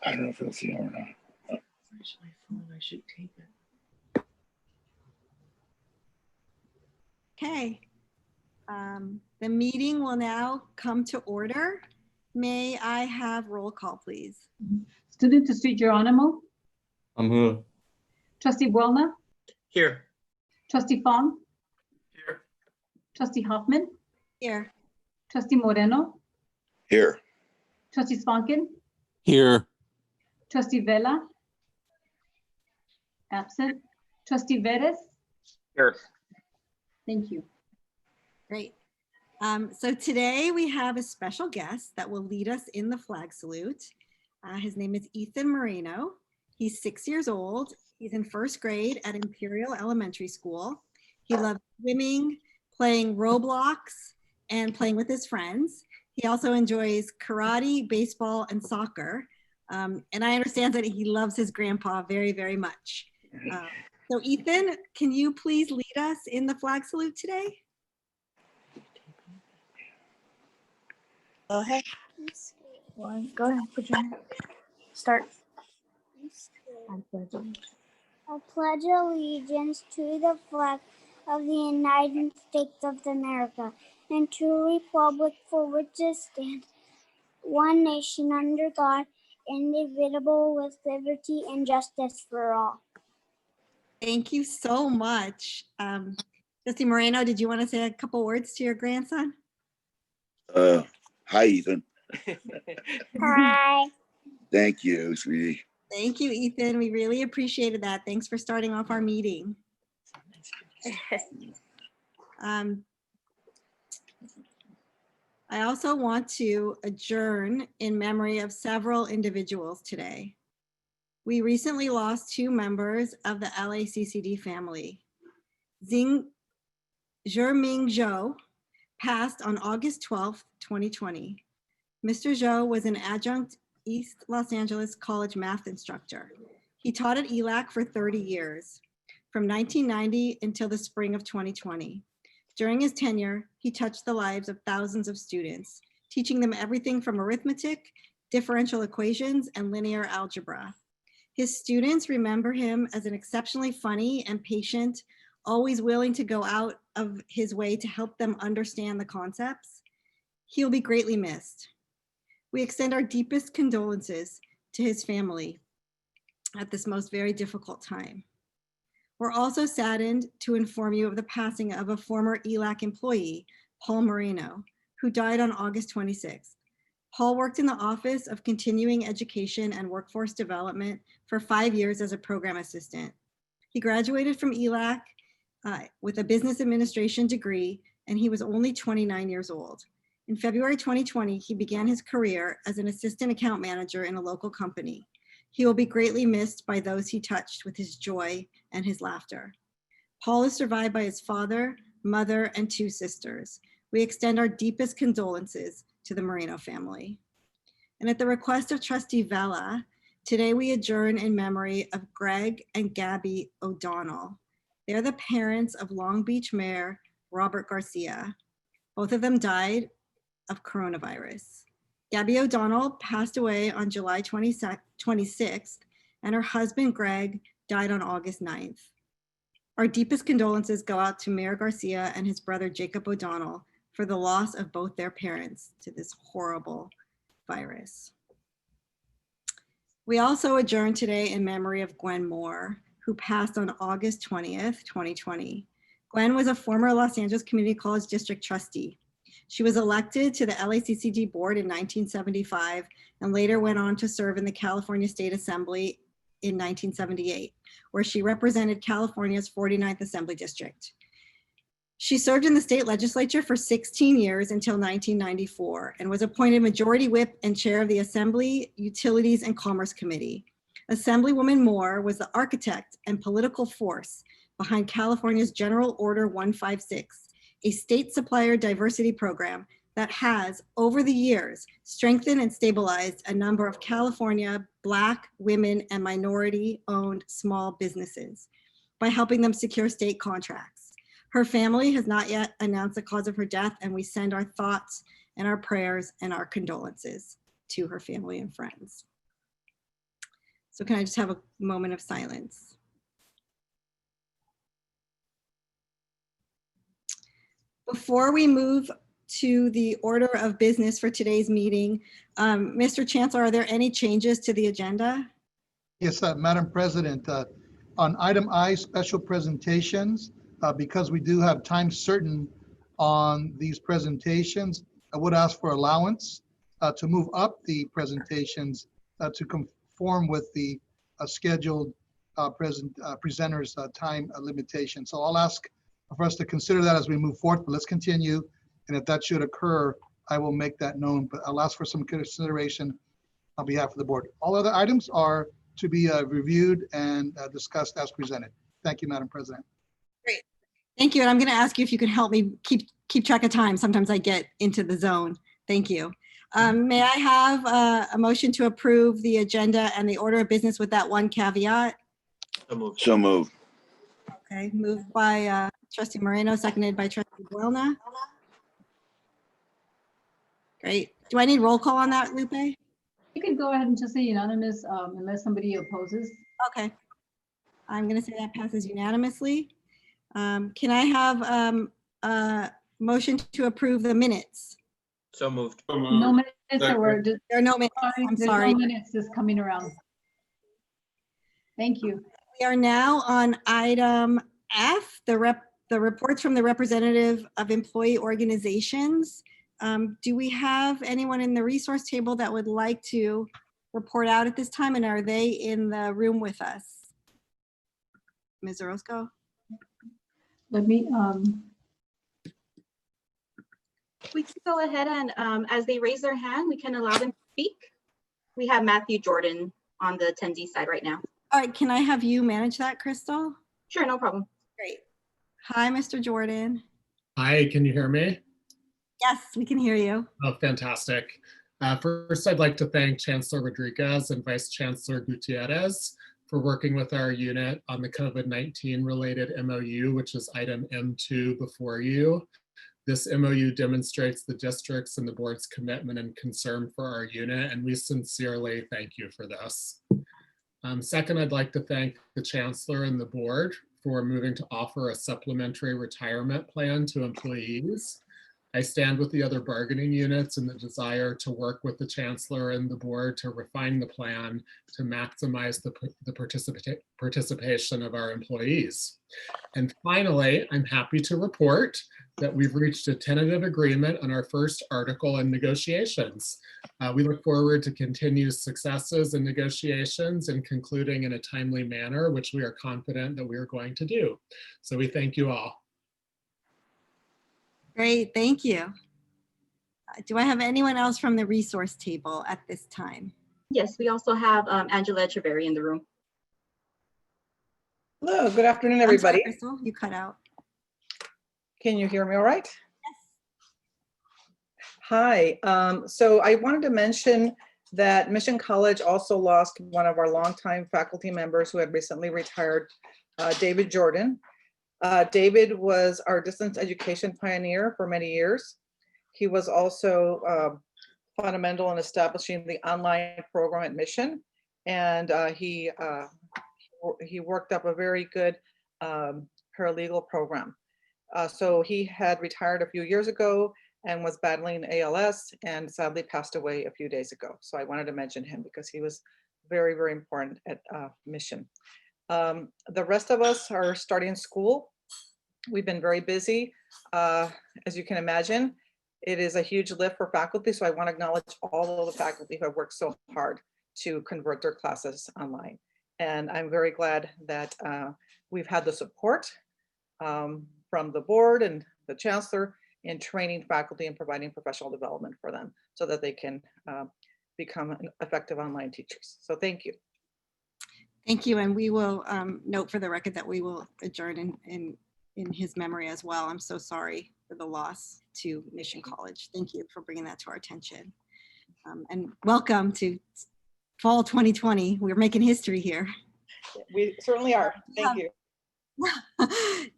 I don't know if you'll see it or not. Where's my phone? I should tape it. Okay. The meeting will now come to order. May I have roll call, please? Student Trustee Geronimo, I'm here. Trustee Wellner, Here. Trustee Fong, Here. Trustee Hoffman, Here. Trustee Moreno, Here. Trustee Svanken, Here. Trustee Vela, absent, Trustee Veres. Here. Thank you. Great. So today we have a special guest that will lead us in the flag salute. His name is Ethan Moreno. He's 6 years old. He's in first grade at Imperial Elementary School. He loves swimming, playing Roblox, and playing with his friends. He also enjoys karate, baseball, and soccer. And I understand that he loves his grandpa very, very much. So Ethan, can you please lead us in the flag salute today? Go ahead. Go ahead. Put your hand. Start. I pledge allegiance to the flag of the United States of America and to the republic for which it stands, one nation under God, indivisible, with liberty and justice for all. Thank you so much. Trustee Moreno, did you want to say a couple words to your grandson? Hi, Ethan. Hi. Thank you, sweetie. Thank you, Ethan. We really appreciated that. Thanks for starting off our meeting. I also want to adjourn in memory of several individuals today. We recently lost two members of the LACCD family. Zhiming Zhou passed on August 12th, 2020. Mr. Zhou was an adjunct East Los Angeles College math instructor. He taught at ELAC for 30 years, from 1990 until the spring of 2020. During his tenure, he touched the lives of thousands of students, teaching them everything from arithmetic, differential equations, and linear algebra. His students remember him as an exceptionally funny and patient, always willing to go out of his way to help them understand the concepts. He'll be greatly missed. We extend our deepest condolences to his family at this most very difficult time. We're also saddened to inform you of the passing of a former ELAC employee, Paul Moreno, who died on August 26th. Paul worked in the Office of Continuing Education and Workforce Development for 5 years as a program assistant. He graduated from ELAC with a business administration degree, and he was only 29 years old. In February 2020, he began his career as an assistant account manager in a local company. He will be greatly missed by those he touched with his joy and his laughter. Paul is survived by his father, mother, and 2 sisters. We extend our deepest condolences to the Moreno family. And at the request of Trustee Vela, today we adjourn in memory of Greg and Gabby O'Donnell. They're the parents of Long Beach Mayor Robert Garcia. Both of them died of coronavirus. Gabby O'Donnell passed away on July 26th, and her husband, Greg, died on August 9th. Our deepest condolences go out to Mayor Garcia and his brother, Jacob O'Donnell, for the loss of both their parents to this horrible virus. We also adjourn today in memory of Gwen Moore, who passed on August 20th, 2020. Gwen was a former Los Angeles Community College District trustee. She was elected to the LACCD board in 1975 and later went on to serve in the California State Assembly in 1978, where she represented California's 49th Assembly District. She served in the state legislature for 16 years until 1994 and was appointed Majority Whip and Chair of the Assembly, Utilities, and Commerce Committee. Assemblywoman Moore was the architect and political force behind California's General Order 156, a state supplier diversity program that has, over the years, strengthened and stabilized a number of California Black, women, and minority-owned small businesses by helping them secure state contracts. Her family has not yet announced the cause of her death, and we send our thoughts and our prayers and our condolences to her family and friends. So can I just have a moment of silence? Before we move to the order of business for today's meeting, Mr. Chancellor, are there any changes to the agenda? Yes, Madam President, on item I, special presentations, because we do have time certain on these presentations, I would ask for allowance to move up the presentations to conform with the scheduled presenters' time limitation. So I'll ask for us to consider that as we move forward, but let's continue. And if that should occur, I will make that known, but I'll ask for some consideration on behalf of the board. All other items are to be reviewed and discussed as presented. Thank you, Madam President. Thank you. And I'm going to ask you if you could help me keep track of time. Sometimes I get into the zone. Thank you. May I have a motion to approve the agenda and the order of business with that one caveat? So moved. So moved. Okay, moved by Trustee Moreno, seconded by Trustee Buelna. Great. Do I need roll call on that, Lupe? You can go ahead and just say unanimous unless somebody opposes. Okay. I'm going to say that passes unanimously. Can I have a motion to approve the minutes? So moved. No minutes that were just, There are no minutes. I'm there's sorry. no minutes just coming around. Thank you. We are now on item F, the reports from the representative of employee organizations. Do we have anyone in the resource table that would like to report out at this time, and are they in the room with us? Ms. Orozco? Let me, We can go ahead and as they raise their hand, we can allow them to speak. We have Matthew Jordan on the attendee side right now. All right, can I have you manage that, Crystal? Sure, no problem. Great. Hi, Mr. Jordan. Hi, can you hear me? Yes, we can hear you. Oh, fantastic. First, I'd like to thank Chancellor Rodriguez and Vice Chancellor Gutierrez for working with our unit on the COVID-19 related MOU, which is item M2 before you. This MOU demonstrates the district's and the board's commitment and concern for our unit, and we sincerely thank you for this. Second, I'd like to thank the Chancellor and the board for moving to offer a supplementary retirement plan to employees. I stand with the other bargaining units in the desire to work with the Chancellor and the board to refine the plan to maximize the participation of our employees. And finally, I'm happy to report that we've reached a tentative agreement on our first article in negotiations. We look forward to continued successes in negotiations and concluding in a timely manner, which we are confident that we are going to do. So we thank you all. Great, thank you. Do I have anyone else from the resource table at this time? Yes, we also have Angela Echeverry in the room. Hello, good afternoon, I'm sorry, everybody. Crystal, you cut out. Can you hear me all right? Hi, so I wanted to mention that Mission College also lost one of our longtime faculty members who had recently retired, David Jordan. David was our distance education pioneer for many years. He was also fundamental in establishing the online program at Mission, and he worked up a very good paralegal program. So he had retired a few years ago and was battling ALS and sadly passed away a few days ago. So I wanted to mention him because he was very, very important at Mission. The rest of us are starting school. We've been very busy. As you can imagine, it is a huge lift for faculty. So I want to acknowledge all of the faculty who have worked so hard to convert their classes online. And I'm very glad that we've had the support from the board and the chancellor in training faculty and providing professional development for them so that they can become effective online teachers. So thank you. Thank you, and we will note for the record that we will adjourn in his memory as well. I'm so sorry for the loss to Mission College. Thank you for bringing that to our attention. And welcome to fall 2020. We're making history here. We certainly are. Thank you.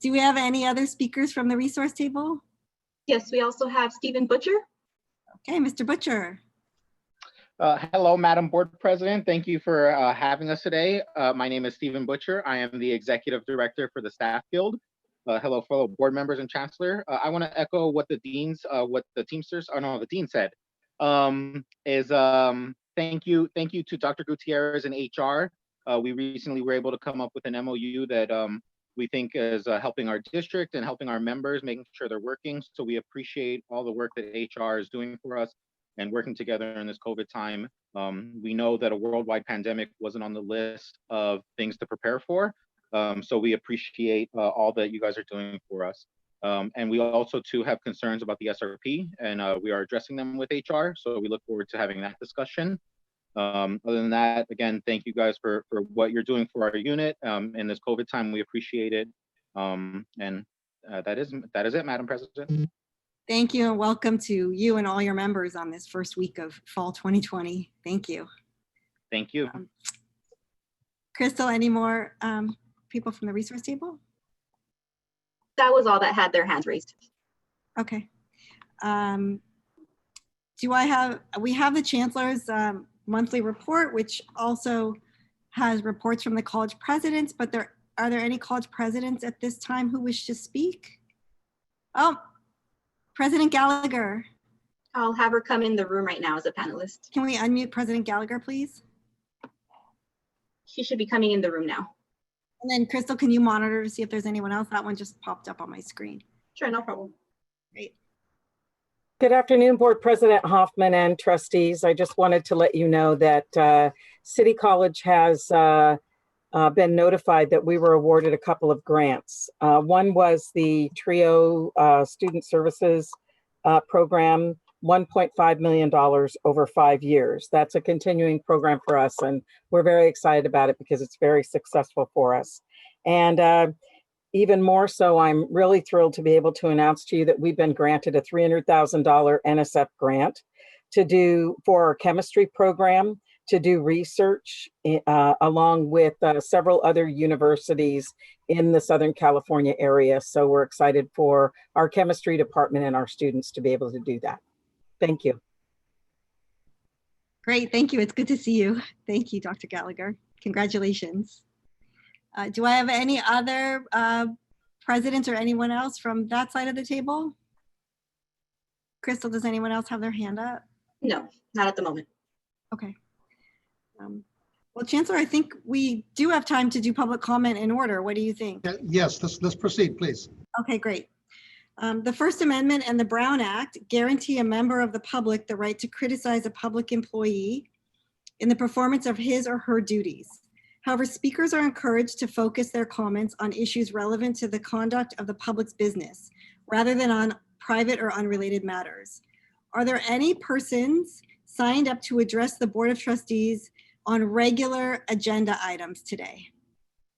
Do we have any other speakers from the resource table? Yes, we also have Stephen Butcher. Okay, Mr. Butcher. Hello, Madam Board President. Thank you for having us today. My name is Stephen Butcher. I am the Executive Director for the Staff Guild. Hello, fellow board members and Chancellor. I want to echo what the deans, what the Teamsters, oh no, the dean said, thank you to Dr. Gutierrez and HR. We recently were able to come up with an MOU that we think is helping our district and helping our members, making sure they're working. So we appreciate all the work that HR is doing for us and working together in this COVID time. We know that a worldwide pandemic wasn't on the list of things to prepare for. So we appreciate all that you guys are doing for us. And we also too have concerns about the SRP, and we are addressing them with HR. So we look forward to having that discussion. Other than that, again, thank you guys for what you're doing for our unit in this COVID time. We appreciate it. That is it, Madam President. Thank you and welcome to you and all your members on this first week of fall 2020. Thank you. Thank you. Crystal, any more people from the resource table? That was all that had their hands raised. Okay. We have the Chancellor's monthly report, which also has reports from the college presidents, but are there any college presidents at this time who wish to speak? Oh, President Gallagher. I'll have her come in the room right now as a panelist. Can we unmute President Gallagher, please? She should be coming in the room now. And then Crystal, can you monitor to see if there's anyone else? That one just popped up on my screen. Sure, no problem. Great. Good afternoon, Board President Hoffman and trustees. I just wanted to let you know that City College has been notified that we were awarded a couple of grants. One was the TRIO Student Services Program, $1.5 million over 5 years. That's a continuing program for us, and we're very excited about it because it's very successful for us. And even more so, I'm really thrilled to be able to announce to you that we've been granted a $300,000 NSF grant for our chemistry program, to do research along with several other universities in the Southern California area. So we're excited for our chemistry department and our students to be able to do that. Thank you. Great, thank you. It's good to see you. Thank you, Dr. Gallagher. Congratulations. Do I have any other presidents or anyone else from that side of the table? Crystal, does anyone else have their hand up? No, not at the moment. Okay. Well, Chancellor, I think we do have time to do public comment in order. What do you think? Yes, let's proceed, please. Okay, great. The First Amendment and the Brown Act guarantee a member of the public the right to criticize a public employee in the performance of his or her duties. However, speakers are encouraged to focus their comments on issues relevant to the conduct of the public's business, rather than on private or unrelated matters. Are there any persons signed up to address the Board of Trustees on regular agenda items today?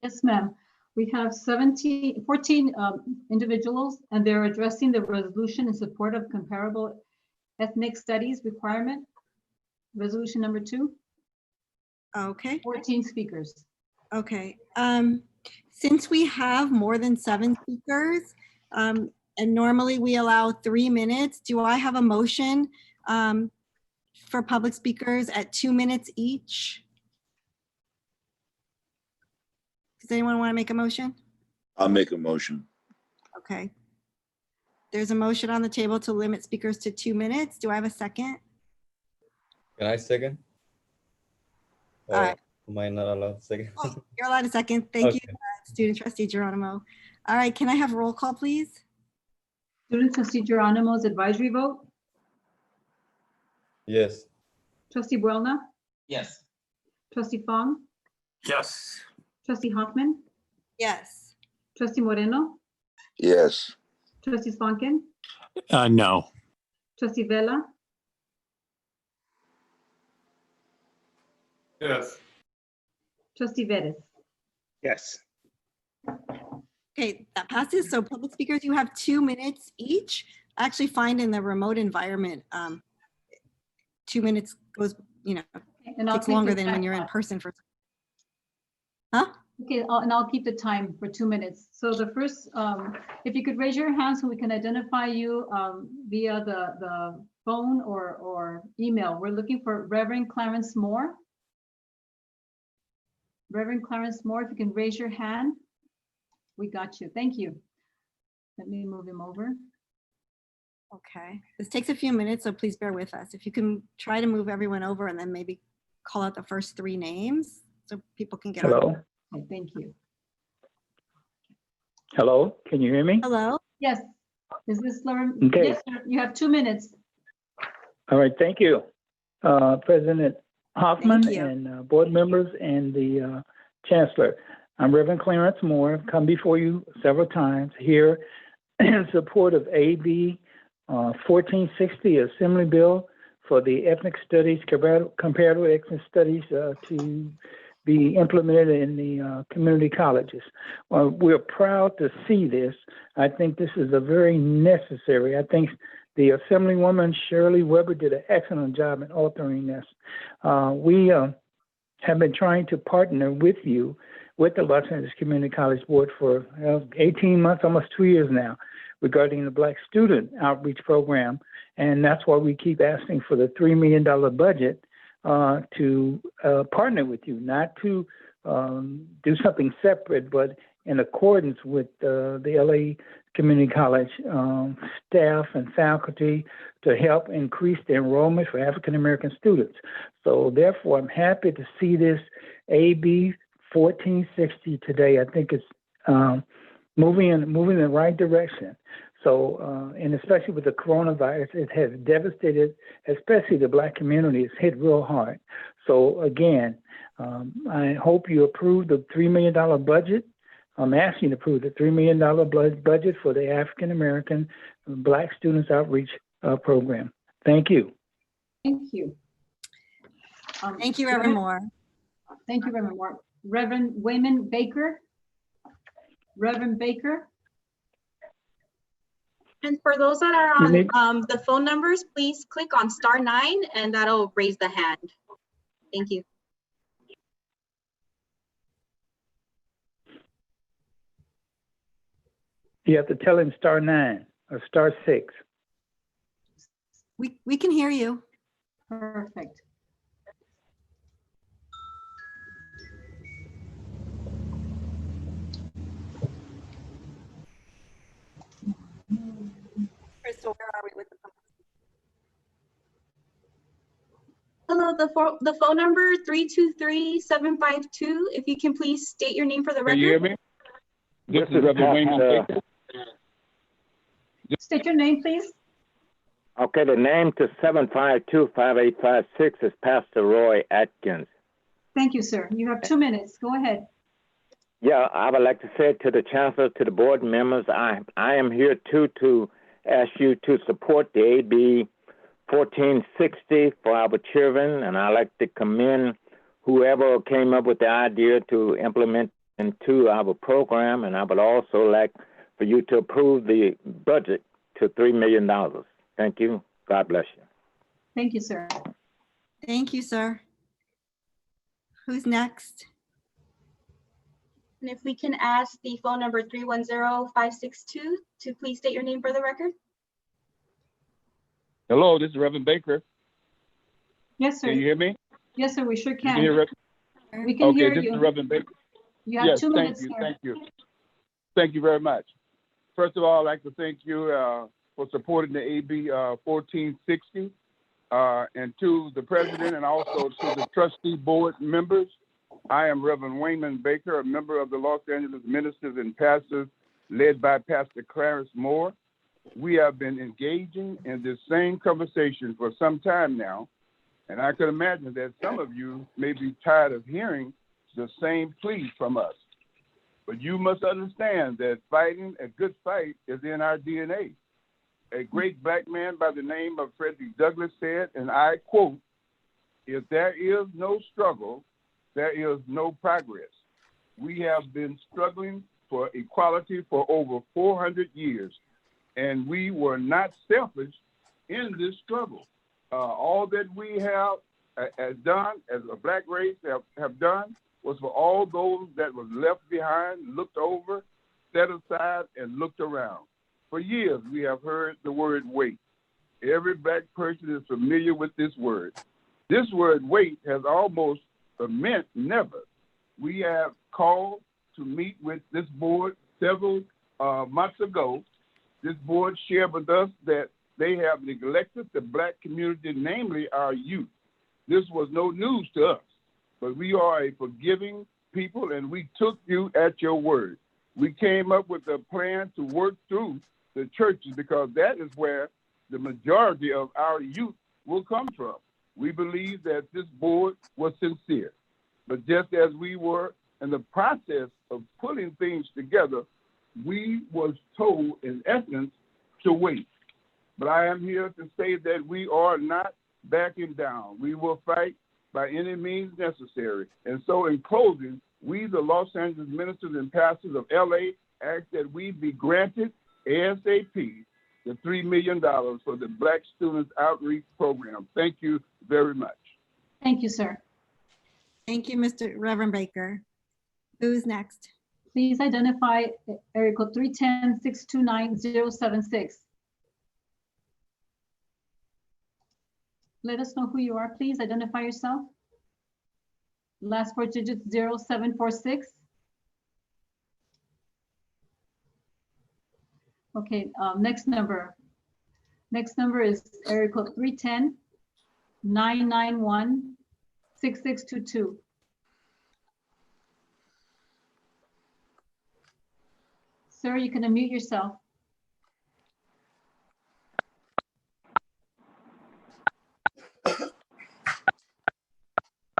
Yes, ma'am. We have 14 individuals, and they're addressing the resolution in support of comparable ethnic studies requirement. Resolution number 2. Okay. 14 speakers. Okay. Since we have more than 7 speakers, and normally we allow 3 minutes, do I have a motion for public speakers at 2 minutes each? Does anyone want to make a motion? I'll make a motion. Okay. There's a motion on the table to limit speakers to 2 minutes. Do I have a second? Can I second? All right. Am I not allowed to second? Oh, you're allowed a second. Thank Okay. you, Student Trustee Geronimo. All right, can I have roll call, please? Student Trustee Geronimo's advisory vote. Yes. Trustee Buelna. Yes. Trustee Fong. Yes. Trustee Hoffman. Yes. Trustee Moreno. Yes. Trustee Svanken. No. Trustee Vela. Yes. Trustee Vettis. Yes. Okay, that passes. So public speakers, you have 2 minutes each. I actually find in the remote environment, 2 minutes goes, And takes longer than when you're in person for. Huh? Okay, and I'll keep the time for 2 minutes. So the first, if you could raise your hand so we can identify you via the phone or email. We're looking for Reverend Clarence Moore. Reverend Clarence Moore, if you can raise your hand. We got you. Thank you. Let me move him over. Okay, this takes a few minutes, so please bear with us. If you can try to move everyone over and then maybe call out the first three names so people can get on. Hello. Okay, thank you. Hello. Can you hear me? Hello? Yes. Is this Lauren? Okay. Yes, sir. You have 2 minutes. All right. Thank you, President Hoffman Thank you. and board members and the Chancellor. I'm Reverend Clarence Moore. I've come before you several times here in support of AB 1460 Assembly Bill for the Ethnic Studies, Comparative Ethnic Studies to be implemented in the community colleges. We're proud to see this. I think this is a very necessary. I think the Assemblywoman Shirley Weber did an excellent job in authoring this. We have been trying to partner with you, with the Los Angeles Community College Board for 18 months, almost 2 years now, regarding the Black Student Outreach Program. And that's why we keep asking for the $3 million budget to partner with you, not to do something separate, but in accordance with the LA Community College staff and faculty to help increase the enrollment for African American students. So therefore, I'm happy to see this AB 1460 today. I think it's moving in the right direction. So, and especially with the coronavirus, it has devastated, especially the Black community. It's hit real hard. So again, I hope you approve the $3 million budget. I'm asking you to approve the $3 million budget for the African American Black Students Outreach Program. Thank you. Thank you. Thank you, Reverend Moore. Thank you, Reverend Moore. Reverend Wayman Baker. Reverend Baker. And for those that are on the phone numbers, please click on *9 and that'll raise the hand. Thank you. You have to tell him *9 or *6. We can hear you. Perfect. Crystal, where are we with the Hello, the phone number 323-752. If you can please state your name for the record. Can you hear me? This is Reverend Wayman Baker. State your name, please. Okay, the name to 752-5856 is Pastor Roy Atkins. Thank you, sir. You have 2 minutes. Go ahead. Yeah, I would like to say to the Chancellor, to the board members, I am here too to ask you to support the AB 1460 for our children, and I'd like to commend whoever came up with the idea to implement into our program, and I would also like for you to approve the budget to $3 million. Thank you. God bless you. Thank you, sir. Thank you, sir. Who's next? And if we can ask the phone number 310-562 to please state your name for the record. Hello, this is Reverend Baker. Yes, sir. Can you hear me? Yes, sir. We sure You can. can hear We can hear this you. is Reverend Baker. You have Yes, 2 minutes, thank you, sir. thank you. Thank you very much. First of all, I'd like to thank you for supporting the AB 1460, and to the president and also to the trustee board members. I am Reverend Wayman Baker, a member of the Los Angeles Ministers and Pastors, led by Pastor Clarence Moore. We have been engaging in this same conversation for some time now, and I can imagine that some of you may be tired of hearing the same plea from us. But you must understand that fighting a good fight is in our DNA. A great Black man by the name of Frederick Douglass said, and I quote, "If there is no struggle, there is no progress." We have been struggling for equality for over 400 years, and we were not selfish in this struggle. All that we have done as a Black race have done was for all those that were left behind, looked over, set aside, and looked around. For years, we have heard the word wait. Every black person is familiar with this word. This word wait has almost meant never. We have called to meet with this board several months ago. This board shared with us that they have neglected the black community, namely our youth. This was no news to us, but we are a forgiving people and we took you at your word. We came up with a plan to work through the churches because that is where the majority of our youth will come from. We believe that this board was sincere, but just as we were in the process of putting things together, we was told in essence to wait. But I am here to say that we are not backing down. We will fight by any means necessary. And so in closing, we, the Los Angeles ministers and pastors of LA, ask that we be granted ASAP the $3 million for the Black Students Outreach Program. Thank you very much. Thank you, sir. Thank you, Mr. Reverend Baker. Who's next? Please identify area code 310-629-076. Let us know who you are, please. Identify yourself. Last four digits 0746. Okay, next number. Next number is area code 310-991-6622. Sir, you can unmute yourself.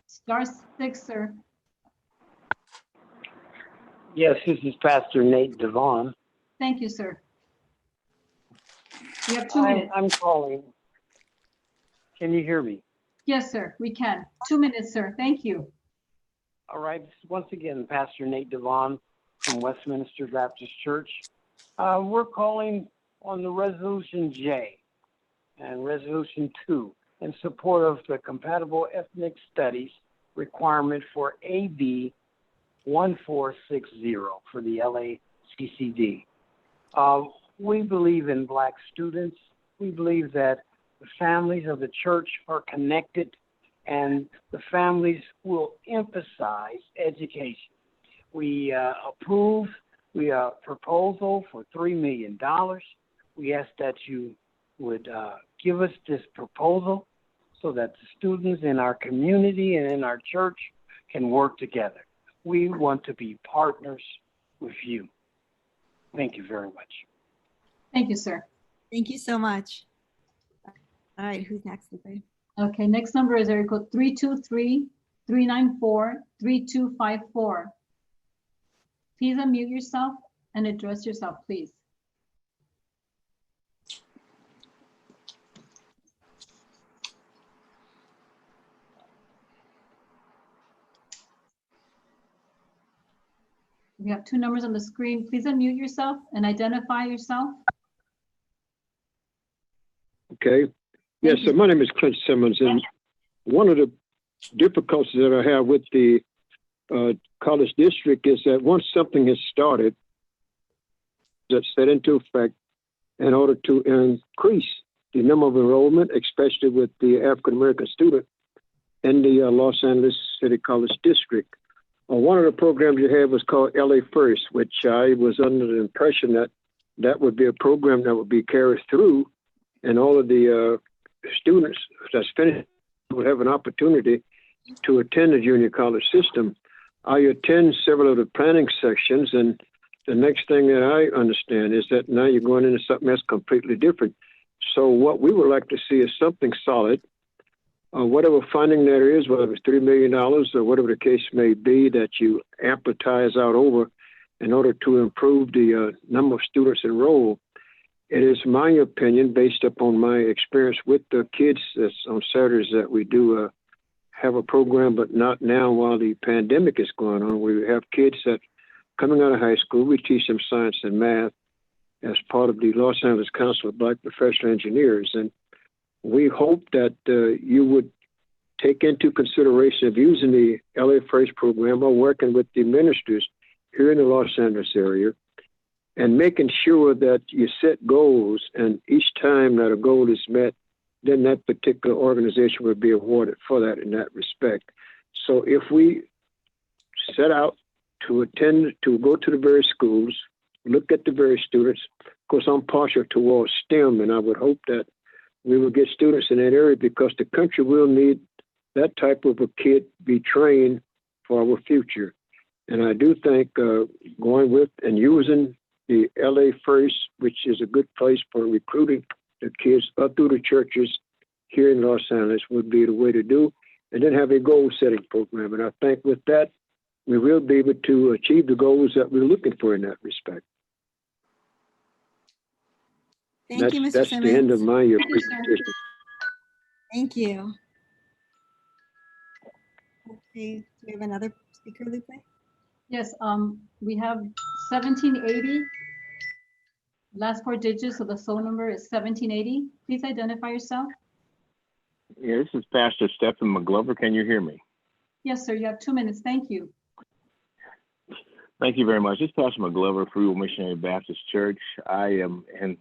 Star 6, sir. Yes, this is Pastor Nate Devon. Thank you, sir. You have 2 minutes. I'm calling. Can you hear me? Yes, sir, we can. 2 minutes, sir. Thank you. All right. Once again, Pastor Nate Devon from Westminster Baptist Church. We're calling on the Resolution J and Resolution 2 in support of the Compatible Ethnic Studies requirement for AB 1460 for the LACCD. We believe in Black students. We believe that the families of the church are connected and the families will emphasize education. We approve the proposal for $3 million. We ask that you would give us this proposal so that the students in our community and in our church can work together. We want to be partners with you. Thank you very much. Thank you, sir. Thank you so much. All right, who's next? Okay, next number is area code 323-394-3254. Please unmute yourself and address yourself, please. We have 2 numbers on the screen. Please unmute yourself and identify yourself. Okay. Yes, so my name is Clint Simmons, and one of the difficulties that I have with the college district is that once something is started, that's set into effect in order to increase the number of enrollment, especially with the African-American student in the Los Angeles City College District. One of the programs you have was called LA First, which I was under the impression that that would be a program that would be carried through, and all of the students that's finished would have an opportunity to attend the junior college system. I attend several of the planning sections, and the next thing that I understand is that now you're going into something that's completely different. So what we would like to see is something solid. Whatever funding there is, whether it's $3 million or whatever the case may be, that you amortize out over in order to improve the number of students enrolled. It is my opinion, based upon my experience with the kids that's on Saturdays, that we do have a program, but not now while the pandemic is going on. We have kids that coming out of high school, we teach them science and math as part of the Los Angeles Council of Black Professional Engineers. And we hope that you would take into consideration of using the LA First program or working with the ministers here in the Los Angeles area and making sure that you set goals, and each time that a goal is met, then that particular organization will be awarded for that in that respect. So if we set out to go to the various schools, look at the various students, of course, I'm partial towards STEM, and I would hope that we will get students in that area because the country will need that type of a kid be trained for our future. And I do think going with and using the LA First, which is a good place for recruiting the kids up through the churches here in Los Angeles, would be the way to do. And then have a goal setting program. And I think with that, we will be able to achieve the goals that we're looking for in that respect. Thank you, Mr. That's Simmons. the end of my Thank you, sir. presentation. Thank you. Okay, do we have another speaker, Lupe? Yes, we have 1780. Last four digits of the phone number is 1780. Please identify yourself. Yeah, this is Pastor Stephen McGlover. Can you hear me? Yes, sir, you have 2 minutes. Thank you. Thank you very much. This is Pastor McGlover, Free Will Missionary Baptist Church. I am, and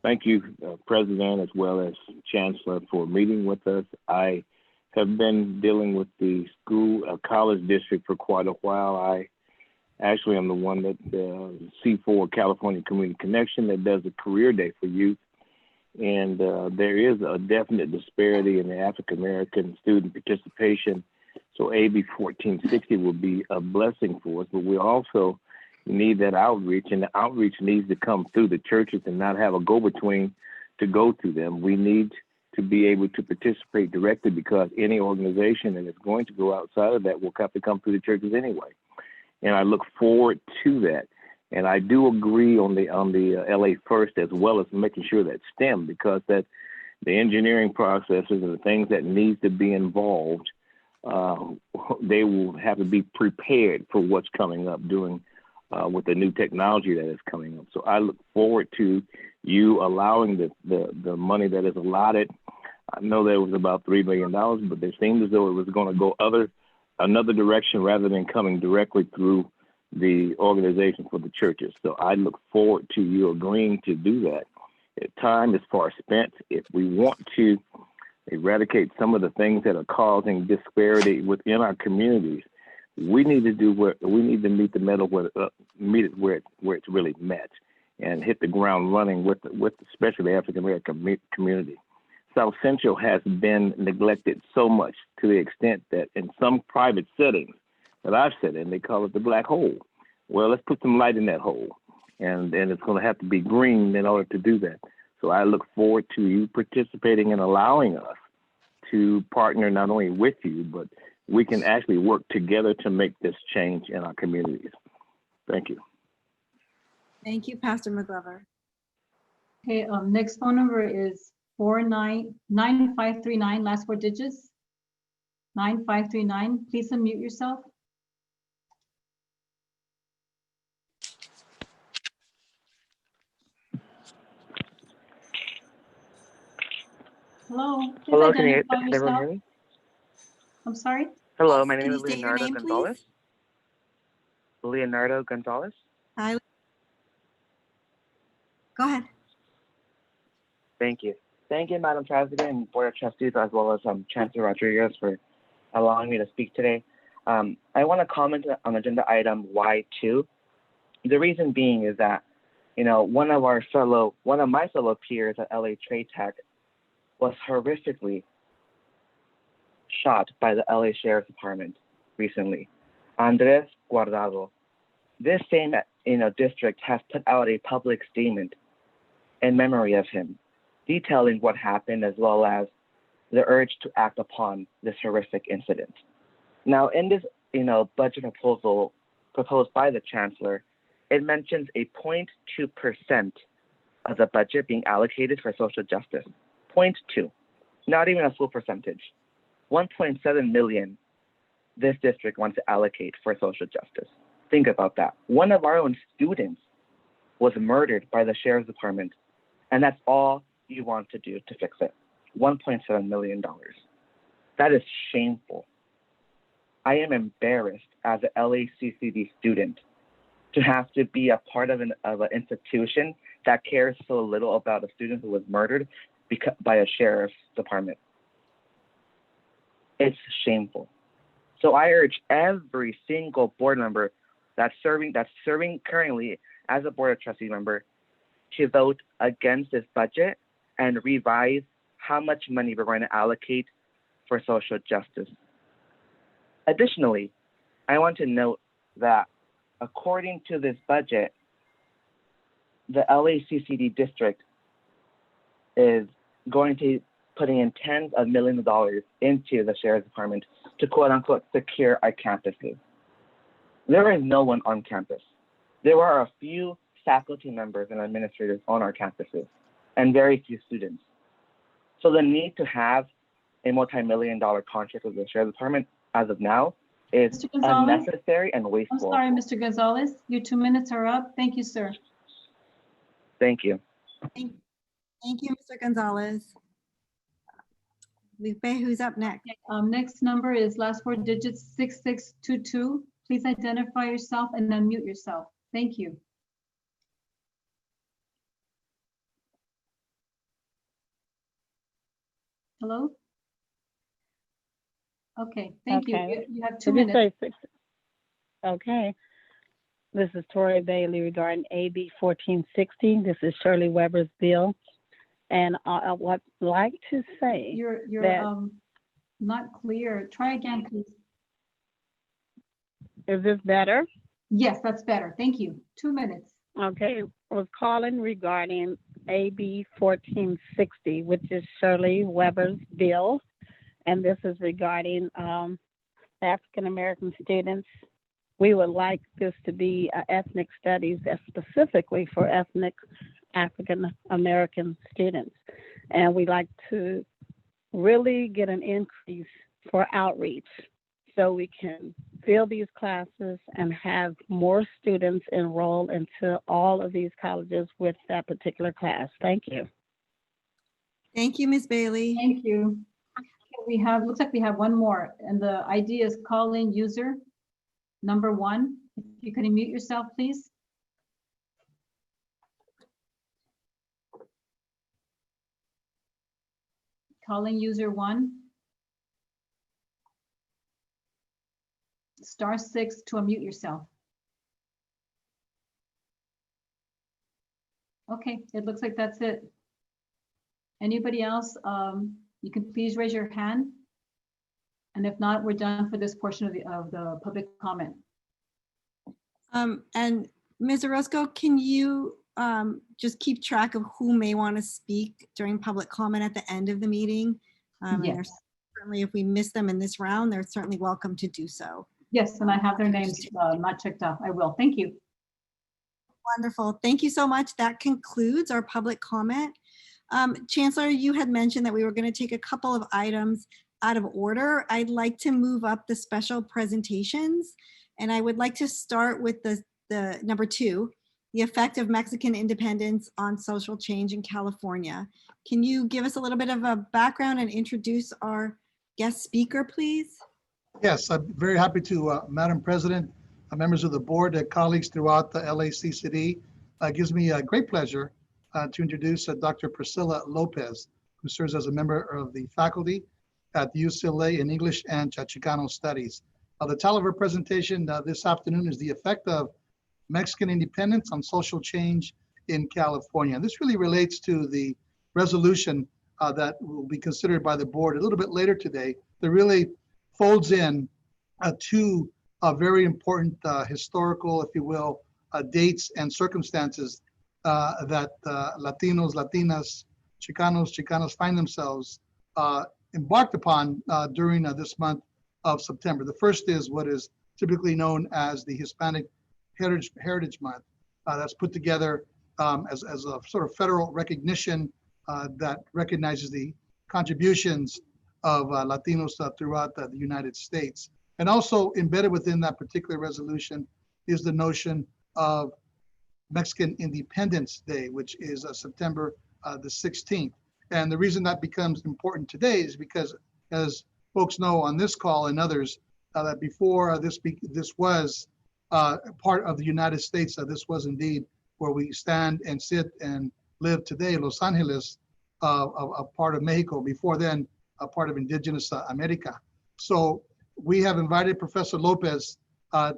thank you, President, as well as Chancellor, for meeting with us. I have been dealing with the college district for quite a while. I actually am the one that C4 California Community Connection that does a career day for youth. And there is a definite disparity in the African American student participation. So AB 1460 will be a blessing for us, but we also need that outreach, and the outreach needs to come through the churches and not have a go-between to go to them. We need to be able to participate directly, because any organization that is going to go outside of that will have to come through the churches anyway. And I look forward to that. And I do agree on the LA First, as well as making sure that STEM, because that the engineering processes and the things that needs to be involved, they will have to be prepared for what's coming up with the new technology that is coming up. So I look forward to you allowing the money that is allotted. I know there was about $3 million, but it seemed as though it was going to go another direction rather than coming directly through the organization for the churches. So I look forward to you agreeing to do that. Time is far spent. If we want to eradicate some of the things that are causing disparity within our communities, we need to meet the middle meet it where it's really met, and hit the ground running with especially the African American community. South Central has been neglected so much, to the extent that in some private settings that I've sat in, they call it the black hole. Well, let's put some light in that hole, and it's going to have to be green in order to do that. So I look forward to you participating and allowing us to partner not only with you, but we can actually work together to make this change in our communities. Thank you. Thank you, Pastor McGlover. Okay, next phone number is 9539, last four digits. 9539, please unmute yourself. Hello. Please Hello, can identify everyone yourself. hear me? I'm sorry? Hello, my Can name you is state your Leonardo name, Gonzalez. please? Leonardo Gonzalez. Hi. Go ahead. Thank you. Thank you, Madam President and Board of Trustees, as well as Chancellor Rodriguez, for allowing me to speak today. I want to comment on agenda item Y2. The reason being is that, one of my fellow peers at LA Trade Tech was horrifically shot by the LA Sheriff's Department recently. Andres Guardado. This same district has put out a public statement in memory of him, detailing what happened, as well as the urge to act upon this horrific incident. Now, in this budget proposal proposed by the Chancellor, it mentions a 0.2% of the budget being allocated for social justice. 0.2, not even a full percentage. 1.7 million this district wants to allocate for social justice. Think about that. One of our own students was murdered by the Sheriff's Department, and that's all you want to do to fix it. $1.7 million. That is shameful. I am embarrassed as a LACCD student to have to be a part of an institution that cares so little about a student who was murdered by a sheriff's department. It's shameful. So I urge every single board member that's serving currently as a Board of Trustee member to vote against this budget and revise how much money we're going to allocate for social justice. Additionally, I want to note that according to this budget, the LACCD district is going to putting in tens of millions of dollars into the Sheriff's Department to quote unquote secure our campuses. There is no one on campus. There are a few faculty members and administrators on our campuses and very few students. So the need to have a multi-million-dollar contract with the Sheriff's Department as of now is unnecessary and wasteful. I'm sorry, Mr. Gonzalez, your 2 minutes are up. Thank you, sir. Thank you. Thank you, Mr. Gonzalez. Lupe, who's up next? Next number is last four digits 6622. Please identify yourself and unmute yourself. Thank you. Hello? Okay, thank you. You have 2 minutes. Okay. This is Tori Bailey regarding AB 1460. This is Shirley Weber's bill. And I would like to say You're that, not clear. Try again, please. is this better? Yes, that's better. Thank you. 2 minutes. Okay, I was calling regarding AB 1460, which is Shirley Weber's bill. And this is regarding African American students. We would like this to be ethnic studies specifically for ethnic African American students. And we like to really get an increase for outreach so we can fill these classes and have more students enroll into all of these colleges with that particular class. Thank you. Thank you, Ms. Bailey. Thank you. We have, looks like we have one more, and the ID is call-in user number 1. If you can unmute yourself, please. Calling user 1. *6 to unmute yourself. Okay, it looks like that's it. Anybody else? You can please raise your hand. And if not, we're done for this portion of the public comment. And Ms. Orozco, can you just keep track of who may want to speak during public comment at the end of the meeting? Yes. Certainly, if we miss them in this round, they're certainly welcome to do so. Yes, and I have their names not checked off. I will. Thank you. Wonderful. Thank you so much. That concludes our public comment. Chancellor, you had mentioned that we were going to take a couple of items out of order. I'd like to move up the special presentations, and I would like to start with the number 2, the effect of Mexican independence on social change in California. Can you give us a little bit of a background and introduce our guest speaker, please? Yes, I'm very happy to, Madam President, members of the board, colleagues throughout the LACCD. It gives me a great pleasure to introduce Dr. Priscilla Lopez, who serves as a member of the faculty at the UCLA in English and Chicano Studies. The title of her presentation this afternoon is The Effect of Mexican Independence on Social Change in California. This really relates to the resolution that will be considered by the board a little bit later today that really folds in two very important historical, if you will, dates and circumstances that Latinos, Latinas, Chicanos find themselves embarked upon during this month of September. The first is what is typically known as the Hispanic Heritage Month. That's put together as a sort of federal recognition that recognizes the contributions of Latinos throughout the United States. And also embedded within that particular resolution is the notion of Mexican Independence Day, which is September the 16th. And the reason that becomes important today is because, as folks know on this call and others, that before this was part of the United States. This was indeed where we stand and sit and live today, Los Angeles, a part of Mexico, before then a part of indigenous America. So we have invited Professor Lopez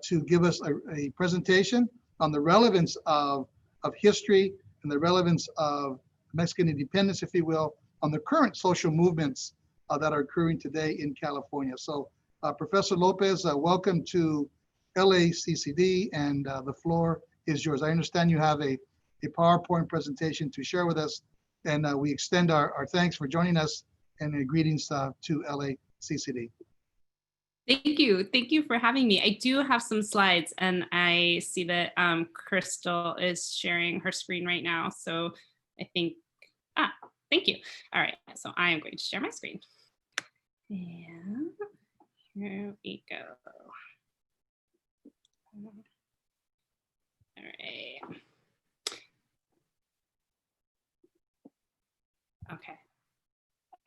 to give us a presentation on the relevance of history and the relevance of Mexican independence, if you will, on the current social movements that are occurring today in California. So Professor Lopez, welcome to LACCD, and the floor is yours. I understand you have a PowerPoint presentation to share with us, and we extend our thanks for joining us and greetings to LACCD. Thank you. Thank you for having me. I do have some slides, and I see that Crystal is sharing her screen right now. So I think, thank you. All right, so I am going to share my screen. And here we go. All right. Okay.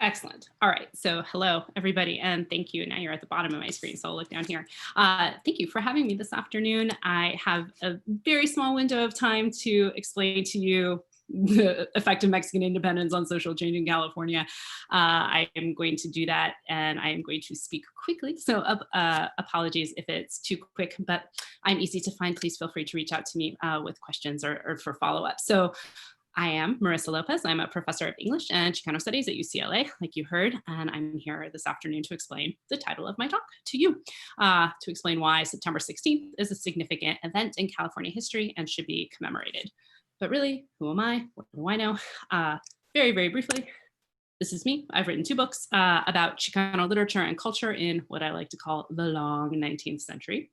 Excellent. All right. So hello, everybody, and thank you. Now you're at the bottom of my screen, so I'll look down here. Thank you for having me this afternoon. I have a very small window of time to explain to you the effect of Mexican independence on social change in California. I am going to do that, and I am going to speak quickly. So apologies if it's too quick, but I'm easy to find. Please feel free to reach out to me with questions or for follow-up. So I am Marissa Lopez. I'm a professor of English and Chicano Studies at UCLA, like you heard, and I'm here this afternoon to explain the title of my talk to you, to explain why September 16th is a significant event in California history and should be commemorated. But really, who am I? What do I know? Very, very briefly, this is me. I've written 2 books about Chicano literature and culture in what I like to call the long 19th century.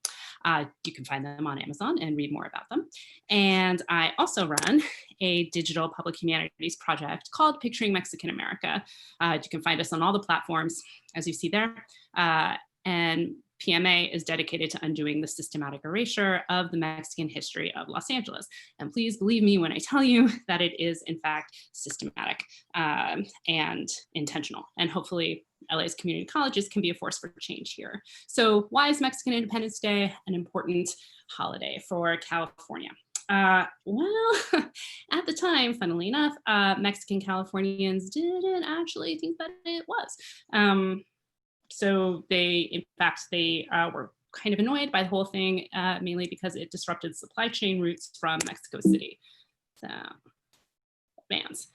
You can find them on Amazon and read more about them. And I also run a digital public humanities project called Picturing Mexican America. You can find us on all the platforms, as you see there. And PMA is dedicated to undoing the systematic erasure of the Mexican history of Los Angeles. And please believe me when I tell you that it is, in fact, systematic and intentional. And hopefully LA's community colleges can be a force for change here. So why is Mexican Independence Day an important holiday for California? Well, at the time, funnily enough, Mexican Californians didn't actually think that it was. So in fact, they were kind of annoyed by the whole thing, mainly because it disrupted supply chain routes from Mexico City. So, bans.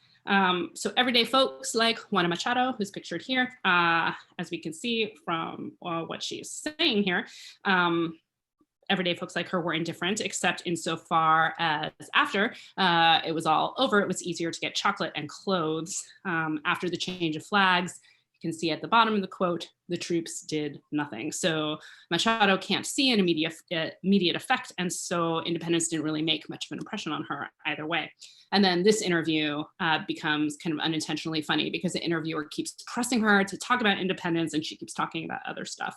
So everyday folks like Juana Machado, who's pictured here, as we can see from what she's saying here, everyday folks like her were indifferent, except insofar as after it was all over, it was easier to get chocolate and clothes. After the change of flags, you can see at the bottom of the quote, the troops did nothing. So Machado can't see an immediate effect, and so independence didn't really make much of an impression on her either way. And then this interview becomes kind of unintentionally funny because the interviewer keeps pressing her to talk about independence, and she keeps talking about other stuff.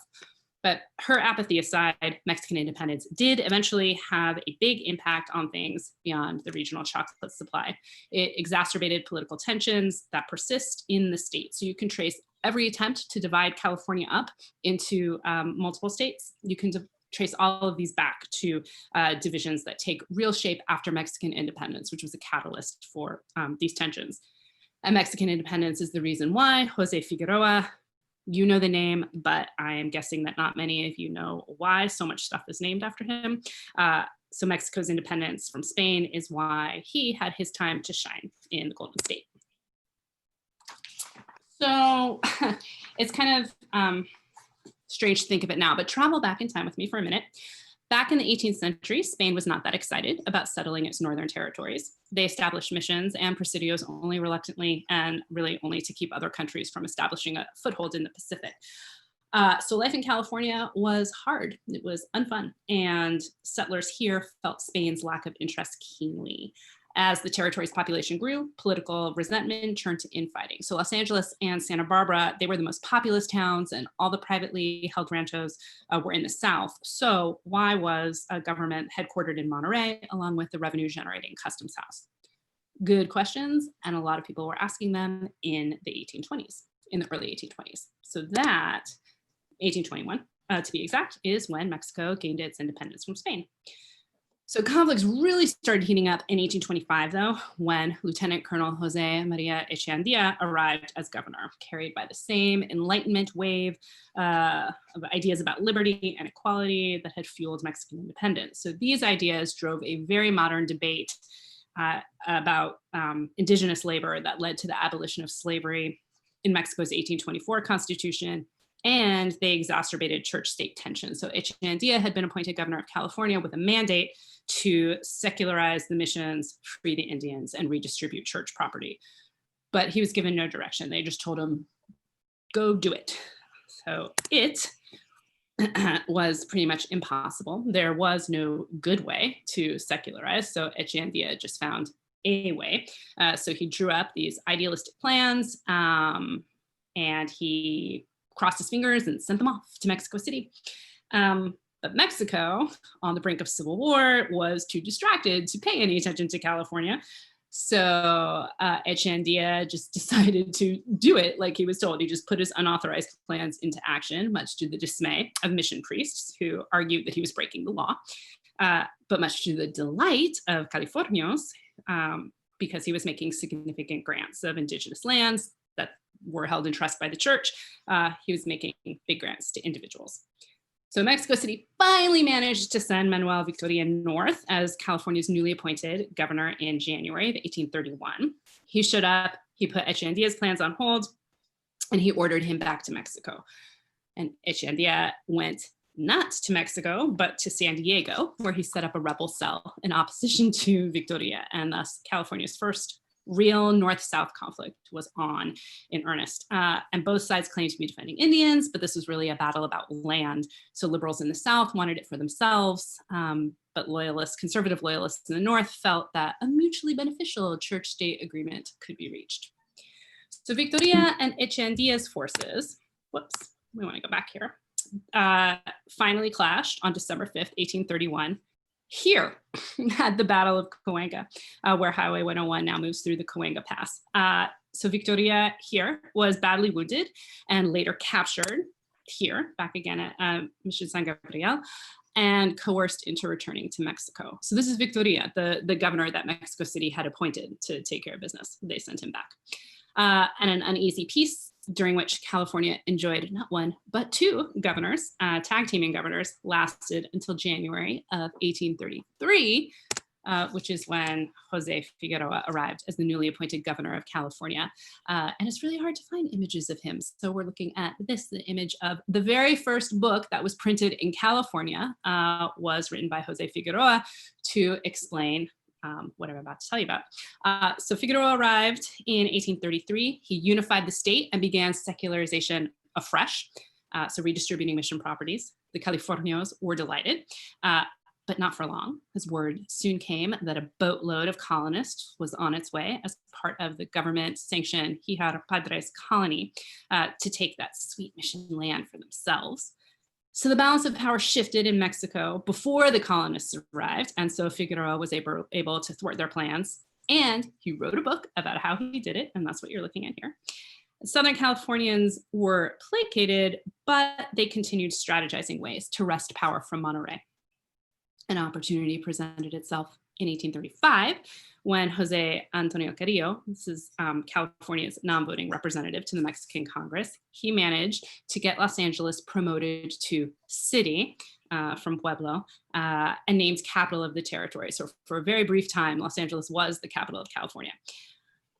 But her apathy aside, Mexican independence did eventually have a big impact on things beyond the regional chocolate supply. It exacerbated political tensions that persist in the state. So you can trace every attempt to divide California up into multiple states. You can trace all of these back to divisions that take real shape after Mexican independence, which was a catalyst for these tensions. And Mexican independence is the reason why Jose Figueroa, you know the name, but I am guessing that not many of you know why so much stuff is named after him. So Mexico's independence from Spain is why he had his time to shine in the Golden State. So it's kind of strange to think of it now, but travel back in time with me for a minute. Back in the 18th century, Spain was not that excited about settling its northern territories. They established missions and presidios only reluctantly, and really only to keep other countries from establishing a foothold in the Pacific. So life in California was hard. It was unfun, and settlers here felt Spain's lack of interest keenly. As the territory's population grew, political resentment turned to infighting. So Los Angeles and Santa Barbara, they were the most populous towns, and all the privately held ranchos were in the South. So why was a government headquartered in Monterey along with the revenue generating customs house? Good questions, and a lot of people were asking them in the 1820s, in the early 1820s. So that, 1821, to be exact, is when Mexico gained its independence from Spain. So conflicts really started heating up in 1825, though, when Lieutenant Colonel Jose Maria Echeandia arrived as governor, carried by the same Enlightenment wave of ideas about liberty and equality that had fueled Mexican independence. So these ideas drove a very modern debate about indigenous labor that led to the abolition of slavery in Mexico's 1824 Constitution, and they exacerbated church-state tensions. So Echeandia had been appointed governor of California with a mandate to secularize the missions, free the Indians, and redistribute church property. But he was given no direction. They just told him, go do it. So it was pretty much impossible. There was no good way to secularize, so Echeandia just found a way. So he drew up these idealistic plans, and he crossed his fingers and sent them off to Mexico City. But Mexico, on the brink of civil war, was too distracted to pay any attention to California. So Echeandia just decided to do it like he was told. He just put his unauthorized plans into action, much to the dismay of mission priests who argued that he was breaking the law, but much to the delight of Californios, because he was making significant grants of indigenous lands that were held in trust by the church. He was making big grants to individuals. So Mexico City finally managed to send Manuel Victoria north as California's newly appointed governor in January of 1831. He showed up, he put Echeandia's plans on hold, and he ordered him back to Mexico. And Echeandia went not to Mexico, but to San Diego, where he set up a rebel cell in opposition to Victoria, and thus California's first real North-South conflict was on in earnest. And both sides claimed to be defending Indians, but this was really a battle about land. So liberals in the South wanted it for themselves, but conservative loyalists in the North felt that a mutually beneficial church-state agreement could be reached. So Victoria and Echeandia's forces, we want to go back here, finally clashed on December 5th, 1831, here at the Battle of Cahuenga, where Highway 101 now moves through the Cahuenga Pass. So Victoria here was badly wounded and later captured here, back again at Mission San Gabriel, and coerced into returning to Mexico. So this is Victoria, the governor that Mexico City had appointed to take care of business. They sent him back. And an uneasy peace during which California enjoyed not one, but two governors, tag teaming governors, lasted until January of 1833, which is when Jose Figueroa arrived as the newly appointed governor of California. And it's really hard to find images of him. So we're looking at this, the image of the very first book that was printed in California, was written by Jose Figueroa to explain what I'm about to tell you about. So Figueroa arrived in 1833. He unified the state and began secularization afresh, so redistributing mission properties. The Californios were delighted, but not for long, as word soon came that a boatload of colonists was on its way as part of the government-sanctioned Hijas Padres colony to take that sweet mission land for themselves. So the balance of power shifted in Mexico before the colonists arrived, and so Figueroa was able to thwart their plans, and he wrote a book about how he did it, and that's what you're looking at here. Southern Californians were placated, but they continued strategizing ways to wrest power from Monterrey. An opportunity presented itself in 1835 when Jose Antonio Carrillo, this is California's non-voting representative to the Mexican Congress, he managed to get Los Angeles promoted to city from Pueblo and named capital of the territory. So for a very brief time, Los Angeles was the capital of California.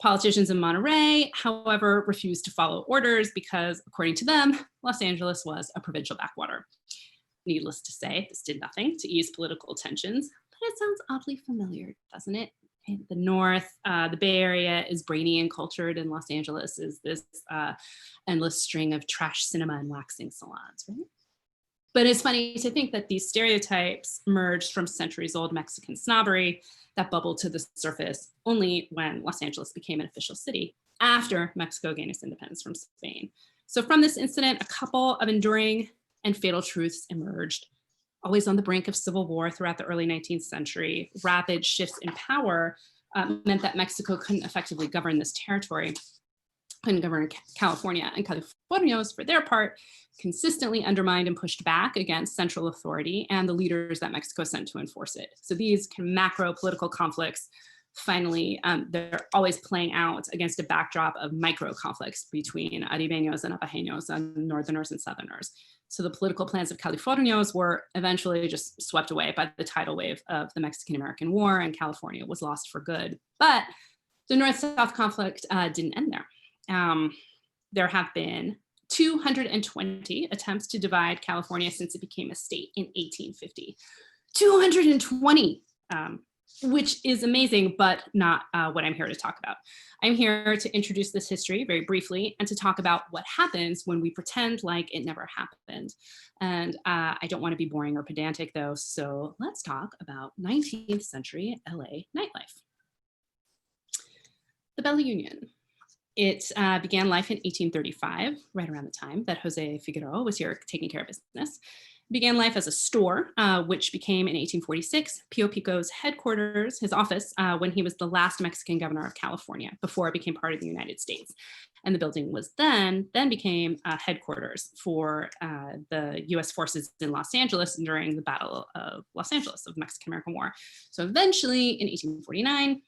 Politicians in Monterrey, however, refused to follow orders because, according to them, Los Angeles was a provincial backwater. Needless to say, this did nothing to ease political tensions, but it sounds oddly familiar, doesn't it? In the North, the Bay Area is brainy and cultured, and Los Angeles is this endless string of trash cinema and waxing salons, right? But it's funny to think that these stereotypes emerged from centuries-old Mexican snobbery that bubbled to the surface only when Los Angeles became an official city after Mexico gained its independence from Spain. So from this incident, a couple of enduring and fatal truths emerged. Always on the brink of civil war throughout the early 19th century, rapid shifts in power meant that Mexico couldn't effectively govern this territory. and governor California, and Californios, for their part, consistently undermined and pushed back against central authority and the leaders that Mexico sent to enforce it. So these kind of macro political conflicts, finally, they're always playing out against a backdrop of micro conflicts between Aribeños and Apajeños, and Northerners and Southerners. So the political plans of Californios were eventually just swept away by the tidal wave of the Mexican-American War, and California was lost for good. But the North-South conflict didn't end there. There have been 220 attempts to divide California since it became a state in 1850. 220, which is amazing, but not what I'm here to talk about. I'm here to introduce this history very briefly and to talk about what happens when we pretend like it never happened. And I don't want to be boring or pedantic though, so let's talk about 19th century LA nightlife. The Bella Union. It began life in 1835, right around the time that Jose Figueroa was here taking care of business. It began life as a store, which became in 1846 Pio Pico's headquarters, his office, when he was the last Mexican governor of California before it became part of the United States. And the building was then became headquarters for the US forces in Los Angeles during the Battle of Los Angeles of the Mexican-American War. So eventually in 1849,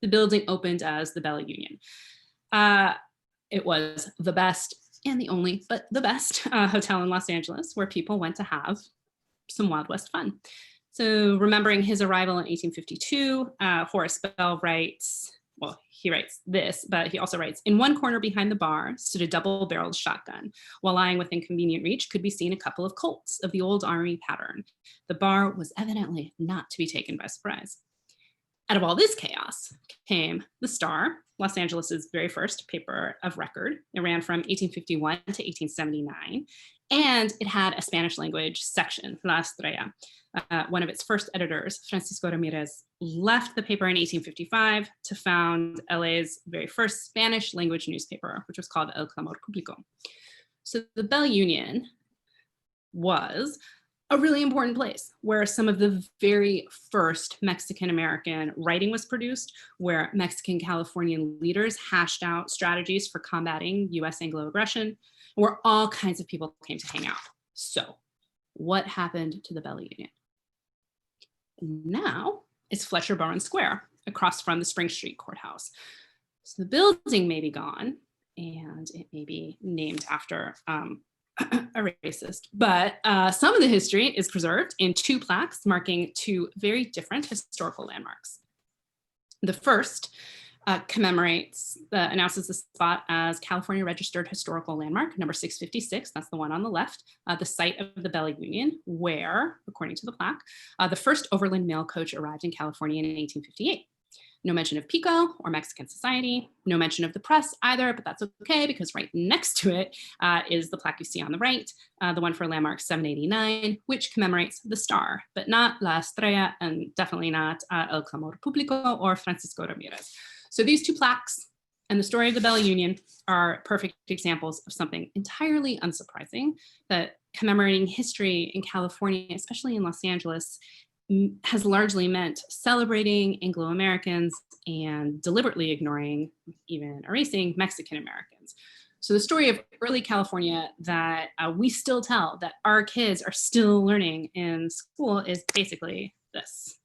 the building opened as the Bella Union. It was the best and the only, but the best hotel in Los Angeles where people went to have some Wild West fun. So remembering his arrival in 1852, Horace Bell writes, well, he writes this, but he also writes, in one corner behind the bar stood a double-barreled shotgun. While lying within convenient reach could be seen a couple of Colts of the old Army pattern. The bar was evidently not to be taken by surprise. Out of all this chaos came the Star, Los Angeles's very first paper of record. It ran from 1851 to 1879, and it had a Spanish language section, La Estrella. One of its first editors, Francisco Ramirez, left the paper in 1855 to found LA's very first Spanish language newspaper, which was called El Clamor Público. So the Bella Union was a really important place where some of the very first Mexican-American writing was produced, where Mexican Californian leaders hashed out strategies for combating US Anglo aggression, where all kinds of people came to hang out. So what happened to the Bella Union? Now it's Fletcher Bowen Square across from the Spring Street Courthouse. So the building may be gone and it may be named after a racist, but some of the history is preserved in two plaques marking two very different historical landmarks. The first announces the spot as California Registered Historical Landmark, number 656, that's the one on the left, the site of the Bella Union, where, according to the plaque, the first overland mail coach arrived in California in 1858. No mention of Pico or Mexican society, no mention of the press either, but that's okay because right next to it is the plaque you see on the right, the one for landmark 789, which commemorates the Star, but not La Estrella and definitely not El Clamor Público or Francisco Ramirez. So these two plaques and the story of the Bella Union are perfect examples of something entirely unsurprising, that commemorating history in California, especially in Los Angeles, has largely meant celebrating Anglo-Americans and deliberately ignoring, even erasing, Mexican-Americans. So the story of early California that we still tell, that our kids are still learning in school, is basically this.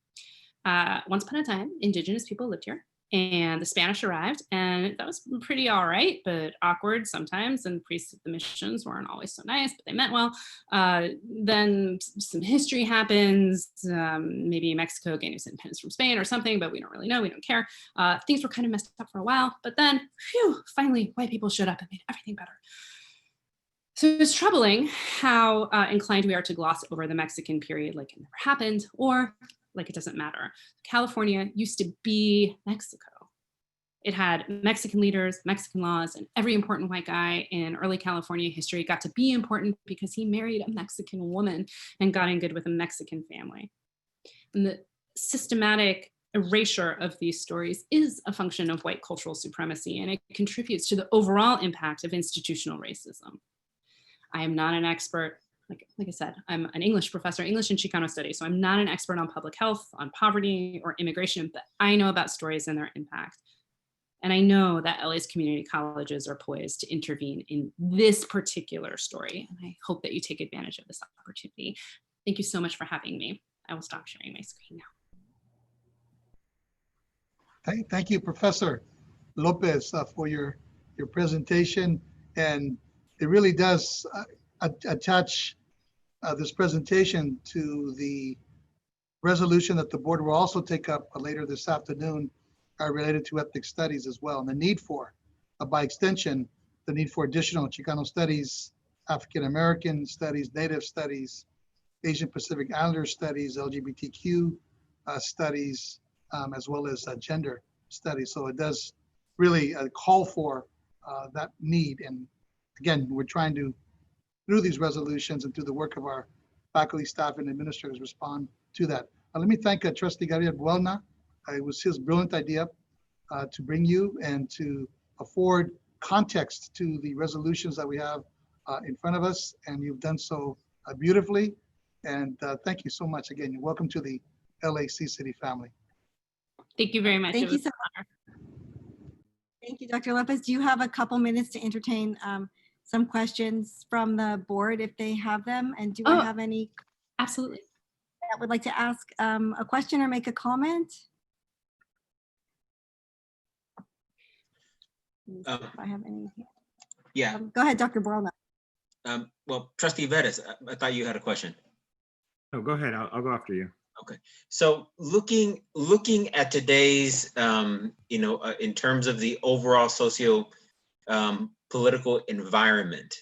Once upon a time, indigenous people lived here, and the Spanish arrived, and that was pretty all right, but awkward sometimes, and priests of the missions weren't always so nice, but they meant well. Then some history happens, maybe Mexico gained its independence from Spain or something, but we don't really know, we don't care. Things were kind of messed up for a while, but then, phew, finally white people showed up and made everything better. So it's troubling how inclined we are to gloss over the Mexican period like it never happened, or like it doesn't matter. California used to be Mexico. It had Mexican leaders, Mexican laws, and every important white guy in early California history got to be important because he married a Mexican woman and got in good with a Mexican family. And the systematic erasure of these stories is a function of white cultural supremacy, and it contributes to the overall impact of institutional racism. I am not an expert. Like I said, I'm an English professor, English and Chicano studies, so I'm not an expert on public health, on poverty, or immigration, but I know about stories and their impact. And I know that LA's community colleges are poised to intervene in this particular story. And I hope that you take advantage of this opportunity. Thank you so much for having me. I will stop sharing my screen now. Thank you, Professor Lopez, for your presentation. And it really does attach this presentation to the resolution that the board will also take up later this afternoon related to ethnic studies as well, and the need for, by extension, the need for additional Chicano studies, African American studies, Native studies, Asian Pacific Islander studies, LGBTQ studies, as well as gender studies. So it does really call for that need. And again, we're trying to, through these resolutions and through the work of our faculty, staff, and administrators, respond to that. Let me thank Trustee Gabriel Buelna. It was his brilliant idea to bring you and to afford context to the resolutions that we have in front of us. And you've done so beautifully. And thank you so much again. You're welcome to the LACCD family. Thank you very much. Thank you so much. Thank you, Dr. Lopez. Do you have a couple minutes to entertain some questions from the board if they have them? And do I have any? Absolutely. That would like to ask a question or make a comment? If I have any. Yeah. Go ahead, Dr. Borna. Well, Trustee Vettis, I thought you had a question. Oh, go ahead. I'll go after you. Okay. So looking at today's, in terms of the overall socio political environment,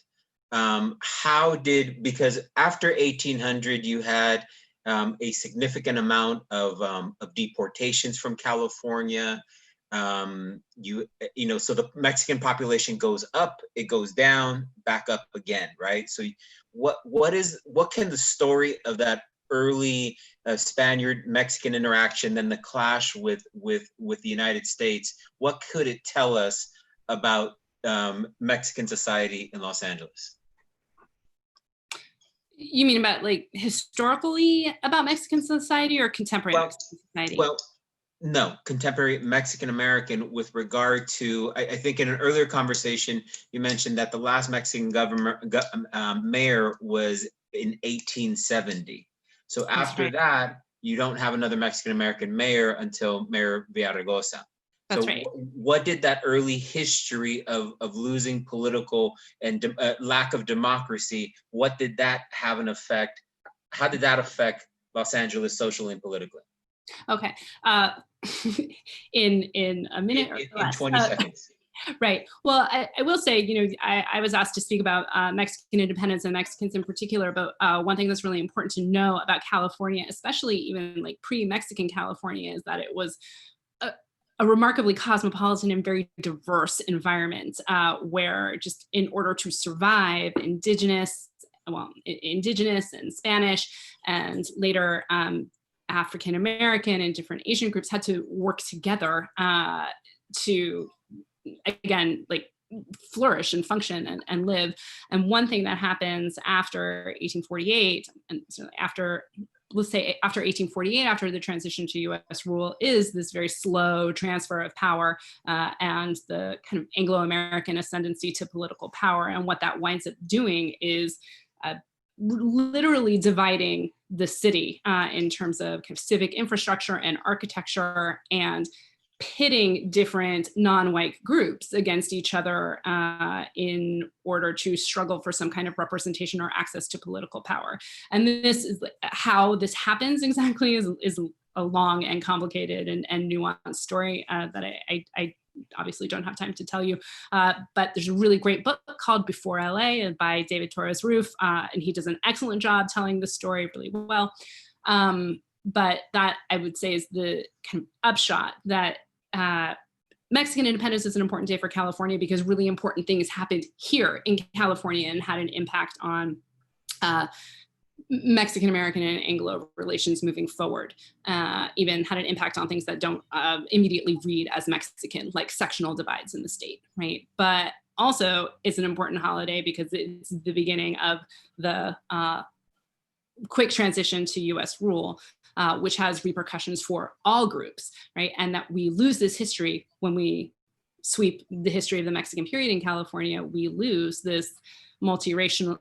because after 1800 you had a significant amount of deportations from California. So the Mexican population goes up, it goes down, back up again, right? So what can the story of that early Spaniard-Mexican interaction, then the clash with the United States, what could it tell us about Mexican society in Los Angeles? You mean about like historically about Mexican society or contemporary Mexican society? Well, no, contemporary Mexican American with regard to, I think in an earlier conversation, you mentioned that the last Mexican mayor was in 1870. So after that, you don't have another Mexican American mayor until Mayor Villaraigosa. That's so right. What did that early history of losing political and lack of democracy, what did that have an effect? How did that affect Los Angeles socially and politically? Okay. In a minute or in 20 seconds. Right. Well, I will say, I was asked to speak about Mexican independence and Mexicans in particular, but one thing that's really important to know about California, especially even like pre-Mexican California, is that it was a remarkably cosmopolitan and very diverse environment where just in order to survive, indigenous and Spanish and later African American and different Asian groups had to work together to, again, like flourish and function and live. And one thing that happens after 1848, and so let's say after 1848, after the transition to US rule, is this very slow transfer of power and the kind of Anglo-American ascendancy to political power. And what that winds up doing is literally dividing the city in terms of kind of civic infrastructure and architecture, and pitting different non-white groups against each other in order to struggle for some kind of representation or access to political power. And this is how this happens exactly is a long and complicated and nuanced story that I obviously don't have time to tell you, but there's a really great book called Before LA by David Torres Roof, and he does an excellent job telling the story really well. But that, I would say, is the kind of upshot that Mexican independence is an important day for California because really important things happened here in California and had an impact on Mexican American and Anglo relations moving forward, even had an impact on things that don't immediately read as Mexican, like sectional divides in the state, right? But also it's an important holiday because it's the beginning of the quick transition to US rule, which has repercussions for all groups, right? And that we lose this history when we sweep the history of the Mexican period in California, we lose this multiracial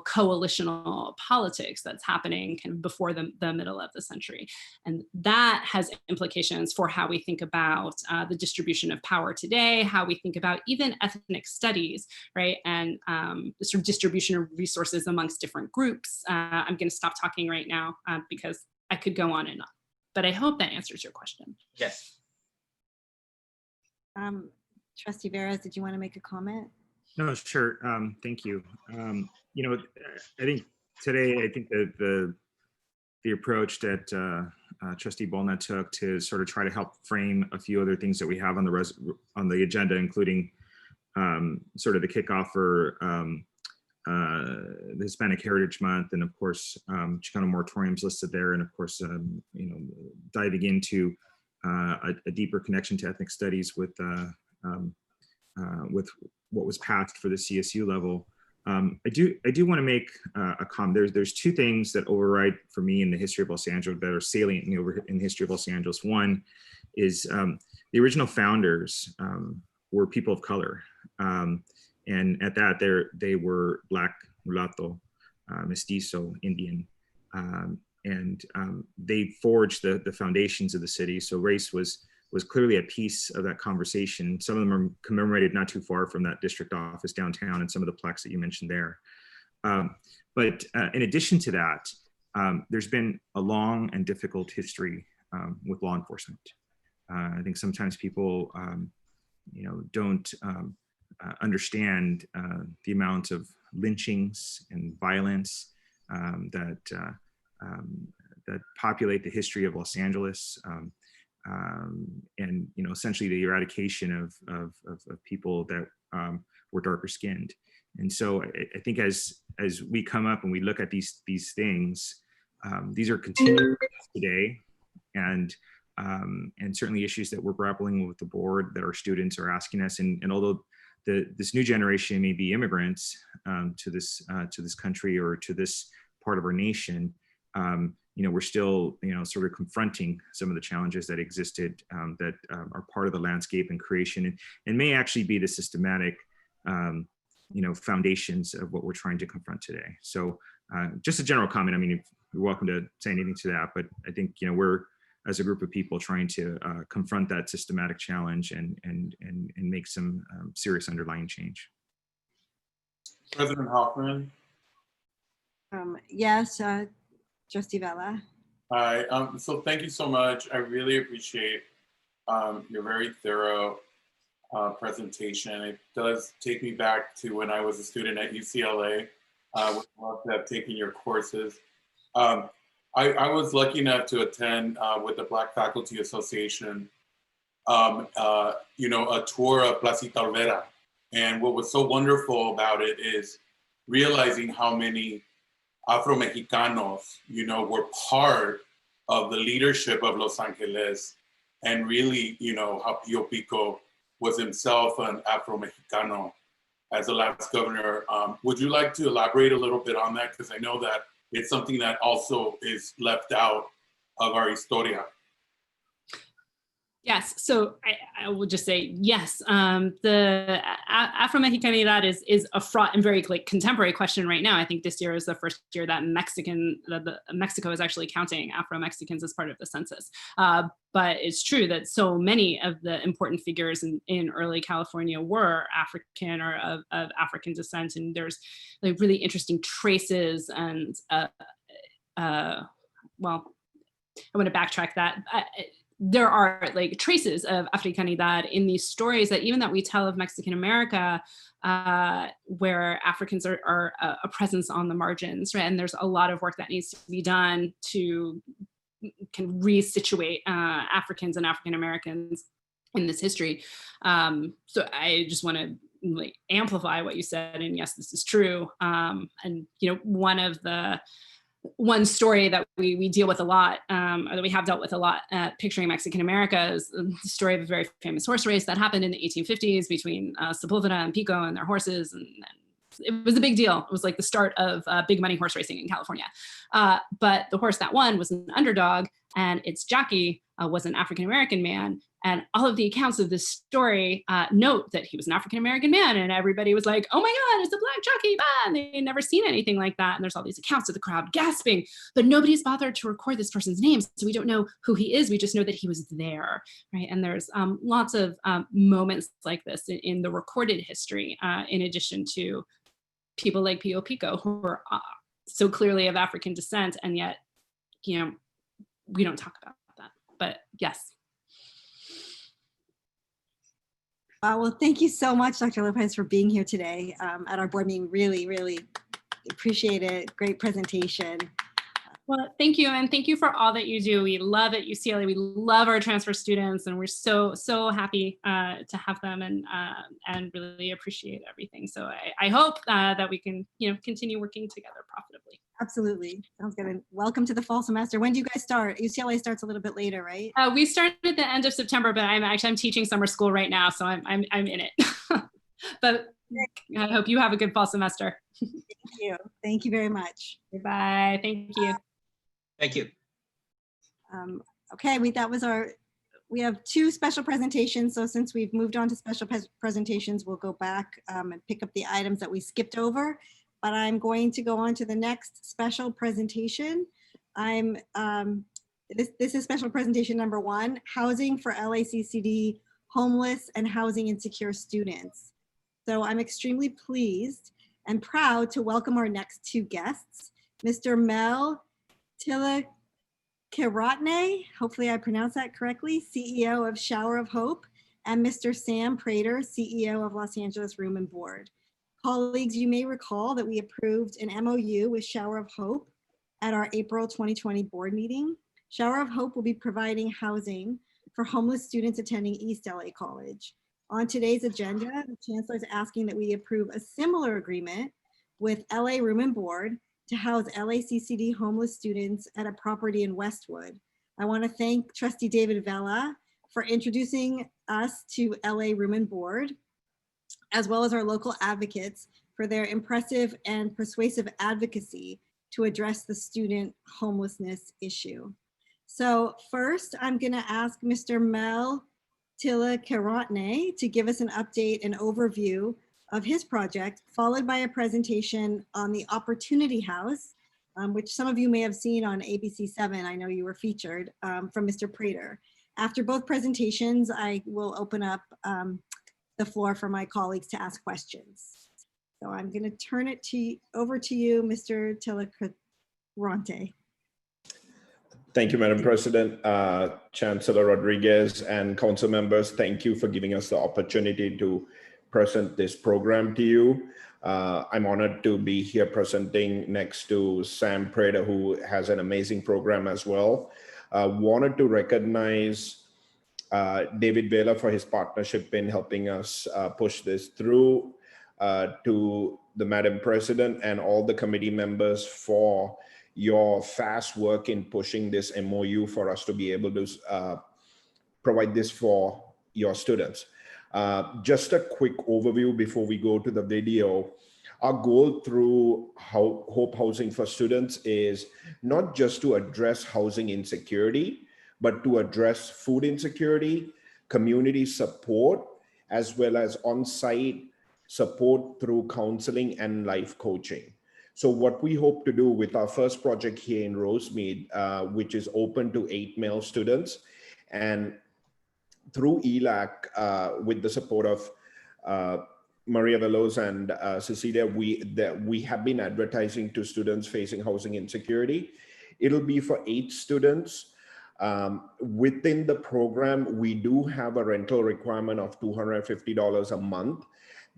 coalitional politics that's happening kind of before the middle of the century. And that has implications for how we think about the distribution of power today, how we think about even ethnic studies, right? And the sort of distribution of resources amongst different groups. I'm going to stop talking right now because I could go on and on, but I hope that answers your question. Yes. Trustee Veras, did you want to make a comment? No, sure. Thank you. You know, I think today, I think the approach that Trustee Bolna took to sort of try to help frame a few other things that we have on the agenda, including sort of the kickoff for the Hispanic Heritage Month, and of course, Chicano moratoriums listed there, and of course, you know, diving into a deeper connection to ethnic studies with what was passed for the CSU level. I do want to make a comment. There's two things that override for me in the history of Los Angeles that are salient in the history of Los Angeles. One is the original founders were people of color, and at that they were Black, mulatto, mestizo, Indian, and they forged the foundations of the city. So race was clearly a piece of that conversation. Some of them are commemorated not too far from that district office downtown and some of the plaques that you mentioned there. But in addition to that, there's been a long and difficult history with law enforcement. I think sometimes people, you know, don't understand the amount of lynchings and violence that populate the history of Los Angeles. And you know, essentially the eradication of people that were darker skinned. And so I think as we come up and we look at these things, these are continuing today, and certainly issues that we're grappling with the board that our students are asking us. And although this new generation may be immigrants to this country or to this part of our nation, you know, we're still, you know, sort of confronting some of the challenges that existed that are part of the landscape and creation, and may actually be the systematic, you know, foundations of what we're trying to confront today. So just a general comment. I mean, you're welcome to say anything to that, but I think, you know, we're, as a group of people, trying to confront that systematic challenge and make some serious underlying change. President Hoffman. Yes, Trustee Vela. Hi, so thank you so much. I really appreciate your very thorough presentation. It does take me back to when I was a student at UCLA. Would love to have taken your courses. I was lucky enough to attend with the Black Faculty Association, you know, a tour of Placita Olvera. And what was so wonderful about it is realizing how many Afro-Mexicanos, you know, were part of the leadership of Los Angeles, and really, you know, how Pio Pico was himself an Afro-Mexicano as the last governor. Would you like to elaborate a little bit on that? Because I know that it's something that also is left out of our historia. Yes, so I will just say yes. The Afro-Mexicanidad is a fraught and very like contemporary question right now. I think this year is the first year that Mexico is actually counting Afro-Mexicans as part of the census. But it's true that so many of the important figures in early California were African or of African descent, and there's like really interesting traces and well, I want to backtrack that. There are like traces of Africanidad in these stories that even that we tell of Mexican America, where Africans are a presence on the margins, right? And there's a lot of work that needs to be done to can resituate Africans and African Americans in this history. So I just want to like amplify what you said, and yes, this is true. And you know, one story that we deal with a lot, or that we have dealt with a lot picturing Mexican America, is the story of a very famous horse race that happened in the 1850s between Sepulveda and Pico and their horses, and it was a big deal. It was like the start of big money horse racing in California. But the horse that won was an underdog, and its jockey was an African-American man. And all of the accounts of this story note that he was an African-American man, and everybody was like, oh my God, it's a black jockey, and they had never seen anything like that. And there's all these accounts of the crowd gasping, but nobody's bothered to record this person's name. So we don't know who he is. We just know that he was there, right? And there's lots of moments like this in the recorded history, in addition to people like Pio Pico, who are so clearly of African descent, and yet, you know, we don't talk about that. But yes. Well, thank you so much, Dr. Lopez, for being here today at our board meeting. Really, really appreciate it. Great presentation. Well, thank you. And thank you for all that you do. We love at UCLA. We love our transfer students, and we're so happy to have them, and really appreciate everything. So I hope that we can, you know, continue working together profitably. Absolutely. Sounds good. And welcome to the fall semester. When do you guys start? UCLA starts a little bit later, right? We started at the end of September, but I'm teaching summer school right now, so I'm in it. But I hope you have a good fall semester. Thank you. Thank you very much. Goodbye. Thank you. Thank you. Okay, we have two special presentations. So since we've moved on to special presentations, we'll go back and pick up the items that we skipped over. But I'm going to go on to the next special presentation. This is special presentation number 1, Housing for LACCD Homeless and Housing Insecure Students. So I'm extremely pleased and proud to welcome our next two guests, Mr. Mel Tilakiratne, hopefully I pronounced that correctly, CEO of Shower of Hope, and Mr. Sam Prater, CEO of Los Angeles Room and Board. Colleagues, you may recall that we approved an MOU with Shower of Hope at our April 2020 board meeting. Shower of Hope will be providing housing for homeless students attending East LA College. On today's agenda, the Chancellor is asking that we approve a similar agreement with LA Room and Board to house LACCD homeless students at a property in Westwood. I want to thank Trustee David Vela for introducing us to LA Room and Board, as well as our local advocates for their impressive and persuasive advocacy to address the student homelessness issue. So first, I'm going to ask Mr. Mel Tilakiratne to give us an update and overview of his project, followed by a presentation on the Opportunity House, which some of you may have seen on ABC7. I know you were featured, from Mr. Prater. After both presentations, I will open up the floor for my colleagues to ask questions. So I'm going to turn it over to you, Mr. Tilakiratne. Thank you, Madam President, Chancellor Rodriguez, and council members. Thank you for giving us the opportunity to present this program to you. I'm honored to be here presenting next to Sam Prater, who has an amazing program as well. Wanted to recognize David Vela for his partnership in helping us push this through, to the Madam President and all the committee members for your fast work in pushing this MOU for us to be able to provide this for your students. Just a quick overview before we go to the video. Our goal through Hope Housing for Students is not just to address housing insecurity, but to address food insecurity, community support, as well as on-site support through counseling and life coaching. So what we hope to do with our first project here in Rosemead, which is open to 8 male students, and through ELAC, with the support of Maria Veloz and Cecilia, we have been advertising to students facing housing insecurity. It'll be for 8 students. Within the program, we do have a rental requirement of $250 a month.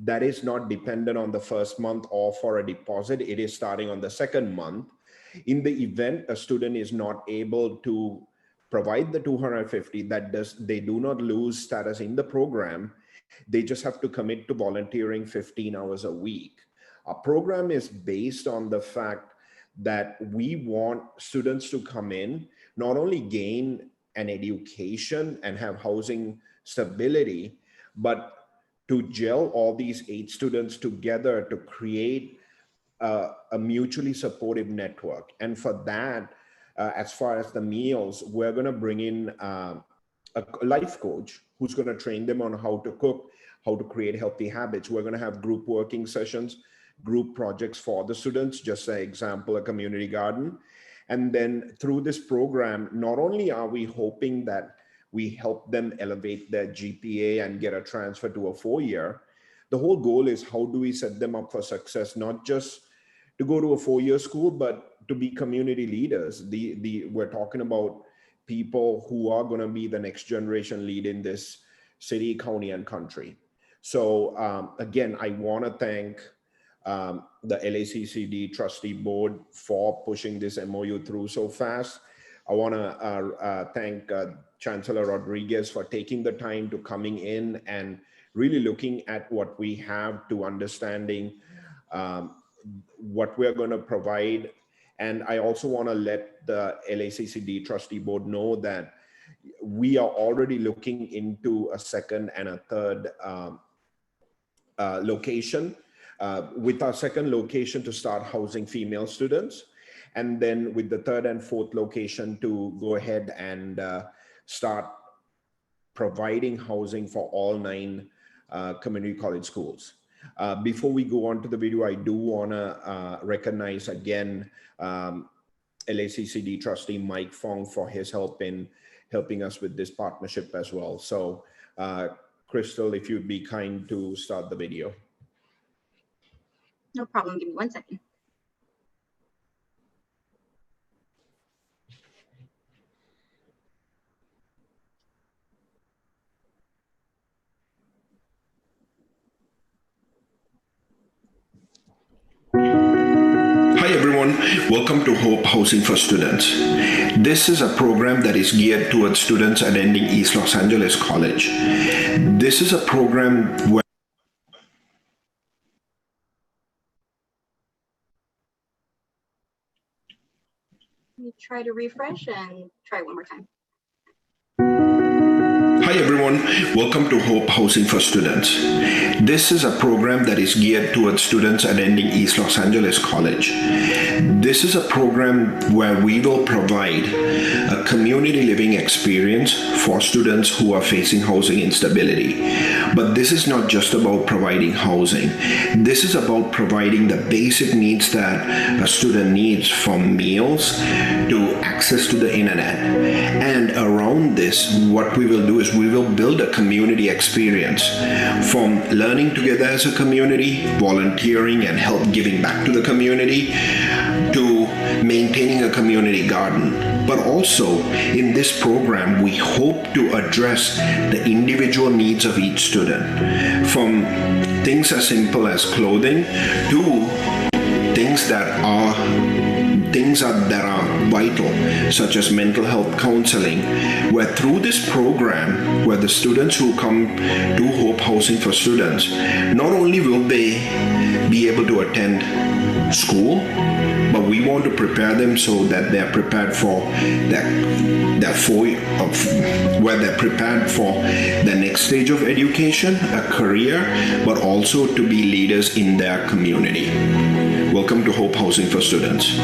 That is not dependent on the first month or for a deposit. It is starting on the second month. In the event a student is not able to provide the $250, they do not lose status in the program. They just have to commit to volunteering 15 hours a week. Our program is based on the fact that we want students to come in, not only gain an education and have housing stability, but to gel all these 8 students together to create a mutually supportive network. And for that, as far as the meals, we're going to bring in a life coach who's going to train them on how to cook, how to create healthy habits. We're going to have group working sessions, group projects for the students, just an example, a community garden. And then through this program, not only are we hoping that we help them elevate their GPA and get a transfer to a 4-year, the whole goal is how do we set them up for success, not just to go to a 4-year school, but to be community leaders. We're talking about people who are going to be the next generation lead in this city, county, and country. So again, I want to thank the LACCD trustee board for pushing this MOU through so fast. I want to thank Chancellor Rodriguez for taking the time to coming in and really looking at what we have to understanding what we're going to provide. And I also want to let the LACCD trustee board know that we are already looking into a second and a third location, with our second location to start housing female students. And then with the third and fourth location to go ahead and start providing housing for all 9 community college schools. Before we go on to the video, I do want to recognize again LACCD trustee Mike Fong for his help in helping us with this partnership as well. So Crystal, if you'd be kind to start the video. No problem. Give me 1 second. Hi everyone, welcome to Hope Housing for Students. This is a program that is geared towards students attending East Los Angeles College. This is a program where Let me try to refresh and try one more time. Hi everyone, welcome to Hope Housing for Students. This is a program that is geared towards students attending East Los Angeles College. This is a program where we will provide a community living experience for students who are facing housing instability. But this is not just about providing housing. This is about providing the basic needs that a student needs, from meals to access to the internet. And around this, what we will do is we will build a community experience, from learning together as a community, volunteering and help giving back to the community, to maintaining a community garden. But also in this program, we hope to address the individual needs of each student, from things as simple as clothing to things that are vital, such as mental health counseling, where through this program, where the students who come to Hope Housing for Students, not only will they be able to attend school, but we want to prepare them so that they're prepared for where they're prepared for the next stage of education, a career, but also to be leaders in their community. Welcome to Hope Housing for Students.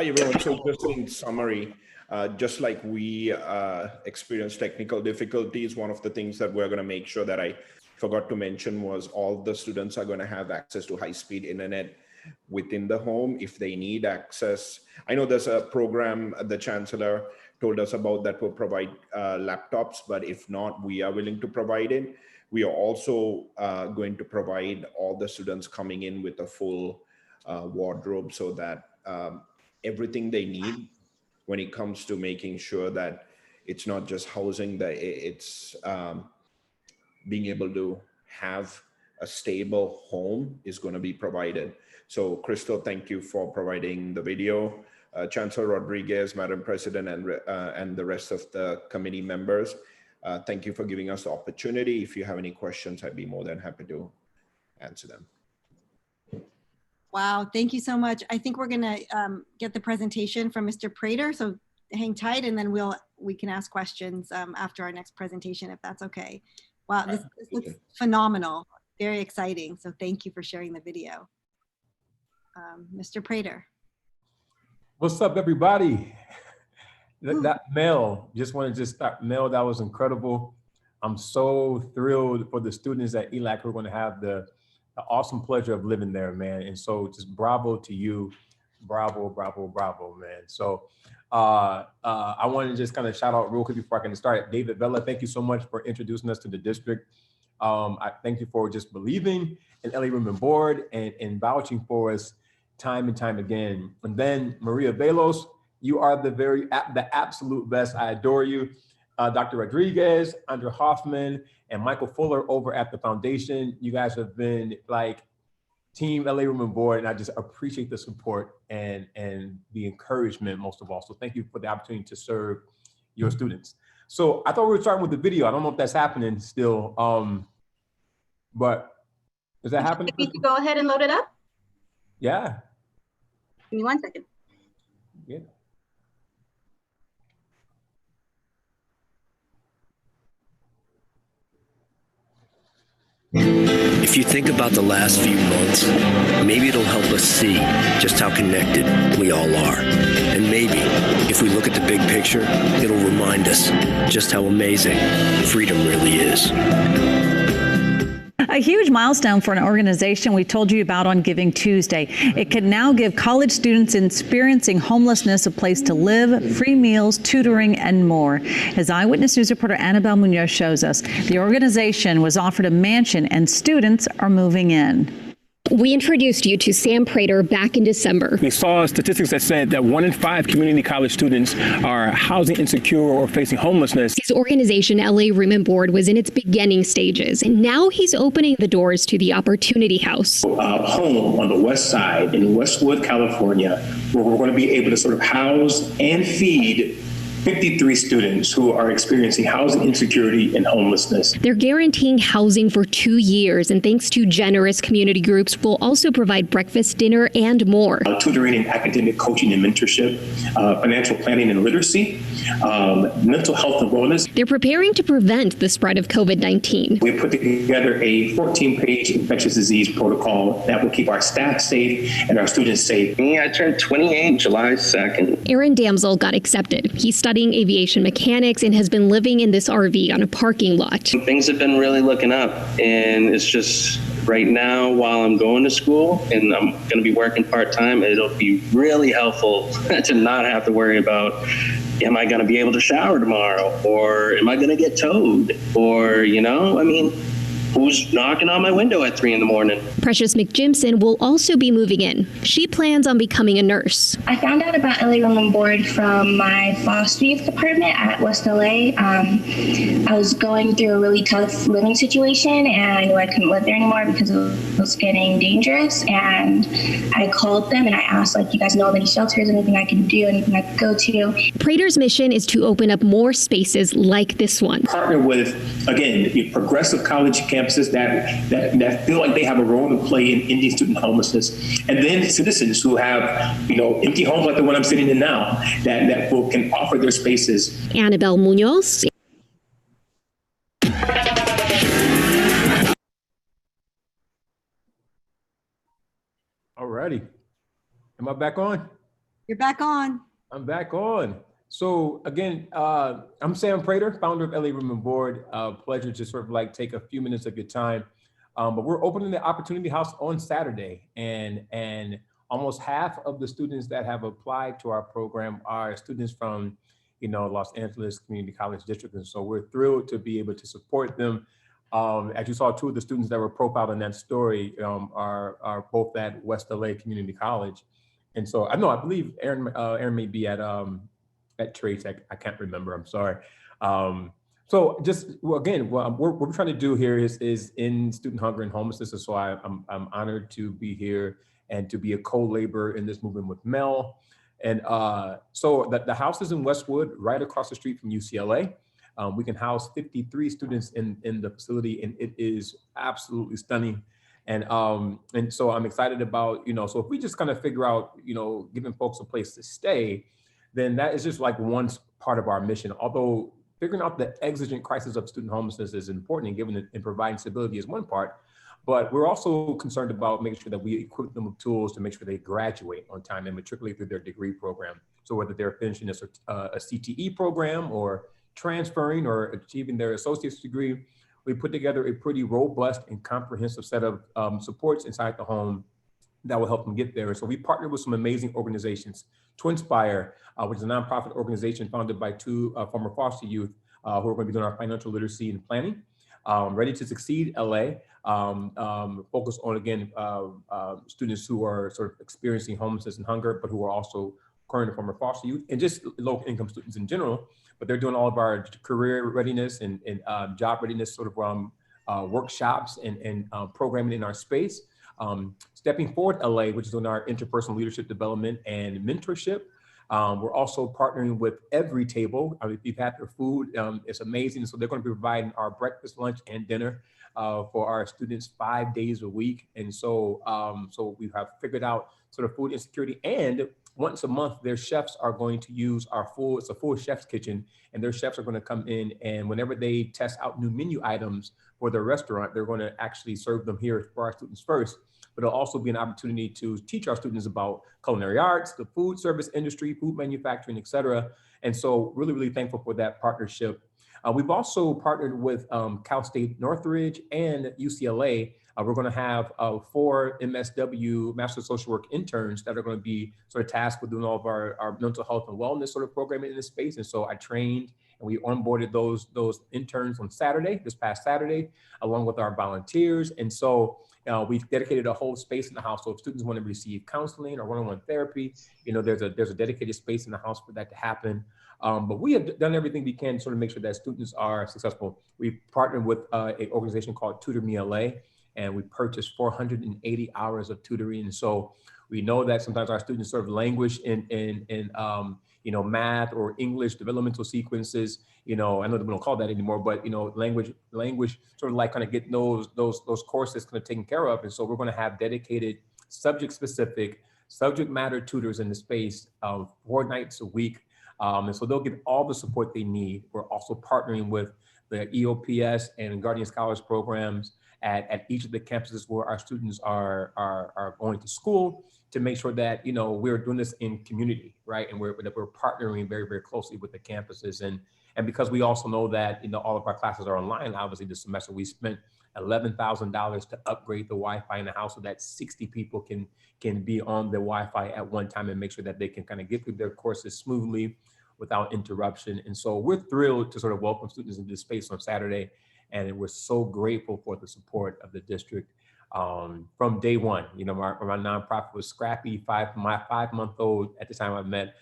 Hi, everyone. So just in summary, just like we experienced technical difficulties, one of the things that we're going to make sure that I forgot to mention was all the students are going to have access to high-speed internet within the home if they need access. I know there's a program the chancellor told us about that will provide laptops, but if not, we are willing to provide it. We are also going to provide all the students coming in with a full wardrobe so that everything they need when it comes to making sure that it's not just housing, that it's being able to have a stable home is going to be provided. So Crystal, thank you for providing the video. Chancellor Rodriguez, Madam President, and the rest of the committee members, thank you for giving us the opportunity. If you have any questions, I'd be more than happy to answer them. Wow, thank you so much. I think we're gonna get the presentation from Mr. Prater, so hang tight and then we can ask questions after our next presentation, if that's okay. Wow, this looks phenomenal, very exciting. So thank you for sharing the video. Mr. Prater. What's up, everybody? That Mel, just wanted to start, Mel, that was incredible. I'm so thrilled for the students at ELAC who are gonna have the awesome pleasure of living there, man. And so just bravo to you. Bravo, bravo, bravo, man. So I want to just kind of shout out real quick before I can start. David Vela, thank you so much for introducing us to the district. I thank you for just believing in LA Room and Board and vouching for us time and time again. And then Maria Velos, you are the absolute best. I adore you. Dr. Rodriguez, Andrea Hoffman, and Michael Fuller over at the foundation. You guys have been like Team LA Room and Board, and I just appreciate the support and the encouragement most of all. So thank you for the opportunity to serve your students. So I thought we were starting with the video. I don't know if that's happening still, but is that happening? You need to go ahead and load it up. Yeah. Give me 1 second. Yeah. If you think about the last few months, maybe it'll help us see just how connected we all are. And maybe, if we look at the big picture, it'll remind us just how amazing freedom really is. A huge milestone for an organization we told you about on Giving Tuesday. It can now give college students experiencing homelessness a place to live, free meals, tutoring, and more. As Eyewitness News reporter Annabelle Munoz shows us, the organization was offered a mansion and students are moving in. We introduced you to Sam Prater back in December. We saw statistics that said that 1 in 5 community college students are housing insecure or facing homelessness. His organization, LA Room and Board, was in its beginning stages, and now he's opening the doors to the Opportunity House. A home on the west side in Westwood, California, where we're going to be able to sort of house and feed 53 students who are experiencing housing insecurity and homelessness. They're guaranteeing housing for 2 years, and thanks to generous community groups, will also provide breakfast, dinner, and more. Tutoring and academic coaching and mentorship, financial planning and literacy, mental health and wellness. They're preparing to prevent the spread of COVID-19. We put together a 14-page infectious disease protocol that will keep our staff safe and our students safe. I turned 28 July 2nd. Aaron Damsel got accepted. He's studying aviation mechanics and has been living in this RV on a parking lot. Things have been really looking up, and it's just right now while I'm going to school and I'm going to be working part-time, it'll be really helpful to not have to worry about, am I going to be able to shower tomorrow, or am I going to get towed, or, you know, I mean, who's knocking on my window at 3 in the morning? Precious McJimson will also be moving in. She plans on becoming a nurse. I found out about LA Room and Board from my foster youth department at West LA. I was going through a really tough living situation, and I knew I couldn't live there anymore because it was getting dangerous. And I called them and I asked, like, you guys know of any shelters, anything I can do, anything I could go to? Prater's mission is to open up more spaces like this one. Partner with, again, progressive college campuses that feel like they have a role to play in ending student homelessness, and then citizens who have, you know, empty homes like the one I'm sitting in now that can offer their spaces. Annabelle Munoz. Alrighty. Am I back on? You're back on. I'm back on. So again, I'm Sam Prater, founder of LA Women Board. Pleasure to sort of like take a few minutes of your time. But we're opening the Opportunity House on Saturday, and almost half of the students that have applied to our program are students from, Los Angeles Community College District. And so we're thrilled to be able to support them. As you saw, two of the students that were profiled in that story are both at West LA Community College. And so I believe Aaron may be at Trace. I can't remember. I'm sorry. So just again, what we're trying to do here is in student hunger and homelessness. And so I'm honored to be here and to be a co-laborer in this movement with Mel. And so the house is in Westwood, right across the street from UCLA. We can house 53 students in the facility, and it is absolutely stunning. And so I'm excited about, so if we just kind of figure out, giving folks a place to stay, then that is just like one part of our mission. Although figuring out the exigent crisis of student homelessness is important, and giving and providing stability is one part. But we're also concerned about making sure that we equip them with tools to make sure they graduate on time and matriculate through their degree program. So whether they're finishing a CTE program or transferring or achieving their associate's degree, we put together a pretty robust and comprehensive set of supports inside the home that will help them get there. And so we partnered with some amazing organizations. Twinspire, which is a nonprofit organization founded by two former foster youth who are going to be doing our financial literacy and planning. Ready to Succeed LA, focus on, again, students who are sort of experiencing homelessness and hunger, but who are also current and former foster youth, and just low income students in general. But they're doing all of our career readiness and job readiness sort of workshops and programming in our space. Stepping Forward LA, which is on our interpersonal leadership development and mentorship. We're also partnering with Every Table. If you've had their food, it's amazing. So they're going to be providing our breakfast, lunch, and dinner for our students 5 days a week. And so, so we have figured out sort of food insecurity, and once a month, their chefs are going to use it's a full chef's kitchen, and their chefs are going to come in, and whenever they test out new menu items for their restaurant, they're going to actually serve them here for our students first. But it'll also be an opportunity to teach our students about culinary arts, the food service industry, food manufacturing, et cetera. And so really, really thankful for that partnership. We've also partnered with Cal State Northridge and UCLA. We're going to have 4 MSW, Master of Social Work interns, that are going to be sort of tasked with doing all of our mental health and wellness sort of programming in this space. And so I trained and we onboarded those interns on this past Saturday, along with our volunteers. And so we've dedicated a whole space in the house. So if students want to receive counseling or one-on-one therapy, there's a dedicated space in the house for that to happen. But we have done everything we can to sort of make sure that students are successful. We've partnered with an organization called Tutor Me LA, and we purchased 480 hours of tutoring. And so we know that sometimes our students sort of languish in math or English developmental sequences. I know they don't call that anymore, but language sort of like kind of getting those courses kind of taken care of. And so we're going to have dedicated subject matter tutors in the space 4 nights a week. And so they'll get all the support they need. We're also partnering with the EOPS and Guardian Scholars programs at each of the campuses where our students are going to school, to make sure that we're doing this in community, right? And we're partnering very, very closely with the campuses. And because we also know that all of our classes are online, obviously this semester we spent $11,000 to upgrade the Wi-Fi in the house so that 60 people can be on the Wi-Fi at one time and make sure that they can kind of get through their courses smoothly without interruption. And so we're thrilled to sort of welcome students into this space on Saturday. And we're so grateful for the support of the district from day one. My nonprofit was scrappy. My 5-month-old at the time I met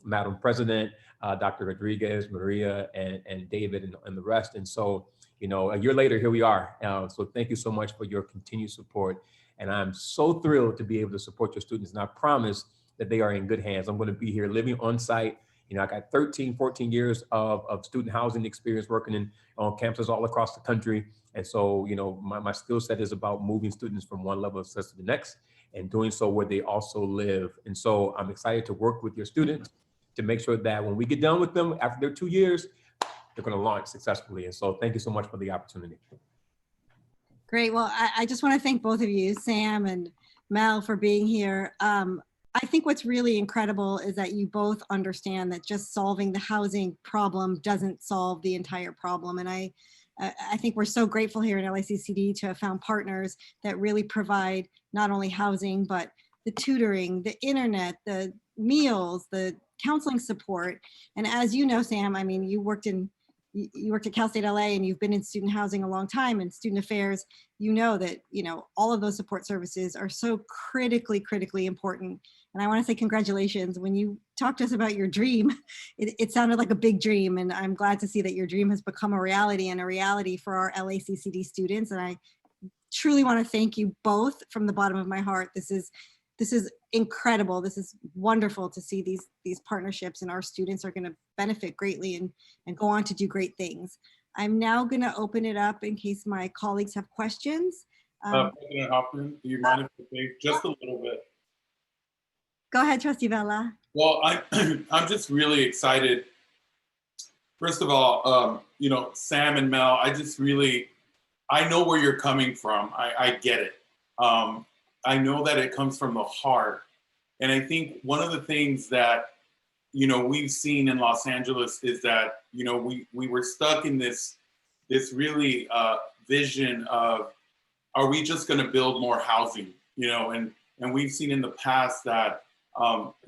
Madam President, Dr. Rodriguez, Maria, and David, and the rest. And so, a year later, here we are. So thank you so much for your continued support. And I'm so thrilled to be able to support your students. And I promise that they are in good hands. I'm going to be here living on site. I got 13, 14 years of student housing experience working on campuses all across the country. And so, my skill set is about moving students from one level of success to the next and doing so where they also live. And so I'm excited to work with your students to make sure that when we get done with them after their 2 years, they're going to launch successfully. And so thank you so much for the opportunity. Great. Well, I just want to thank both of you, Sam and Mel, for being here. I think what's really incredible is that you both understand that just solving the housing problem doesn't solve the entire problem. And I think we're so grateful here at LACCD to have found partners that really provide not only housing, but the tutoring, the internet, the meals, the counseling support. And as you know, Sam, I mean, you worked at Cal State LA and you've been in student housing a long time and student affairs. You know that, all of those support services are so critically important. And I want to say congratulations. When you talked to us about your dream, it sounded like a big dream. And I'm glad to see that your dream has become a reality, and a reality for our LACCD students. And I truly want to thank you both from the bottom of my heart. This is incredible. This is wonderful to see these partnerships, and our students are going to benefit greatly and go on to do great things. I'm now going to open it up in case my colleagues have questions. President Hoffman, do you mind if I take just a little bit? Go ahead, Trustee Vela. Well, I'm just really excited. First of all, Sam and Mel, I know where you're coming from. I get it. I know that it comes from the heart. And I think one of the things that, we've seen in Los Angeles is that, we were stuck in this really vision of, are we just going to build more housing? And we've seen in the past that,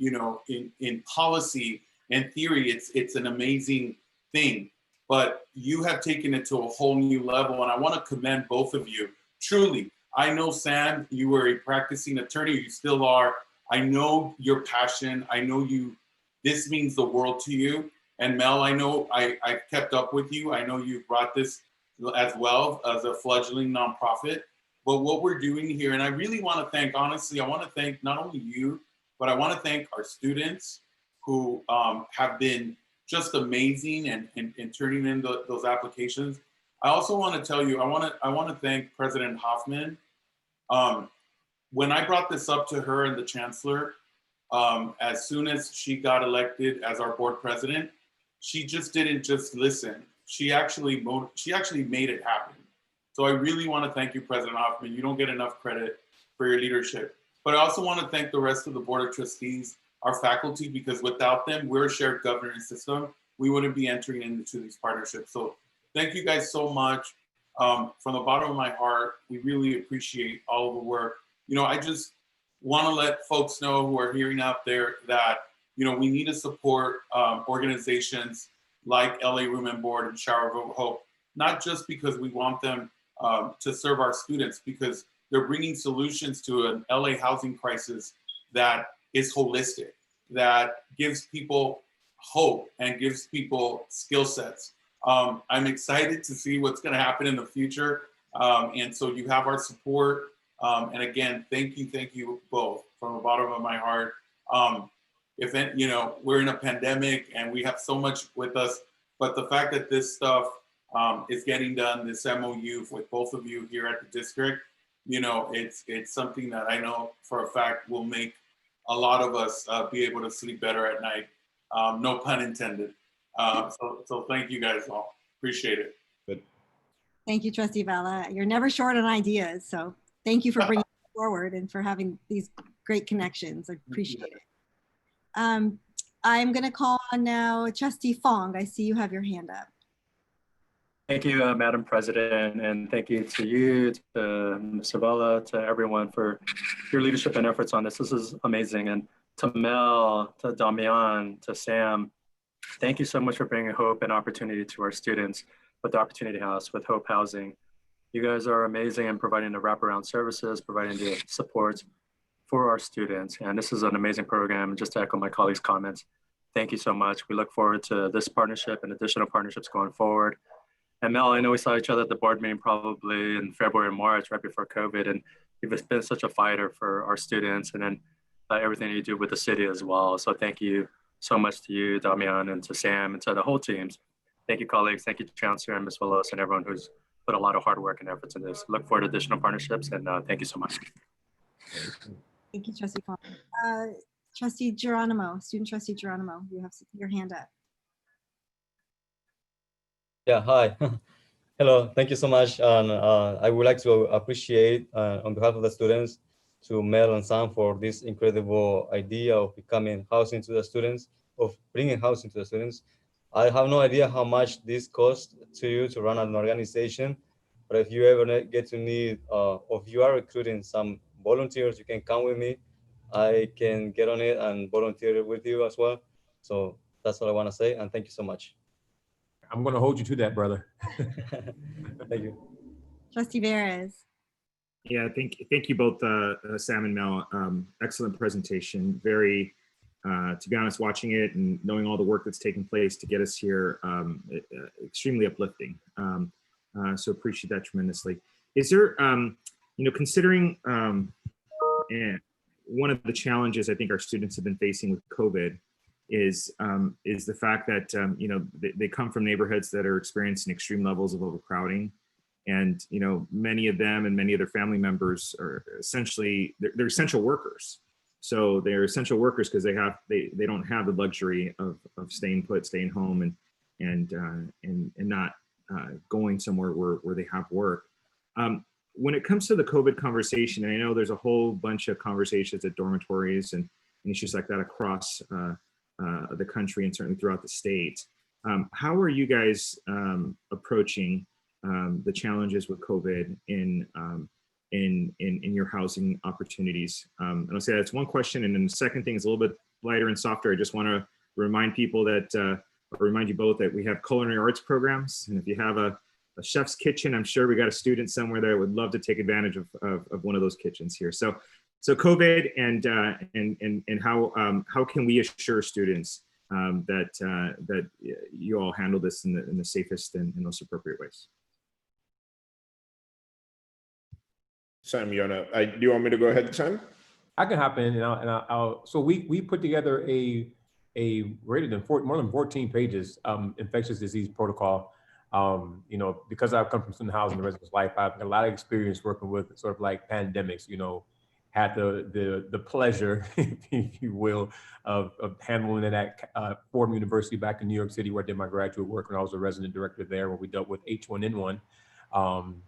in policy and theory, it's an amazing thing, but you have taken it to a whole new level. And I want to commend both of you. Truly, I know, Sam, you were a practicing attorney, you still are. I know your passion. I know this means the world to you. And Mel, I know I've kept up with you. I know you've brought this as well as a fledgling nonprofit. But what we're doing here, and I really want to thank, honestly, I want to thank not only you, but I want to thank our students who have been just amazing and turning in those applications. I also want to tell you, I want to thank President Hoffman. When I brought this up to her and the chancellor, as soon as she got elected as our board president, she just didn't just listen. She actually made it happen. So I really want to thank you, President Hoffman. You don't get enough credit for your leadership. But I also want to thank the rest of the Board of Trustees, our faculty, because without them, we're a shared governance system. We wouldn't be entering into these partnerships. So thank you guys so much. From the bottom of my heart, we really appreciate all of the work. I just want to let folks know who are hearing out there that, we need to support organizations like LA Room and Board and Shower of Hope, not just because we want them to serve our students, because they're bringing solutions to an LA housing crisis that is holistic, that gives people hope and gives people skill sets. I'm excited to see what's going to happen in the future. And so you have our support. And again, thank you both from the bottom of my heart. We're in a pandemic and we have so much with us, but the fact that this stuff is getting done, this MOU with both of you here at the district, it's something that I know for a fact will make a lot of us be able to sleep better at night. No pun intended. So thank you guys all. Appreciate it. Good. Thank you, Trustee Vela. You're never short on ideas. So thank you for bringing it forward and for having these great connections. I appreciate it. I'm going to call on now Trustee Fong. I see you have your hand up. Thank you, Madam President, and thank you to you, to Mr. Vela, to everyone for your leadership and efforts on this. This is amazing. And to Mel, to Damian, to Sam, thank you so much for bringing hope and opportunity to our students with the Opportunity House, with Hope Housing. You guys are amazing in providing the wraparound services, providing the support for our students. And this is an amazing program. Just to echo my colleagues' comments, thank you so much. We look forward to this partnership and additional partnerships going forward. And Mel, I know we saw each other at the board meeting probably in February and March, right before COVID, and you've been such a fighter for our students, and then everything you do with the city as well. So thank you so much to you, Damian, and to Sam, and to the whole teams. Thank you, colleagues. Thank you, Chancellor and Ms. Willis, and everyone who's put a lot of hard work and efforts in this. Look forward to additional partnerships, and thank you so much. Thank you, Trustee Fong. Trustee Geronimo, Student Trustee Geronimo, you have your hand up. Yeah, hi. Hello, thank you so much. And I would like to appreciate on behalf of the students to Mel and Sam for this incredible idea of becoming housing to the students, of bringing housing to the students. I have no idea how much this costs to you to run an organization, but if you ever get to need, or if you are recruiting some volunteers, you can come with me. I can get on it and volunteer with you as well. So that's what I want to say, and thank you so much. I'm going to hold you to that, brother. Thank you. Trustee Veras. Yeah, thank you both, Sam and Mel. Excellent presentation. Very, to be honest, watching it and knowing all the work that's taken place to get us here, extremely uplifting. So appreciate that tremendously. Is there, considering one of the challenges I think our students have been facing with COVID is the fact that they come from neighborhoods that are experiencing extreme levels of overcrowding. And many of them and many of their family members are essentially they're essential workers. So they're essential workers because they don't have the luxury of staying put, staying home, and not going somewhere where they have work. When it comes to the COVID conversation, and I know there's a whole bunch of conversations at dormitories and issues like that across the country and certainly throughout the state. How are you guys approaching the challenges with COVID in your housing opportunities? And I'll say that's one question. And then the second thing is a little bit lighter and softer. I just want to remind people that, remind you both that we have culinary arts programs. And if you have a chef's kitchen, I'm sure we got a student somewhere that would love to take advantage of one of those kitchens here. So COVID and how can we assure students that you all handle this in the safest and most appropriate ways? Sam, do you want me to go ahead, Sam? I can hop in, and I'll so we put together a greater than more than 14 pages infectious disease protocol. Because I've come from student housing the rest of his life, I've got a lot of experience working with sort of like pandemics. Had the pleasure, if you will, of handling it at Fordham University back in New York City, where I did my graduate work when I was a resident director there, where we dealt with H1N1. And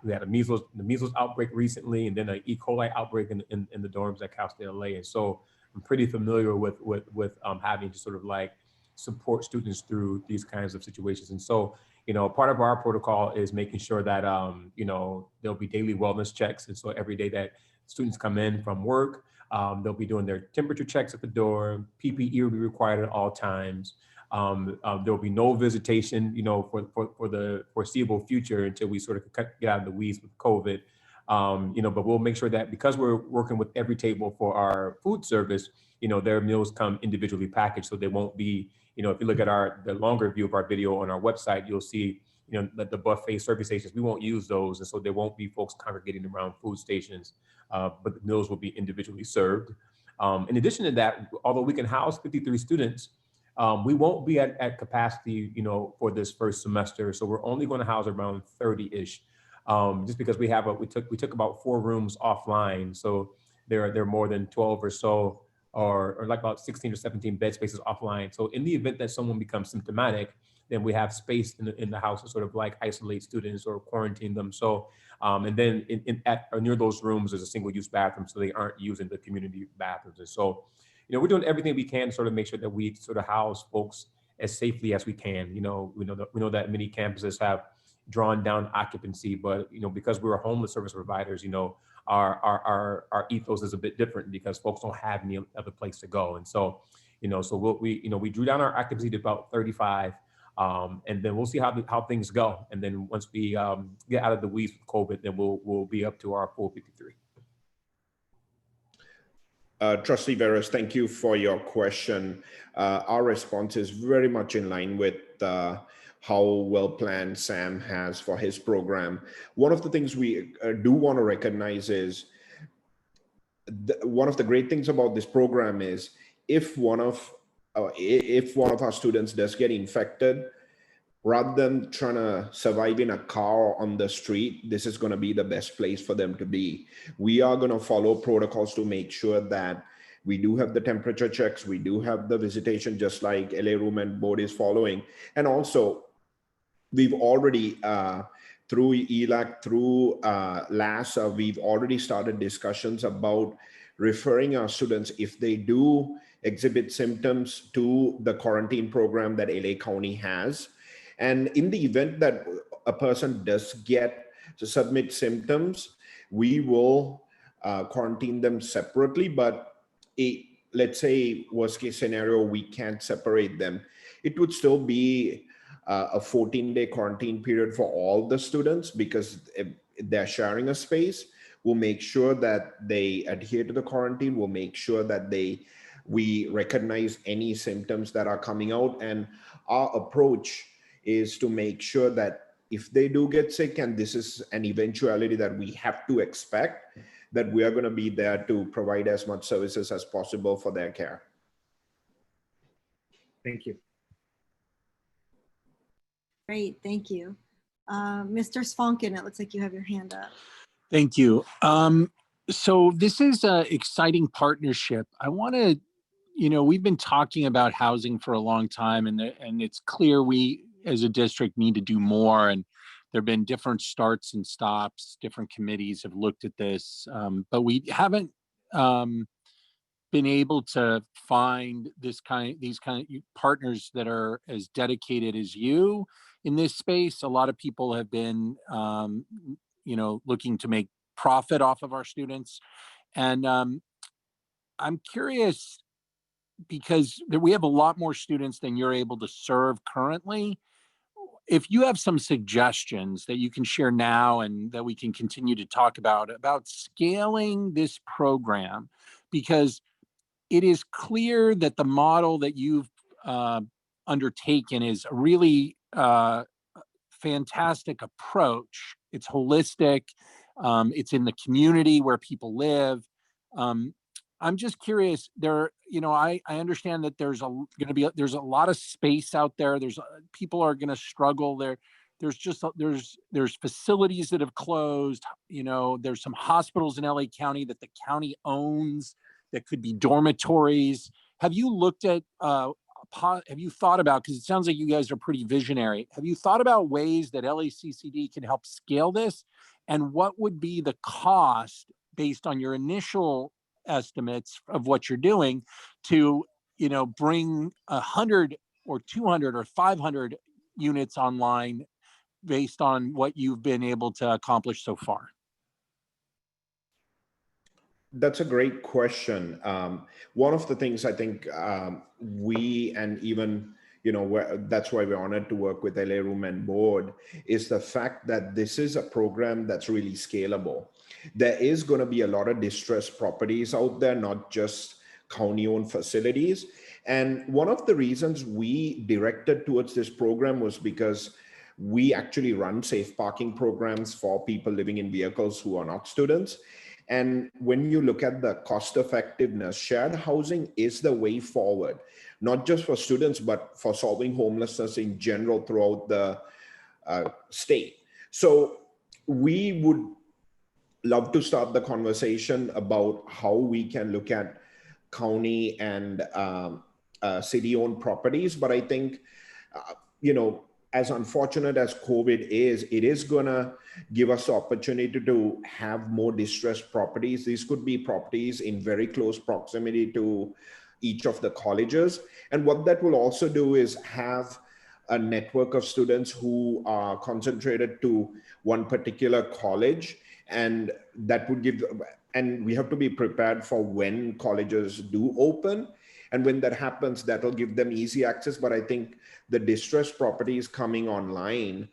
we had the measles outbreak recently, and then an E. coli outbreak in the dorms at Cal State LA. And so I'm pretty familiar with having to sort of like support students through these kinds of situations. And so, part of our protocol is making sure that, there'll be daily wellness checks. And so every day that students come in from work, they'll be doing their temperature checks at the door. PPE will be required at all times. There'll be no visitation, for the foreseeable future until we sort of get out of the weeds with COVID. But we'll make sure that because we're working with every table for our food service, their meals come individually packaged, so they won't be, if you look at the longer view of our video on our website, you'll see, that the buffet service stations, we won't use those, and so there won't be folks congregating around food stations, but the meals will be individually served. In addition to that, although we can house 53 students, we won't be at capacity, for this first semester. So we're only going to house around 30-ish, just because we took about 4 rooms offline. So there are more than 12 or so, or like about 16 or 17 bed spaces offline. So in the event that someone becomes symptomatic, then we have space in the house to sort of like isolate students or quarantine them. So, and then near those rooms, there's a single-use bathroom, so they aren't using the community bathrooms. And so, we're doing everything we can to sort of make sure that we sort of house folks as safely as we can. We know that many campuses have drawn down occupancy, but because we're homeless service providers, our ethos is a bit different because folks don't have any other place to go. And so, we drew down our occupancy to about 35, and then we'll see how things go. And then once we get out of the weeds with COVID, then we'll be up to our full 53. Trustee Veras, thank you for your question. Our response is very much in line with how well planned Sam has for his program. One of the things we do want to recognize is one of the great things about this program is if one of our students does get infected, rather than trying to survive in a car on the street, this is going to be the best place for them to be. We are going to follow protocols to make sure that we do have the temperature checks, we do have the visitation, just like LA Room and Board is following. And also, we've already, through ELAC, through LASA, we've already started discussions about referring our students, if they do exhibit symptoms, to the quarantine program that LA County has. And in the event that a person does get to submit symptoms, we will quarantine them separately. But let's say worst case scenario, we can't separate them. It would still be a 14-day quarantine period for all the students, because they're sharing a space. We'll make sure that they adhere to the quarantine. We'll make sure that we recognize any symptoms that are coming out. And our approach is to make sure that if they do get sick, and this is an eventuality that we have to expect, that we are going to be there to provide as much services as possible for their care. Thank you. Great, thank you. Mr. Svanken, it looks like you have your hand up. Thank you. So this is an exciting partnership. I want to, we've been talking about housing for a long time, and it's clear we as a district need to do more. And there have been different starts and stops. Different committees have looked at this, but we haven't been able to find these kind of partners that are as dedicated as you in this space. A lot of people have been, looking to make profit off of our students. And I'm curious, because we have a lot more students than you're able to serve currently. If you have some suggestions that you can share now and that we can continue to talk about scaling this program, because it is clear that the model that you've undertaken is a really fantastic approach. It's holistic. It's in the community where people live. I'm just curious. I understand that there's a lot of space out there. People are going to struggle there. There's facilities that have closed. There's some hospitals in LA County that the county owns that could be dormitories. Have you looked at? Have you thought about? Because it sounds like you guys are pretty visionary. Have you thought about ways that LACCD can help scale this, and what would be the cost based on your initial estimates of what you're doing to bring 100 or 200 or 500 units online based on what you've been able to accomplish so far? That's a great question. One of the things I think we, and even that's why we're honored to work with LA Room and Board, is the fact that this is a program that's really scalable. There is going to be a lot of distressed properties out there, not just county-owned facilities. And one of the reasons we directed towards this program was because we actually run safe parking programs for people living in vehicles who are not students. And when you look at the cost effectiveness, shared housing is the way forward, not just for students, but for solving homelessness in general throughout the state. So we would love to start the conversation about how we can look at county and city-owned properties. But I think, as unfortunate as COVID is, it is going to give us the opportunity to have more distressed properties. These could be properties in very close proximity to each of the colleges. And what that will also do is have a network of students who are concentrated to one particular college. And that would give, and we have to be prepared for when colleges do open. And when that happens, that'll give them easy access. But I think the distressed properties coming online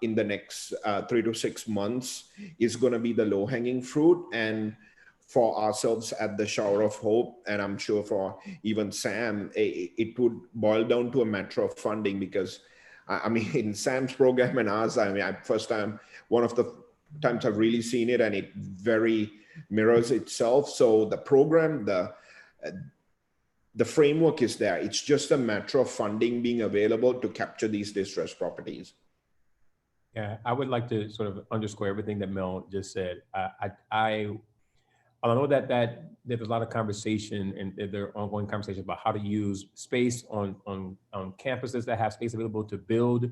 in the next 3 to 6 months is going to be the low-hanging fruit. And for ourselves at the Shower of Hope, and I'm sure for even Sam, it would boil down to a matter of funding, because in Sam's program and ours, one of the times I've really seen it, and it very mirrors itself. So the program, the framework is there. It's just a matter of funding being available to capture these distressed properties. Yeah, I would like to sort of underscore everything that Mel just said. I know that there's a lot of conversation, and there are ongoing conversations about how to use space on campuses that have space available to build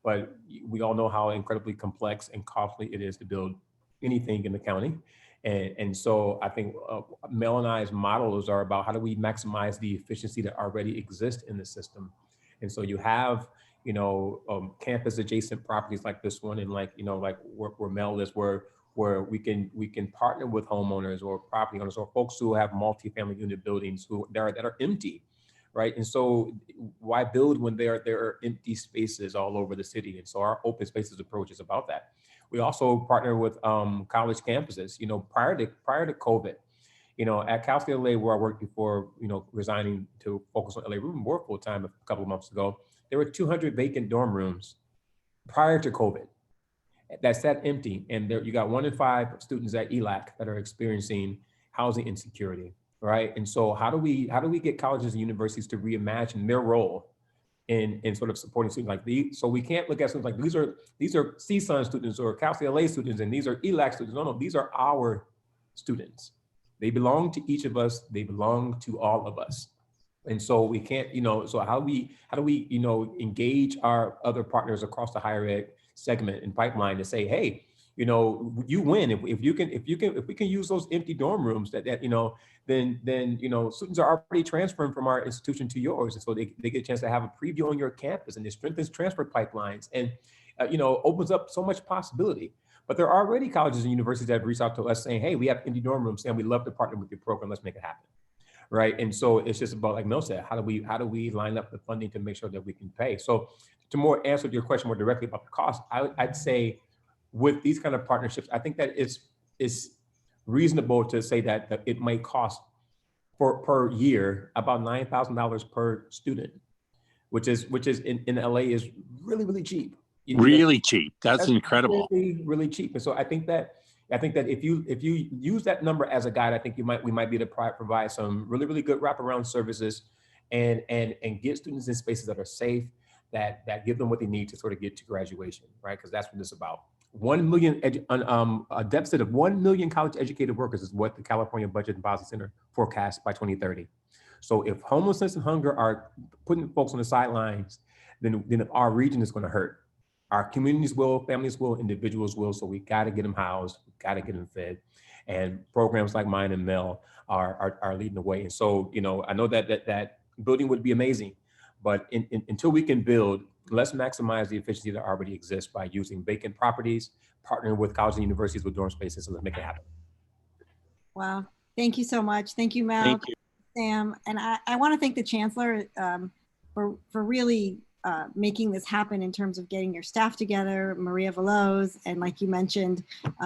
but we all know how incredibly complex and costly it is to build anything in the county. And so I think Mel and I's models are about how do we maximize the efficiency that already exists in the system. And so you have, campus adjacent properties like this one, and like, like where Mel is, where we can partner with homeowners or property owners or folks who have multifamily unit buildings that are empty, right? And so why build when there are empty spaces all over the city? And so our open spaces approach is about that. We also partner with college campuses. Prior to COVID, at Cal State LA, where I worked before, resigning to focus on LA, we were more full time a couple of months ago. There were 200 vacant dorm rooms prior to COVID that sat empty, and there you got 1 in 5 students at ELAC that are experiencing housing insecurity, right? And so how do we get colleges and universities to reimagine their role in sort of supporting students like these? So we can't look at students like these are CSUN students or Cal State LA students, and these are ELAC students. No, these are our students. They belong to each of us. They belong to all of us. And so we can't, so how do we engage our other partners across the higher ed segment and pipeline to say, hey, you win if we can use those empty dorm rooms then students are already transferring from our institution to yours, and so they get a chance to have a preview on your campus, and it strengthens transfer pipelines and opens up so much possibility. But there are already colleges and universities that have reached out to us saying, hey, we have empty dorm rooms and we'd love to partner with your program. Let's make it happen. Right. And so it's just about, like Mel said, how do we line up the funding to make sure that we can pay? So to more answer your question more directly about the cost, I'd say with these kind of partnerships, I think that it's reasonable to say that it might cost per year about $9,000 per student, which is in LA is really, really cheap. Really cheap. That's incredible. Really, really cheap. And so I think that if you use that number as a guide, I think we might be able to provide some really, really good wraparound services and get students in spaces that are safe, that give them what they need to sort of get to graduation, right? Because that's what it's about. 1 million, a deficit of 1 million college educated workers is what the California Budget and Policy Center forecasts by 2030. So if homelessness and hunger are putting folks on the sidelines, then our region is going to hurt. Our communities will, families will, individuals will. So we got to get them housed, we got to get them fed, and programs like mine and Mel are leading the way. And so, I know that building would be amazing, but until we can build, let's maximize the efficiency that already exists by using vacant properties, partnering with colleges and universities with dorm spaces, so let's make it happen. Wow, thank you so much. Thank you, Mel, Thank you. Sam, and I want to thank the Chancellor for really making this happen in terms of getting your staff together, Maria Veloz, and like you mentioned,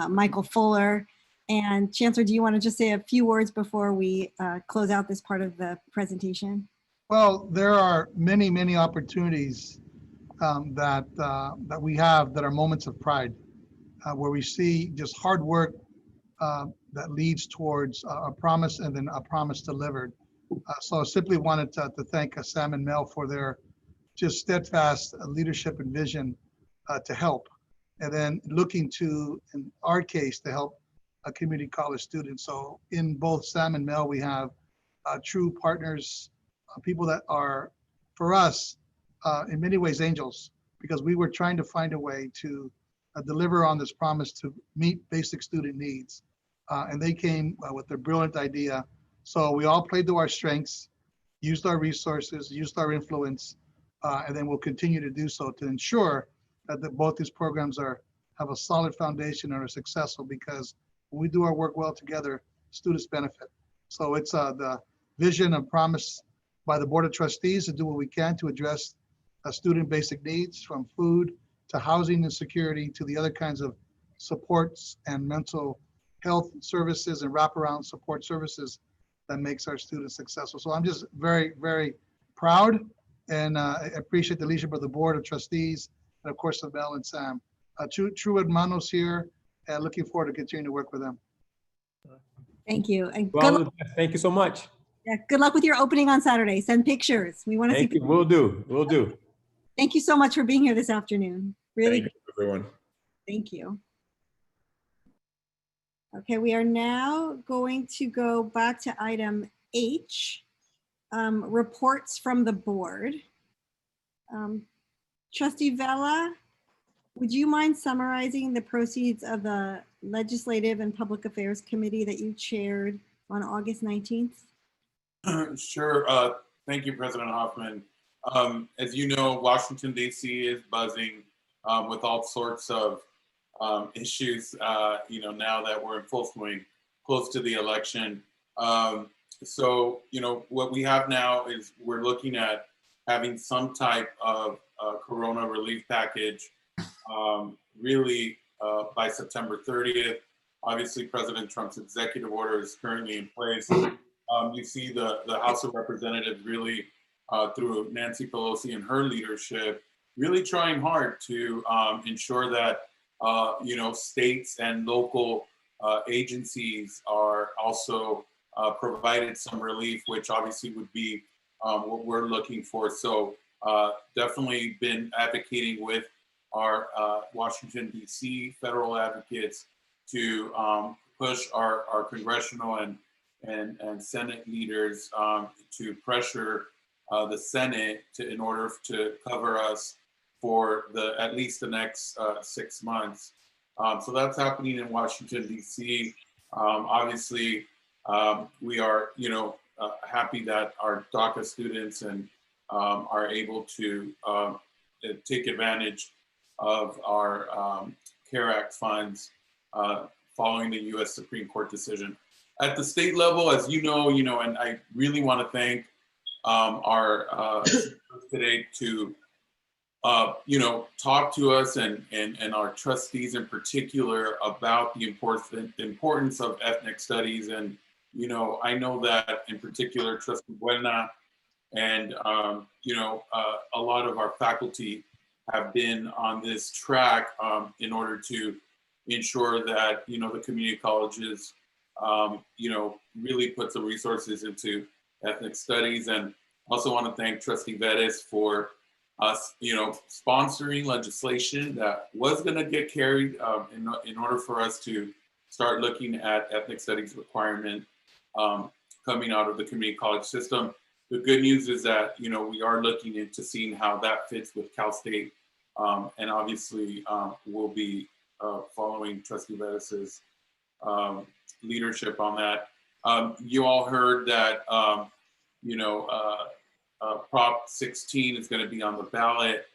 Michael Fuller. And Chancellor, do you want to just say a few words before we close out this part of the presentation? Well, there are many, many opportunities that we have that are moments of pride, where we see just hard work that leads towards a promise and then a promise delivered. So I simply wanted to thank Sam and Mel for their just steadfast leadership and vision to help, and then looking to, in our case, to help community college students. So in both Sam and Mel, we have true partners, people that are, for us, in many ways, angels, because we were trying to find a way to deliver on this promise to meet basic student needs. And they came with their brilliant idea. So we all played to our strengths, used our resources, used our influence, and then we'll continue to do so to ensure that both these programs have a solid foundation and are successful, because when we do our work well together, students benefit. So it's the vision and promise by the Board of Trustees to do what we can to address student basic needs, from food to housing and security to the other kinds of supports and mental health services and wraparound support services that makes our students successful. So I'm just very, very proud, and I appreciate the leadership of the Board of Trustees, and of course, of Mel and Sam. True hermanos here, and looking forward to continuing to work with them. Thank you. And Well, thank you so much. Yeah, good luck with your opening on Saturday. Send pictures. We want to see. Thank you. Will do. Thank you so much for being here this afternoon. Really. Thank you, everyone. Thank you. Okay, we are now going to go back to item H, reports from the board. Trustee Vela, Would you mind summarizing the proceeds of the Legislative and Public Affairs Committee that you chaired on August 19th? Sure. Thank you, President Hoffman. As you know, Washington, D.C. is buzzing with all sorts of issues, now that we're in full swing, close to the election. So, what we have now is we're looking at having some type of corona relief package really by September 30th. Obviously, President Trump's executive order is currently in place. You see the House of Representatives really, through Nancy Pelosi and her leadership, really trying hard to ensure that, states and local agencies are also provided some relief, which obviously would be what we're looking for. So definitely been advocating with our Washington, D.C. federal advocates to push our congressional and Senate leaders to pressure the Senate in order to cover us for at least the next 6 months. So that's happening in Washington, D.C. Obviously, we are, happy that our DACA students are able to take advantage of our CARE Act funds following the U.S. Supreme Court decision. At the state level, as you know, and I really want to thank our today to talk to us and our trustees in particular about the importance of ethnic studies. And, I know that in particular, Trustee Buena and, a lot of our faculty have been on this track in order to ensure that, the community colleges, really put some resources into ethnic studies. And also want to thank Trustee Vettis for us, sponsoring legislation that was going to get carried in order for us to start looking at ethnic studies requirement coming out of the community college system. The good news is that, we are looking into seeing how that fits with Cal State. And obviously we'll be following Trustee Vettis's leadership on that. You all heard that, Prop 16 is going to be on the ballot,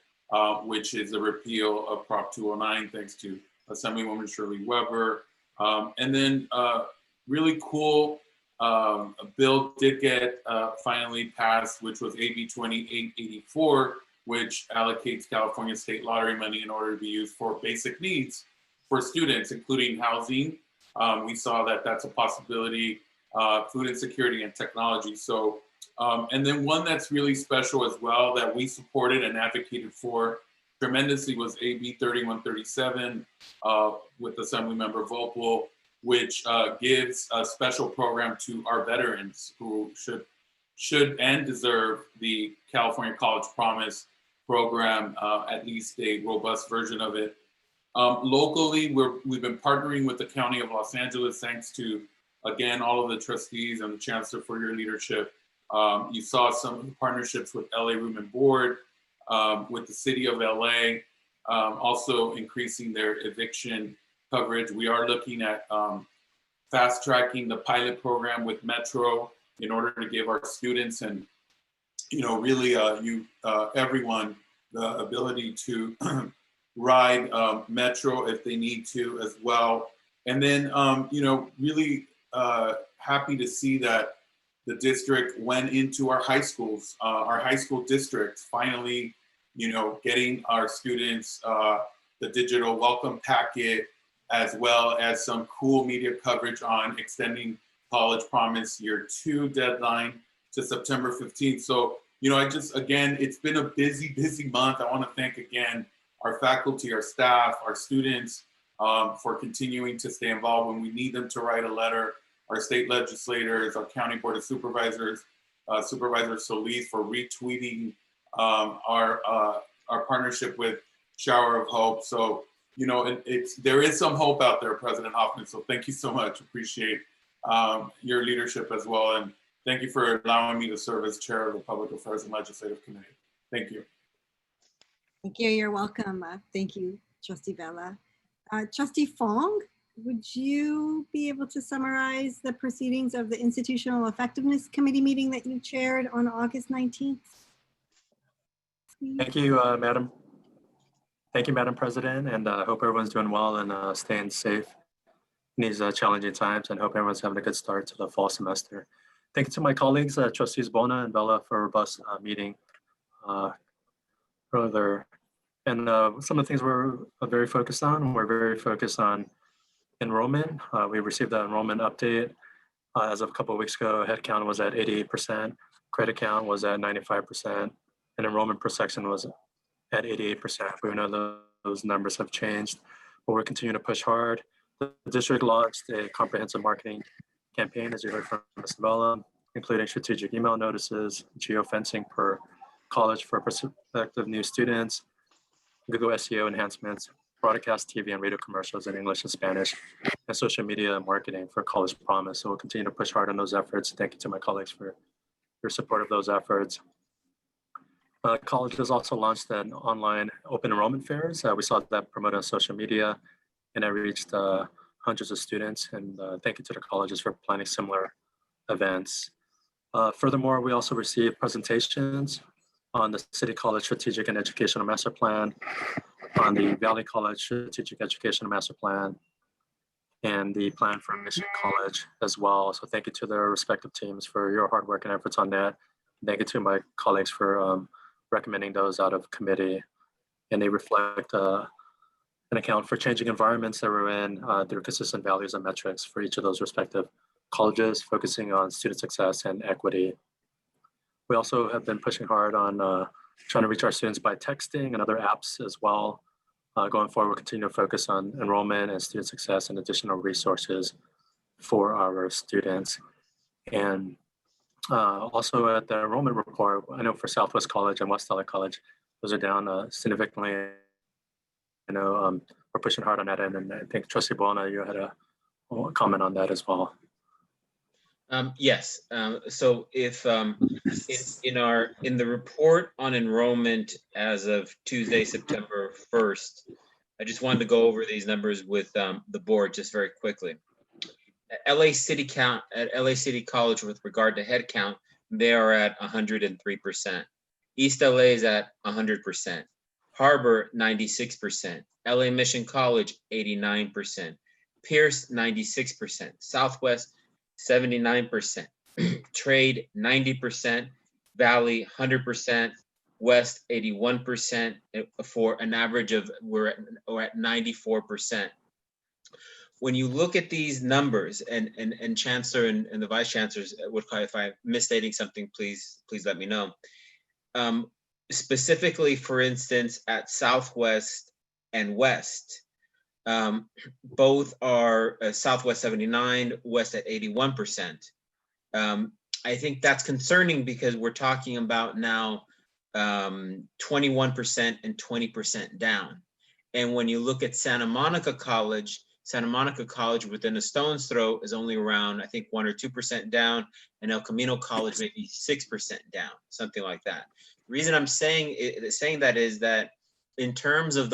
which is a repeal of Prop 209, thanks to Assemblywoman Shirley Weber. And then really cool, a bill did get finally passed, which was AB 2884, which allocates California state lottery money in order to be used for basic needs for students, including housing. We saw that that's a possibility, food insecurity and technology. So, and then one that's really special as well that we supported and advocated for tremendously was AB 3137 with Assemblymember Vopel, which gives a special program to our veterans who should and deserve the California College Promise program, at least a robust version of it. Locally, we've been partnering with the County of Los Angeles, thanks to, again, all of the trustees and the chancellor for your leadership. You saw some partnerships with LA Room and Board, with the city of LA, also increasing their eviction coverage. We are looking at fast tracking the pilot program with Metro in order to give our students and, really everyone the ability to ride Metro if they need to as well. And then, really happy to see that the district went into our high schools, our high school districts, finally, getting our students the digital welcome packet, as well as some cool media coverage on extending College Promise Year 2 deadline to September 15th. So, again, it's been a busy, busy month. I want to thank again our faculty, our staff, our students for continuing to stay involved when we need them to write a letter, our state legislators, our county board of supervisors, Supervisor Solis for retweeting our partnership with Shower of Hope. So, there is some hope out there, President Hoffman. So thank you so much. Appreciate your leadership as well. And thank you for allowing me to serve as chair of the Public Affairs and Legislative Committee. Thank you. Thank you. You're welcome. Thank you, Trustee Vella. Trustee Fong, would you be able to summarize the proceedings of the Institutional Effectiveness Committee meeting that you chaired on August 19th? Thank you, Madam. Thank you, Madam President, and I hope everyone's doing well and staying safe in these challenging times, and hope everyone's having a good start to the fall semester. Thank you to my colleagues, Trustees Bona and Bella, for a robust meeting earlier. And some of the things we're very focused on enrollment. We received the enrollment update as of a couple of weeks ago. Head count was at 88%, credit count was at 95%, and enrollment per section was at 88%. We know those numbers have changed, but we're continuing to push hard. The district launched a comprehensive marketing campaign, as you heard from Ms. Vella, including strategic email notices, geofencing per college for prospective new students, Google SEO enhancements, broadcast TV and radio commercials in English and Spanish, and social media marketing for College Promise. So we'll continue to push hard on those efforts. Thank you to my colleagues for your support of those efforts. College has also launched an online open enrollment fairs. We saw that promoted on social media, and it reached hundreds of students. And thank you to the colleges for planning similar events. Furthermore, we also received presentations on the City College Strategic and Educational Master Plan, on the Valley College Strategic Educational Master Plan, and the plan for Mission College as well. So thank you to their respective teams for your hard work and efforts on that. Thank you to my colleagues for recommending those out of committee. And they reflect an account for changing environments that we're in through consistent values and metrics for each of those respective colleges, focusing on student success and equity. We also have been pushing hard on trying to reach our students by texting and other apps as well. Going forward, we'll continue to focus on enrollment and student success and additional resources for our students. And also at the enrollment report, I know for Southwest College and West LA College, those are down significantly. I know we're pushing hard on that end, and I think Trustee Bona, you had a comment on that as well. Yes. So if in the report on enrollment as of Tuesday, September 1st, I just wanted to go over these numbers with the board just very quickly. At LA City College, with regard to head count, they are at 103%. East LA is at 100%. Harbor 96%. LA Mission College 89%. Pierce 96%. Southwest 79%, Trade 90%, Valley 100%, West 81%, for an average of we're at 94%. When you look at these numbers, and Chancellor and the Vice Chancellors, if I'm misstating something, please let me know. Specifically, for instance, at Southwest and West, both are Southwest 79, West at 81%. I think that's concerning because we're talking about now 21% and 20% down. And when you look at Santa Monica College within a stone's throw is only around, I think, 1 or 2% down, and El Camino College maybe 6% down, something like that. The reason I'm saying that is that in terms of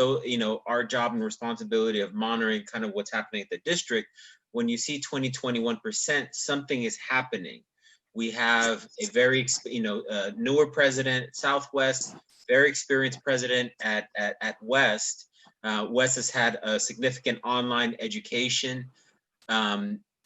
our job and responsibility of monitoring kind of what's happening at the district, when you see 21%, something is happening. We have a very newer president at Southwest, very experienced president at West. West has had a significant online education.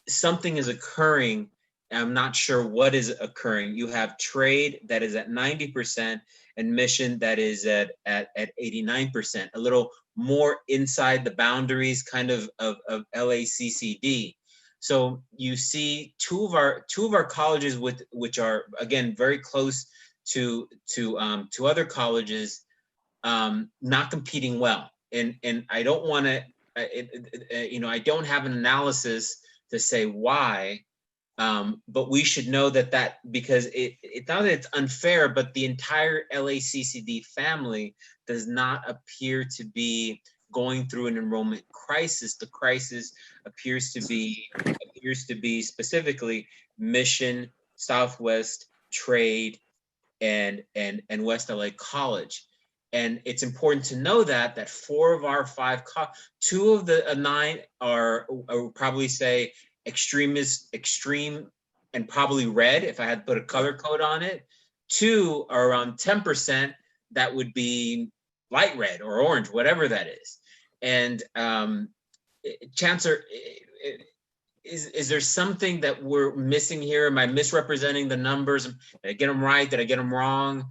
Something is occurring. I'm not sure what is occurring. You have Trade that is at 90%, and Mission that is at 89%, a little more inside the boundaries kind of LACCD. So you see two of our colleges which are, again, very close to other colleges, not competing well. And I don't want to, I don't have an analysis to say why, but we should know that because it's not that it's unfair, but the entire LACCD family does not appear to be going through an enrollment crisis. The crisis appears to be specifically Mission, Southwest, Trade, and West LA College. And it's important to know that 4 of our 5, 2 of the 9 are, I would probably say, extreme and probably red, if I had to put a color code on it. 2 are around 10%, that would be light red or orange, whatever that is. And Chancellor, is there something that we're missing here? Am I misrepresenting the numbers? Did I get them right? Did I get them wrong?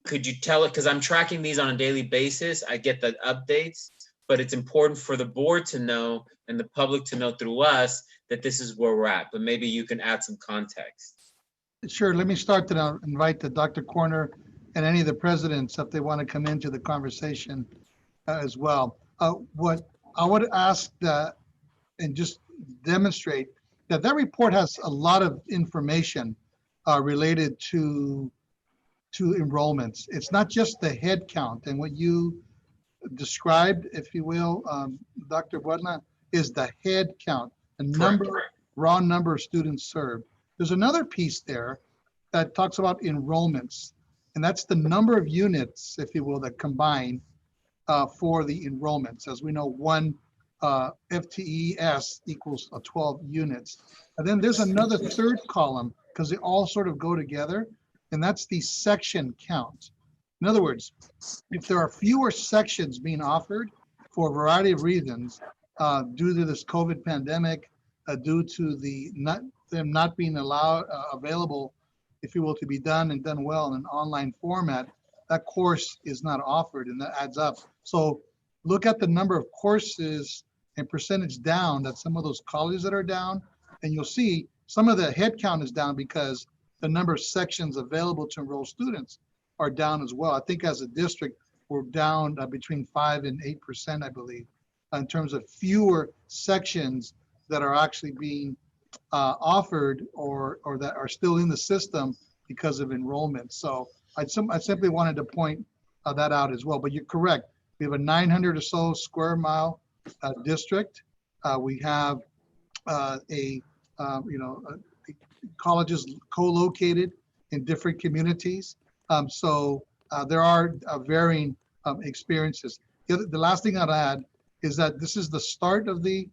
Could you tell it? Because I'm tracking these on a daily basis. I get the updates, but it's important for the board to know and the public to know through us that this is where we're at. But maybe you can add some context. Sure. Let me start, then I'll invite the Dr. Corner and any of the presidents if they want to come into the conversation as well. What I would ask and just demonstrate that report has a lot of information related to enrollments. It's not just the head count, and what you described, if you will, Dr. Buetna, is the head count, the number, raw number of students served. There's another piece there that talks about enrollments, and that's the number of units, if you will, that combine for the enrollments. As we know, one FTES equals 12 units. And then there's another third column, because they all sort of go together, and that's the section count. In other words, if there are fewer sections being offered for a variety of reasons, due to this COVID pandemic, due to them not being available, if you will, to be done and done well in an online format, that course is not offered, and that adds up. So look at the number of courses and percentage down, that some of those colleges that are down, and you'll see some of the head count is down because the number of sections available to enroll students are down as well. I think as a district, we're down between 5 and 8%, I believe, in terms of fewer sections that are actually being offered or that are still in the system because of enrollment. So I simply wanted to point that out as well. But you're correct. We have a 900 or so square mile district. We have colleges co-located in different communities. So there are varying experiences. The last thing I'd add is that this is the start of the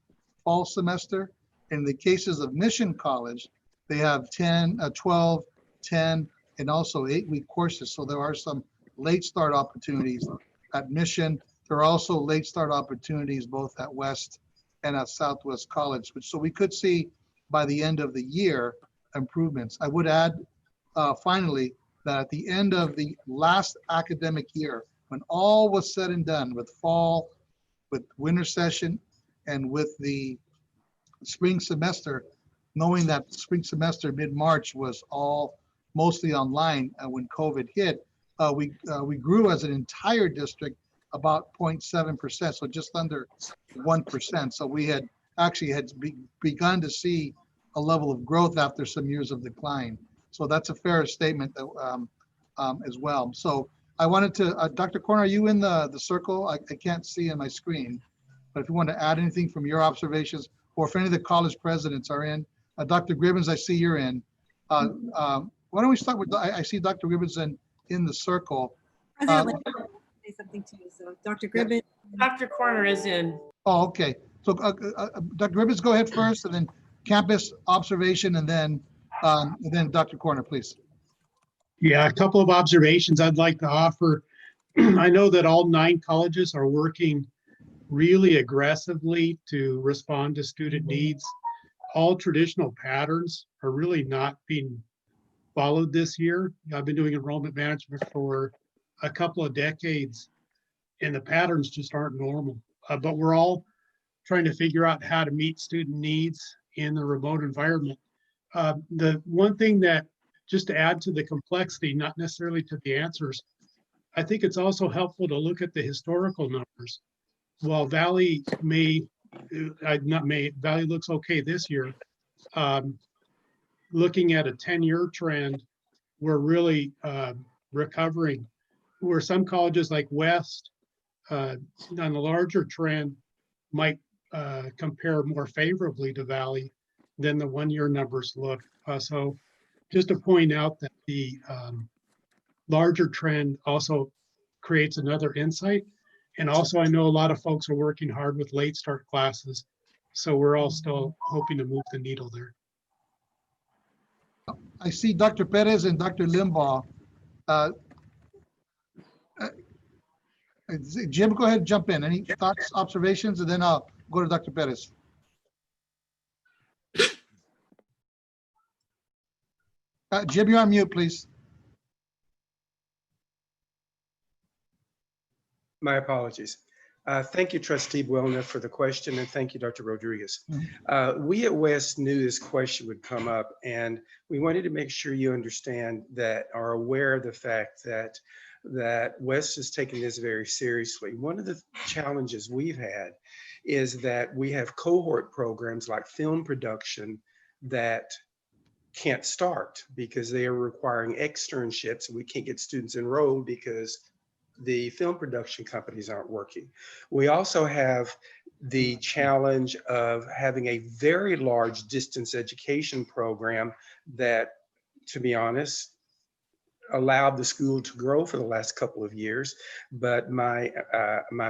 fall semester. In the cases of Mission College, they have 10, 12, 10, and also 8-week courses. So there are some late start opportunities at Mission. There are also late start opportunities both at West and at Southwest College, so we could see by the end of the year improvements. I would add finally that at the end of the last academic year, when all was said and done with fall, with winter session, and with the spring semester, knowing that spring semester mid-March was all mostly online when COVID hit, we grew as an entire district about 0.7%, so just under 1%. So we had begun to see a level of growth after some years of decline. So that's a fair statement as well. So I wanted to, Dr. Corner, are you in the circle? I can't see in my screen, but if you want to add anything from your observations, or if any of the college presidents are in. Dr. Gribbins, I see you're in. Why don't we start with, I see Dr. Gribbins in the circle. Say something too. So Dr. Gribbins. Dr. Corner is in. Oh, okay. So Dr. Gribbins, go ahead first, and then campus observation, and then Dr. Corner, please. Yeah, a couple of observations I'd like to offer. I know that all 9 colleges are working really aggressively to respond to student needs. All traditional patterns are really not being followed this year. I've been doing enrollment management for a couple of decades, and the patterns just aren't normal. But we're all trying to figure out how to meet student needs in the remote environment. The one thing that, just to add to the complexity, not necessarily to the answers, I think it's also helpful to look at the historical numbers. While Valley Valley looks okay this year, looking at a 10-year trend, we're really recovering. Where some colleges like West, on the larger trend, might compare more favorably to Valley than the 1-year numbers look. So just to point out that the larger trend also creates another insight. And also, I know a lot of folks are working hard with late start classes. So we're all still hoping to move the needle there. I see Dr. Perez and Dr. Limbaugh. Jim, go ahead and jump in. Any thoughts, observations, and then I'll go to Dr. Perez. Jim, you're on mute, please. My apologies. Thank you, Trustee Buelna, for the question, and thank you, Dr. Rodriguez. We at West knew this question would come up, and we wanted to make sure you understand that, are aware of the fact that West is taking this very seriously. One of the challenges we've had is that we have cohort programs like film production that can't start because they are requiring externships. We can't get students enrolled because the film production companies aren't working. We also have the challenge of having a very large distance education program that, to be honest, allowed the school to grow for the last couple of years. But my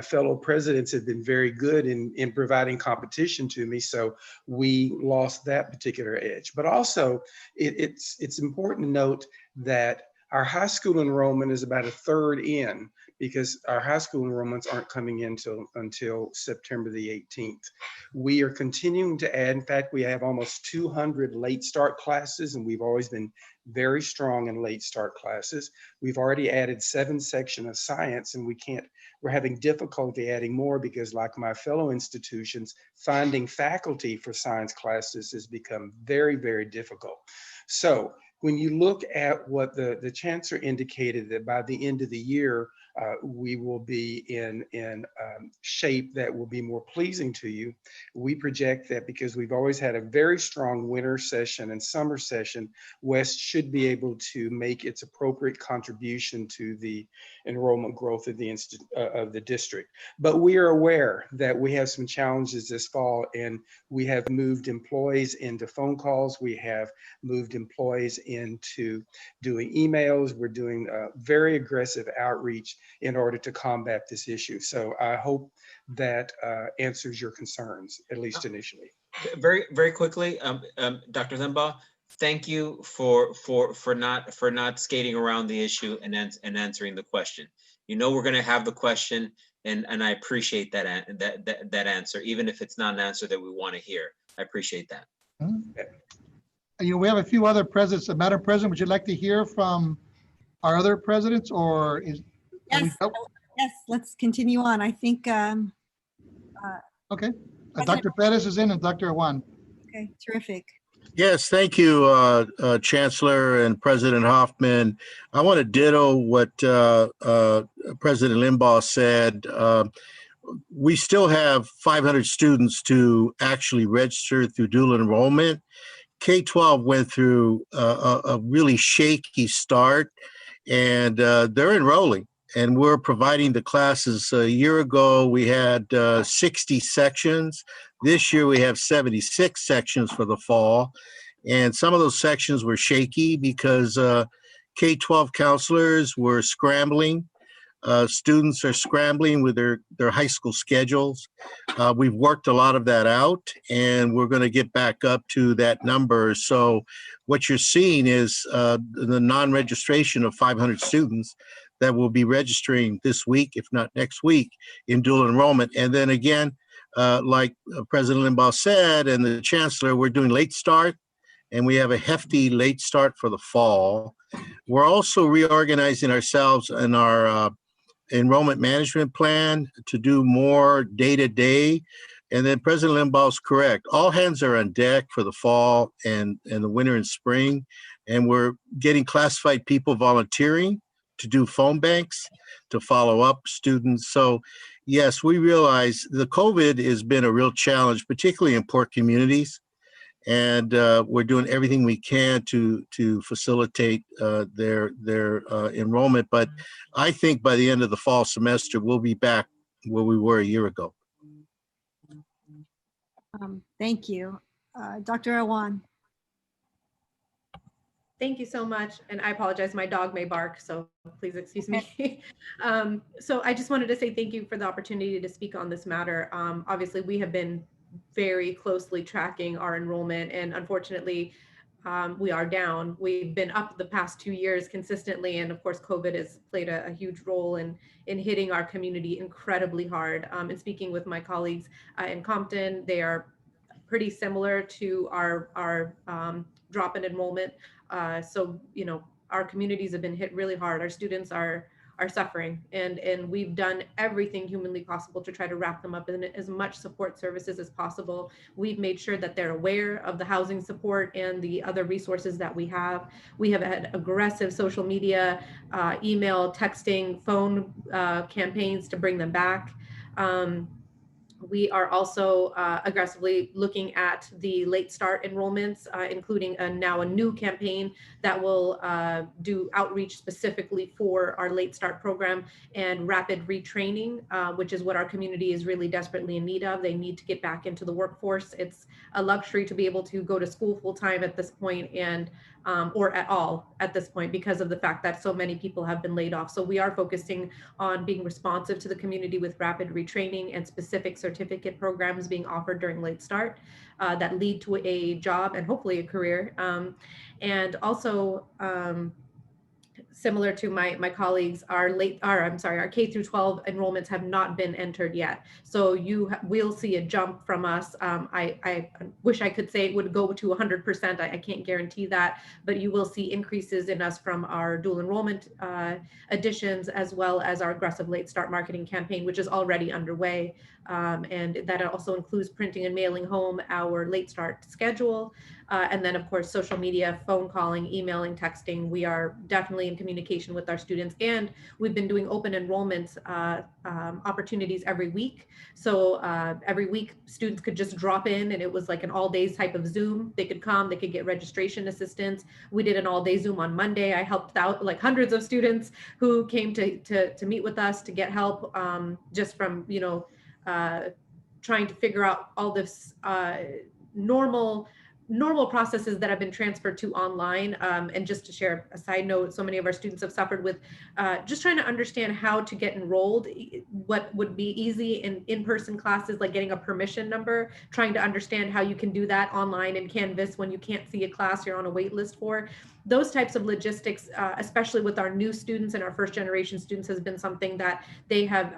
fellow presidents have been very good in providing competition to me, so we lost that particular edge. But also, it's important to note that our high school enrollment is about a third in, because our high school enrollments aren't coming in until September the 18th. We are continuing to add. In fact, we have almost 200 late start classes, and we've always been very strong in late start classes. We've already added 7 sections of science, and we're having difficulty adding more because, like my fellow institutions, finding faculty for science classes has become very, very difficult. So when you look at what the chancellor indicated, that by the end of the year, we will be in shape that will be more pleasing to you. We project that because we've always had a very strong winter session and summer session, West should be able to make its appropriate contribution to the enrollment growth of the district. But we are aware that we have some challenges this fall, and we have moved employees into phone calls. We have moved employees into doing emails. We're doing very aggressive outreach in order to combat this issue. So I hope that answers your concerns, at least initially. Very, very quickly, Dr. Limbaugh, thank you for not skating around the issue and answering the question. You know we're going to have the question, and I appreciate that answer, even if it's not an answer that we want to hear. I appreciate that. You know, we have a few other presidents. Madam President, would you like to hear from our other presidents, or is? Yes, yes, let's continue on. I think. Okay, Dr. Perez is in and Dr. Awan. Okay, terrific. Yes, thank you, Chancellor and President Hoffman. I want to ditto what President Limbaugh said. We still have 500 students to actually register through dual enrollment. K-12 went through a really shaky start, and they're enrolling. And we're providing the classes. A year ago, we had 60 sections. This year, we have 76 sections for the fall. And some of those sections were shaky because K-12 counselors were scrambling. Students are scrambling with their high school schedules. We've worked a lot of that out, and we're going to get back up to that number. So what you're seeing is the non-registration of 500 students that will be registering this week, if not next week, in dual enrollment. And then again, like President Limbaugh said, and the Chancellor, we're doing late start, and we have a hefty late start for the fall. We're also reorganizing ourselves in our enrollment management plan to do more day-to-day. And then President Limbaugh's correct. All hands are on deck for the fall and the winter and spring. And we're getting classified people volunteering to do phone banks, to follow up students. So yes, we realize the COVID has been a real challenge, particularly in poor communities. And we're doing everything we can to facilitate their enrollment. But I think by the end of the fall semester, we'll be back where we were a year ago. Thank you. Dr. Awan. Thank you so much. And I apologize, my dog may bark, so please excuse me. So I just wanted to say thank you for the opportunity to speak on this matter. Obviously, we have been very closely tracking our enrollment, and unfortunately, we are down. We've been up the past 2 years consistently, and of course, COVID has played a huge role in hitting our community incredibly hard. And speaking with my colleagues in Compton, they are pretty similar to our drop in enrollment. So, you know, our communities have been hit really hard. Our students are suffering, and we've done everything humanly possible to try to wrap them up in as much support services as possible. We've made sure that they're aware of the housing support and the other resources that we have. We have had aggressive social media, email, texting, phone campaigns to bring them back. We are also aggressively looking at the late start enrollments, including now a new campaign that will do outreach specifically for our late start program and rapid retraining, which is what our community is really desperately in need of. They need to get back into the workforce. It's a luxury to be able to go to school full time at this point, and or at all at this point, because of the fact that so many people have been laid off. So we are focusing on being responsive to the community with rapid retraining and specific certificate programs being offered during late start that lead to a job and hopefully a career. And also, similar to my colleagues, our K through 12 enrollments have not been entered yet. So will see a jump from us. I wish I could say it would go to 100%. I can't guarantee that, but you will see increases in us from our dual enrollment additions, as well as our aggressive late start marketing campaign, which is already underway. And that also includes printing and mailing home our late start schedule. And then, of course, social media, phone calling, emailing, texting. We are definitely in communication with our students, and we've been doing open enrollment opportunities every week. So every week, students could just drop in, and it was like an all-day type of Zoom. They could come, they could get registration assistance. We did an all-day Zoom on Monday. I helped out like hundreds of students who came to meet with us to get help, just from, you know, trying to figure out all this normal processes that have been transferred to online. And just to share a side note, so many of our students have suffered with just trying to understand how to get enrolled. What would be easy in in-person classes, like getting a permission number, trying to understand how you can do that online in Canvas when you can't see a class you're on a wait list for. Those types of logistics, especially with our new students and our first generation students, has been something that they have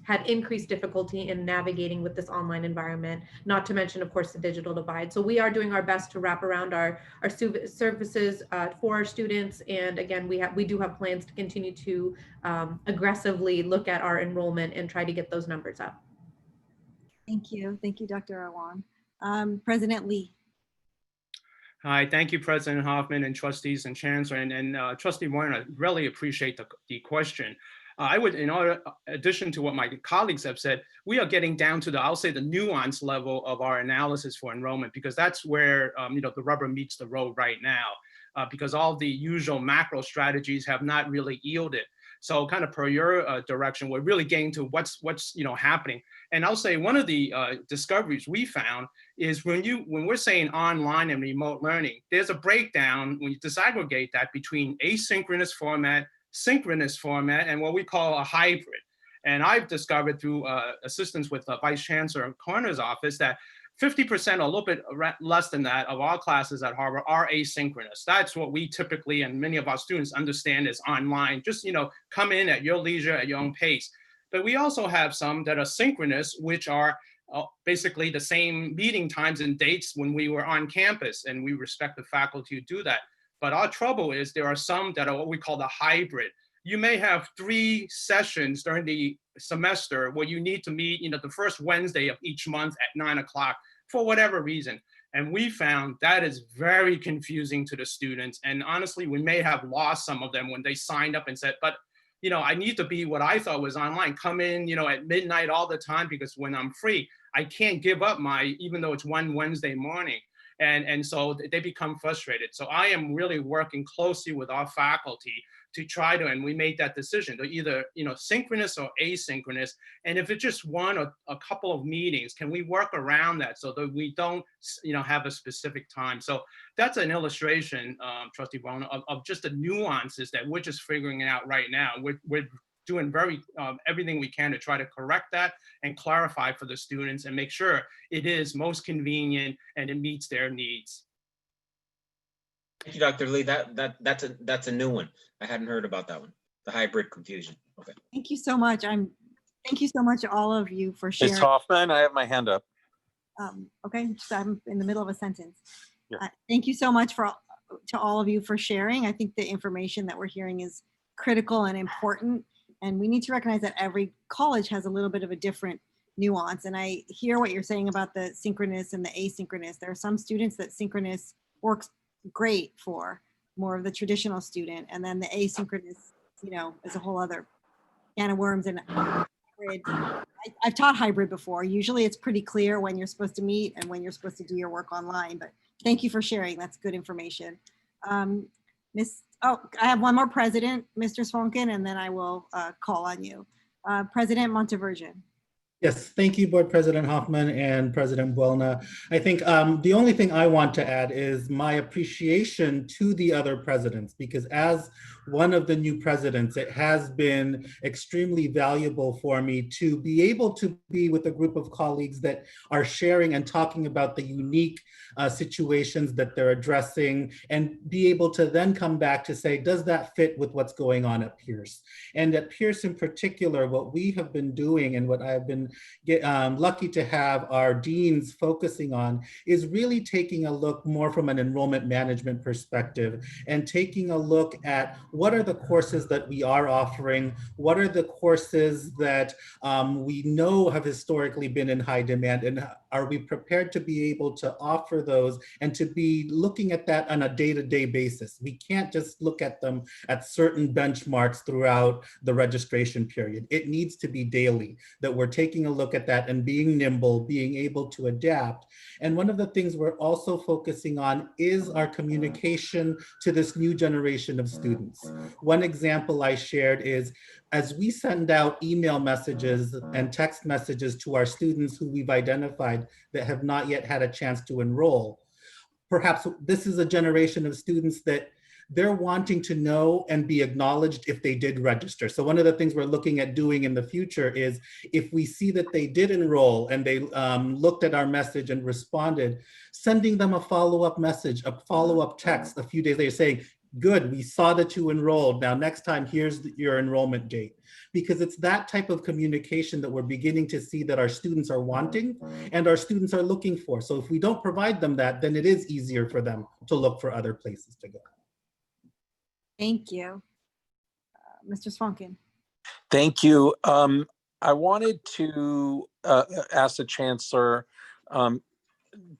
had increased difficulty in navigating with this online environment, not to mention, of course, the digital divide. So we are doing our best to wrap around our services for our students. And again, we do have plans to continue to aggressively look at our enrollment and try to get those numbers up. Thank you. Thank you, Dr. Awan. President Lee. Hi, thank you, President Hoffman and trustees and chancellor. And Trustee Warner, I really appreciate the question. I would, in addition to what my colleagues have said, we are getting down to I'll say the nuance level of our analysis for enrollment, because that's where, you know, the rubber meets the road right now, because all the usual macro strategies have not really yielded. So kind of per your direction, we're really getting to what's you know, happening. And I'll say one of the discoveries we found is when we're saying online and remote learning, there's a breakdown when you disaggregate that between asynchronous format, synchronous format, and what we call a hybrid. And I've discovered through assistance with Vice Chancellor Corner's office that 50% or a little bit less than that of our classes at Harvard are asynchronous. That's what we typically, and many of our students understand as online, just, you know, come in at your leisure, at your own pace. But we also have some that are synchronous, which are basically the same meeting times and dates when we were on campus, and we respect the faculty who do that. But our trouble is there are some that are what we call the hybrid. You may have 3 sessions during the semester where you need to meet, you know, the first Wednesday of each month at 9 o'clock for whatever reason. And we found that is very confusing to the students. And honestly, we may have lost some of them when they signed up and said, but, you know, I need to be what I thought was online, come in, you know, at midnight all the time, because when I'm free, I can't give up even though it's one Wednesday morning. And so they become frustrated. So I am really working closely with our faculty to try to, and we made that decision to either, synchronous or asynchronous. And if it's just one or a couple of meetings, can we work around that so that we don't, have a specific time? So that's an illustration, Trustee Bona, of just the nuances that we're just figuring out right now. We're doing everything we can to try to correct that and clarify for the students and make sure it is most convenient and it meets their needs. Thank you, Dr. Lee. That's a new one. I hadn't heard about that one. The hybrid confusion. Okay. Thank you so much. Thank you so much, all of you, for sharing. Ms. Hoffman, I have my hand up. Okay, so I'm in the middle of a sentence. Yeah. Thank you so much to all of you for sharing. I think the information that we're hearing is critical and important, and we need to recognize that every college has a little bit of a different nuance. And I hear what you're saying about the synchronous and the asynchronous. There are some students that synchronous works great for, more of the traditional student, and then the asynchronous, is a whole other can of worms. And hybrid, I've taught hybrid before. Usually it's pretty clear when you're supposed to meet and when you're supposed to do your work online, but thank you for sharing. That's good information. I have one more president, Mr. Svonkin, and then I will call on you. President Montevirgen. Yes, thank you, Board President Hoffman and President Buelna. I think the only thing I want to add is my appreciation to the other presidents, because as one of the new presidents, it has been extremely valuable for me to be able to be with a group of colleagues that are sharing and talking about the unique situations that they're addressing, and be able to then come back to say, does that fit with what's going on at Pierce? And at Pierce in particular, what we have been doing and what I've been lucky to have our deans focusing on is really taking a look more from an enrollment management perspective and taking a look at what are the courses that we are offering, what are the courses that we know have historically been in high demand, and are we prepared to be able to offer those and to be looking at that on a day-to-day basis. We can't just look at them at certain benchmarks throughout the registration period. It needs to be daily, that we're taking a look at that and being nimble, being able to adapt. And one of the things we're also focusing on is our communication to this new generation of students. One example I shared is, as we send out email messages and text messages to our students who we've identified that have not yet had a chance to enroll, perhaps this is a generation of students that they're wanting to know and be acknowledged if they did register. So one of the things we're looking at doing in the future is, if we see that they did enroll and they looked at our message and responded, sending them a follow-up message, a follow-up text a few days later saying, good, we saw that you enrolled. Now, next time, here's your enrollment date. Because it's that type of communication that we're beginning to see that our students are wanting and our students are looking for. So if we don't provide them that, then it is easier for them to look for other places to go. Thank you. Mr. Svonkin. Thank you. I wanted to ask the Chancellor,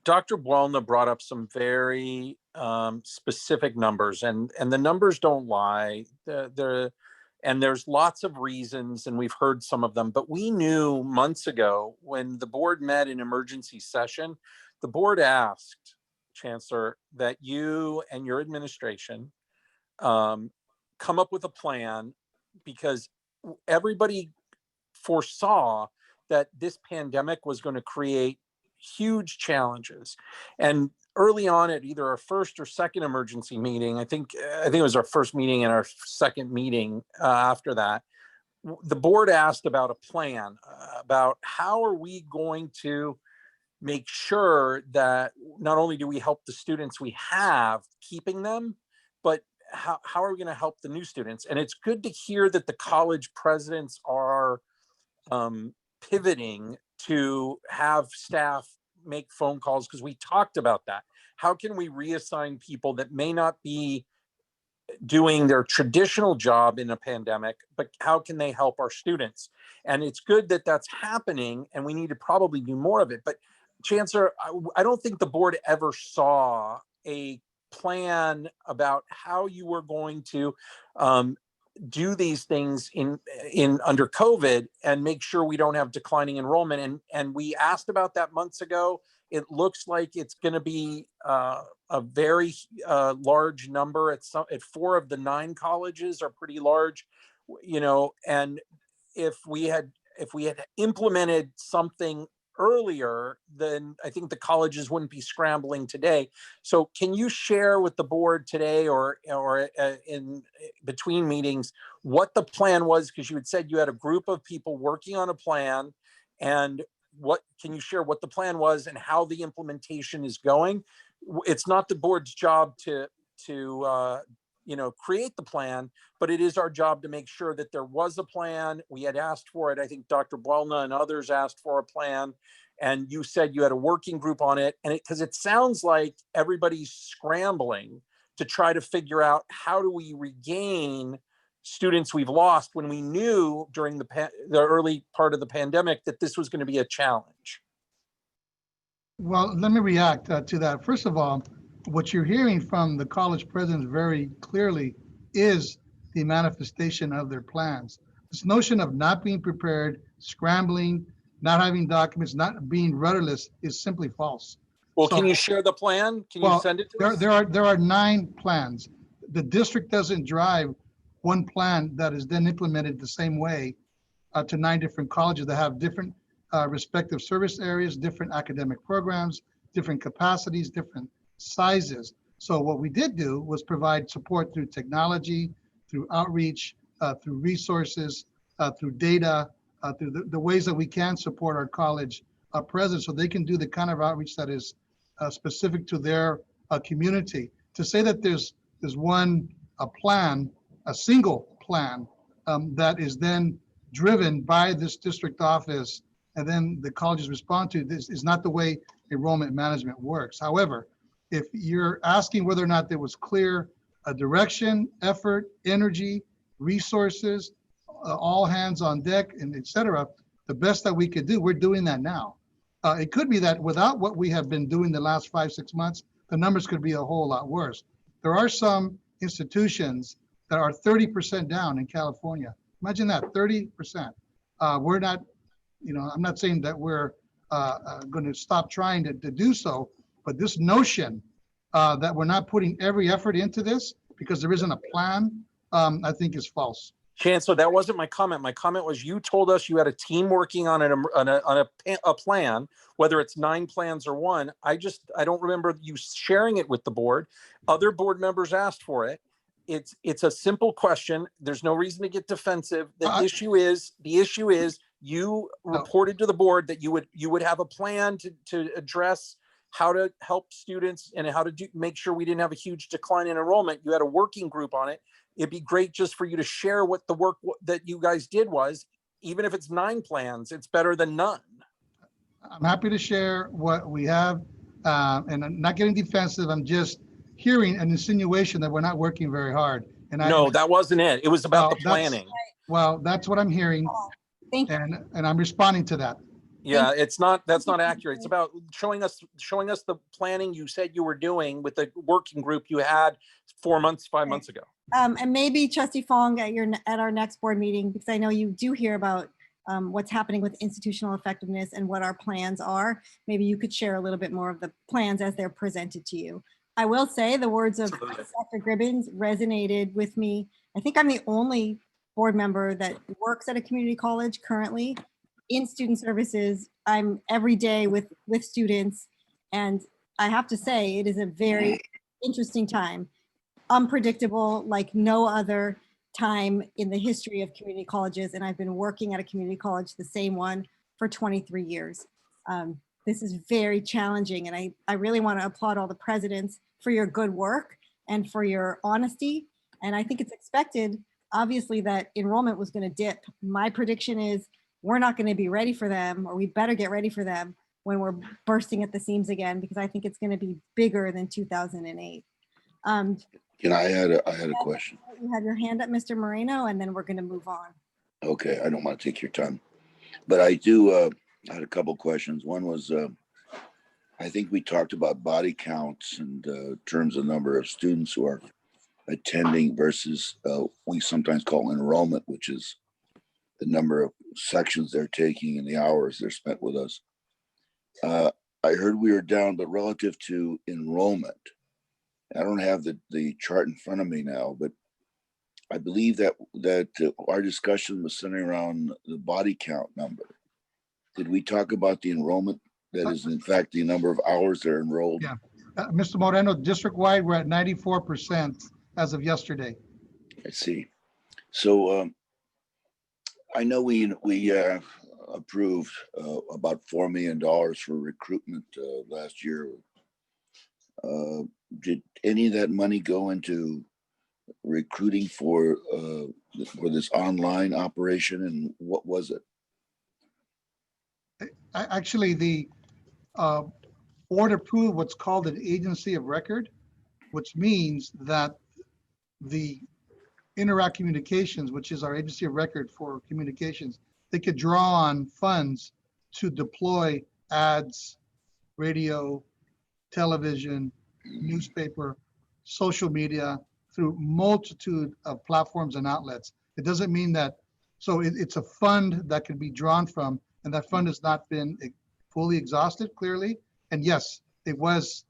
Dr. Buelna brought up some very specific numbers, and the numbers don't lie. And there's lots of reasons, and we've heard some of them, but we knew months ago when the board met in emergency session, the board asked, Chancellor, that you and your administration come up with a plan, because everybody foresaw that this pandemic was going to create huge challenges. And early on at either our first or second emergency meeting, I think it was our first meeting and our second meeting after that, the board asked about a plan, about how are we going to make sure that not only do we help the students we have, keeping them, but how are we going to help the new students? And it's good to hear that the college presidents are pivoting to have staff make phone calls, because we talked about that. How can we reassign people that may not be doing their traditional job in a pandemic, but how can they help our students? And it's good that that's happening, and we need to probably do more of it. But Chancellor, I don't think the board ever saw a plan about how you were going to do these things in under COVID and make sure we don't have declining enrollment. And we asked about that months ago, It looks like it's going to be a very large number. At 4 of the 9 colleges are pretty large, you know, and if we had implemented something earlier, then I think the colleges wouldn't be scrambling today. So can you share with the board today or in between meetings what the plan was? Because you had said you had a group of people working on a plan, and what can you share what the plan was and how the implementation is going? It's not the board's job to you know, create the plan, but it is our job to make sure that there was a plan. We had asked for it. I think Dr. Buelna and others asked for a plan, and you said you had a working group on it. And because it sounds like everybody's scrambling to try to figure out how do we regain students we've lost when we knew during the early part of the pandemic that this was going to be a challenge. Well, let me react to that. First of all, what you're hearing from the college presidents very clearly is the manifestation of their plans. This notion of not being prepared, scrambling, not having documents, not being rudderless is simply false. Well, can you share the plan? Can you send it to us? There are 9 plans. The district doesn't drive one plan that is then implemented the same way to 9 different colleges that have different respective service areas, different academic programs, different capacities, different sizes. So what we did do was provide support through technology, through outreach, through resources, through data, through the ways that we can support our college presidents so they can do the kind of outreach that is specific to their community. To say that there's one plan, a single plan that is then driven by this district office and then the colleges respond to this is not the way enrollment management works. However, if you're asking whether or not there was clear direction, effort, energy, resources, all hands on deck, and et cetera, the best that we could do, we're doing that now. It could be that without what we have been doing the last 5-6 months, the numbers could be a whole lot worse. There are some institutions that are 30% down in California. Imagine that, 30%. We're not, you know, I'm not saying that we're going to stop trying to do so, but this notion that we're not putting every effort into this because there isn't a plan, I think is false. Chancellor, that wasn't my comment. My comment was you told us you had a team working on a plan, whether it's 9 plans or 1. I don't remember you sharing it with the board. Other board members asked for it. It's a simple question. There's no reason to get defensive. The issue is you reported to the board that you would have a plan to address how to help students and how to make sure we didn't have a huge decline in enrollment. You had a working group on it. It'd be great just for you to share what the work that you guys did was, even if it's 9 plans, it's better than none. I'm happy to share what we have, and I'm not getting defensive. I'm just hearing an insinuation that we're not working very hard. And no, that wasn't it. It was about the planning. Well, that's what I'm hearing, and I'm responding to that. Yeah, that's not accurate. It's about showing us the planning you said you were doing with the working group you had 5 months ago. And maybe Trustee Fong at our next board meeting, because I know you do hear about what's happening with institutional effectiveness and what our plans are. Maybe you could share a little bit more of the plans as they're presented to you. I will say the words of Dr. Gribbins resonated with me. I think I'm the only board member that works at a community college currently in student services. I'm every day with students, and I have to say it is a very interesting time, unpredictable like no other time in the history of community colleges, and I've been working at a community college, the same one, for 23 years. This is very challenging, and I really want to applaud all the presidents for your good work and for your honesty, and I think it's expected, obviously, that enrollment was going to dip. My prediction is we're not going to be ready for them, or we better get ready for them when we're bursting at the seams again, because I think it's going to be bigger than 2008. Can I add a question? You have your hand up, Mr. Moreno, and then we're going to move on. Okay, I don't want to take your time, but I do. I had a couple questions. One was, I think we talked about body counts and terms of number of students who are attending versus we sometimes call enrollment, which is the number of sections they're taking and the hours they're spent with us. I heard we were down, but relative to enrollment, I don't have the chart in front of me now, but I believe that our discussion was centering around the body count number. Did we talk about the enrollment? That is, in fact, the number of hours that are enrolled. Yeah, Mr. Moreno, district-wide, we're at 94% as of yesterday. I see. So I know we approved about $4 million for recruitment last year. Did any of that money go into recruiting for this online operation, and what was it? Actually, the board approved what's called an agency of record, which means that the Interact Communications, which is our agency of record for communications, they could draw on funds to deploy ads, radio, television, newspaper, social media through multitude of platforms and outlets. It doesn't mean that, so it's a fund that can be drawn from, and that fund has not been fully exhausted, clearly. And yes, it was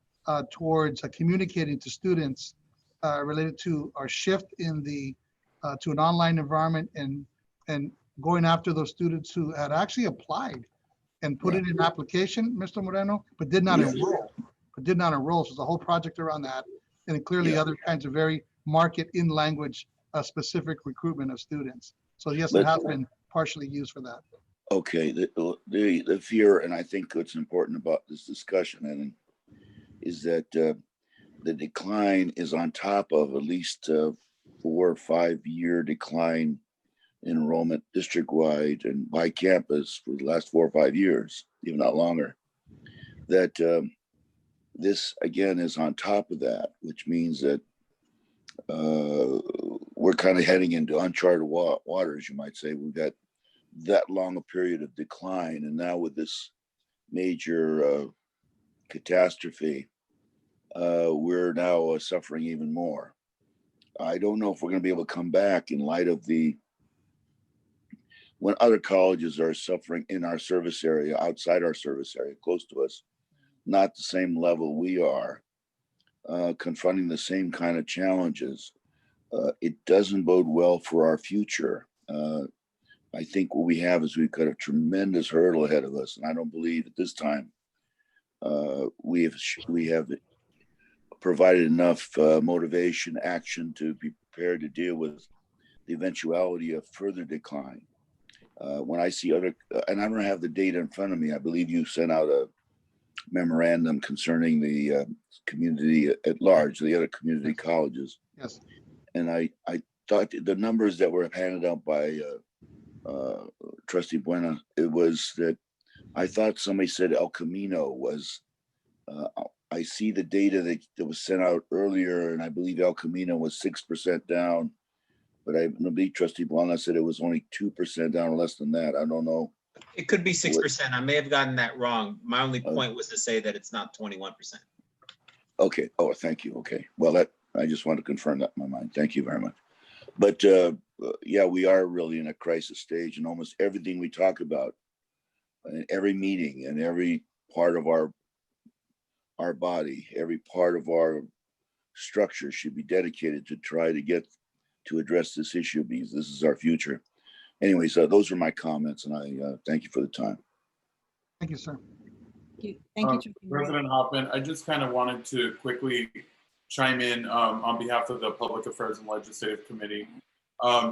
towards communicating to students related to our shift in the to an online environment, and going after those students who had actually applied and put in an application, Mr. Moreno, but did not enroll. So there's a whole project around that, and clearly other kinds of very market in language specific recruitment of students. So yes, it has been partially used for that. Okay, the fear, and I think what's important about this discussion, and is that the decline is on top of at least 4 or 5 year decline in enrollment district-wide and by campus for the last 4 or 5 years, even not longer. That this again is on top of that, which means that we're kind of heading into uncharted waters, you might say. We've got that long a period of decline, and now with this major catastrophe, we're now suffering even more. I don't know if we're going to be able to come back in light of when other colleges are suffering in our service area, outside our service area, close to us, not the same level we are, confronting the same kind of challenges. It doesn't bode well for our future. I think what we have is we've got a tremendous hurdle ahead of us, and I don't believe at this time we have provided enough motivation, action to be prepared to deal with the eventuality of further decline. When I see other, and I don't have the data in front of me, I believe you sent out a memorandum concerning the community at large, the other community colleges. Yes. And I thought the numbers that were handed out by Trustee Buena, it was that I thought somebody said El Camino was, I see the data that was sent out earlier, and I believe El Camino was 6% down, but I believe Trustee Buena said it was only 2% down, or less than that. I don't know. It could be 6%. I may have gotten that wrong. My only point was to say that it's not 21%. Okay. Oh, thank you. Okay. Well, I just want to confirm that in my mind. Thank you very much. But yeah, we are really in a crisis stage, and almost everything we talk about in every meeting and every part of our body, every part of our structure should be dedicated to try to address this issue, because this is our future. Anyways, those are my comments, and I thank you for the time. Thank you, sir. Thank you, President Hoffman. I just kind of wanted to quickly chime in on behalf of the Public Affairs and Legislative Committee.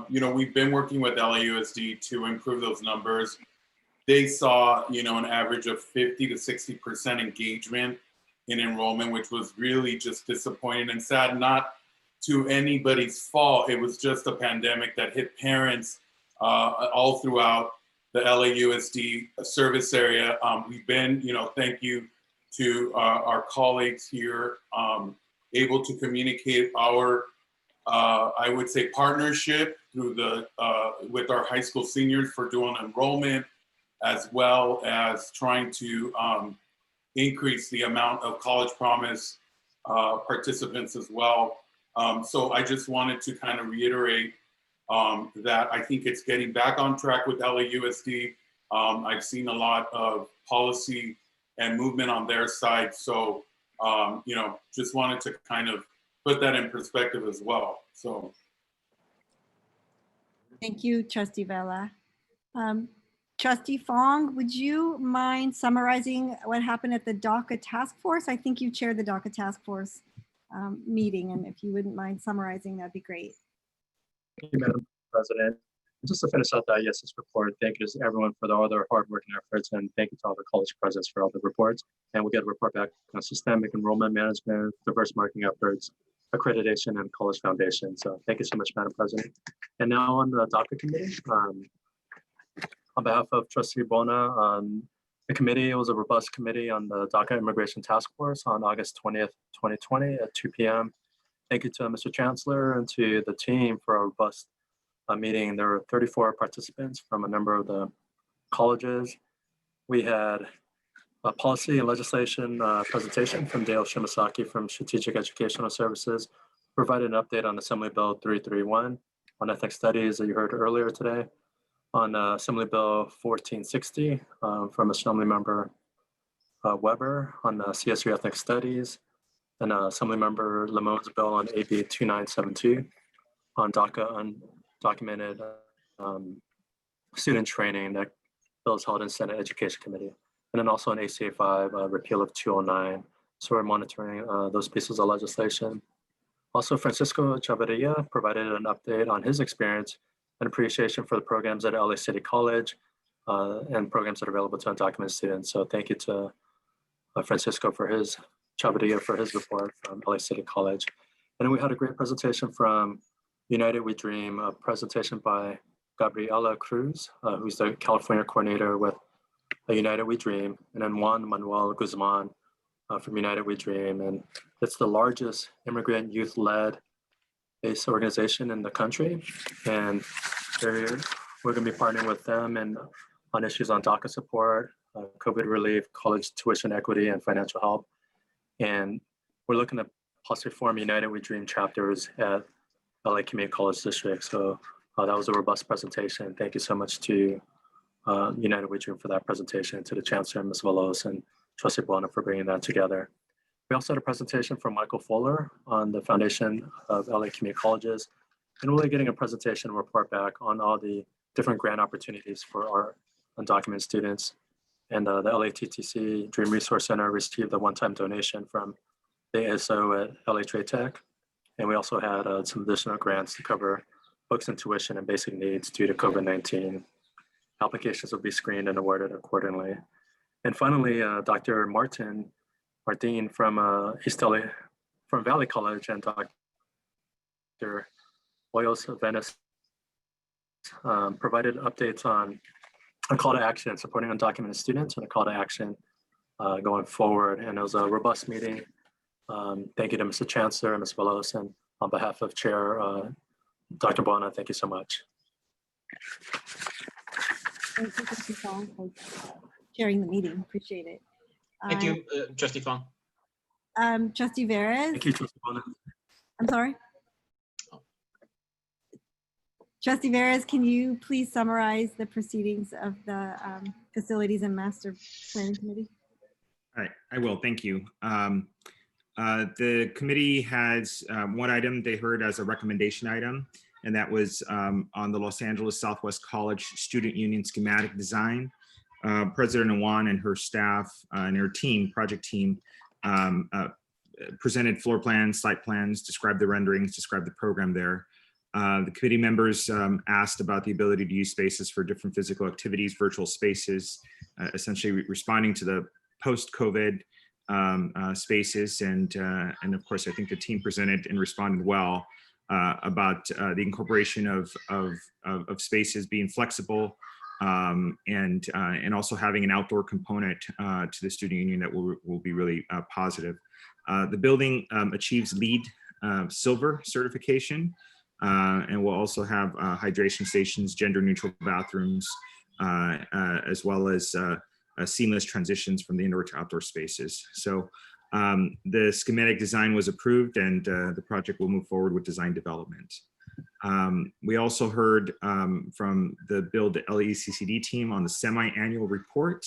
You know, we've been working with LAUSD to improve those numbers. They saw, you know, an average of 50 to 60% engagement in enrollment, which was really just disappointing and sad. Not to anybody's fault. It was just a pandemic that hit parents all throughout the LAUSD service area. We've been, you know, thank you to our colleagues here, able to communicate our, I would say, partnership through with our high school seniors for doing enrollment, as well as trying to increase the amount of College Promise participants as well. So I just wanted to kind of reiterate that I think it's getting back on track with LAUSD. I've seen a lot of policy and movement on their side. So, you know, just wanted to kind of put that in perspective as well. So. Thank you, Trustee Vela. Trustee Fong, would you mind summarizing what happened at the DACA task force? I think you chaired the DACA task force meeting, and if you wouldn't mind summarizing, that'd be great. Thank you, Madam President. Just to finish out the IES's report, thank you to everyone for all their hard work and efforts, and thank you to all the college presidents for all the reports. And we'll get a report back on systemic enrollment management, diverse marketing efforts, accreditation, and college foundation. So thank you so much, Madam President. And now on the DACA committee, on behalf of Trustee Bona, the committee, it was a robust committee on the DACA Immigration Task Force on August 20th, 2020 at 2 p.m. Thank you to Mr. Chancellor and to the team for a robust meeting. There were 34 participants from a number of the colleges. We had a policy and legislation presentation from Dale Shimasaki from Strategic Educational Services, provided an update on Assembly Bill 331 on ethnic studies that you heard earlier today, on Assembly Bill 1460 from Assembly Member Weber on CSU ethnic studies, and Assembly Member Lamone's bill on AB 2972 on DACA undocumented student training. That bill is held in Senate Education Committee. And then also an ACA 5 repeal of 209. So we're monitoring those pieces of legislation. Also, Francisco Chavarria provided an update on his experience and appreciation for the programs at LACCD College and programs that are available to undocumented students. So thank you to Francisco for his Chavarria for his report from LACCD College. And then we had a great presentation from United We Dream, a presentation by Gabriela Cruz, who's the California coordinator with United We Dream, and then Juan Manuel Guzman from United We Dream. And it's the largest immigrant youth-led based organization in the country. And we're going to be partnering with them and on issues on DACA support, COVID relief, college tuition equity, and financial help. And we're looking to possibly form United We Dream chapters at LA Community College District. So that was a robust presentation. Thank you so much to United We Dream for that presentation, to the Chancellor, Ms. Velos, and Trustee Bona for bringing that together. We also had a presentation from Michael Fuller on the Foundation of LA Community Colleges, and we'll be getting a presentation and report back on all the different grant opportunities for our undocumented students. And the LATTC Dream Resource Center received a one-time donation from the ASO at LA Trade Tech. And we also had some additional grants to cover books and tuition and basic needs due to COVID-19. Applications will be screened and awarded accordingly. And finally, Dr. Martin from East LA, from Valley College, and Dr. Hoyos Venice provided updates on a call to action supporting undocumented students and a call to action going forward. And it was a robust meeting. Thank you to Mr. Chancellor and Ms. Velos, and on behalf of Chair Dr. Bona, thank you so much. Thank you, Trustee Fong, for chairing the meeting. Appreciate it. Thank you, Trustee Fong. Trustee Veras. Thank you, Trustee Bona. I'm sorry. Trustee Veras, can you please summarize the proceedings of the Facilities and Master Planning Committee? All right, I will. Thank you. The committee has one item they heard as a recommendation item, and that was on the Los Angeles Southwest College Student Union schematic design. President Awan and her staff and her team, project team, presented floor plans, site plans, described the renderings, described the program there. The committee members asked about the ability to use spaces for different physical activities, virtual spaces, essentially responding to the post-COVID spaces. And of course, I think the team presented and responded well about the incorporation of spaces being flexible and also having an outdoor component to the student union that will be really positive. The building achieves LEED Silver certification, and we'll also have hydration stations, gender neutral bathrooms, as well as seamless transitions from the indoor to outdoor spaces. So the schematic design was approved, and the project will move forward with design development. We also heard from the Build LACCD team on the semi-annual report.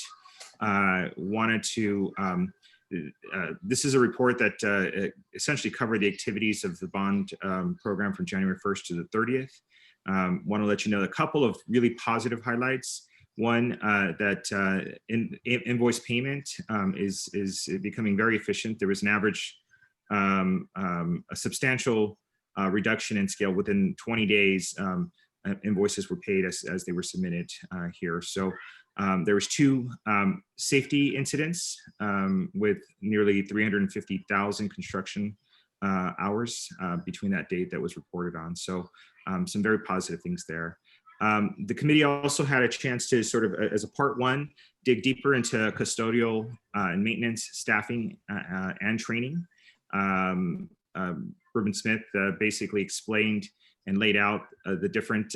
wanted to, this is a report that essentially covered the activities of the bond program from January 1st to the 30th. Want to let you know a couple of really positive highlights. One, that invoice payment is becoming very efficient. There was an average, a substantial reduction in scale within 20 days. Invoices were paid as they were submitted here. So there was 2 safety incidents with nearly 350,000 construction hours between that date that was reported on. So some very positive things there. The committee also had a chance to sort of, as a part 1, dig deeper into custodial and maintenance staffing and training. Ruben Smith basically explained and laid out the different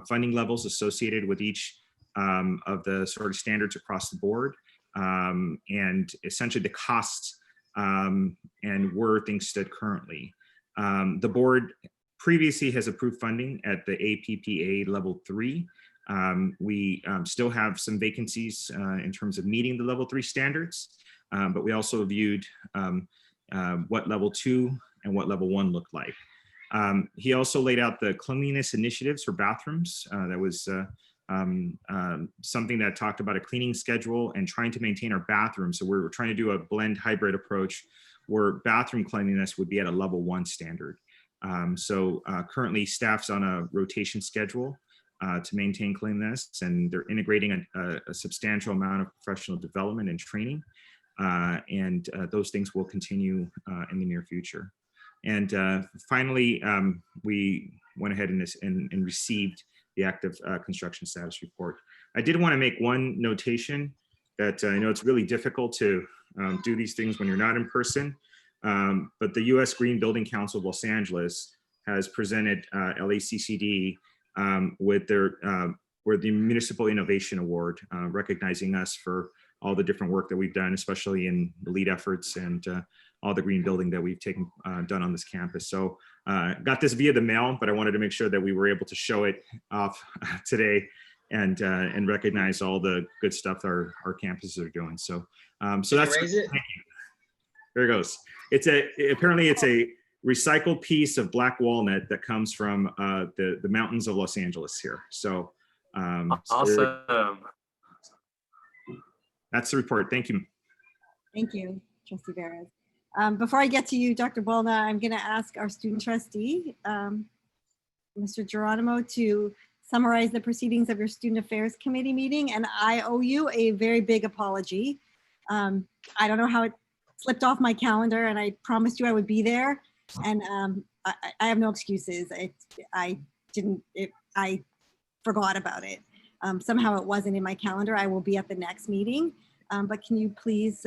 funding levels associated with each of the sort of standards across the board, and essentially the costs and where things stood currently. The board previously has approved funding at the APPA level 3. We still have some vacancies in terms of meeting the level 3 standards, but we also viewed what level 2 and what level 1 looked like. He also laid out the cleanliness initiatives for bathrooms. That was something that talked about a cleaning schedule and trying to maintain our bathrooms. So we're trying to do a blend hybrid approach where bathroom cleanliness would be at a level 1 standard. So currently staff's on a rotation schedule to maintain cleanliness, and they're integrating a substantial amount of professional development and training. And those things will continue in the near future. And finally, we went ahead and received the active construction status report. I did want to make one notation that I know it's really difficult to do these things when you're not in person, but the U.S. Green Building Council of Los Angeles has presented LACCD with the Municipal Innovation Award, recognizing us for all the different work that we've done, especially in the LEED efforts and all the green building that we've done on this campus. So got this via the mail, but I wanted to make sure that we were able to show it off today and recognize all the good stuff our campuses are doing. So so that's, raise it? There it goes. Apparently it's a recycled piece of black walnut that comes from the mountains of Los Angeles here. So awesome. That's the report. Thank you. Thank you, Trustee Veras. Before I get to you, Dr. Bolna, I'm going to ask our student trustee, Mr. Geronimo, to summarize the proceedings of your Student Affairs Committee meeting, and I owe you a very big apology. I don't know how it slipped off my calendar, and I promised you I would be there, and I have no excuses. I forgot about it. Somehow it wasn't in my calendar. I will be at the next meeting, but can you please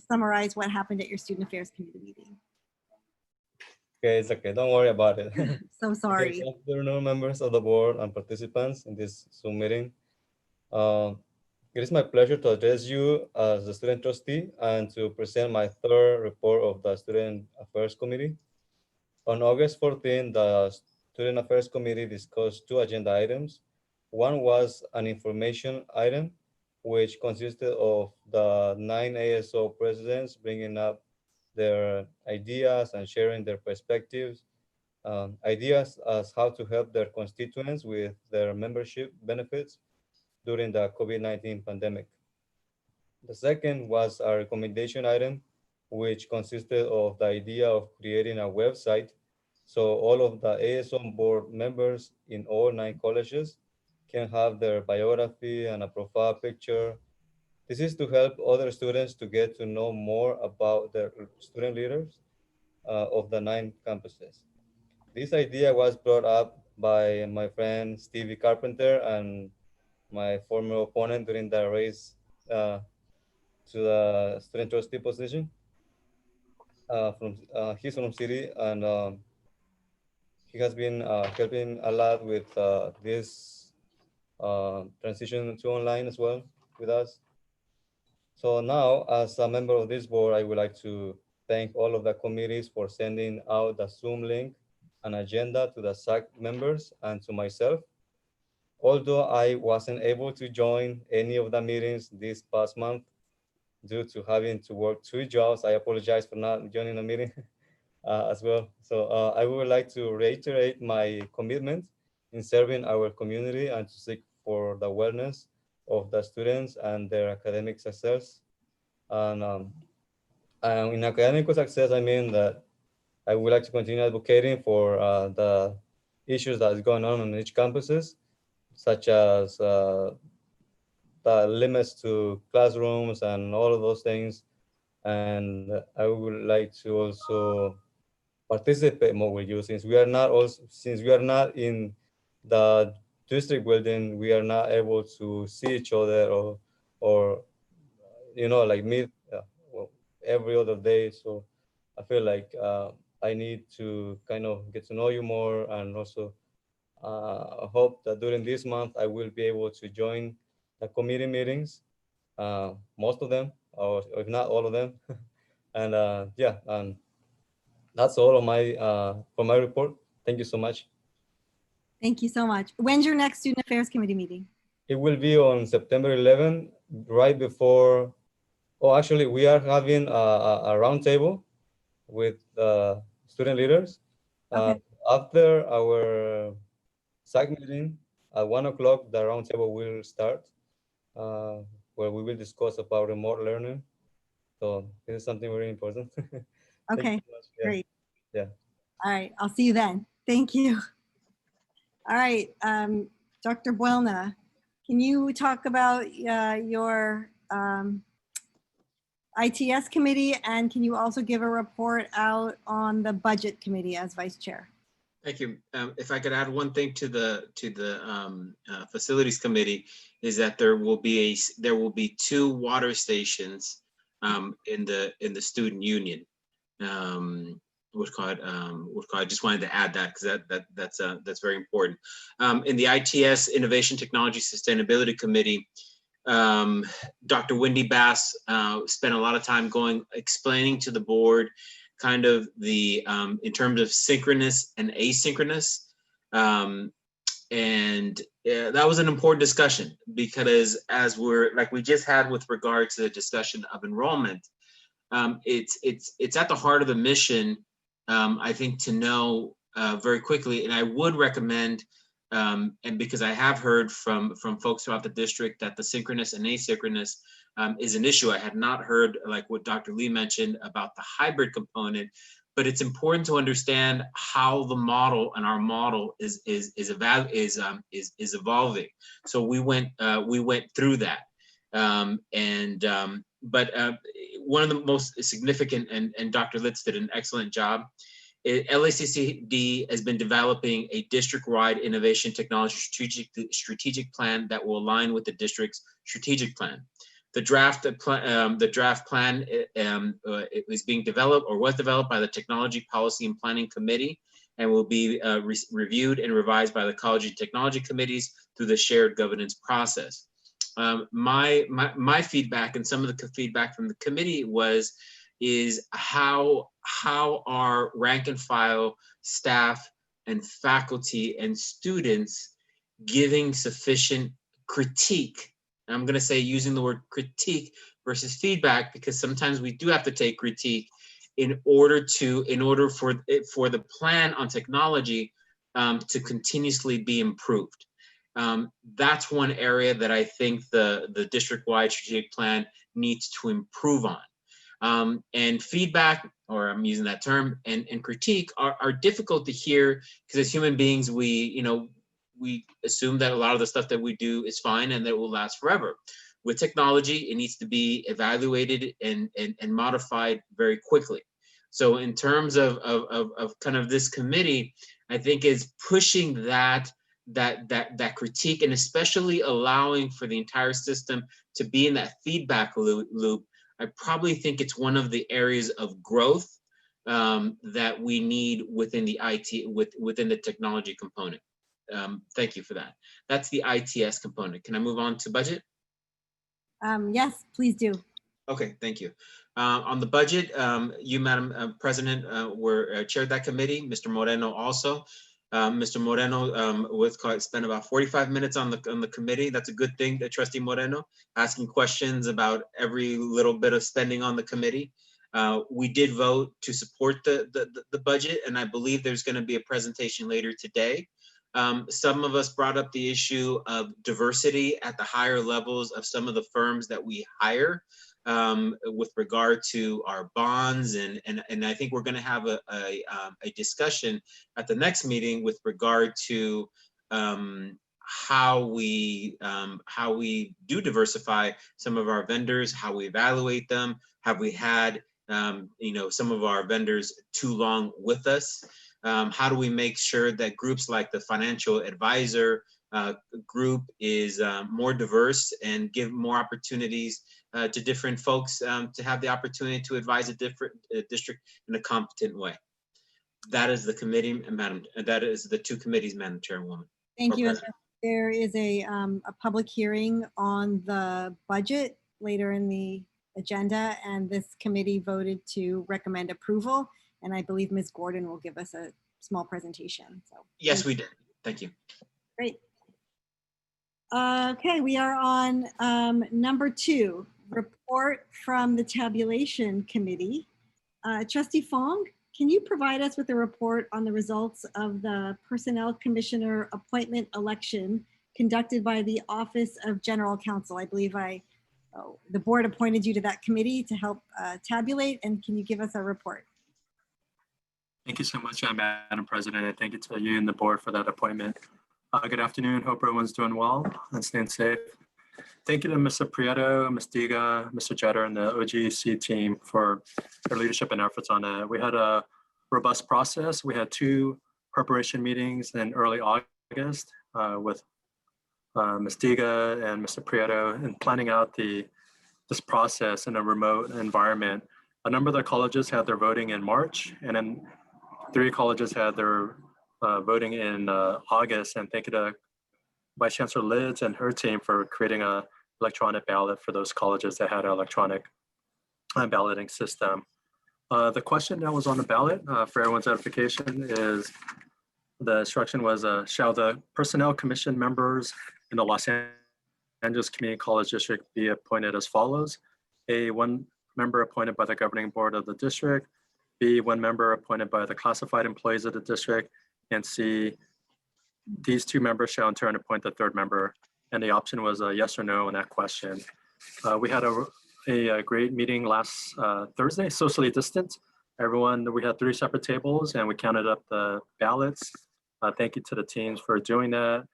summarize what happened at your Student Affairs Committee meeting? Okay, it's okay. Don't worry about it. So sorry. Okay, good afternoon, members of the board and participants in this Zoom meeting. It is my pleasure to address you as the student trustee and to present my third report of the Student Affairs Committee. On August 14, the Student Affairs Committee discussed 2 agenda items. One was an information item, which consisted of the 9 ASO presidents bringing up their ideas and sharing their perspectives, ideas as how to help their constituents with their membership benefits during the COVID-19 pandemic. The second was a recommendation item, which consisted of the idea of creating a website so all of the ASO board members in all 9 colleges can have their biography and a profile picture. This is to help other students to get to know more about their student leaders of the 9 campuses. This idea was brought up by my friend Stevie Carpenter and my former opponent during the race to the student trustee position. He's from city, and he has been helping a lot with this transition to online as well with us. So now, as a member of this board, I would like to thank all of the committees for sending out the Zoom link and agenda to the SAC members and to myself. although I wasn't able to join any of the meetings this past month due to having to work 2 jobs, I apologize for not joining the meeting as well. So I would like to reiterate my commitment in serving our community and to seek for the wellness of the students and their academic success. And in academic success, I mean that I would like to continue advocating for the issues that is going on each campuses, such as the limits to classrooms and all of those things. And I would like to also participate more with you since we are not in the district building, we are not able to see each other or like meet well, every other day. So I feel like I need to kind of get to know you more, and also hope that during this month I will be able to join the committee meetings, most of them, or if not all of them. And yeah, and that's all of my for my report. Thank you so much. Thank you so much. When's your next Student Affairs Committee meeting? It will be on September 11, right before. Oh, actually, we are having a roundtable with student leaders. Okay. After our SAC meeting at 1 o'clock, the roundtable will start, where we will discuss about remote learning. So this is something very important. Okay, Yeah. great. Yeah. All right, I'll see you then. Thank you. All right, Dr. Buelna, can you talk about your ITS committee, and can you also give a report out on the budget committee as vice chair? Thank you. If I could add one thing to the facilities committee, is that there will be 2 water stations in the student union. I just wanted to add that because that's very important. In the ITS Innovation Technology Sustainability Committee, Dr. Wendy Bass spent a lot of time explaining to the board kind of the in terms of synchronous and asynchronous, and that was an important discussion, because as we just had with regard to the discussion of enrollment, it's at the heart of the mission, I think, to know very quickly. And I would recommend, and because I have heard from folks throughout the district that the synchronous and asynchronous is an issue. I had not heard, like what Dr. Lee mentioned, about the hybrid component, but it's important to understand how the model and our model is evolving. So we went through that, but one of the most significant, and Dr. Litz did an excellent job. LACCD has been developing a district-wide innovation technology strategic plan that will align with the district's strategic plan. The draft plan is being developed, or was developed, by the Technology Policy and Planning Committee, and will be reviewed and revised by the College and Technology Committees through the shared governance process. My feedback, and some of the feedback from the committee, is how our rank and file staff and faculty and students giving sufficient critique. And I'm going to say, using the word critique versus feedback, because sometimes we do have to take critique in order for the plan on technology to continuously be improved. That's one area that I think the district-wide strategic plan needs to improve on. And feedback, or I'm using that term, and critique are difficult to hear, because as human beings, we assume that a lot of the stuff that we do is fine and that it will last forever. With technology, it needs to be evaluated and modified very quickly. So in terms of kind of this committee, I think is pushing that critique, and especially allowing for the entire system to be in that feedback loop. I probably think it's one of the areas of growth that we need within the within the technology component. Thank you for that. That's the ITS component. Can I move on to budget? Yes, please do. Okay, thank you. On the budget, you, Madam President, chaired that committee. Mr. Moreno also. Mr. Moreno spent about 45 minutes on the committee. That's a good thing, Trustee Moreno, asking questions about every little bit of spending on the committee. We did vote to support the budget, and I believe there's going to be a presentation later today. Some of us brought up the issue of diversity at the higher levels of some of the firms that we hire with regard to our bonds, and I think we're going to have a discussion at the next meeting with regard to how we do diversify some of our vendors, how we evaluate them. Have we had some of our vendors too long with us? How do we make sure that groups like the financial advisor group is more diverse and give more opportunities to different folks to have the opportunity to advise a different district in a competent way? That is the committee, Madam. That is the two committees, Madam Chairwoman. Thank you. There is a public hearing on the budget later in the agenda, and this committee voted to recommend approval. And I believe Ms. Gordon will give us a small presentation. So yes, we did. Thank you. Great. Okay, we are on number 2, report from the tabulation committee. Trustee Fong, can you provide us with a report on the results of the Personnel Commissioner appointment election conducted by the Office of General Counsel? I believe the board appointed you to that committee to help tabulate, and can you give us a report? Thank you so much, Madam President, and thank you to you and the board for that appointment. Good afternoon. Hope everyone's doing well and staying safe. Thank you to Mr. Prieto, Ms. Diga, Mr. Jetter, and the OGC team for their leadership and efforts on it. We had a robust process. We had 2 preparation meetings in early August with Ms. Diga and Mr. Prieto, and planning out this process in a remote environment. A number of the colleges had their voting in March, and then 3 colleges had their voting in August. And thank you to Vice Chancellor Lids and her team for creating an electronic ballot for those colleges that had an electronic balloting system. The question that was on the ballot for everyone's edification is, the instruction was, shall the Personnel Commission members in the Los Angeles Community College District be appointed as follows? A, 1 member appointed by the governing board of the district, B, 1 member appointed by the classified employees of the district, and C, these 2 members shall in turn appoint the 3rd member. And the option was a yes or no on that question. We had a great meeting last Thursday, socially distanced. We had 3 separate tables and we counted up the ballots. Thank you to the teams for doing that.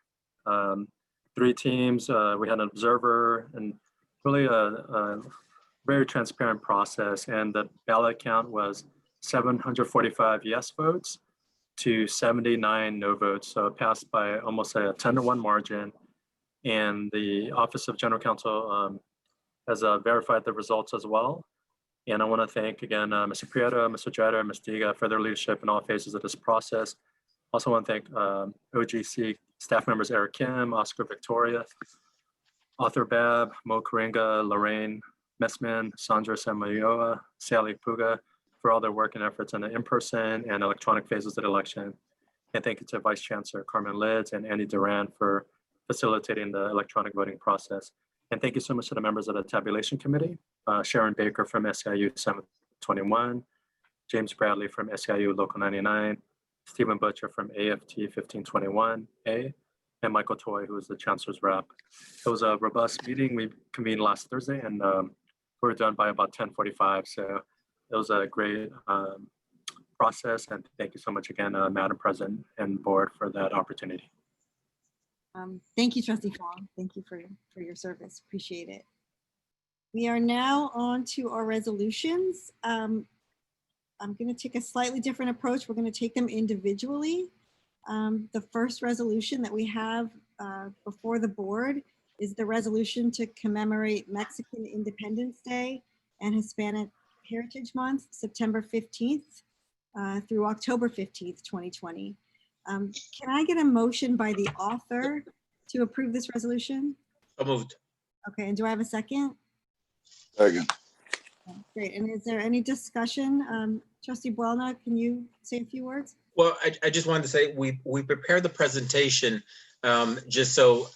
3 teams, we had an observer, and really a very transparent process. And the ballot count was 745 yes votes to 79 no votes. So it passed by almost a 10-to-1 margin. And the Office of General Counsel has verified the results as well. And I want to thank again Mr. Prieto, Mr. Jetter, Ms. Diga for their leadership in all phases of this process. Also want to thank OGC staff members Eric Kim, Oscar Victoria, Arthur Babb, Mo Karinga, Lorraine Messman, Sandra Samayoa, Sally Puga for all their work and efforts in the in-person and electronic phases of the election. And thank you to Vice Chancellor Carmen Lids and Andy Duran for facilitating the electronic voting process. And thank you so much to the members of the tabulation committee, Sharon Baker from SEIU 721, James Bradley from SEIU Local 99, Stephen Butcher from AFT 1521A, and Michael Toy, who is the Chancellor's rep. It was a robust meeting. We convened last Thursday, and we were done by about 10:45. So it was a great process, and thank you so much again, Madam President and board, for that opportunity. Thank you, Trustee Fong. Thank you for your service. Appreciate it. We are now on to our resolutions. I'm going to take a slightly different approach. We're going to take them individually. The first resolution that we have before the board is the resolution to commemorate Mexican Independence Day and Hispanic Heritage Month, September 15th through October 15th, 2020. Can I get a motion by the author to approve this resolution? So moved. Okay, and do I have a second? Second. Great, and is there any discussion? Trustee Buelna, can you say a few words? Well, I just wanted to say we prepared the presentation just so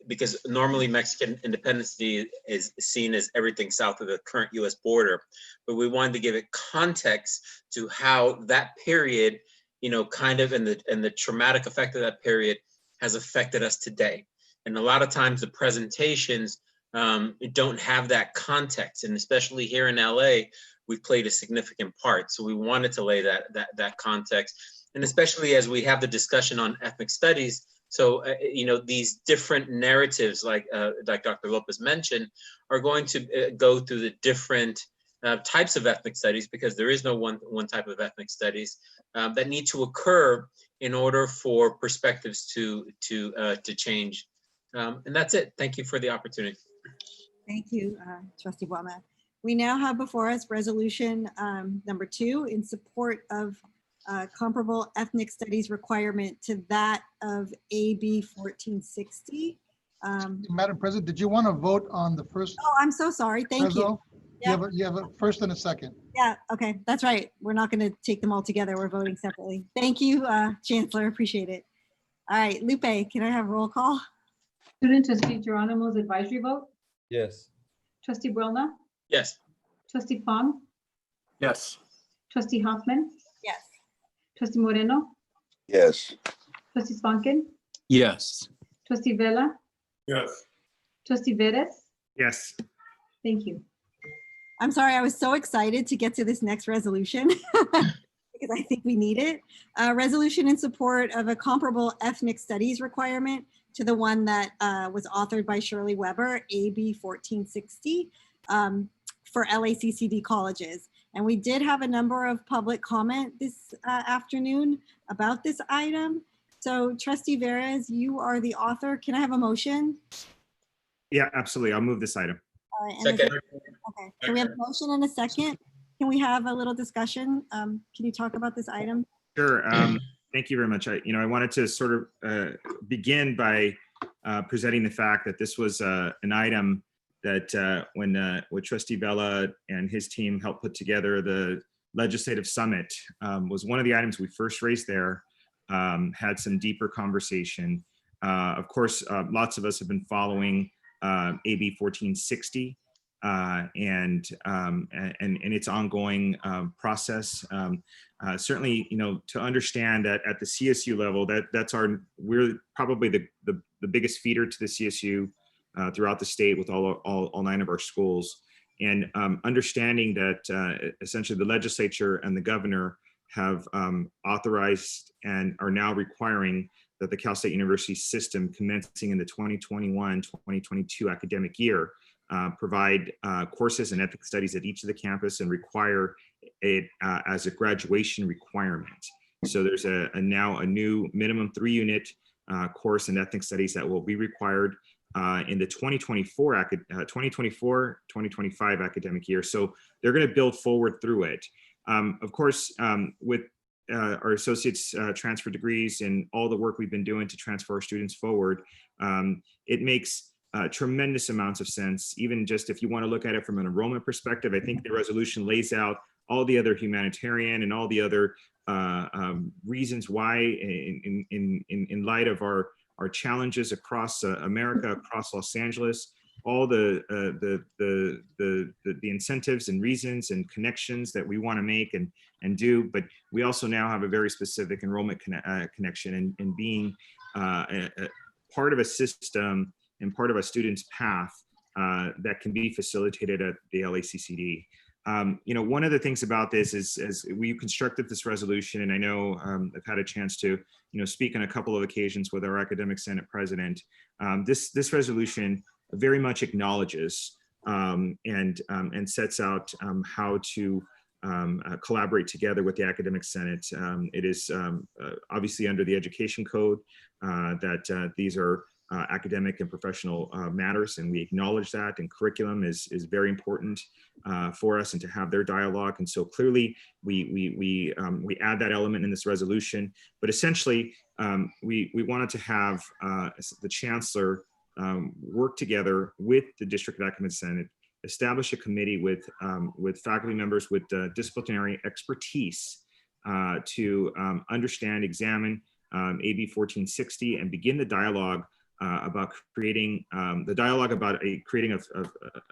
because normally Mexican Independence Day is seen as everything south of the current U.S. border, but we wanted to give it context to how that period, kind of and the traumatic effect of that period has affected us today. And a lot of times the presentations don't have that context, and especially here in LA, we've played a significant part. So we wanted to lay that context. And especially as we have the discussion on ethnic studies, so these different narratives, like Dr. Lopez mentioned, are going to go through the different types of ethnic studies, because there is no one type of ethnic studies that need to occur in order for perspectives to change. And that's it. Thank you for the opportunity. Thank you, Trustee Buelna. We now have before us resolution number 2 in support of comparable ethnic studies requirement to that of AB 1460. Madam President, did you want to vote on the first? Oh, I'm so sorry. Thank you. Yeah. You have a first and a second. Yeah, okay, that's right. We're not going to take them all together. We're voting separately. Thank you, Chancellor. Appreciate it. All right, Lupe, can I have roll call? Student Trustee Geronimo's advisory vote? Yes. Trustee Buelna? Yes. Trustee Fong? Yes. Trustee Hoffman? Yes. Trustee Moreno? Yes. Trustee Spankin? Yes. Trustee Vela? Yes. Trustee Veres? Yes. Thank you. I'm sorry, I was so excited to get to this next resolution because I think we need it. A resolution in support of a comparable ethnic studies requirement to the one that was authored by Shirley Weber, AB 1460, for LACCD colleges. And we did have a number of public comment this afternoon about this item. So Trustee Veres, you are the author. Can I have a motion? Yeah, absolutely. I'll move this item. All right, okay, so we have a motion and a second. Can we have a little discussion? Can you talk about this item? Sure. Thank you very much. I wanted to sort of begin by presenting the fact that this was an item that when Trustee Vela and his team helped put together the legislative summit, was one of the items we first raised there, had some deeper conversation. Of course, lots of us have been following AB 1460 and its ongoing process. Certainly, to understand that at the CSU level, we're probably the biggest feeder to the CSU throughout the state with all 9 of our schools. And understanding that essentially the legislature and the governor have authorized and are now requiring that the Cal State University system commencing in the 2021-2022 academic year provide courses in ethnic studies at each of the campus and require it as a graduation requirement. So there's now a new minimum 3-unit course in ethnic studies that will be required in the 2024-2025 academic year. So they're going to build forward through it. Of course, with our associates transfer degrees and all the work we've been doing to transfer our students forward, it makes tremendous amounts of sense. Even just if you want to look at it from an enrollment perspective, I think the resolution lays out all the other humanitarian and all the other reasons why, in light of our challenges across America, across Los Angeles, all the incentives and reasons and connections that we want to make and do, but we also now have a very specific enrollment connection and being part of a system and part of a student's path that can be facilitated at the LACCD. One of the things about this is, as we constructed this resolution, and I know I've had a chance to, speak on a couple of occasions with our academic senate president, this resolution very much acknowledges and sets out how to collaborate together with the academic senate. It is obviously under the education code that these are academic and professional matters, and we acknowledge that, and curriculum is very important for us, and to have their dialogue. And so clearly we add that element in this resolution, but essentially we wanted to have the chancellor work together with the district academic senate, establish a committee with faculty members with disciplinary expertise to understand, examine AB 1460 and begin the dialogue about creating creating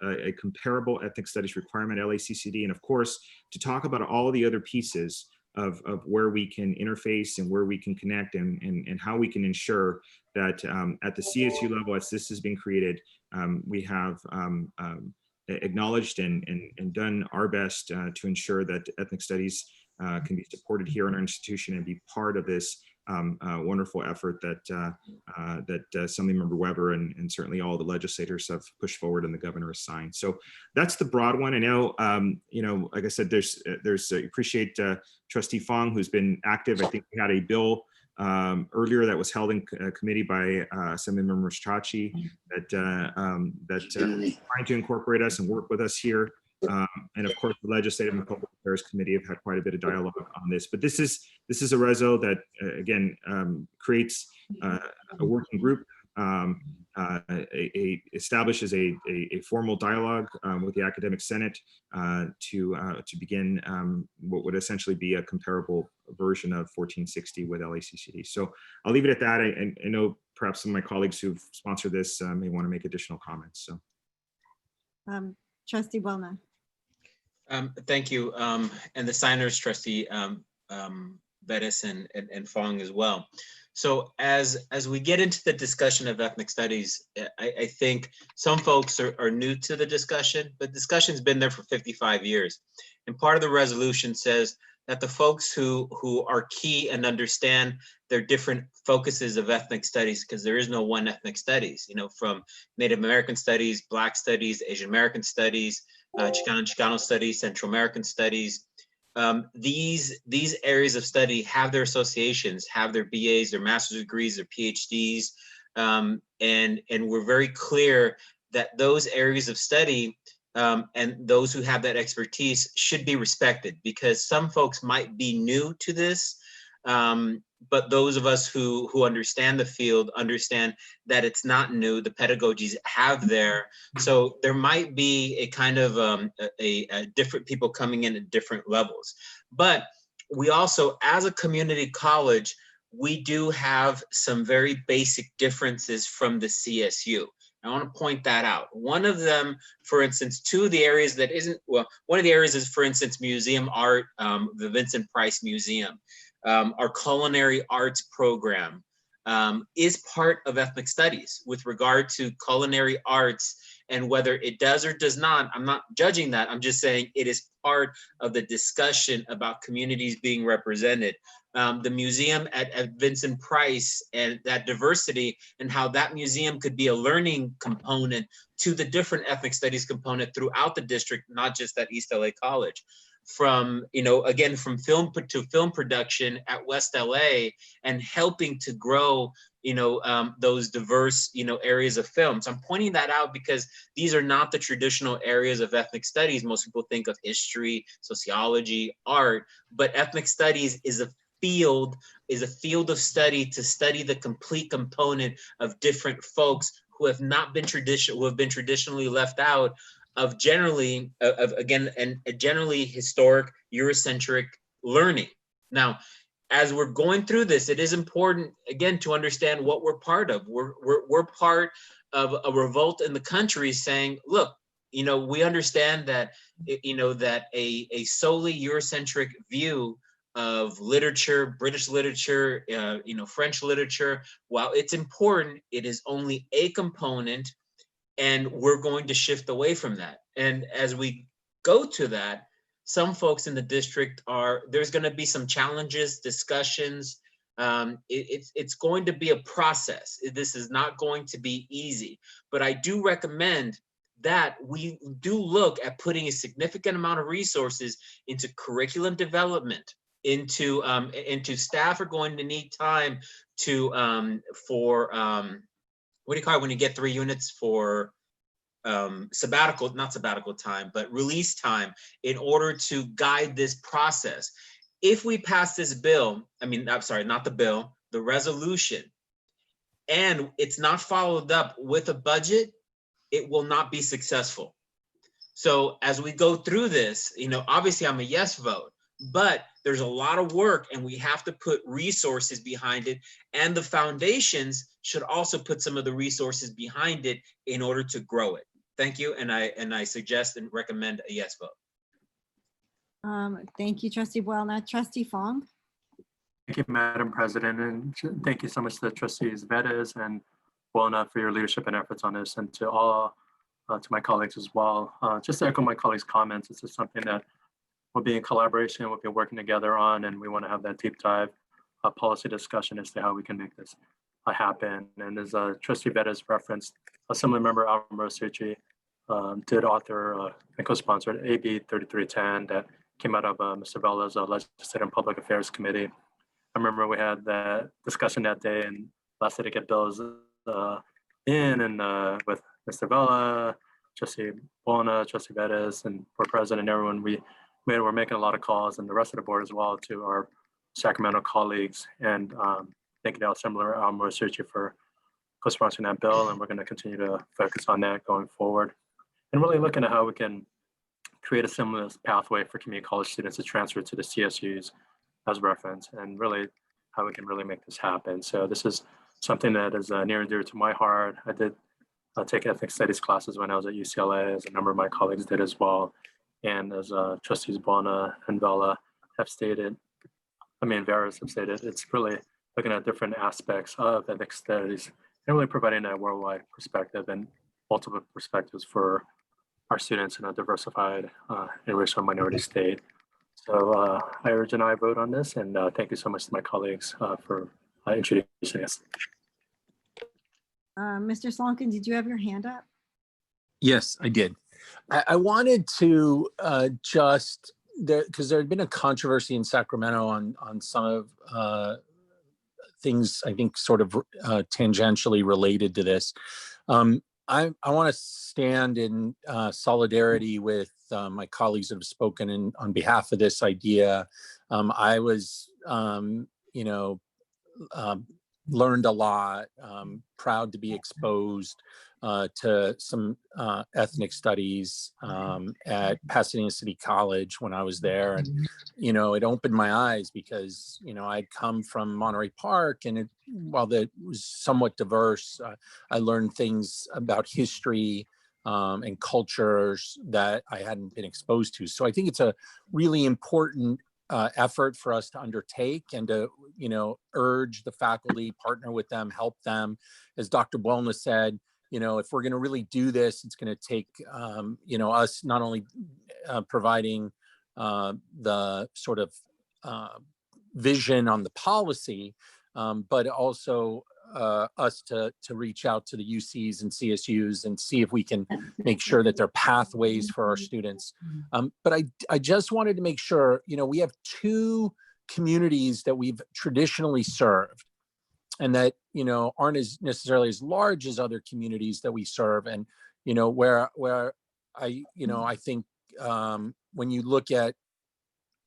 a comparable ethnic studies requirement, LACCD, and of course, to talk about all the other pieces of where we can interface and where we can connect and how we can ensure that at the CSU level, as this has been created, we have acknowledged and done our best to ensure that ethnic studies can be supported here in our institution and be part of this wonderful effort that Assemblymember Weber and certainly all the legislators have pushed forward and the governor has signed. So that's the broad one. I know, like I said, there's appreciate Trustee Fong, who's been active. I think we had a bill earlier that was held in committee by Assemblymember Chachi that trying to incorporate us and work with us here. And of course, the Legislative and Public Affairs Committee have had quite a bit of dialogue on this. But this is a reso that again creates a working group, establishes a formal dialogue with the Academic Senate to begin what would essentially be a comparable version of 1460 with LACCD. So I'll leave it at that. I know perhaps some of my colleagues who've sponsored this may want to make additional comments. So, Trustee Buolna. Thank you. And the signers, Trustee Bettis and Fong as well. So as we get into the discussion of ethnic studies, I think some folks are new to the discussion, but discussion's been there for 55 years. And part of the resolution says that the folks who are key and understand their different focuses of ethnic studies, because there is no one ethnic studies, from Native American studies, Black studies, Asian American studies, Chicano studies, Central American studies. These areas of study have their associations, have their BAs, their master's degrees, their PhDs, and we're very clear that those areas of study and those who have that expertise should be respected, because some folks might be new to this, but those of us who understand the field understand that it's not new. The pedagogies have there. So there might be a kind of a different people coming in at different levels. But we also, as a community college, we do have some very basic differences from the CSU. I want to point that out. One of them, for instance, two of the areas that isn't, well, one of the areas is, for instance, museum art, the Vincent Price Museum. Our culinary arts program is part of ethnic studies with regard to culinary arts, and whether it does or does not, I'm not judging that. I'm just saying it is part of the discussion about communities being represented. The museum at Vincent Price and that diversity and how that museum could be a learning component to the different ethnic studies component throughout the district, not just at East LA College. From, again, from film to film production at West LA and helping to grow, those diverse, areas of film. So I'm pointing that out because these are not the traditional areas of ethnic studies. Most people think of history, sociology, art, but ethnic studies is a field of study to study the complete component of different folks who have not been traditionally left out of generally, again, and generally historic Eurocentric learning. Now, as we're going through this, it is important, again, to understand what we're part of. We're part of a revolt in the country saying, look, we understand that, that a solely Eurocentric view of literature, British literature, French literature, while it's important, it is only a component. And we're going to shift away from that. And as we go to that, some folks in the district there's going to be some challenges, discussions. It's going to be a process. This is not going to be easy. But I do recommend that we do look at putting a significant amount of resources into curriculum development, into staff are going to need time to for what do you call it when you get 3 units for not sabbatical time, but release time in order to guide this process. If we pass this bill, I'm sorry, not the bill, the resolution, and it's not followed up with a budget, it will not be successful. So as we go through this, obviously I'm a yes vote, but there's a lot of work and we have to put resources behind it. And the foundations should also put some of the resources behind it in order to grow it. Thank you. And I suggest and recommend a yes vote. Thank you, Trustee Buelna. Trustee Fong. Thank you, Madam President, and thank you so much to the trustees Vettis and Buelna for your leadership and efforts on this, and to all, to my colleagues as well. Just to echo my colleagues' comments, this is something that we'll be in collaboration, we'll be working together on, and we want to have that deep dive policy discussion as to how we can make this happen. And as Trustee Vettis referenced, a similar member, Alvaro Succi, did author and co-sponsored AB 3310 that came out of Mr. Vella's Legislative and Public Affairs Committee. I remember we had that discussion that day, and last day to get bills in, and with Mr. Vella, Trustee Buelna, Trustee Vettis, and Board President, and everyone, we're making a lot of calls, and the rest of the board as well, to our Sacramento colleagues, and thank you to similar Alvaro Succi for co-sponsoring that bill, and we're going to continue to focus on that going forward, and really looking at how we can create a similar pathway for community college students to transfer to the CSUs as reference, and really how we can really make this happen. So this is something that is near and dear to my heart. I did take ethnic studies classes when I was at UCLA, as a number of my colleagues did as well. And as Trustees Buelna and Vella have stated, Veras have stated, it's really looking at different aspects of ethnic studies and really providing a worldwide perspective and multiple perspectives for our students in a diversified and racial minority state. So I urge an aye vote on this, and thank you so much to my colleagues for introducing us. Mr. Slonkin, did you have your hand up? Yes, I did. I wanted to because there had been a controversy in Sacramento on some of things, I think, sort of tangentially related to this. I want to stand in solidarity with my colleagues that have spoken on behalf of this idea. I was, learned a lot, proud to be exposed to some ethnic studies at Pasadena City College when I was there. And, it opened my eyes because, I'd come from Monterey Park, and while it was somewhat diverse, I learned things about history and cultures that I hadn't been exposed to. So I think it's a really important effort for us to undertake, and to, urge the faculty, partner with them, help them. As Dr. Buelna said, if we're going to really do this, it's going to take, us not only providing the sort of vision on the policy, but also us to reach out to the UCs and CSUs and see if we can make sure that there are pathways for our students. But I just wanted to make sure, we have two communities that we've traditionally served, and that, aren't necessarily as large as other communities that we serve. And, where I think when you look at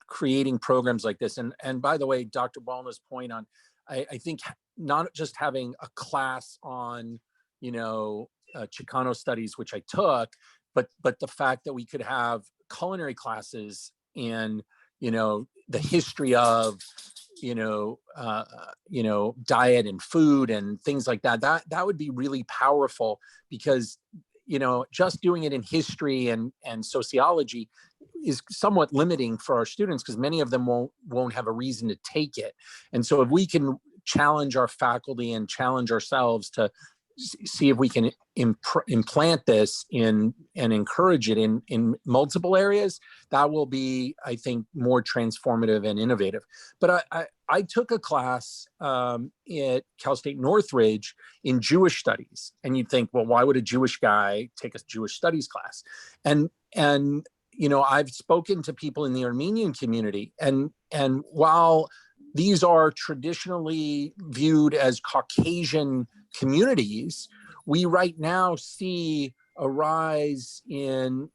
creating programs like this, and by the way, Dr. Buelna's point on, I think not just having a class on, Chicano studies, which I took, but the fact that we could have culinary classes and, the history of, diet and food and things like that, that would be really powerful, because, just doing it in history and sociology is somewhat limiting for our students, because many of them won't have a reason to take it. And so if we can challenge our faculty and challenge ourselves to see if we can implant this and encourage it in multiple areas, that will be, I think, more transformative and innovative. But I took a class at Cal State Northridge in Jewish studies, and you'd think, well, why would a Jewish guy take a Jewish studies class? And I've spoken to people in the Armenian community, and while these are traditionally viewed as Caucasian communities, we right now see a rise in,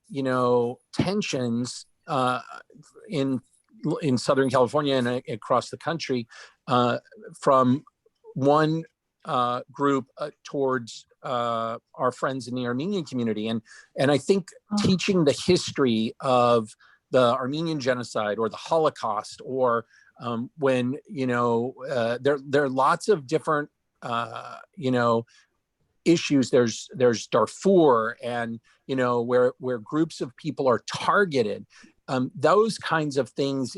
tensions in Southern California and across the country from one group towards our friends in the Armenian community. And I think teaching the history of the Armenian genocide or the Holocaust, or when, there are lots of different, issues. There's Darfur, and, where groups of people are targeted. Those kinds of things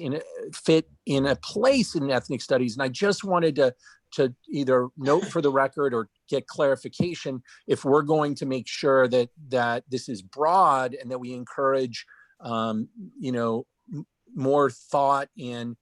fit in a place in ethnic studies. And I just wanted to either note for the record or get clarification if we're going to make sure that this is broad and that we encourage, more thought in,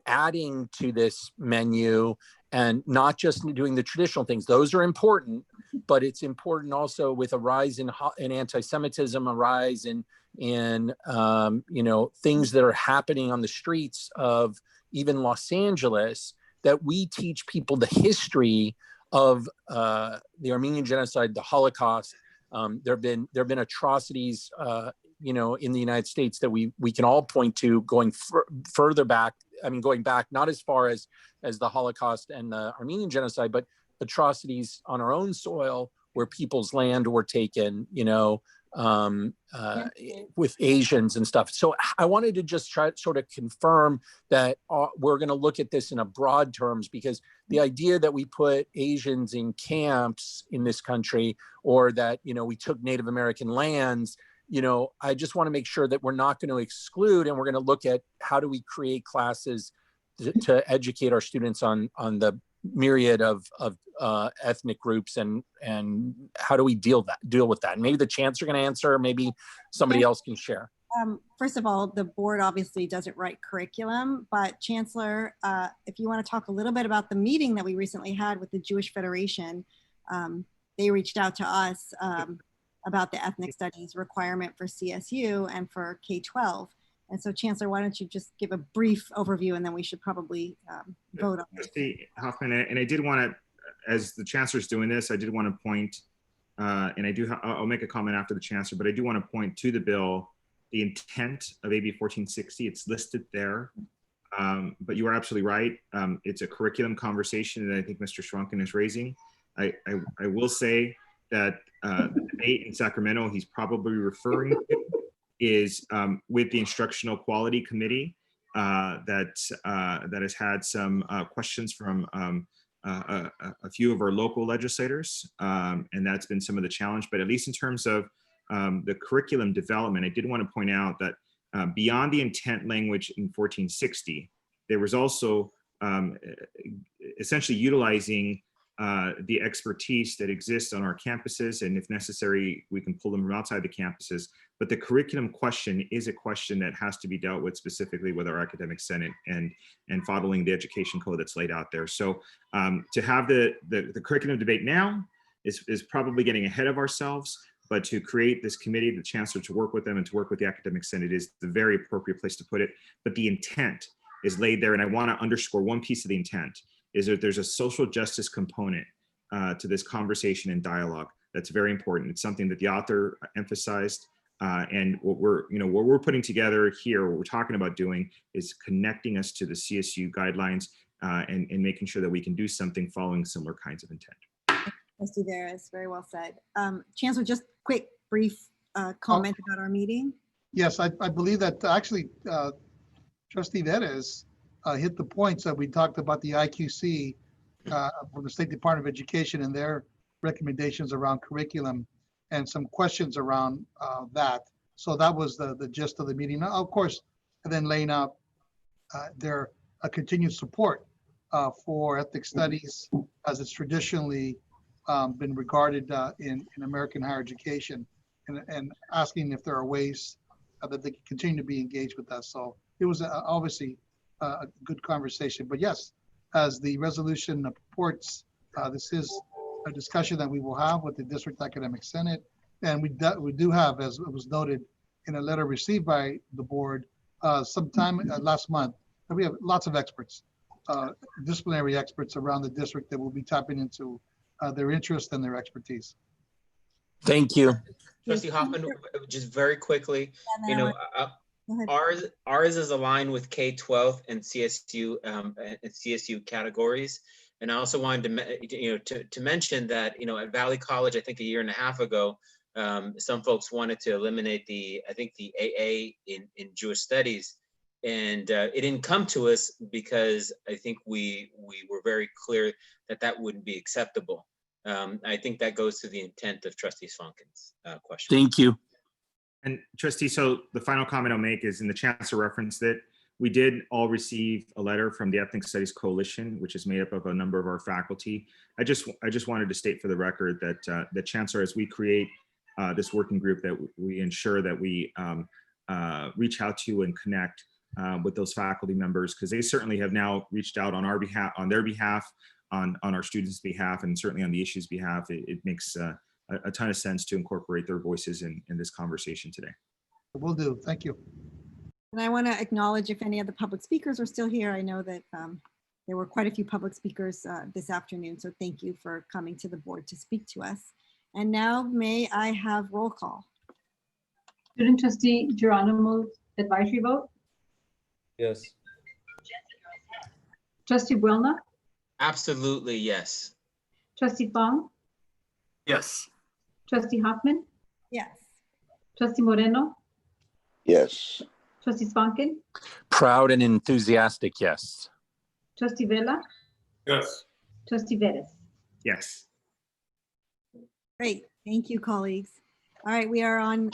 adding to this menu and not just doing the traditional things. Those are important, but it's important also with a rise in anti-Semitism, a rise in things that are happening on the streets of even Los Angeles, that we teach people the history of the Armenian genocide, the Holocaust. There have been atrocities, in the United States that we can all point to going further back. I mean, going back not as far as the Holocaust and the Armenian genocide, but atrocities on our own soil where people's land were taken, with Asians and stuff. So I wanted to just try to sort of confirm that we're going to look at this in a broad terms, because the idea that we put Asians in camps in this country, or that, we took Native American lands, I just want to make sure that we're not going to exclude, and we're going to look at how do we create classes to educate our students on the myriad of ethnic groups, and how do we deal with that? Maybe the chancellor can answer, maybe somebody else can share. First of all, the board obviously doesn't write curriculum, but Chancellor, if you want to talk a little bit about the meeting that we recently had with the Jewish Federation, they reached out to us about the ethnic studies requirement for CSU and for K-12. And so, Chancellor, why don't you just give a brief overview, and then we should probably vote on it. Trustee Hoffman, and I did want to, as the Chancellor's doing this, I did want to point, and I'll make a comment after the Chancellor, but I do want to point to the bill, the intent of AB 1460. It's listed there, but you are absolutely right. It's a curriculum conversation that I think Mr. Schwanken is raising. I will say that the debate in Sacramento he's probably referring to is with the Instructional Quality Committee that has had some questions from a few of our local legislators, and that's been some of the challenge. But at least in terms of the curriculum development, I did want to point out that beyond the intent language in 1460, there was also essentially utilizing the expertise that exists on our campuses, and if necessary, we can pull them from outside the campuses. But the curriculum question is a question that has to be dealt with specifically with our academic senate and following the education code that's laid out there. So to have the curriculum debate now is probably getting ahead of ourselves, but to create this committee, the chancellor to work with them and to work with the academic senate is the very appropriate place to put it. But the intent is laid there, and I want to underscore one piece of the intent is that there's a social justice component to this conversation and dialogue that's very important. It's something that the author emphasized, and what we're putting together here, what we're talking about doing is connecting us to the CSU guidelines and making sure that we can do something following similar kinds of intent. Trustee Veras, very well said. Chancellor, just quick, brief comment about our meeting. Yes, I believe that actually Trustee Veras hit the points that we talked about the IQC from the State Department of Education and their recommendations around curriculum and some questions around that. So that was the gist of the meeting. Now, of course, and then laying out their continued support for ethnic studies as it's traditionally been regarded in American higher education, and asking if there are ways that they can continue to be engaged with us. So it was obviously a good conversation. But yes, as the resolution purports, this is a discussion that we will have with the District Academic Senate. And we do have, as it was noted in a letter received by the board sometime last month, that we have lots of experts, disciplinary experts around the district that will be tapping into their interest and their expertise. Thank you. Trustee Hoffman, just very quickly, ours is aligned with K-12 and CSU categories. And I also wanted to mention that, at Valley College, I think a year and a half ago, Some folks wanted to eliminate I think the AA in Jewish studies, and it didn't come to us because I think we were very clear that that wouldn't be acceptable. I think that goes to the intent of Trustee Svanken's question. Thank you. And Trustee, so the final comment I'll make is, in the Chancellor referenced it, we did all receive a letter from the Ethnic Studies Coalition, which is made up of a number of our faculty. I just wanted to state for the record that the Chancellor, as we create this working group, that we ensure that we reach out to and connect with those faculty members, because they certainly have now reached out on our behalf, on their behalf, on our students' behalf, and certainly on the issues behalf. It makes a ton of sense to incorporate their voices in this conversation today. Will do. Thank you. And I want to acknowledge if any of the public speakers are still here. I know that there were quite a few public speakers this afternoon, so thank you for coming to the board to speak to us. And now may I have roll call? Student Trustee Geronimo's advisory vote. Yes. Trustee Buelna, Absolutely, yes. Trustee Fong, Yes. Trustee Hoffman, Yes. Trustee Moreno, Yes. Trustee Svanken, Proud and enthusiastic, yes. Trustee Vela, Yes. Trustee Vettis. Yes. Great. Thank you, colleagues. All right, we are on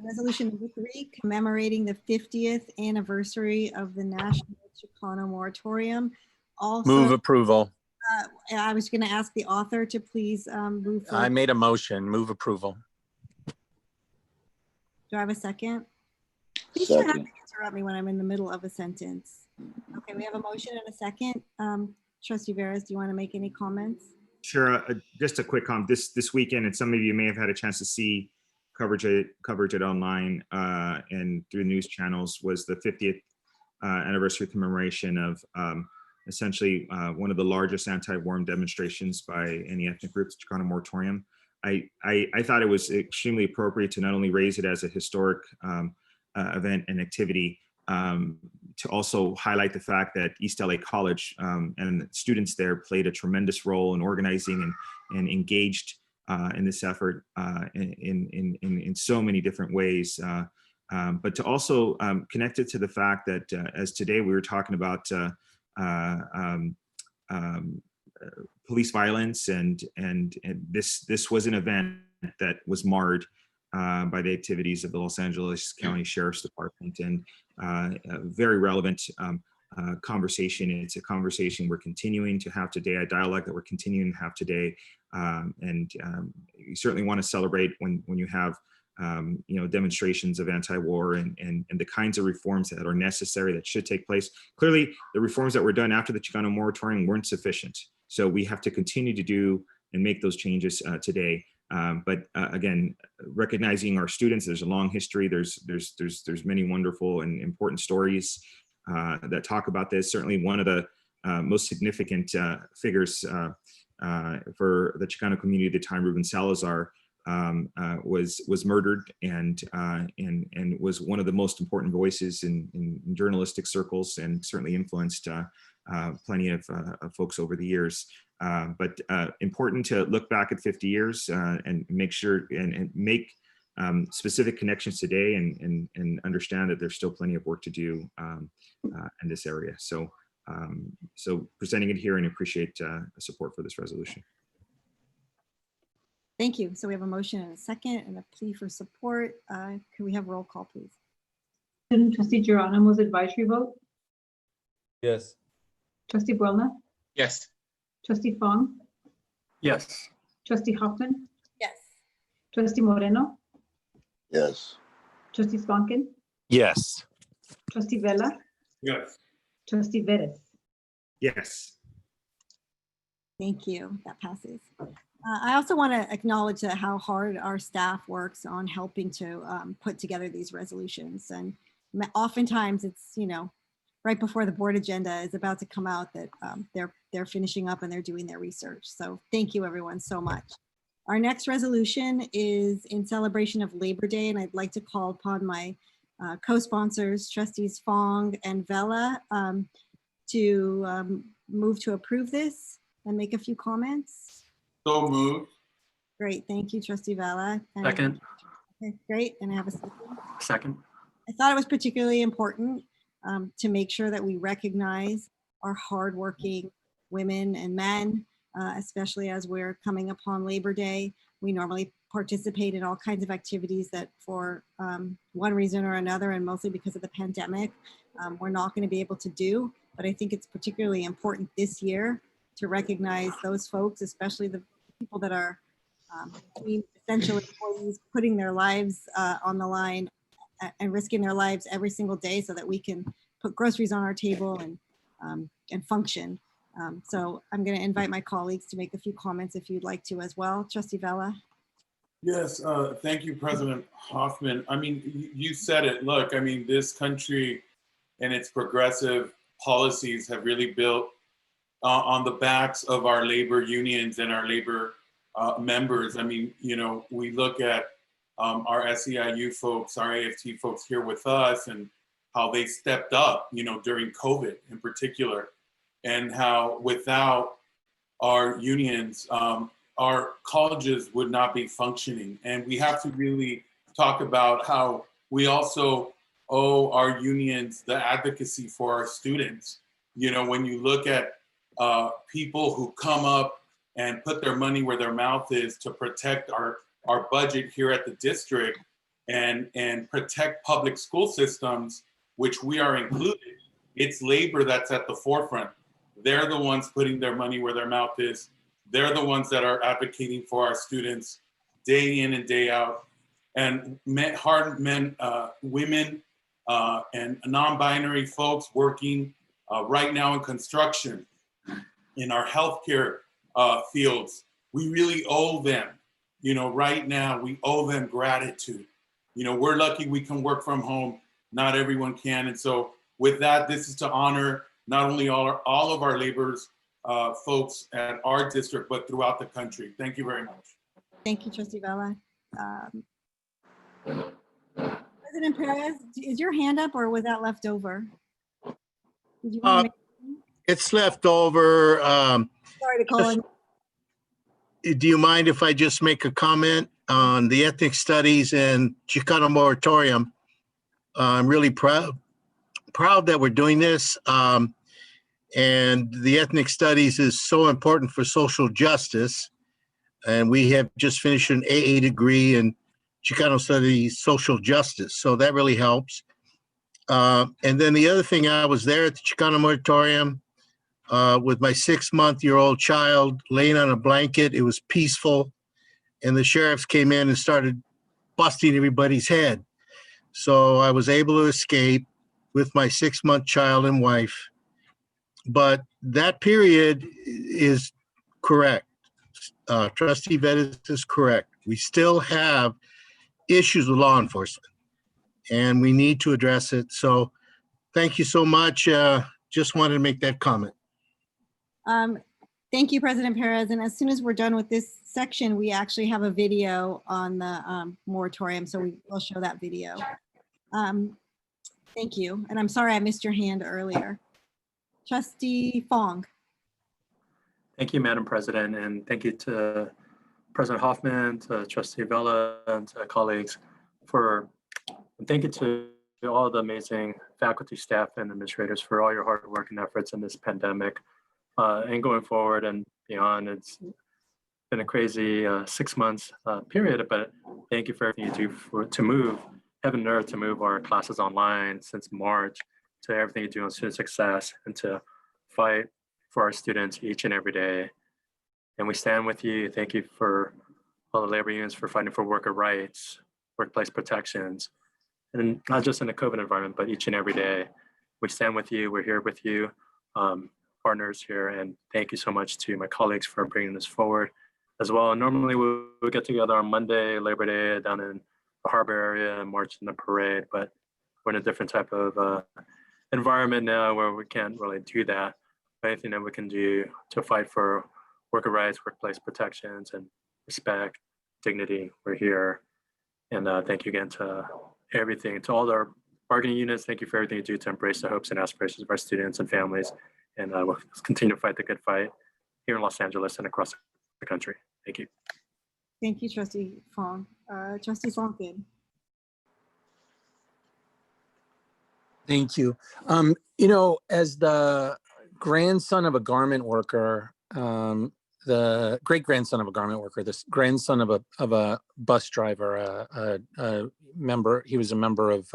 resolution number 3, commemorating the 50th anniversary of the National Chicano Moratorium. Also, Move approval. I was going to ask the author to please move. I made a motion. Move approval. Do I have a second? Please try not to Second. interrupt me when I'm in the middle of a sentence. Okay, we have a motion and a second. Trustee Veras, do you want to make any comments? Sure. Just a quick comment. This weekend, and some of you may have had a chance to see coverage it online and through news channels, was the 50th anniversary commemoration of essentially one of the largest anti-war demonstrations by any ethnic group, the Chicano Moratorium. I thought it was extremely appropriate to not only raise it as a historic event and activity, to also highlight the fact that East LA College and the students there played a tremendous role in organizing and engaged in this effort in so many different ways. But to also connect it to the fact that as today we were talking about police violence, and this was an event that was marred by the activities of the Los Angeles County Sheriff's Department, and a very relevant conversation. It's a conversation we're continuing to have today, a dialogue that we're continuing to have today, and you certainly want to celebrate when you have demonstrations of anti-war and the kinds of reforms that are necessary, that should take place. Clearly, the reforms that were done after the Chicano Moratorium weren't sufficient, so we have to continue to do and make those changes today. But again, recognizing our students, there's a long history. There's many wonderful and important stories that talk about this. Certainly, one of the most significant figures for the Chicano community at the time, Ruben Salazar, was murdered and was one of the most important voices in journalistic circles, and certainly influenced plenty of folks over the years. But important to look back at 50 years and make sure and make specific connections today, and understand that there's still plenty of work to do in this area. So presenting it here, and appreciate support for this resolution. Thank you. So we have a motion and a second and a plea for support. Can we have roll call, please? Student Trustee Geronimo's advisory vote. Yes. Trustee Buelna, Yes. Trustee Fong, Yes. Trustee Hoffman, Yes. Trustee Moreno, Yes. Trustee Svanken, Yes. Trustee Vela, Yes. Trustee Vettis. Yes. Thank you. That passes. I also want to acknowledge how hard our staff works on helping to put together these resolutions. And oftentimes it's, right before the board agenda is about to come out, that they're finishing up and they're doing their research. So thank you everyone so much. Our next resolution is in celebration of Labor Day, and I'd like to call upon my co-sponsors, Trustees Fong and Vela, to move to approve this and make a few comments. So moved. Great, thank you, Trustee Vella. And- Second. Okay, great, and I have a second. Second. I thought it was particularly important to make sure that we recognize our hardworking women and men, especially as we're coming upon Labor Day. We normally participate in all kinds of activities that for one reason or another, and mostly because of the pandemic, we're not going to be able to do. But I think it's particularly important this year to recognize those folks, especially the people that are being essential employees, putting their lives on the line and risking their lives every single day so that we can put groceries on our table and function. So I'm going to invite my colleagues to make a few comments if you'd like to as well. Trustee Vella. Yes, thank you, President Hoffman. I mean, you said it. Look, I mean, this country and its progressive policies have really built on the backs of our labor unions and our labor members. I mean, you know, we look at our SEIU folks, our AFT folks here with us, and how they stepped up, you know, during COVID in particular, and how without our unions, our colleges would not be functioning. And we have to really talk about how we also owe our unions the advocacy for our students. You know, when you look at people who come up and put their money where their mouth is to protect our budget here at the district and protect public school systems, which we are included, it's labor that's at the forefront. They're the ones putting their money where their mouth is. They're the ones that are advocating for our students day in and day out. And women, and non-binary folks working right now in construction, in our healthcare fields, we really owe them. You know, right now we owe them gratitude. You know, we're lucky we can work from home. Not everyone can. And so with that, this is to honor not only all of our laborers, folks at our district, but throughout the country. Thank you very much. Thank you, Trustee Vella. President Perez, is your hand up or was that left over? Did you want to It's left over. Sorry to call in. Do you mind if I just make a comment on the ethnic studies and Chicano moratorium? I'm really proud that we're doing this. And the ethnic studies is so important for social justice. And we have just finished an AA degree in Chicano studies, social justice. So that really helps. And then the other thing, I was there at the Chicano moratorium with my 6-month-old child laying on a blanket. It was peaceful. And the sheriffs came in and started busting everybody's head. So I was able to escape with my 6-month child and wife. But that period is correct. Trustee Vettis is correct. We still have issues with law enforcement, and we need to address it. So thank you so much. Just wanted to make that comment. Thank you, President Perez. And as soon as we're done with this section, we actually have a video on the moratorium, so we will show that video. Thank you. And I'm sorry I missed your hand earlier. Trustee Fong. Thank you, Madam President, and thank you to President Hoffman, to Trustee Vella, and to colleagues and thank you to all the amazing faculty, staff, and administrators for all your hard work and efforts in this pandemic. And going forward and beyond, it's been a crazy 6 months period, but thank you for everything you do to move, heaven and earth, to move our classes online since March, to everything you do on student success, and to fight for our students each and every day. And we stand with you. Thank you for all the labor unions for fighting for worker rights, workplace protections, and not just in the COVID environment, but each and every day. We stand with you. We're here with you, partners here. And thank you so much to my colleagues for bringing this forward as well. And normally we'll get together on Monday, Labor Day, down in the harbor area and march in the parade, but we're in a different type of environment now where we can't really do that. But anything that we can do to fight for worker rights, workplace protections, and respect, dignity, we're here. And thank you again to everything, to all our bargaining units. Thank you for everything you do to embrace the hopes and aspirations of our students and families. And we'll continue to fight the good fight here in Los Angeles and across the country. Thank you. Thank you, Trustee Fong. Trustee Swankin. Thank you. You know, as the grandson of a garment worker, the great grandson of a garment worker, this grandson of a bus driver, a member, he was a member of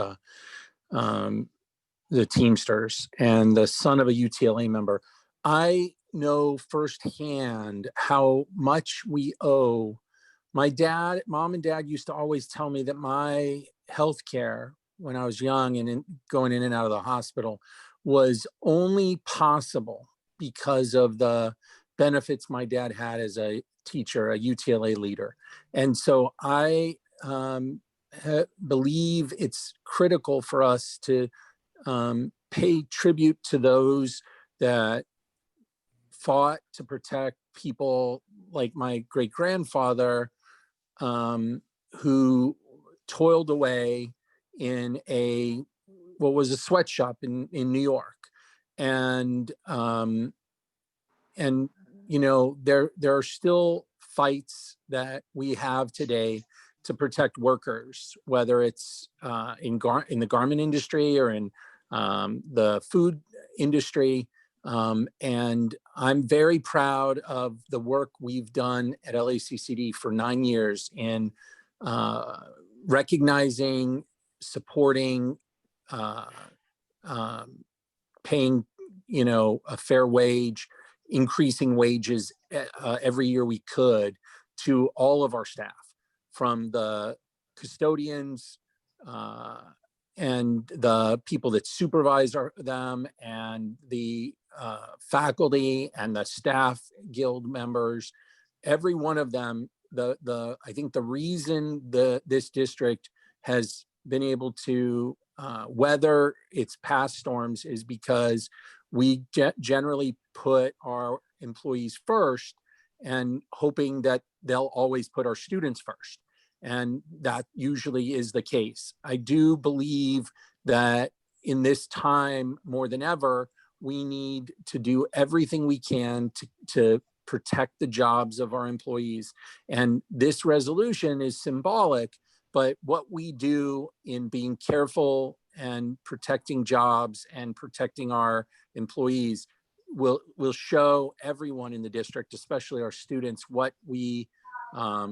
the Teamsters, and the son of a UTLA member. I know firsthand how much we owe. My dad, mom and dad used to always tell me that my health care when I was young and going in and out of the hospital was only possible because of the benefits my dad had as a teacher, a UTLA leader. And so I believe it's critical for us to pay tribute to those that fought to protect people like my great-grandfather, who toiled away in what was a sweatshop in New York. And you know, there are still fights that we have today to protect workers, whether it's in the garment industry or in the food industry. And I'm very proud of the work we've done at LACCD for 9 years in recognizing, supporting, paying, you know, a fair wage, increasing wages every year we could to all of our staff, from the custodians and the people that supervise them, and the faculty and the staff guild members. Every one of them, I think the reason this district has been able to weather its past storms is because we generally put our employees first, and hoping that they'll always put our students first. And that usually is the case. I do believe that in this time more than ever, we need to do everything we can to protect the jobs of our employees. And this resolution is symbolic, but what we do in being careful and protecting jobs and protecting our employees will show everyone in the district, especially our students, what we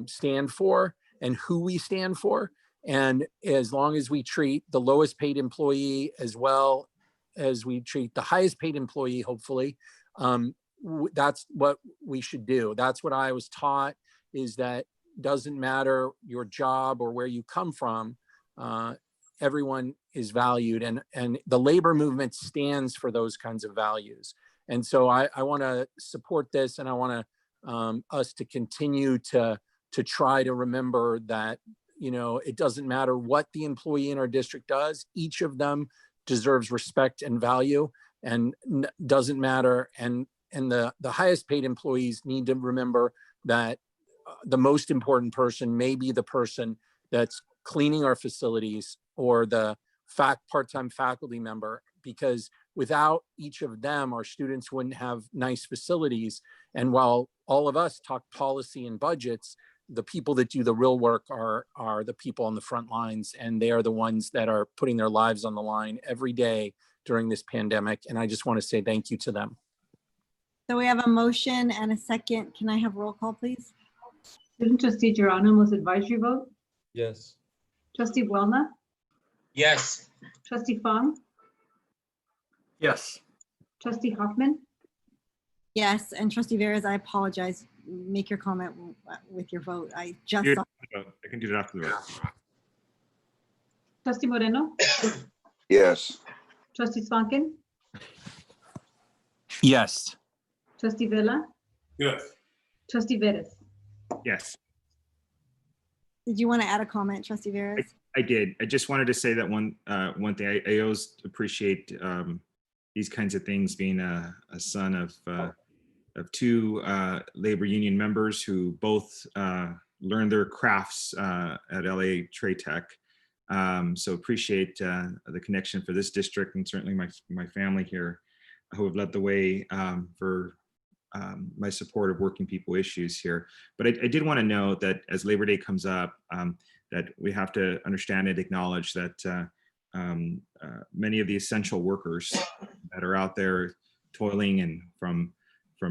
stand for and who we stand for. And as long as we treat the lowest paid employee as well as we treat the highest paid employee, hopefully, that's what we should do. That's what I was taught, is that doesn't matter your job or where you come from, everyone is valued, and the labor movement stands for those kinds of values. And so I want to support this, and I want us to continue to try to remember that, you know, it doesn't matter what the employee in our district does, each of them deserves respect and value, and doesn't matter. And the highest paid employees need to remember that the most important person may be the person that's cleaning our facilities, or the part-time faculty member, because without each of them, our students wouldn't have nice facilities. And while all of us talk policy and budgets, the people that do the real work are the people on the front lines, and they are the ones that are putting their lives on the line every day during this pandemic. And I just want to say thank you to them. So we have a motion and a second. Can I have roll call, please? Student trustee Geronimo's advisory vote. Yes. Trustee Buelna. Yes. Trustee Fong. Yes. Trustee Hoffman. Yes, and Trustee Veras, I apologize. Make your comment with your vote. I just saw. I can do that after the vote. Trustee Moreno. Yes. Trustee Swankin. Yes. Trustee Villa. Yes. Trustee Veras. Yes. Did you want to add a comment, Trustee Veras? I did. I just wanted to say that one thing. I always appreciate these kinds of things, being a son of two labor union members who both learned their crafts at LA Trade Tech. So appreciate the connection for this district, and certainly my family here, who have led the way for my support of working people issues here. But I did want to note that as Labor Day comes up, that we have to understand and acknowledge that many of the essential workers that are out there toiling, and from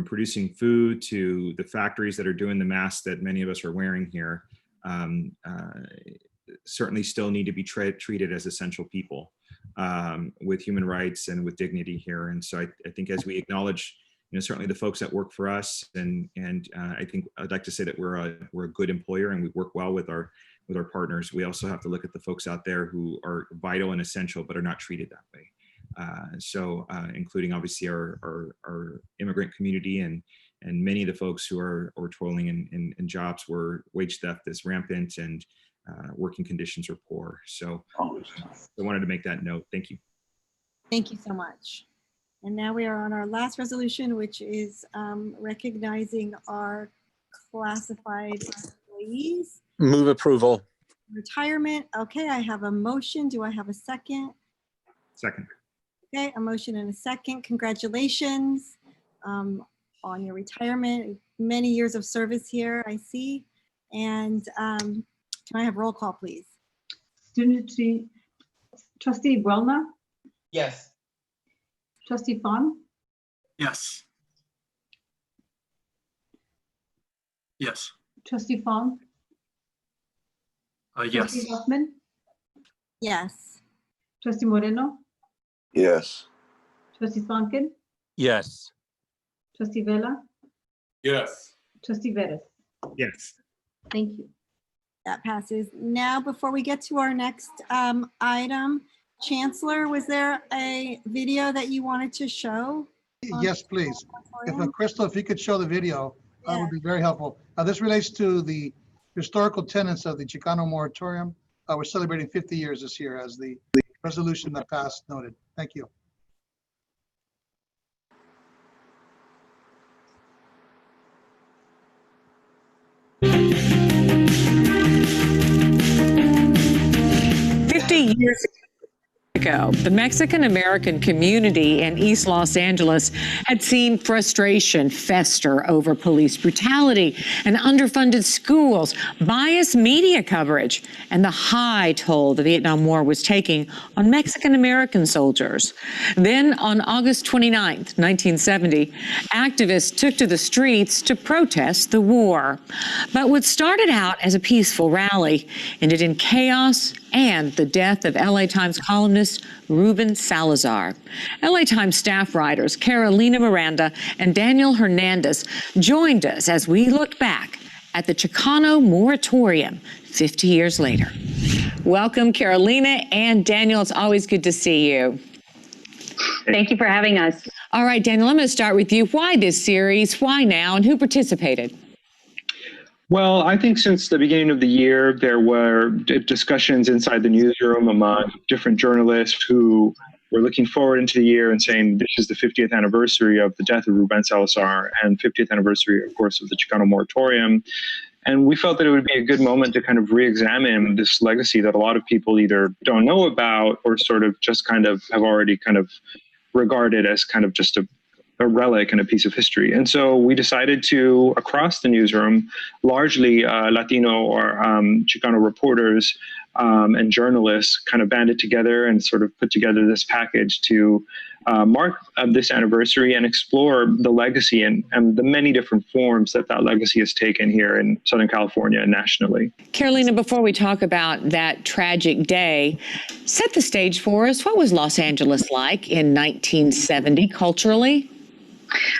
producing food to the factories that are doing the masks that many of us are wearing here, certainly still need to be treated as essential people with human rights and with dignity here. And so I think as we acknowledge, certainly the folks that work for us, and I think I'd like to say that we're a good employer and we work well with our partners. We also have to look at the folks out there who are vital and essential but are not treated that way. Including obviously our immigrant community and many of the folks who are toiling in jobs where wage theft is rampant and working conditions are poor. So I wanted to make that note. Thank you. Thank you so much. And now we are on our last resolution, which is recognizing our classified employees. Move approval. Retirement. Okay, I have a motion. Do I have a second? Second. Okay, a motion and a second. Congratulations on your retirement. Many years of service here, I see. And can I have roll call, please? Trustee Buelna, Yes. Trustee Fong, Yes. Yes. Trustee Fong, Yes. Trustee Hoffman, Yes. Trustee Moreno, Yes. Trustee Swankin, Yes. Trustee Vela, Yes. Trustee Vettis. Yes. Thank you. That passes. Now, before we get to our next item, Chancellor, was there a video that you wanted to show? Yes, please. Crystal, if you could show the video, that would be very helpful. This relates to the historical tenets of the Chicano moratorium. We're celebrating 50 years this year, as the resolution that passed noted. Thank you. Years ago, the Mexican-American community in East Los Angeles had seen frustration fester over police brutality and underfunded schools, biased media coverage, and the high toll the Vietnam War was taking on Mexican-American soldiers. Then on August 29th, 1970, activists took to the streets to protest the war. But what started out as a peaceful rally ended in chaos and the death of LA Times columnist Ruben Salazar. LA Times staff writers Carolina Miranda and Daniel Hernandez joined us as we looked back at the Chicano moratorium 50 years later. Welcome, Carolina and Daniel. It's always good to see you. Thank you for having us. All right, Daniel, I'm going to start with you. Why this series? Why now? And who participated? Well, I think since the beginning of the year, there were discussions inside the newsroom among different journalists who were looking forward into the year and saying this is the 50th anniversary of the death of Ruben Salazar and 50th anniversary, of course, of the Chicano moratorium. And we felt that it would be a good moment to kind of re-examine this legacy that a lot of people either don't know about or sort of just kind of have already kind of regarded as kind of just a relic and a piece of history. And so we decided to, across the newsroom, largely Latino or Chicano reporters and journalists kind of banded together and sort of put together this package to mark this anniversary and explore the legacy and the many different forms that legacy has taken here in Southern California and nationally. Carolina, before we talk about that tragic day, set the stage for us. What was Los Angeles like in 1970 culturally?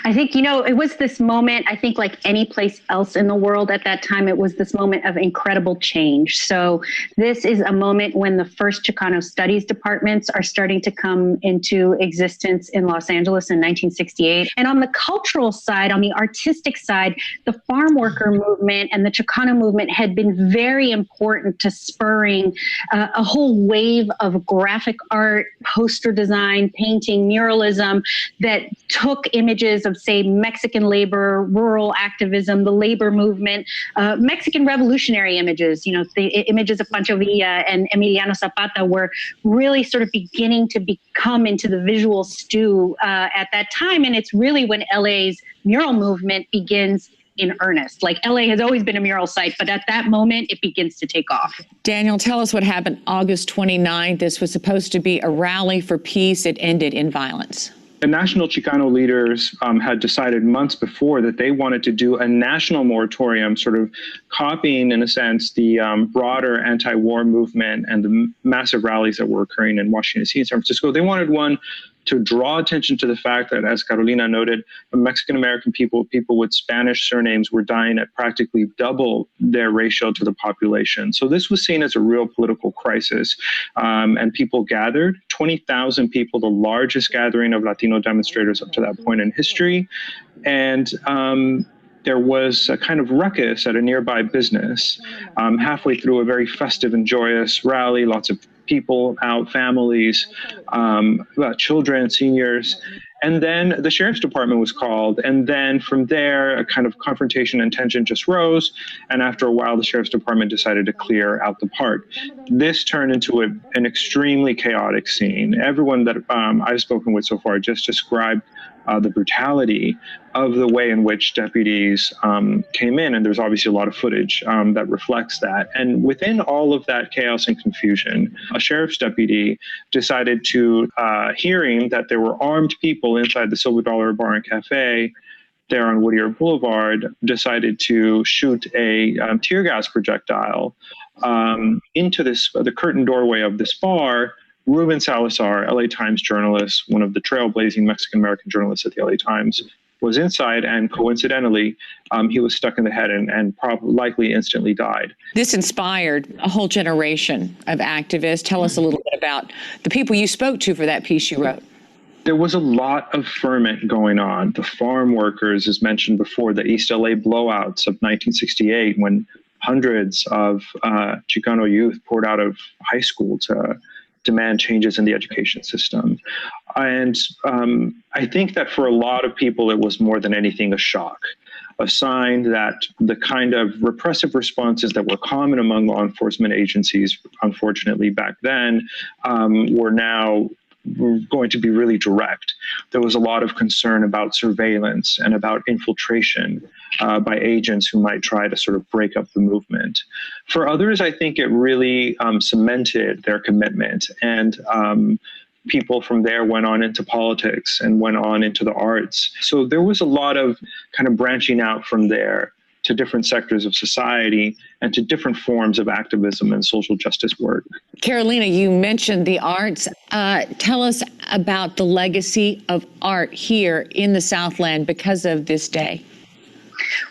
I think, it was this moment, I think like any place else in the world at that time, it was this moment of incredible change. So this is a moment when the first Chicano studies departments are starting to come into existence in Los Angeles in 1968. And on the cultural side, on the artistic side, the farm worker movement and the Chicano movement had been very important to spurring a whole wave of graphic art, poster design, painting, muralism that took images images of, say, Mexican labor, rural activism, the labor movement, Mexican revolutionary images, you know, the images of Pancho Villa and Emiliano Zapata were really sort of beginning to become into the visual stew at that time. And it's really when LA's mural movement begins in earnest. Like, LA has always been a mural site, but at that moment it begins to take off. Daniel, tell us what happened August 29th. This was supposed to be a rally for peace. It ended in violence. The national Chicano leaders had decided months before that they wanted to do a national moratorium, sort of copying, in a sense, the broader anti-war movement and the massive rallies that were occurring in Washington, D.C. and San Francisco. They wanted one to draw attention to the fact that, as Carolina noted, Mexican-American people with Spanish surnames were dying at practically double their ratio to the population. So this was seen as a real political crisis, and people gathered. 20,000 people, the largest gathering of Latino demonstrators up to that point in history. And there was a kind of ruckus at a nearby business halfway through a very festive and joyous rally, lots of people out, families, children, seniors. And then the sheriff's department was called. And then from there, a kind of confrontation and tension just rose. And after a while, the sheriff's department decided to clear out the park. This turned into an extremely chaotic scene. Everyone that I've spoken with so far just described the brutality of the way in which deputies came in. And there's obviously a lot of footage that reflects that. And within all of that chaos and confusion, a sheriff's deputy decided to, hearing that there were armed people inside the Silver Dollar Bar and Cafe there on Whittier Boulevard, decided to shoot a tear gas projectile into the curtain doorway of this bar. Ruben Salazar, LA Times journalist, one of the trailblazing Mexican-American journalists at the LA Times, was inside, and coincidentally, he was stuck in the head and probably likely instantly died. This inspired a whole generation of activists. Tell us a little bit about the people you spoke to for that piece you wrote. There was a lot of ferment going on. The farm workers, as mentioned before, the East LA blowouts of 1968, when hundreds of Chicano youth poured out of high school to demand changes in the education system. And I think that for a lot of people, it was more than anything a shock, a sign that the kind of repressive responses that were common among law enforcement agencies, unfortunately back then, were now going to be really direct. There was a lot of concern about surveillance and about infiltration by agents who might try to sort of break up the movement. For others, I think it really cemented their commitment, and people from there went on into politics and went on into the arts. So there was a lot of kind of branching out from there to different sectors of society and to different forms of activism and social justice work. Carolina, you mentioned the arts. Tell us about the legacy of art here in the Southland because of this day.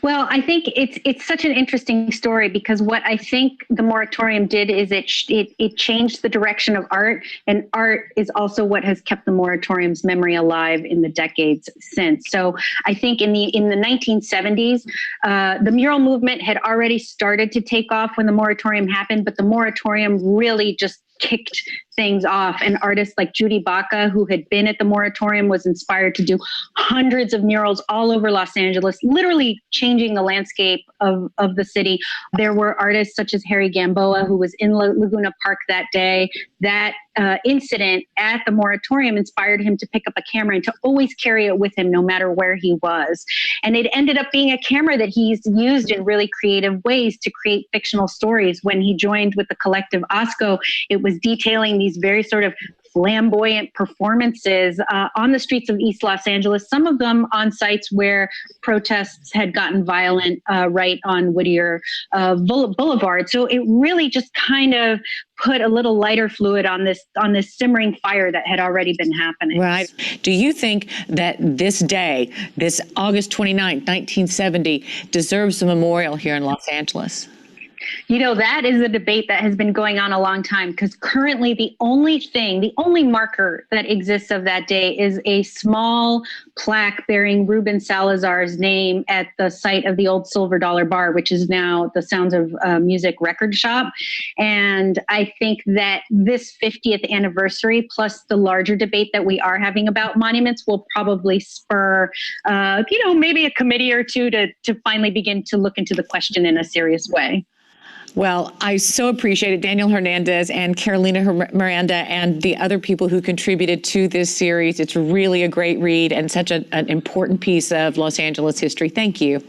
Well, I think it's such an interesting story, because what I think the moratorium did is it changed the direction of art, and art is also what has kept the moratorium's memory alive in the decades since. So I think in the 1970s, the mural movement had already started to take off when the moratorium happened, but the moratorium really just kicked things off. And artists like Judy Baca, who had been at the moratorium, was inspired to do hundreds of murals all over Los Angeles, literally changing the landscape of the city. There were artists such as Harry Gamboa, who was in Laguna Park that day. That incident at the moratorium inspired him to pick up a camera and to always carry it with him no matter where he was. And it ended up being a camera that he's used in really creative ways to create fictional stories. When he joined with the collective Osco, it was detailing these very sort of flamboyant performances on the streets of East Los Angeles, some of them on sites where protests had gotten violent, right on Whittier Boulevard. So it really just kind of put a little lighter fluid on this simmering fire that had already been happening. Right. Do you think that this day, this August 29th, 1970, deserves a memorial here in Los Angeles? You know, that is a debate that has been going on a long time, because currently the only marker that exists of that day is a small plaque bearing Ruben Salazar's name at the site of the old Silver Dollar Bar, which is now the Sounds of Music record shop. And I think that this 50th anniversary, plus the larger debate that we are having about monuments, will probably spur, maybe a committee or two to finally begin to look into the question in a serious way. Well, I so appreciate it, Daniel Hernandez and Carolina Miranda and the other people who contributed to this series. It's really a great read and such an important piece of Los Angeles history. Thank you.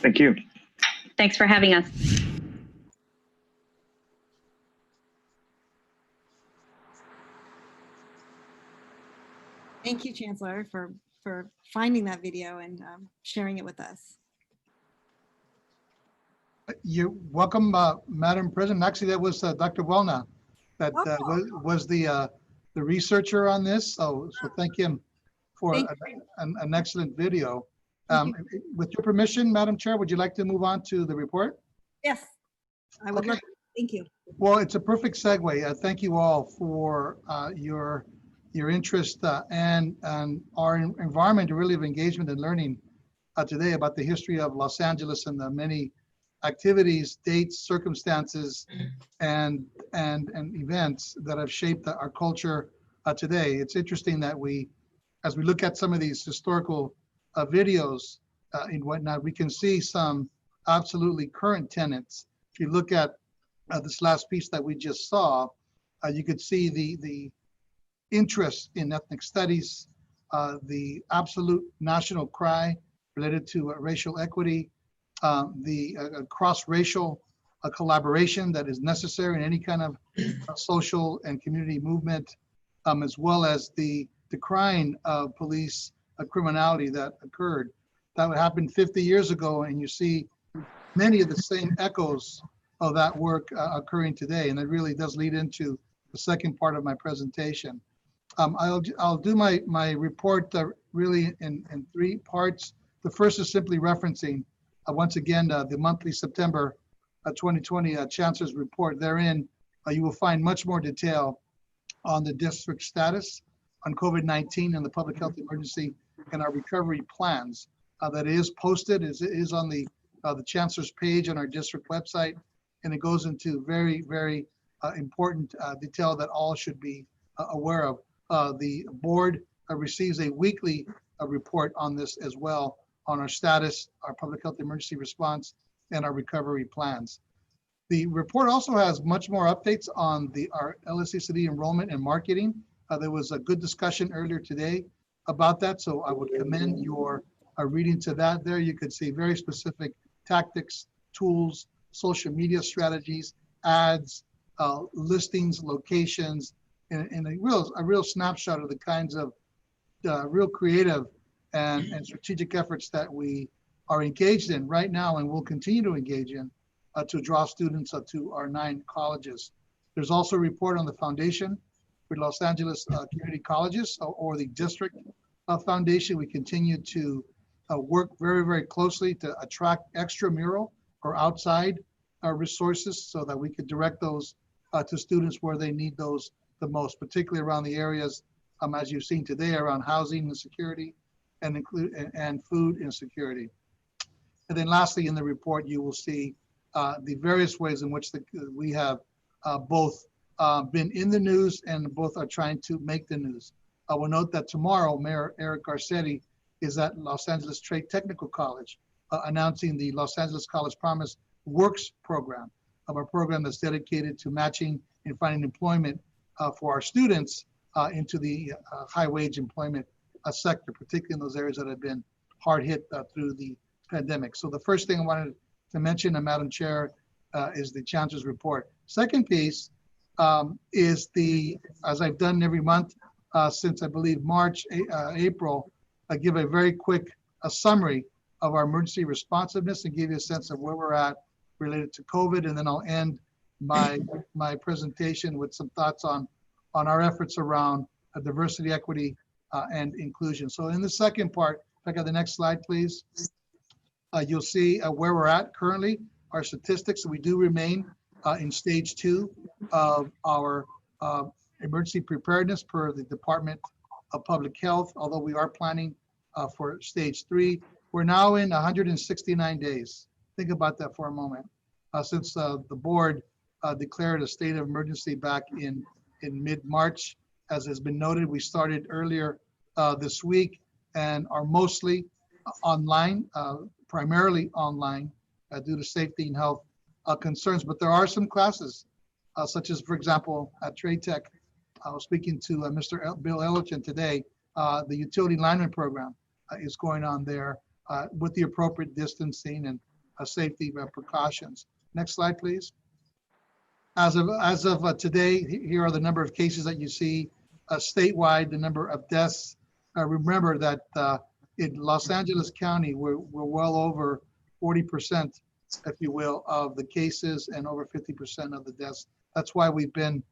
Thank you. Thanks for having us. Thank you, Chancellor, for finding that video and sharing it with us. You're welcome, Madam President. Actually, that was Dr. Welna that was the researcher on this. So thank him for an excellent video. With your permission, Madam Chair, would you like to move on to the report? Yes, I would love to. Thank you. Well, it's a perfect segue. Thank you all for your interest and our environment really of engagement and learning today about the history of Los Angeles and the many activities, dates, circumstances, and events that have shaped our culture today. It's interesting that as we look at some of these historical videos and whatnot, we can see some absolutely current tenets. If you look at this last piece that we just saw, you could see the interest in ethnic studies, the absolute national cry related to racial equity, the cross-racial collaboration that is necessary in any kind of social and community movement, as well as the decrying of police criminality that occurred. That happened 50 years ago, and you see many of the same echoes of that work occurring today, and that really does lead into the second part of my presentation. I'll do my report really in three parts. The first is simply referencing once again the monthly September 2020 Chancellor's report. Therein, you will find much more detail on the district status on COVID-19 and the public health emergency and our recovery plans. That is posted, is on the Chancellor's page on our district website, and it goes into very, very important detail that all should be aware of. The board receives a weekly report on this as well, on our status, our public health emergency response, and our recovery plans. The report also has much more updates on our LACCD enrollment and marketing. There was a good discussion earlier today about that, so I would commend your reading to that. There you could see very specific tactics, tools, social media strategies, ads, listings, locations, and a real snapshot of the kinds of real creative and strategic efforts that we are engaged in right now and will continue to engage in to draw students to our 9 colleges. There's also a report on the foundation for Los Angeles Community Colleges or the district foundation. We continue to work very, very closely to attract extramural or outside resources so that we could direct those to students where they need those the most, particularly around the areas, as you've seen today, around housing insecurity and food insecurity. And then lastly, in the report, you will see the various ways in which we have both been in the news and both are trying to make the news. I will note that tomorrow, Mayor Eric Garcetti is at Los Angeles Trade Technical College announcing the Los Angeles College Promise Works program, a program that's dedicated to matching and finding employment for our students into the high wage employment sector, particularly in those areas that have been hard hit through the pandemic. So the first thing I wanted to mention, Madam Chair, is the Chancellor's report. Second piece is as I've done every month since I believe March, April, I give a very quick summary of our emergency responsiveness and give you a sense of where we're at related to COVID, and then I'll end my presentation with some thoughts on our efforts around diversity, equity, and inclusion. So in the second part, if I got the next slide, please. You'll see where we're at currently our statistics. We do remain in stage 2 of our emergency preparedness per the Department of Public Health, although we are planning for stage 3. We're now in 169 days. Think about that for a moment. Since the board declared a state of emergency back in mid-March. As has been noted, we started earlier this week and are mostly online, primarily online due to safety and health concerns. But there are some classes, such as, for example, at Trade Tech. I was speaking to Mr. Bill Ellerton today. The utility lineman program is going on there with the appropriate distancing and safety precautions. Next slide, please. As of today, here are the number of cases that you see statewide, the number of deaths. Remember that in Los Angeles County, we're well over 40%, if you will, of the cases and over 50% of the deaths. That's why we've been,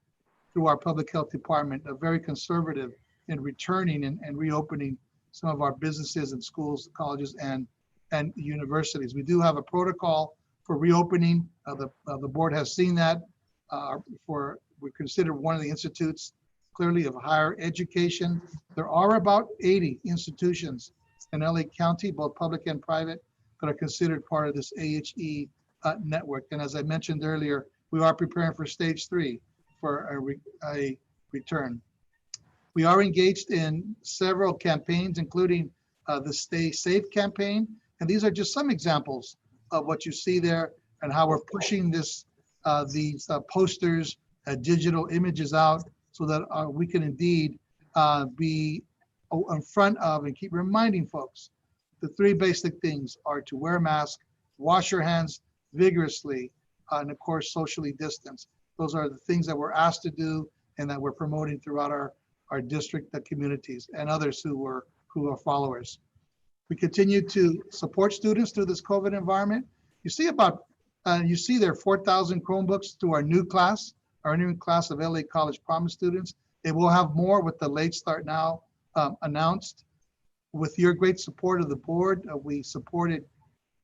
through our public health department, very conservative in returning and reopening some of our businesses and schools, colleges, and universities. We do have a protocol for reopening. The board has seen that. We're considered one of the institutes clearly of higher education. There are about 80 institutions in LA County, both public and private, that are considered part of this AHE network. And as I mentioned earlier, we are preparing for stage 3 for a return. We are engaged in several campaigns, including the Stay Safe campaign. And these are just some examples of what you see there and how we're pushing these posters, digital images out so that we can indeed be in front of and keep reminding folks. The 3 basic things are to wear a mask, wash your hands vigorously, and of course, socially distance. Those are the things that we're asked to do and that we're promoting throughout our district communities and others who are followers. We continue to support students through this COVID environment. You see there 4,000 Chromebooks to our new class of LA College Promise students. It will have more with the Late Start Now announced. With your great support of the board, we supported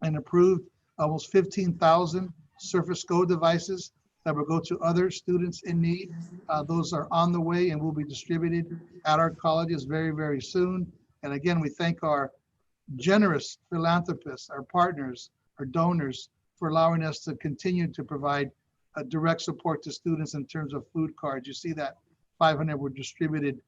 and approved almost 15,000 Surface Go devices that will go to other students in need. Those are on the way and will be distributed at our colleges very, very soon. And again, we thank our generous philanthropists, our partners, our donors, for allowing us to continue to provide direct support to students in terms of food cards. You see that 500 were distributed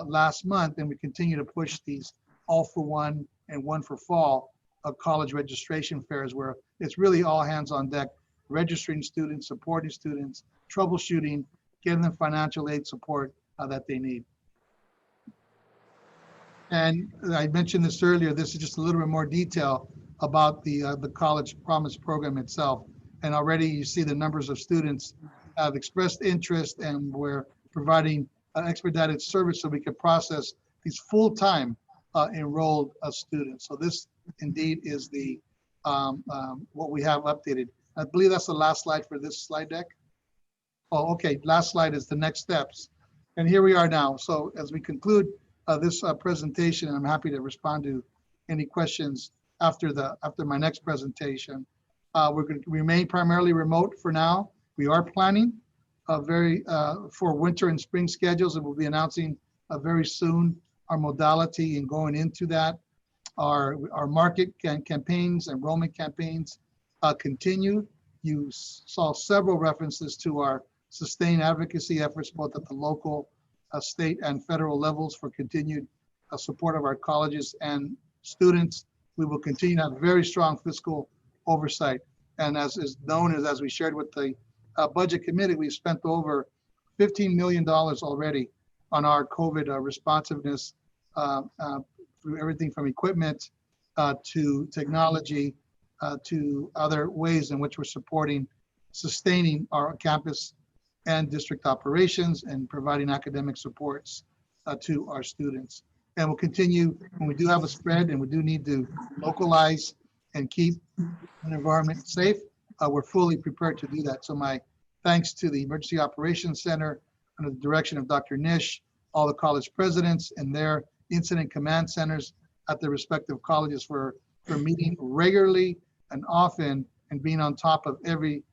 last month, and we continue to push these all for one and one for fall college registration fairs, where it's really all hands on deck, registering students, supporting students, troubleshooting, getting them financial aid support that they need. And I mentioned this earlier, this is just a little bit more detail about the College Promise program itself. And already you see the numbers of students have expressed interest, and we're providing expedited service so we can process these full-time enrolled students. So this indeed is the what we have updated. I believe that's the last slide for this slide deck. Oh, okay, last slide is the next steps. And here we are now. So as we conclude this presentation, and I'm happy to respond to any questions after my next presentation. We're going to remain primarily remote for now. We are planning for winter and spring schedules, and we'll be announcing very soon our modality and going into that. Our market campaigns, enrollment campaigns continue. You saw several references to our sustained advocacy efforts, both at the local, state, and federal levels for continued support of our colleges and students. We will continue to have very strong fiscal oversight. And as is known, as we shared with the budget committee, we've spent over $15 million already on our COVID responsiveness, through everything from equipment to technology to other ways in which we're sustaining our campus and district operations and providing academic supports to our students. And we'll continue when we do have a spread and we do need to localize and keep an environment safe. We're fully prepared to do that. So my thanks to the Emergency Operations Center under the direction of Dr. Nish, all the college presidents and their incident command centers at their respective colleges for meeting regularly and often and being on top of every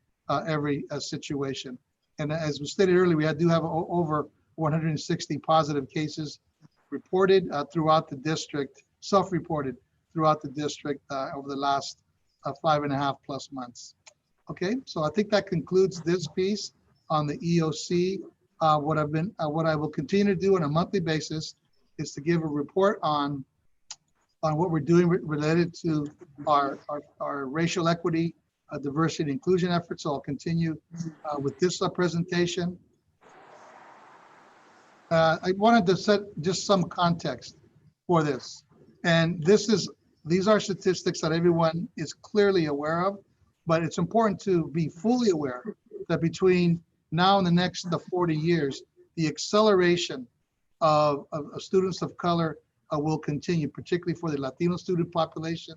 situation. And as was stated earlier, we do have over 160 positive cases reported throughout the district, self-reported throughout the district over the last 5.5+ months. Okay, so I think that concludes this piece on the EOC. What I will continue to do on a monthly basis is to give a report on what we're doing related to our racial equity, diversity and inclusion efforts. So I'll continue with this presentation. I wanted to set just some context for this. And these are statistics that everyone is clearly aware of, but it's important to be fully aware that between now and the next 40 years, the acceleration of students of color will continue, particularly for the Latino student population,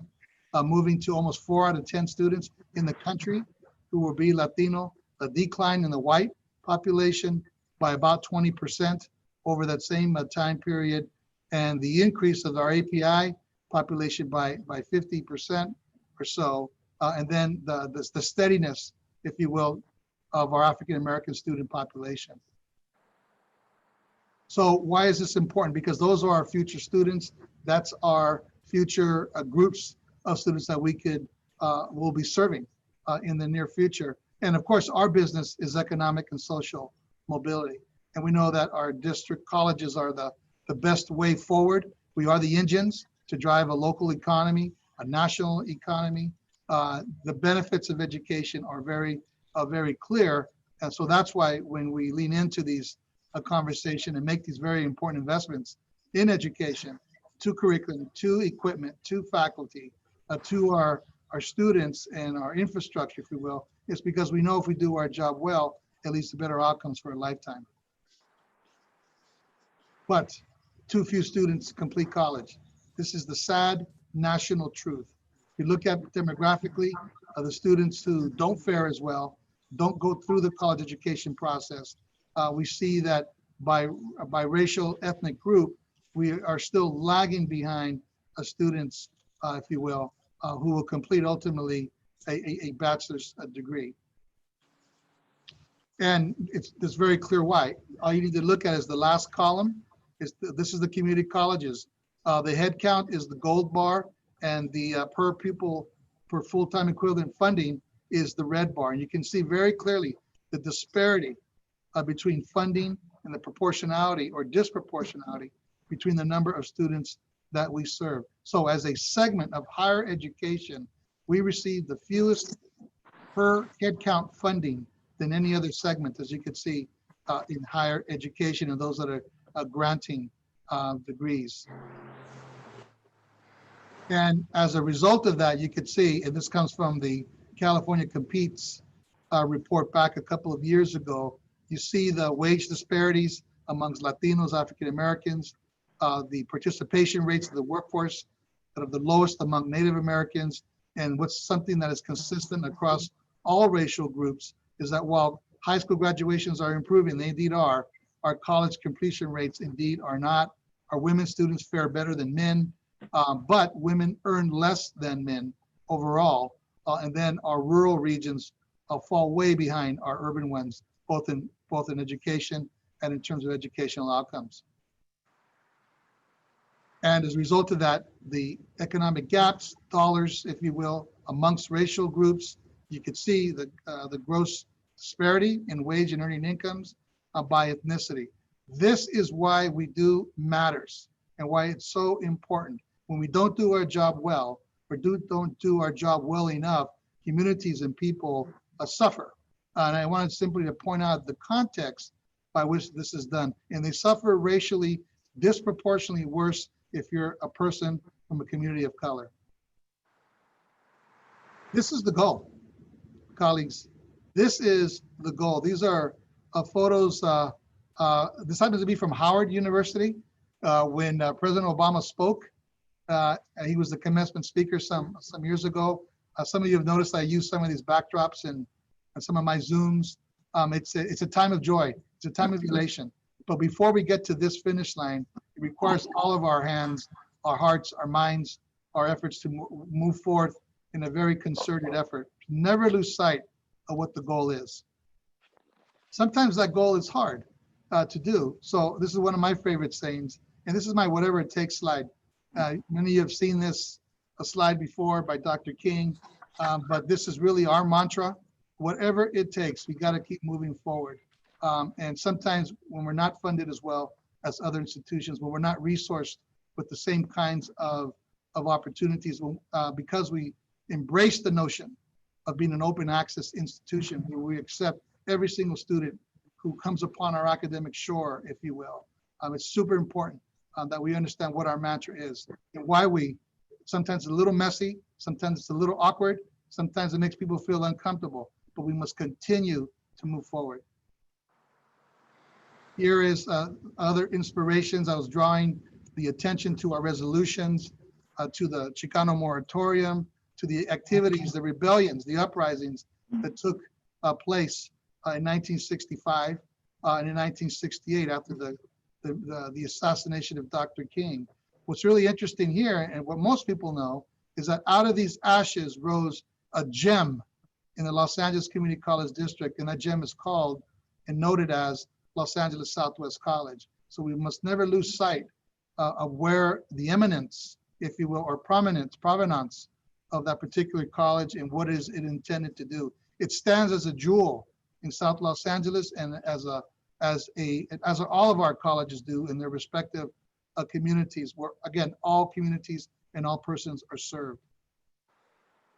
moving to almost 4 out of 10 students in the country who will be Latino, a decline in the white population by about 20% over that same time period, and the increase of our API population by 50% or so, and then the steadiness, if you will, of our African-American student population. So why is this important? Because those are our future students. That's our future groups of students that we will be serving in the near future. And of course, our business is economic and social mobility. And we know that our district colleges are the best way forward. We are the engines to drive a local economy, a national economy. The benefits of education are very clear. And so that's why when we lean into these conversation and make these very important investments in education, to curriculum, to equipment, to faculty, to our students and our infrastructure, if you will, it's because we know if we do our job well, it leads to better outcomes for a lifetime. But too few students complete college. This is the sad national truth. If you look at demographically, the students who don't fare as well, don't go through the college education process, we see that by racial ethnic group, we are still lagging behind students, if you will, who will complete ultimately a bachelor's degree. And it's very clear why. All you need to look at is the last column. This is the community colleges. The head count is the gold bar, and the per pupil per full-time equivalent funding is the red bar. And you can see very clearly the disparity between funding and the proportionality or disproportionality between the number of students that we serve. So as a segment of higher education, we receive the fewest per head count funding than any other segment, as you can see in higher education and those that are granting degrees. And as a result of that, you could see, and this comes from the California Competes report back a couple of years ago, you see the wage disparities amongst Latinos, African Americans, the participation rates of the workforce that are the lowest among Native Americans. And what's something that is consistent across all racial groups is that while high school graduations are improving, they indeed are, our college completion rates indeed are not. Our women students fare better than men, but women earn less than men overall. And then our rural regions fall way behind our urban ones, both in education and in terms of educational outcomes. And as a result of that, the economic gaps, dollars, if you will, amongst racial groups, you could see the gross disparity in wage and earning incomes by ethnicity. This is why we do matters and why it's so important. When we don't do our job well, or don't do our job well enough, communities and people suffer. And I wanted simply to point out the context by which this is done. And they suffer racially disproportionately worse if you're a person from a community of color. This is the goal, colleagues. This is the goal. These are photos. This happens to be from Howard University. When President Obama spoke, he was the commencement speaker some years ago. Some of you have noticed I use some of these backdrops and some of my Zooms. It's a time of joy. It's a time of elation. But before we get to this finish line, it requires all of our hands, our hearts, our minds, our efforts to move forth in a very concerted effort never lose sight of what the goal is. Sometimes that goal is hard to do. So this is one of my favorite sayings, and this is my whatever it takes slide. Many of you have seen this slide before by Dr. King, but this is really our mantra. Whatever it takes, we got to keep moving forward. And sometimes when we're not funded as well as other institutions, when we're not resourced with the same kinds of opportunities, because we embrace the notion of being an open access institution where we accept every single student who comes upon our academic shore, if you will. It's super important that we understand what our mantra is and why sometimes it's a little messy, sometimes it's a little awkward, sometimes it makes people feel uncomfortable, but we must continue to move forward. Here is other inspirations. I was drawing the attention to our resolutions, to the Chicano moratorium, to the activities, the rebellions, the uprisings that took place in 1965 and in 1968 after the assassination of Dr. King. What's really interesting here, and what most people know, is that out of these ashes rose a gem in the Los Angeles Community College District, and that gem is called and noted as Los Angeles Southwest College. So we must never lose sight of where the eminence, if you will, or provenance of that particular college and what is it intended to do. It stands as a jewel in South Los Angeles, and as all of our colleges do in their respective communities, where again, all communities and all persons are served.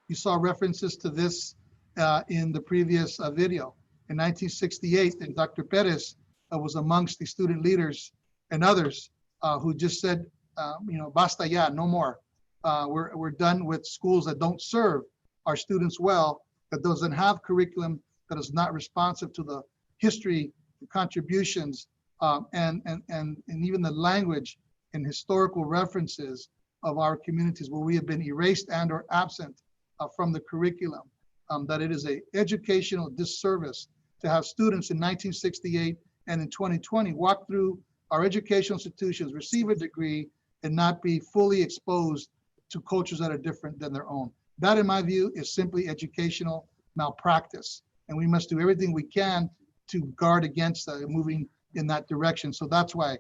You saw references to this in the previous video. In 1968, and Dr. Perez was amongst the student leaders and others who just said, basta ya, no more. We're done with schools that don't serve our students well, that doesn't have curriculum, that is not responsive to the history, the contributions, and even the language and historical references of our communities where we have been erased and or absent from the curriculum. That it is an educational disservice to have students in 1968 and in 2020 walk through our educational institutions, receive a degree, and not be fully exposed to cultures that are different than their own. That, in my view, is simply educational malpractice. And we must do everything we can to guard against moving in that direction. So that's why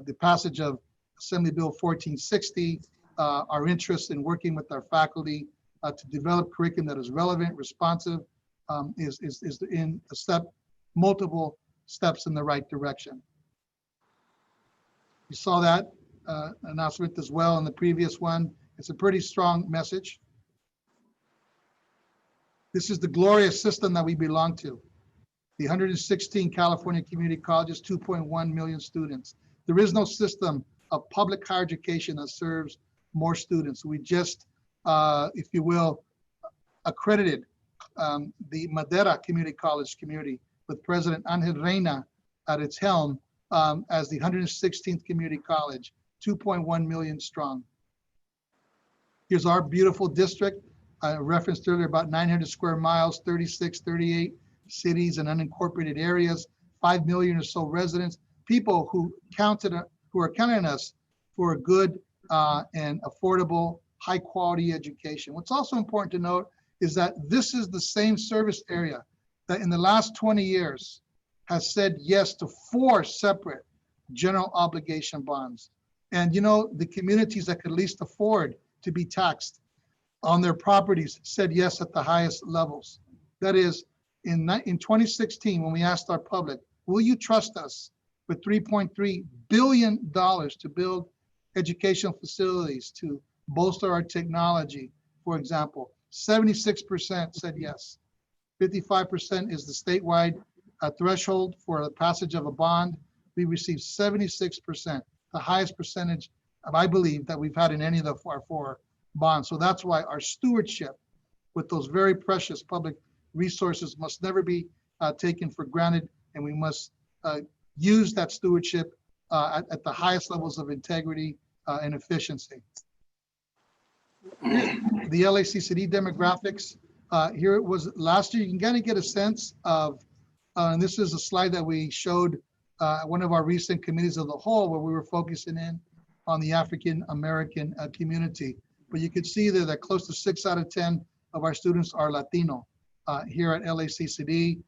the passage of Assembly Bill 1460, our interest in working with our faculty to develop curriculum that is relevant, responsive, is in a step, multiple steps in the right direction. You saw that announcement as well in the previous one. It's a pretty strong message. This is the glorious system that we belong to. The 116 California community colleges, 2.1 million students. There is no system of public higher education that serves more students. We just, if you will, accredited the Madera Community College community with President Angel Reina at its helm as the 116th community college, 2.1 million strong. Here's our beautiful district. I referenced earlier about 900 square miles, 38 cities and unincorporated areas, 5 million or so residents, people who are counting on us for a good and affordable, high quality education. What's also important to note is that this is the same service area that in the last 20 years has said yes to 4 separate general obligation bonds. And the communities that could least afford to be taxed on their properties said yes at the highest levels. That is, in 2016, when we asked our public, will you trust us with $3.3 billion to build educational facilities, to bolster our technology, for example, 76% said yes. 55% is the statewide threshold for the passage of a bond. We received 76%, the highest percentage, I believe, that we've had in any of our 4 bonds. So that's why our stewardship with those very precious public resources must never be taken for granted, and we must use that stewardship at the highest levels of integrity and efficiency. The LACCD demographics, here it was last year. You can kind of get a sense of, and this is a slide that we showed one of our recent committees of the whole, where we were focusing in on the African American community. But you could see there that close to 6 out of 10 of our students are Latino here at LACCD,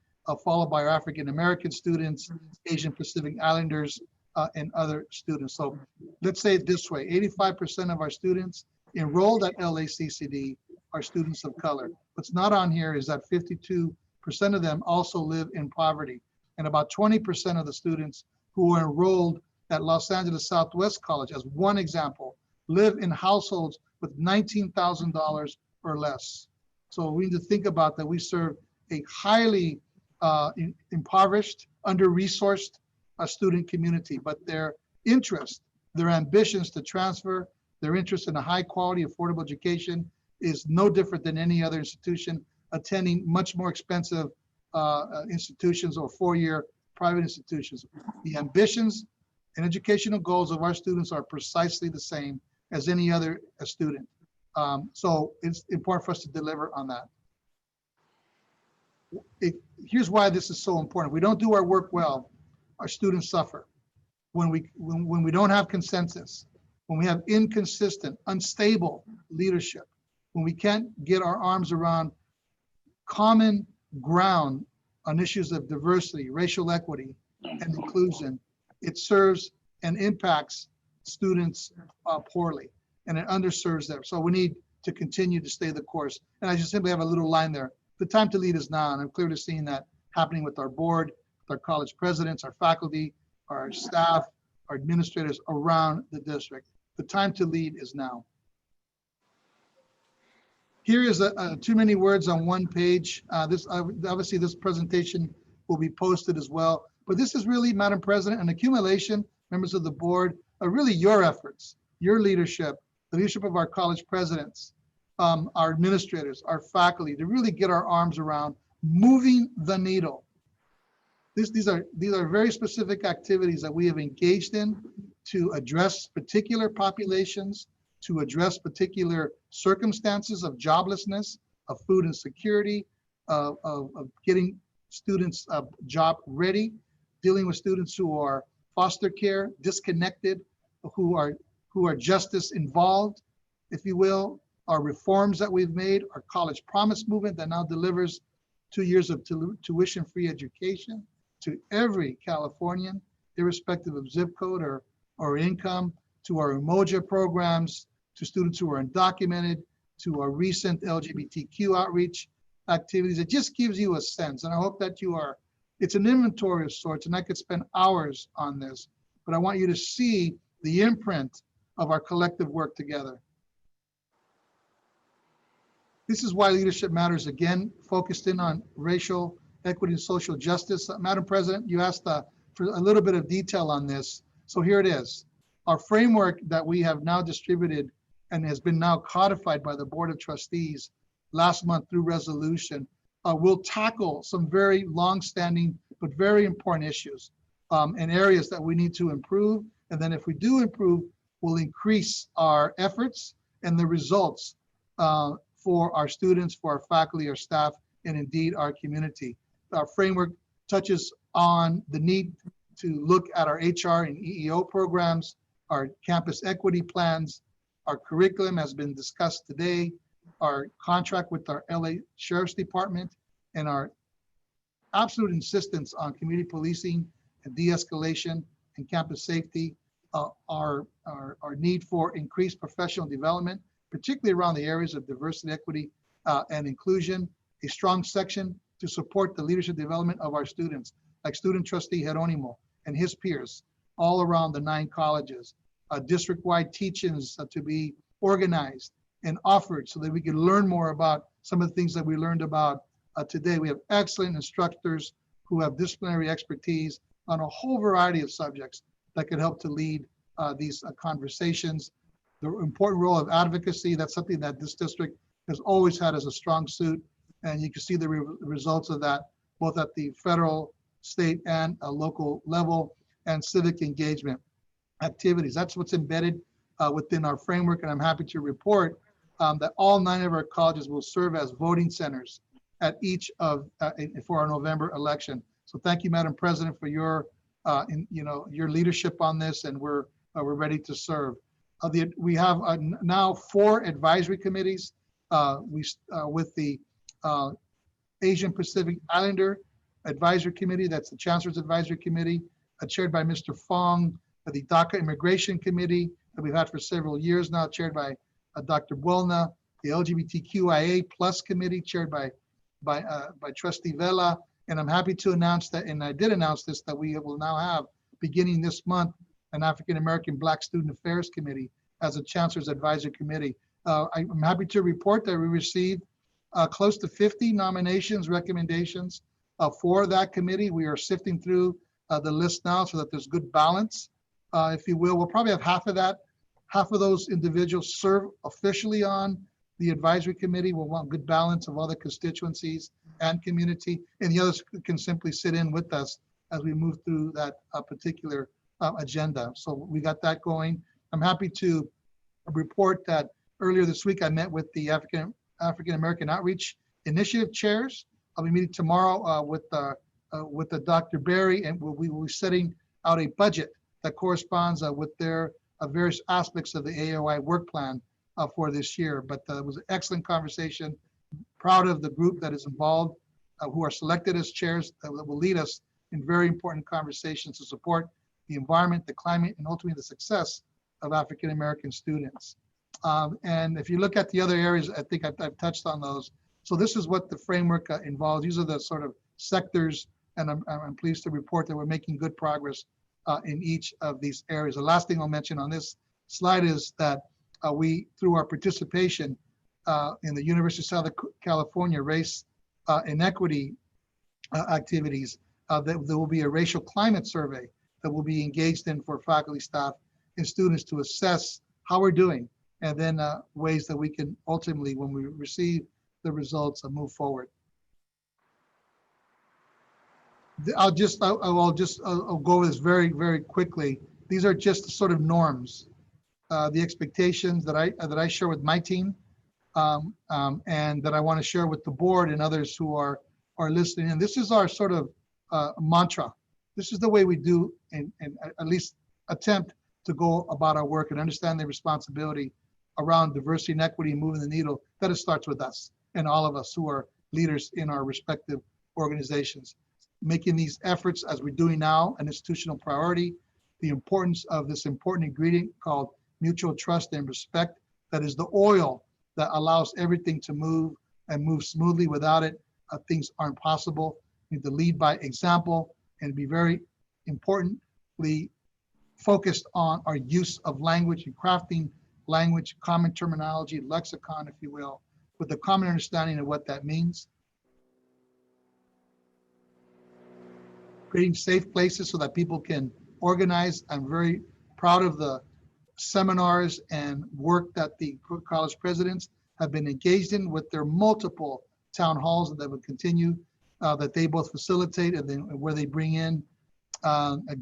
followed by our African American students, Asian Pacific Islanders, and other students. So let's say it this way, 85% of our students enrolled at LACCD are students of color. What's not on here is that 52% of them also live in poverty. And about 20% of the students who are enrolled at Los Angeles Southwest College, as one example, live in households with $19,000 or less. So we need to think about that. We serve a highly impoverished, under-resourced student community, but their interest, their ambitions to transfer, their interest in a high quality, affordable education is no different than any other institution attending much more expensive institutions or four-year private institutions. The ambitions and educational goals of our students are precisely the same as any other student. So it's important for us to deliver on that. Here's why this is so important. If we don't do our work well, our students suffer. When we don't have consensus, when we have inconsistent, unstable leadership, when we can't get our arms around common ground on issues of diversity, racial equity, and inclusion, it serves and impacts students poorly, and it underserves them. So we need to continue to stay the course. And I just simply have a little line there. The time to lead is now, and I'm clearly seeing that happening with our board, with our college presidents, our faculty, our staff, our administrators around the district. The time to lead is now. Here is too many words on one page. Obviously, this presentation will be posted as well. But this is really, Madam President, an accumulation, members of the board, of really your efforts, your leadership, the leadership of our college presidents, our administrators, our faculty, to really get our arms around moving the needle. These are very specific activities that we have engaged in to address particular populations, to address particular circumstances of joblessness, of food insecurity, of getting students job ready, dealing with students who are foster care, disconnected, who are justice involved, if you will, our reforms that we've made, our college promise movement that now delivers 2 years of tuition-free education to every Californian, irrespective of zip code or income, to our Umoja programs, to students who are undocumented, to our recent LGBTQ outreach activities. It just gives you a sense, and I hope that it's an inventory of sorts, and I could spend hours on this, but I want you to see the imprint of our collective work together. This is why Leadership Matters, again, focused in on racial equity and social justice. Madam President, you asked for a little bit of detail on this. So here it is. Our framework that we have now distributed and has been now codified by the Board of Trustees last month through resolution will tackle some very long-standing but very important issues and areas that we need to improve. And then if we do improve, we'll increase our efforts and the results for our students, for our faculty, our staff, and indeed our community. Our framework touches on the need to look at our HR and EEO programs, our campus equity plans, our curriculum has been discussed today, our contract with our LA Sheriff's Department, and our absolute insistence on community policing and de-escalation and campus safety, our need for increased professional development, particularly around the areas of diversity, equity, and inclusion, a strong section to support the leadership development of our students, like Student Trustee Geronimo and his peers all around the 9 colleges, district-wide teach-ins to be organized and offered so that we can learn more about some of the things that we learned about today. We have excellent instructors who have disciplinary expertise on a whole variety of subjects that could help to lead these conversations. The important role of advocacy, that's something that this district has always had as a strong suit. And you can see the results of that, both at the federal, state, and local level, and civic engagement activities. That's what's embedded within our framework. And I'm happy to report that all 9 of our colleges will serve as voting centers at each for our November election. So thank you, Madam President, for your leadership on this, and we're ready to serve. We have now 4 advisory committees with the Asian Pacific Islander Advisory Committee, that's the Chancellor's Advisory Committee, chaired by Mr. Fong, the DACA Immigration Committee that we've had for several years now, chaired by Dr. Buelna, the LGBTQIA Plus Committee, chaired by Trustee Vela. And I'm happy to announce that, and I did announce this, that we will now have, beginning this month, an African American Black Student Affairs Committee as a Chancellor's Advisory Committee. I'm happy to report that we received close to 50 nominations, recommendations for that committee. We are sifting through the list now so that there's good balance, if you will. We'll probably have half of those individuals serve officially on the advisory committee. We'll want good balance of other constituencies and community, and the others can simply sit in with us as we move through that particular agenda. So we got that going. I'm happy to report that earlier this week I met with the African American Outreach Initiative chairs. I'll be meeting tomorrow with the Dr. Berry, and we will be setting out a budget that corresponds with their various aspects of the AOI work plan for this year. But it was an excellent conversation. Proud of the group that is involved, who are selected as chairs that will lead us in very important conversations to support the environment, the climate, and ultimately the success of African American students. And if you look at the other areas, I think I've touched on those. So this is what the framework involves. These are the sort of sectors, and I'm pleased to report that we're making good progress in each of these areas. The last thing I'll mention on this slide is that we, through our participation in the University of Southern California race inequity activities, that there will be a racial climate survey that will be engaged in for faculty, staff, and students to assess how we're doing, and then ways that we can ultimately, when we receive the results, move forward. I'll go over this very, very quickly. These are just the sort of norms, the expectations that I share with my team, and that I want to share with the board and others who are listening. And this is our sort of mantra. This is the way we do, and at least attempt to go about our work and understand the responsibility around diversity and equity and moving the needle. That it starts with us and all of us who are leaders in our respective organizations. Making these efforts, as we're doing now, an institutional priority, the importance of this important ingredient called mutual trust and respect, that is the oil that allows everything to move and move smoothly. Without it, things aren't possible. We need to lead by example and be very importantly focused on our use of language and crafting language, common terminology, lexicon, if you will, with a common understanding of what that means. Creating safe places so that people can organize. I'm very proud of the seminars and work that the college presidents have been engaged in with their multiple town halls that will continue, that they both facilitate, and then where they bring in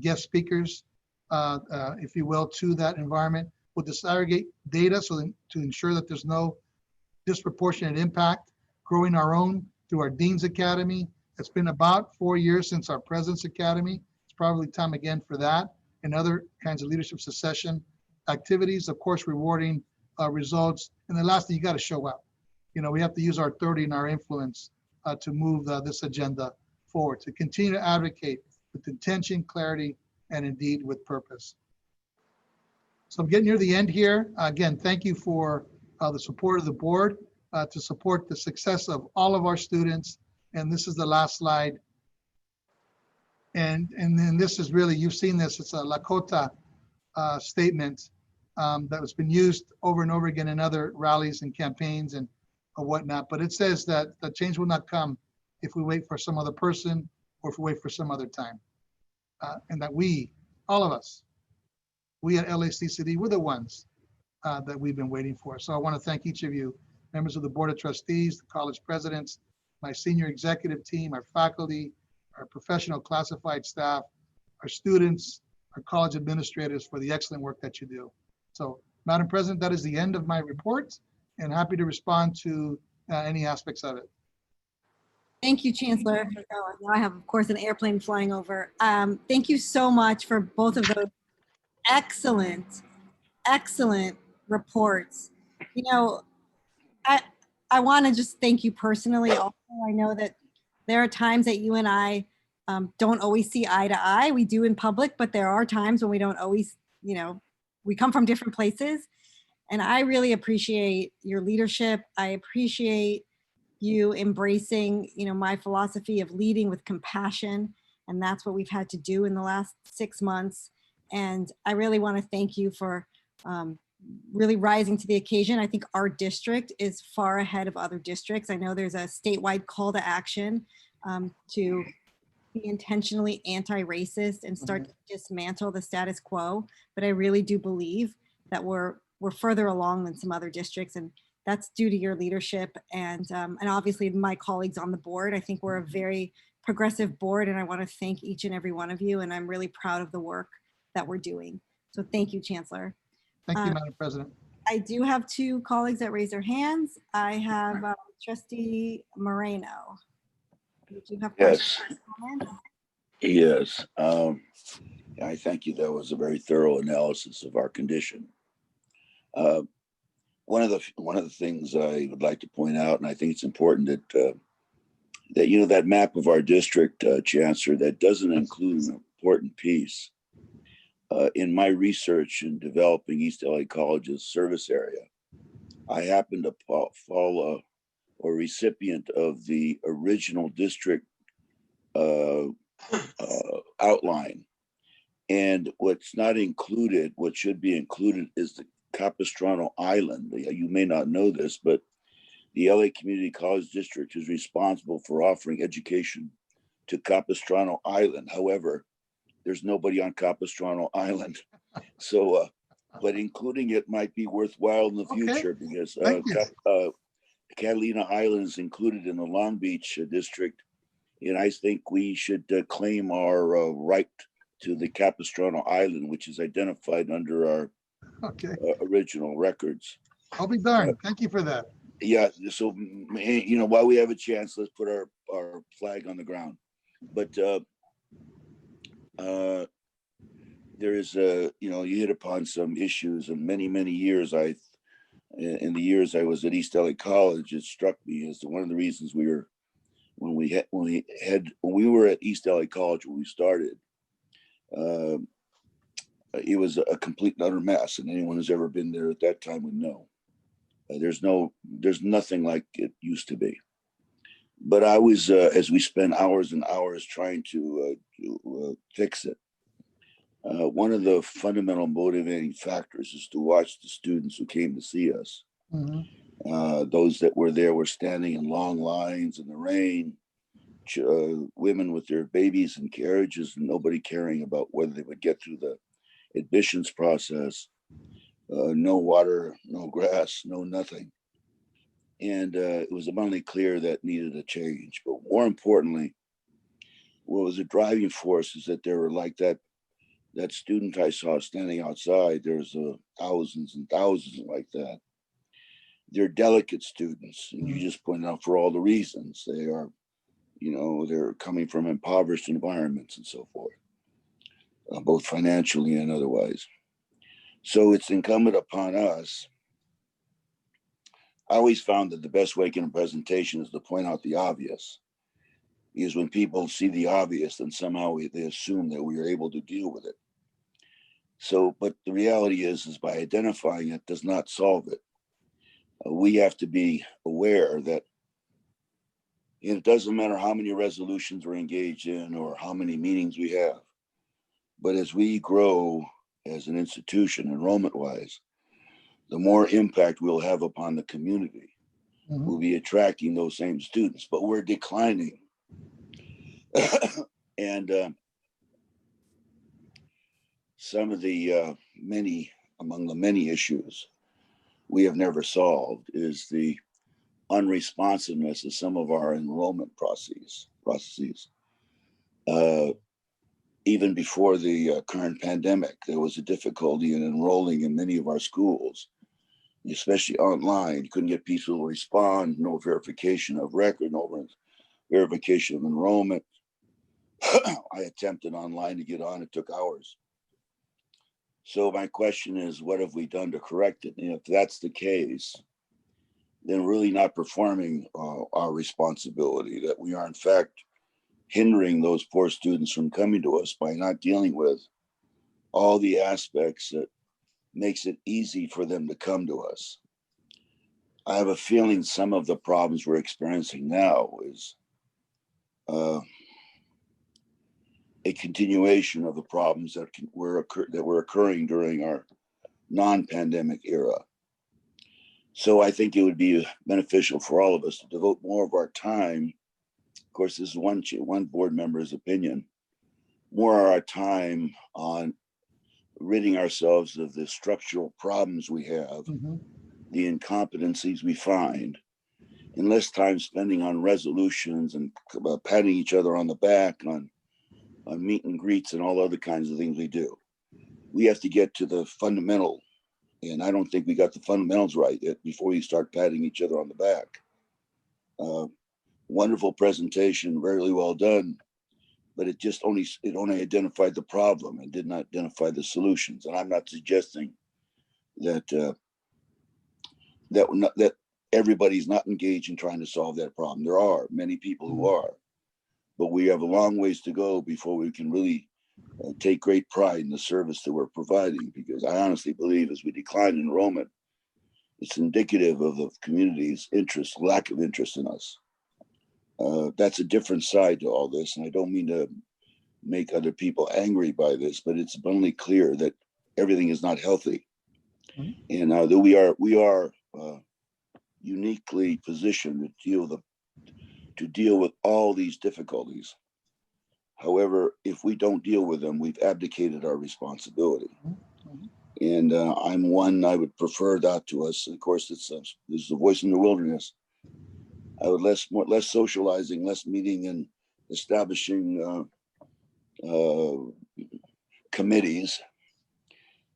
guest speakers, if you will, to that environment. We'll disaggregate data so that, to ensure that there's no disproportionate impact. Growing our own through our Dean's Academy. It's been about 4 years since our President's Academy. It's probably time again for that, and other kinds of leadership succession activities, of course, rewarding results. And the last thing, you got to show up. You know, we have to use our authority and our influence to move this agenda forward, to continue to advocate with intention, clarity, and indeed with purpose. So I'm getting near the end here. Again, thank you for the support of the board to support the success of all of our students. And this is the last slide. And then this is really, you've seen this, it's a Lakota statement that has been used over and over again in other rallies and campaigns and whatnot. But it says that the change will not come if we wait for some other person or if we wait for some other time. And that we, all of us, we at LACCD, we're the ones that we've been waiting for. So I want to thank each of you, members of the Board of Trustees, the college presidents, my senior executive team, our faculty, our professional classified staff, our students, our college administrators for the excellent work that you do. So, Madam President, that is the end of my report, and happy to respond to any aspects of it. Thank you, Chancellor. Now I have, of course, an airplane flying over. Thank you so much for both of those excellent reports. You know, I want to just thank you personally. Also, I know that there are times that you and I don't always see eye to eye. We do in public, but there are times when we don't always, we come from different places. And I really appreciate your leadership. I appreciate you embracing, my philosophy of leading with compassion. And that's what we've had to do in the last 6 months. And I really want to thank you for really rising to the occasion. I think our district is far ahead of other districts. I know there's a statewide call to action to be intentionally anti-racist and start to dismantle the status quo. But I really do believe that we're further along than some other districts, and that's due to your leadership and obviously my colleagues on the board. I think we're a very progressive board, and I want to thank each and every one of you, and I'm really proud of the work that we're doing. So thank you, Chancellor. Thank you, Madam President. I do have 2 colleagues that raise their hands. I have Trustee Moreno. Did you have Yes. comments? Yes. I thank you. That was a very thorough analysis of our condition. One of the things I would like to point out, and I think it's important that that map of our district, Chancellor, that doesn't include an important piece. In my research in developing East LA College's service area, I happened to fall a recipient of the original district outline. And what's not included, what should be included, is the Capistrano Island. You may not know this, but the LA Community College District is responsible for offering education to Capistrano Island. However, there's nobody on Capistrano Island. So, but including it might be worthwhile in the future because Catalina Island is included in the Long Beach district. And I think we should claim our right to the Capistrano Island, which is identified under our original records. I'll be darned. Thank you for that. Yeah. So, while we have a chance, let's put our flag on the ground. But there is you hit upon some issues, and many years in the years I was at East LA College, it struck me as one of the reasons when we were at East LA College when we started, it was a complete and utter mess, and anyone who's ever been there at that time would know. There's nothing like it used to be. But I was, as we spent hours and hours trying to fix it, one of the fundamental motivating factors is to watch the students who came to see us. Those that were there were standing in long lines in the rain, women with their babies in carriages, and nobody caring about whether they would get through the admissions process. No water, no grass, no nothing. And it was abundantly clear that needed a change. But more importantly, what was a driving force is that there were like that student I saw standing outside. There's thousands and thousands like that. They're delicate students, and you just pointed out for all the reasons. They are, they're coming from impoverished environments and so forth, both financially and otherwise. So it's incumbent upon us. I always found that the best way to get a presentation is to point out the obvious. Because when people see the obvious, then somehow they assume that we are able to deal with it. So, but the reality is by identifying it does not solve it. We have to be aware that it doesn't matter how many resolutions we're engaged in or how many meetings we have. But as we grow as an institution, enrollment-wise, the more impact we'll have upon the community. We'll be attracting those same students, but we're declining. And some of the among the many issues we have never solved is the unresponsiveness of some of our enrollment processes. Even before the current pandemic, there was a difficulty in enrolling in many of our schools, especially online. You couldn't get people to respond, no verification of record, no verification of enrollment. I attempted online to get on, it took hours. So my question is, what have we done to correct it? And if that's the case, then really not performing our responsibility, that we are in fact hindering those poor students from coming to us by not dealing with all the aspects that makes it easy for them to come to us. I have a feeling some of the problems we're experiencing now is a continuation of the problems that were occurring during our non-pandemic era. So I think it would be beneficial for all of us to devote more of our time. Of course, this is one board member's opinion. More of our time on ridding ourselves of the structural problems we have, the incompetencies we find, and less time spending on resolutions and patting each other on the back on meet and greets and all other kinds of things we do. We have to get to the fundamental, and I don't think we got the fundamentals right yet before we start patting each other on the back. Wonderful presentation, very well done, but it only identified the problem and did not identify the solutions. And I'm not suggesting that that everybody's not engaged in trying to solve that problem. There are many people who are, but we have a long ways to go before we can really take great pride in the service that we're providing, because I honestly believe as we decline enrollment, it's indicative of the community's interest, lack of interest in us. That's a different side to all this, and I don't mean to make other people angry by this, but it's abundantly clear that everything is not healthy, and that we are uniquely positioned to deal with all these difficulties. However, if we don't deal with them, we've abdicated our responsibility. And I would prefer that to us. Of course, this is the voice in the wilderness. I would less socializing, less meeting and establishing committees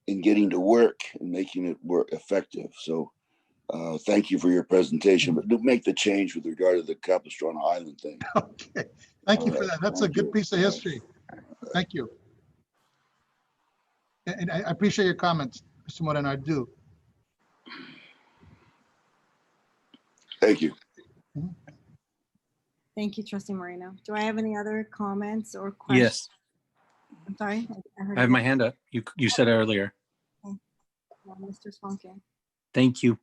and getting to work and making it work effective. So thank you for your presentation, but do make the change with regard to the Capistrano Island thing. Okay, thank you for that. That's a good piece of history. Thank you. And I appreciate your comments, Mr. Moreno, I do. Thank you. Thank you, Trustee Moreno. Do I have any other comments or questions? Yes, I'm sorry. I have my hand up. You said earlier. Okay. Mr. Swankin. Thank you.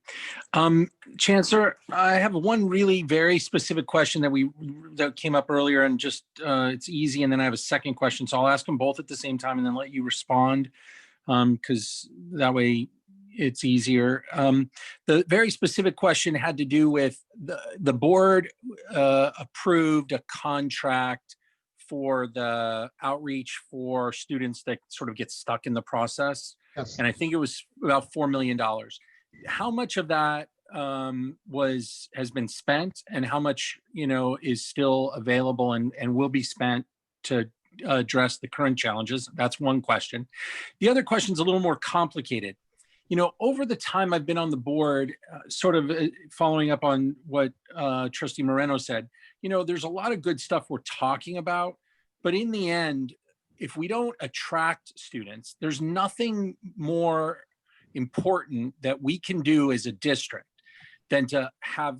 Chancellor, I have one really very specific question that came up earlier, and just it's easy, and then I have a second question. So I'll ask them both at the same time and then let you respond, because that way it's easier. The very specific question had to do with the board approved a contract for the outreach for students that sort of get stuck in the process. Yes. And I think it was about $4 million. How much of that has been spent, and how much is still available and will be spent to address the current challenges? That's one question. The other question is a little more complicated. Over the time I've been on the board, sort of following up on what Trustee Moreno said, there's a lot of good stuff we're talking about, but in the end, if we don't attract students, there's nothing more important that we can do as a district than to have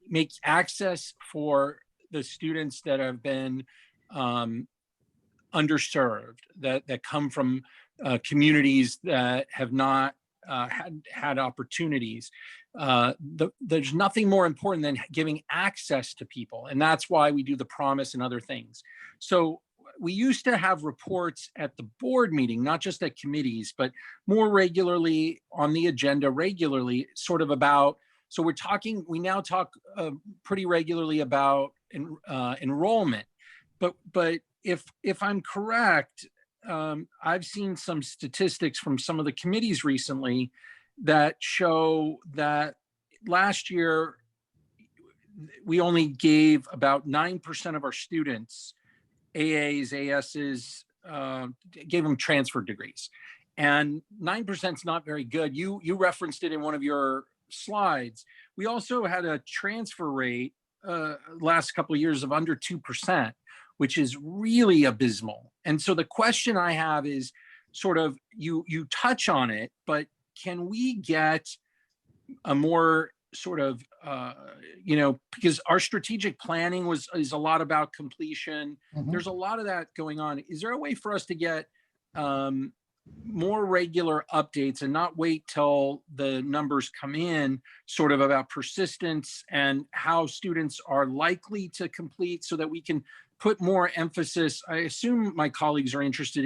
make access for the students that have been underserved, that come from communities that have not had opportunities. There's nothing more important than giving access to people, and that's why we do the promise and other things. So we used to have reports at the board meeting, not just at committees, but more regularly on the agenda, sort of about, so we now talk pretty regularly about enrollment. But if I'm correct, I've seen some statistics from some of the committees recently that show that last year we only gave about 9% of our students AAs, ASs, gave them transfer degrees, and 9% is not very good. You referenced it in one of your slides. We also had a transfer rate last couple of years of under 2%, which is really abysmal. And so the question I have is sort of, you touch on it, but can we get a more sort of, you know, because our strategic planning is a lot about completion. There's a lot of that going on. Is there a way for us to get more regular updates and not wait till the numbers come in, sort of about persistence and how students are likely to complete, so that we can put more emphasis? I assume my colleagues are interested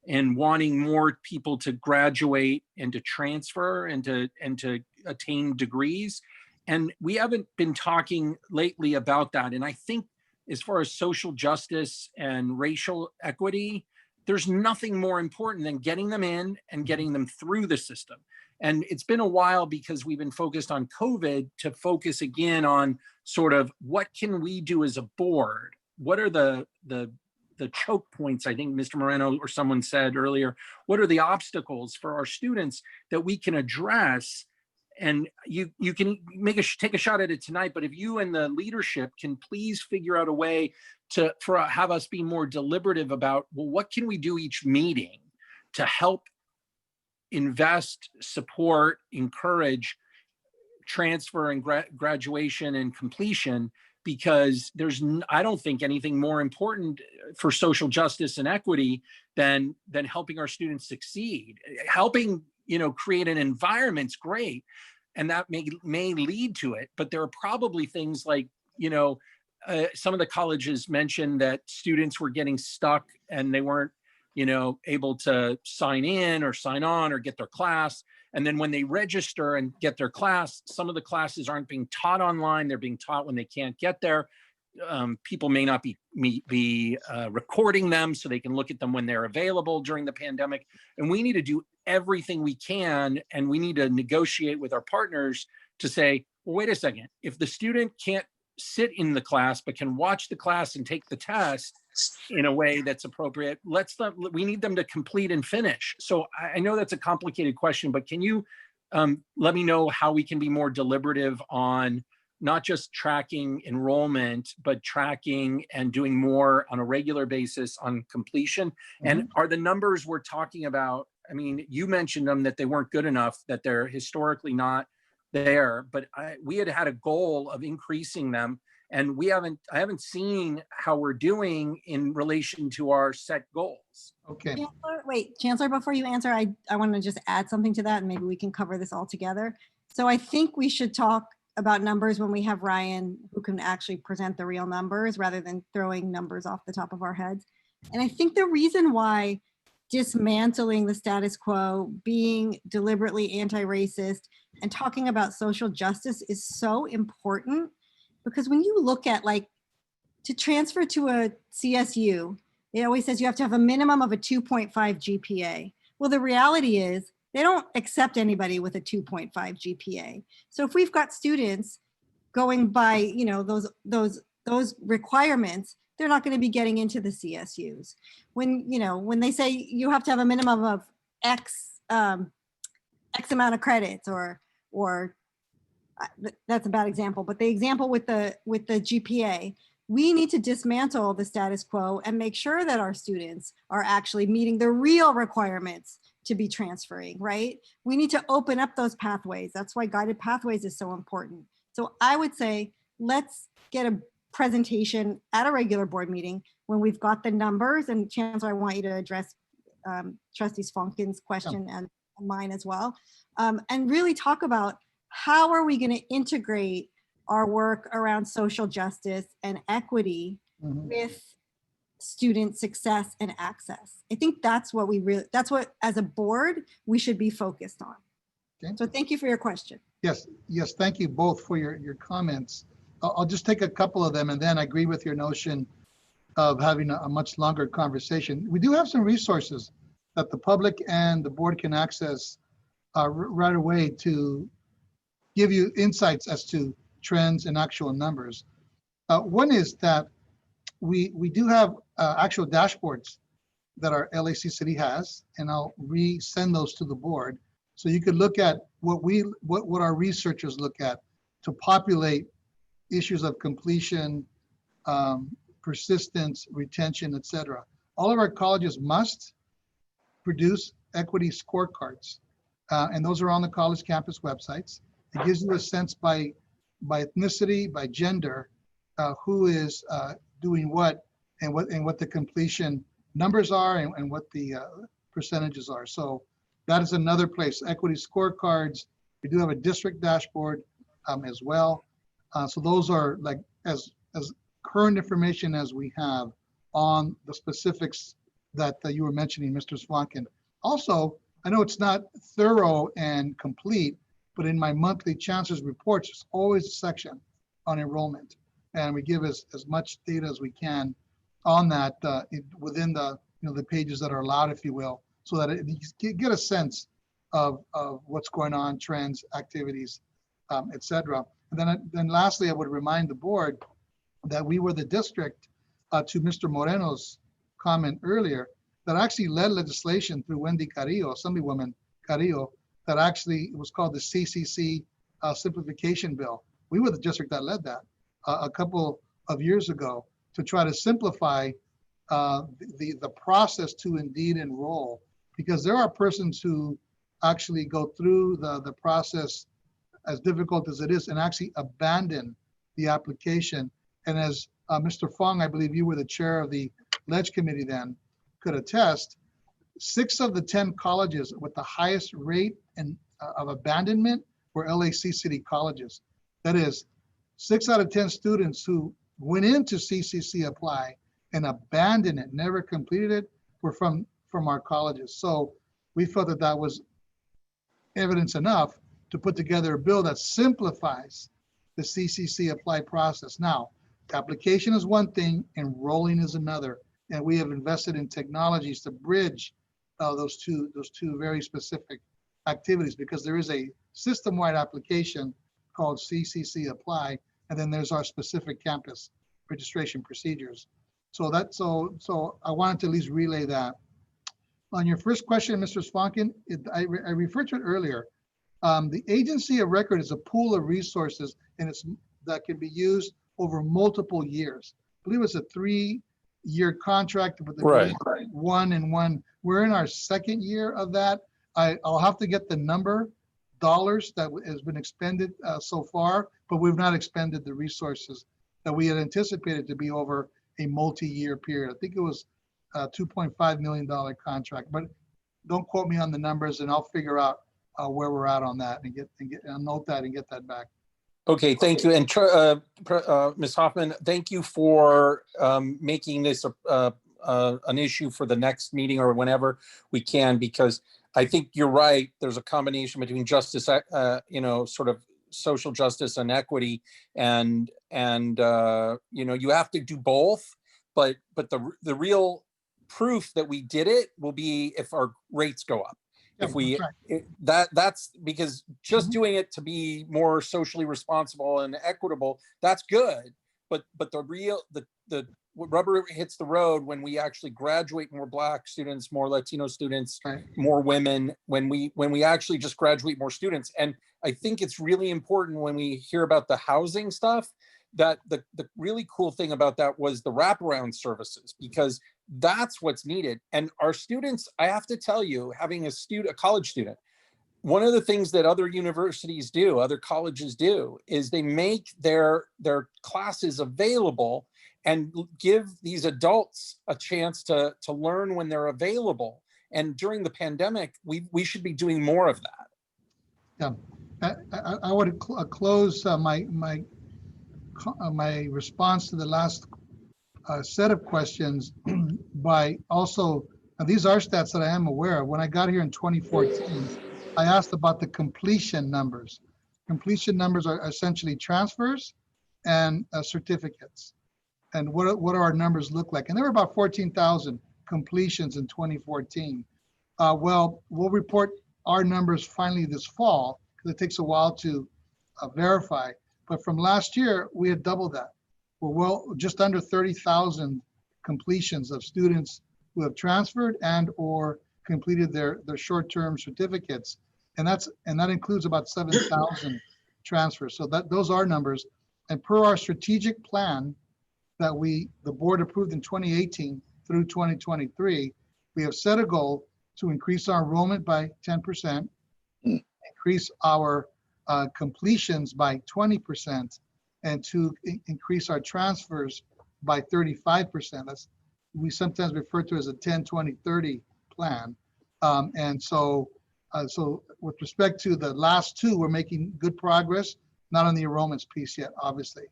in wanting more people to graduate and to transfer and to attain degrees. And we haven't been talking lately about that. And I think as far as social justice and racial equity, there's nothing more important than getting them in and getting them through the system. And it's been a while, because we've been focused on COVID, to focus again on sort of what can we do as a board? What are the choke points? I think Mr. Moreno or someone said earlier, what are the obstacles for our students that we can address? And you can take a shot at it tonight, but if you and the leadership can please figure out a way to have us be more deliberative about, well, what can we do each meeting to help invest, support, encourage transfer and graduation and completion? Because I don't think anything more important for social justice and equity than helping our students succeed. Helping, you know, create an environment's great, and that may lead to it. But there are probably things like, you know, some of the colleges mentioned that students were getting stuck and they weren't, you know, able to sign in or sign on or get their class. And then when they register and get their class, some of the classes aren't being taught online. They're being taught when they can't get there. People may not be recording them so they can look at them when they're available during the pandemic. And we need to do everything we can, and we need to negotiate with our partners to say, well, wait a second, if the student can't sit in the class but can watch the class and take the test in a way that's appropriate, we need them to complete and finish. So I know that's a complicated question, but can you let me know how we can be more deliberative on not just tracking enrollment, but tracking and doing more on a regular basis on completion? And are the numbers we're talking about, I mean, you mentioned them, that they weren't good enough, that they're historically not there, but we had a goal of increasing them, and I haven't seen how we're doing in relation to our set goals. Okay. Chancellor, before you answer, I want to just add something to that, and maybe we can cover this all together. So I think we should talk about numbers when we have Ryan, who can actually present the real numbers rather than throwing numbers off the top of our heads. And I think the reason why dismantling the status quo, being deliberately anti-racist, and talking about social justice is so important, because when you look at, like, to transfer to a CSU, it always says you have to have a minimum of a 2.5 GPA. Well, the reality is they don't accept anybody with a 2.5 GPA. So if we've got students going by, you know, those requirements, they're not going to be getting into the CSUs. When they say you have to have a minimum of X amount of credits, or that's a bad example, but the example with the GPA, we need to dismantle the status quo and make sure that our students are actually meeting the real requirements to be transferring, right? We need to open up those pathways. That's why guided pathways is so important. So I would say, let's get a presentation at a regular board meeting when we've got the numbers. And Chancellor, I want you to address Trustee Fonkin's question and mine as well. And really talk about how are we going to integrate our work around social justice and equity with student success and access. I think that's what as a board we should be focused on. Okay. So thank you for your question. Yes, thank you both for your comments. I'll just take a couple of them, and then I agree with your notion of having a much longer conversation. We do have some resources that the public and the board can access right away to give you insights as to trends and actual numbers. One is that we do have actual dashboards that our LACCD has, and I'll resend those to the board, so you could look at what our researchers look at to populate issues of completion, persistence, retention, etc. All of our colleges must produce equity scorecards, and those are on the college campus websites. It gives you a sense by ethnicity, by gender, who is doing what and what the completion numbers are and what the percentages are. So that is another place. Equity scorecards. We do have a district dashboard as well. So those are like as current information as we have on the specifics that you were mentioning, Mr. Swankin. Also, I know it's not thorough and complete, but in my monthly chancellor's reports, there's always a section on enrollment. And we give as much data as we can on that within the the pages that are allowed, if you will, so that you get a sense of what's going on, trends, activities, etc. And then lastly, I would remind the board that we were the district, to Mr. Moreno's comment earlier, that actually led legislation through Wendy Carrillo, Assemblywoman Carrillo, that actually was called the CCC simplification bill. We were the district that led that a couple of years ago to try to simplify the process to indeed enroll, because there are persons who actually go through the process, as difficult as it is, and actually abandon the application. And as Mr. Fong, I believe you were the chair of the Ledge Committee then, could attest, 6 of the 10 colleges with the highest rate of abandonment were LACCD colleges. That is, 6 out of 10 students who went into CCC Apply and abandoned it, never completed it, were from our colleges. So we felt that that was evidence enough to put together a bill that simplifies the CCC Apply process. Now, application is one thing, enrolling is another, and we have invested in technologies to bridge those two very specific activities, because there is a system-wide application called CCC Apply, and then there's our specific campus registration procedures. So I wanted to at least relay that. On your first question, Mr. Swankin, I referred to it earlier. The agency of record is a pool of resources, and that can be used over multiple years. I believe it's a 3-year contract with the Right. 1 and 1. We're in our 2nd year of that. I'll have to get the number dollars that has been expended so far, but we've not expended the resources that we had anticipated to be over a multi-year period. I think it was a $2.5 million contract, but don't quote me on the numbers, and I'll figure out where we're at on that and note that and get that back. Okay, thank you. And Ms. Hoffman, thank you for making this an issue for the next meeting or whenever we can, because I think you're right. There's a combination between justice, sort of social justice and equity, and you have to do both. But the real proof that we did it will be if our rates go up. If we that's because just doing it to be more socially responsible and equitable, that's good. But the rubber hits the road when we actually graduate more Black students, more Latino students, more women, when we actually just graduate more students. And I think it's really important when we hear about the housing stuff, that the really cool thing about that was the wraparound services, because that's what's needed. And our students, I have to tell you, having a college student, one of the things that other universities do, other colleges do, is they make their classes available and give these adults a chance to learn when they're available. And during the pandemic, we should be doing more of that. Yeah, I would close my response to the last set of questions by also, these are stats that I am aware of. When I got here in 2014, I asked about the completion numbers. Completion numbers are essentially transfers and certificates. And what do our numbers look like? And there were about 14,000 completions in 2014. Well, we'll report our numbers finally this fall, because it takes a while to verify. But from last year, we had doubled that. We're just under 30,000 completions of students who have transferred and or completed their short-term certificates. And that includes about 7,000 transfers. So those are numbers. And per our strategic plan that the board approved in 2018 through 2023, we have set a goal to increase our enrollment by 10%, increase our completions by 20% and to increase our transfers by 35%. That's we sometimes refer to as a 10, 20, 30 plan. So with respect to the last two, we're making good progress, not on the enrollments piece yet, obviously.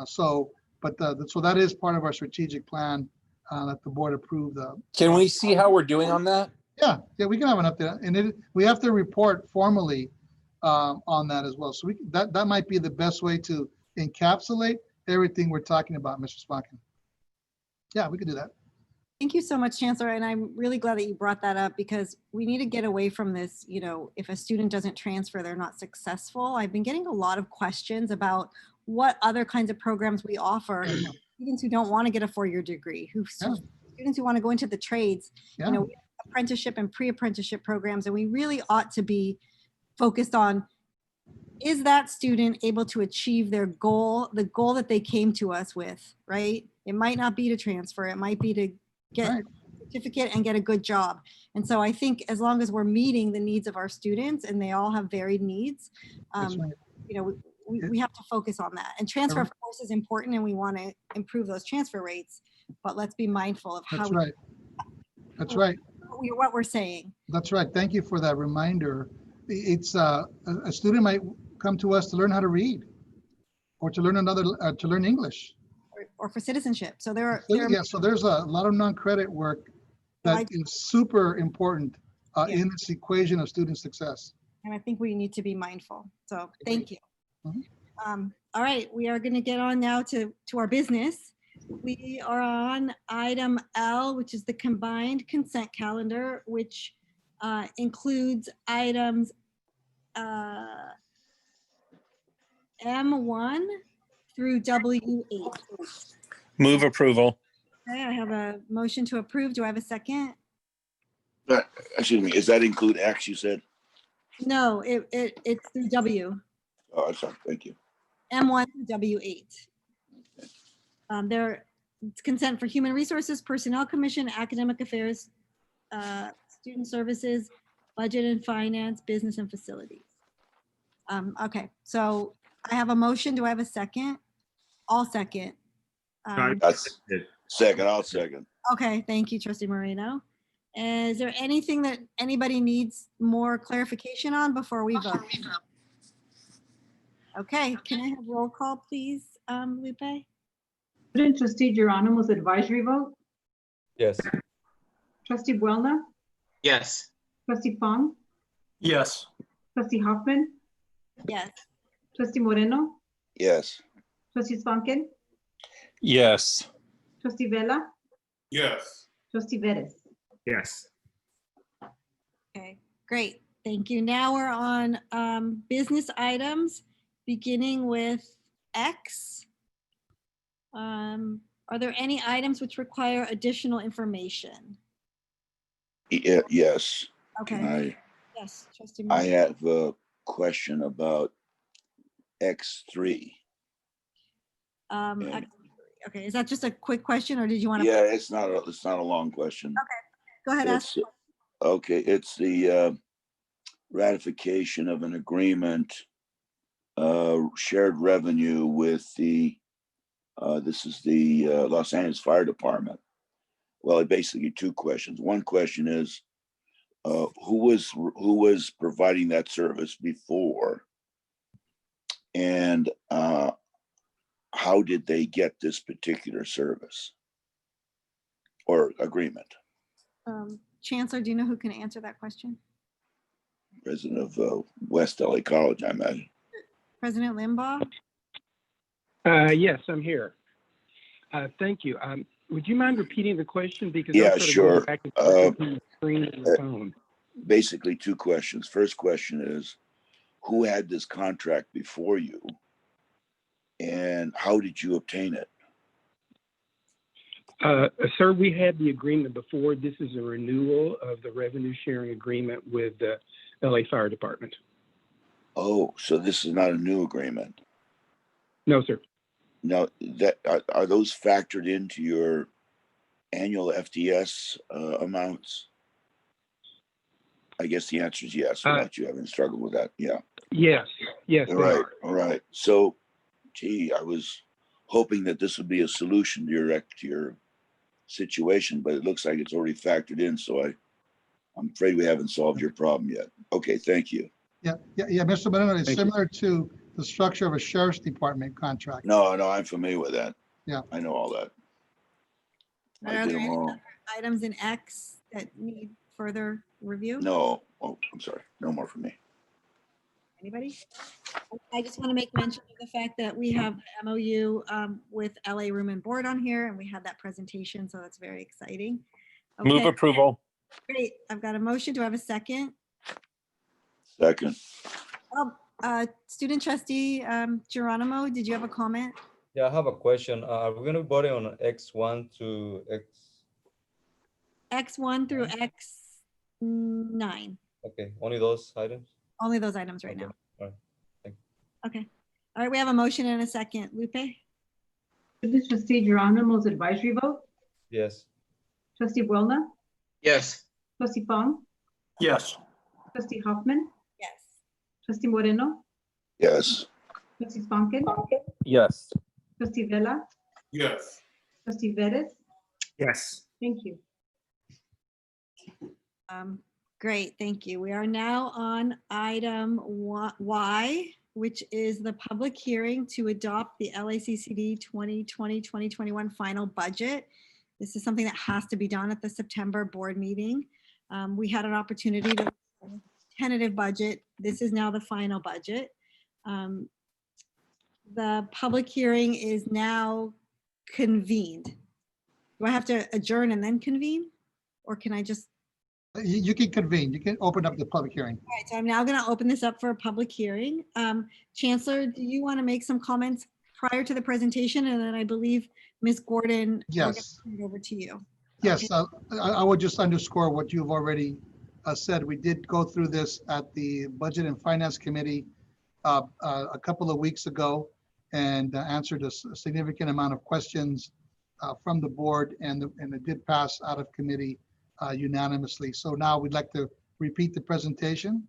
So that is part of our strategic plan that the board approved. Can we see how we're doing on that? Yeah, we can have an update, and we have to report formally on that as well. So that might be the best way to encapsulate everything we're talking about, Mr. Spankin. Yeah, we could do that. Thank you so much, Chancellor. And I'm really glad that you brought that up because we need to get away from this, you know, if a student doesn't transfer, they're not successful. I've been getting a lot of questions about what other kinds of programs we offer. Students who don't want to get a four-year degree, students who want to go into the trades, you know, we have apprenticeship and pre-apprenticeship programs, and we really ought to be focused on, is that student able to achieve their goal, the goal that they came to us with, right? It might not be to transfer, it might be to get a certificate and get a good job. And so I think as long as we're meeting the needs of our students, and they all have varied needs, you know, we have to focus on that. And transfer, of course, is important, and we want to improve those transfer rates, but let's be mindful of how what we're saying. That's right. Thank you for that reminder. It's a student might come to us to learn how to read, or to learn to learn English, or for citizenship. So so there's a lot of non-credit work that is super important in this equation of student success. And I think we need to be mindful. So thank you. All right, we are going to get on now to our business. We are on item L, which is the combined consent calendar, which includes items M1 through W8. Move approval. Okay, I have a motion to approve. Do I have a second? Excuse me, does that include X you said? No, it's through W. Oh, sorry, thank you. M1 through W8. It's consent for Human Resources, Personnel Commission, Academic Affairs, Student Services, Budget and Finance, Business and Facilities. Okay, so I have a motion. Do I have a second? I'll second. Second, I'll second. Okay, thank you, Trustee Moreno. Is there anything that anybody needs more clarification on before we vote? Okay, can I have roll call, please, Lupe? Student Trustee Geronimo's advisory vote? Yes. Trustee Buelna? Yes. Trustee Fong? Yes. Trustee Hoffman? Yes. Trustee Moreno? Yes. Trustee Spankin? Yes. Trustee Vela? Yes. Trustee Vettis? Yes. Okay, great. Thank you. Now we're on business items, beginning with X. Are there any items which require additional information? Yes. Okay. Yes, Trustee. I have a question about X3. Okay, is that just a quick question, or did you want to? Yeah, it's not a long question. Okay, go ahead. Ask. Okay, it's the ratification of an agreement, shared revenue with the this is the Los Angeles Fire Department. Well, basically two questions. One question is who was providing that service before, and how did they get this particular service or agreement? Chancellor, do you know who can answer that question? President of West LA College, I imagine. President Limbaugh? Yes, I'm here. Thank you. Would you mind repeating the question? Because yeah, sure. Back the screen and the phone. Basically, two questions. First question is, who had this contract before you, and how did you obtain it? Sir, we had the agreement before. This is a renewal of the revenue sharing agreement with the LA Fire Department. Oh, so this is not a new agreement? No, sir. Now, are those factored into your annual FTS amounts? I guess the answer is yes, without you having struggled with that. Yeah. Yes. Yes, All they right, are. all right. So, gee, I was hoping that this would be a solution to your situation, but it looks like it's already factored in. So I'm afraid we haven't solved your problem yet. Okay, thank you. Yeah, Mr. Moreno, it's similar to the structure of a sheriff's department contract. No, I'm familiar with that. Yeah. I know all that. I Are did there them any all. other items in X that need further review? No, oh, I'm sorry. No more for me. Anybody? I just want to make mention of the fact that we have MOU with LA Room and Board on here, and we had that presentation, so that's very exciting. Move Okay, approval. great. I've got a motion. Do I have a second? Second. Oh, student trustee Geronimo, did you have a comment? Yeah, I have a question. Are we going to be voting on X1 to X? X1 through X9. Okay, only those items? Only those items right now. All right. Thank Okay. All right, we have a motion and a second. Lupe? Student trustee Geronimo's advisory vote. Yes. Trustee Buelna. Yes. Trustee Fong. Yes. Trustee Hoffman. Yes. Trustee Moreno. Yes. Trustee Spanken. Yes. Trustee Vela. Yes. Trustee Vettis. Yes. Thank you. Great, thank you. We are now on item Y, which is the public hearing to adopt the LACCD 2020-2021 final budget. This is something that has to be done at the September board meeting. We had an opportunity to tentative budget. This is now the final budget. The public hearing is now convened. Do I have to adjourn and then convene? Or can I just? You can convene. You can open up the public hearing. All right, so I'm now going to open this up for a public hearing. Chancellor, do you want to make some comments prior to the presentation? And then I believe Ms. Gordon, Yes. I'll turn it over to you. Yes, I would just underscore what you've already said. We did go through this at the Budget and Finance Committee a couple of weeks ago and answered a significant amount of questions from the board, and it did pass out of committee unanimously. So now we'd like to repeat the presentation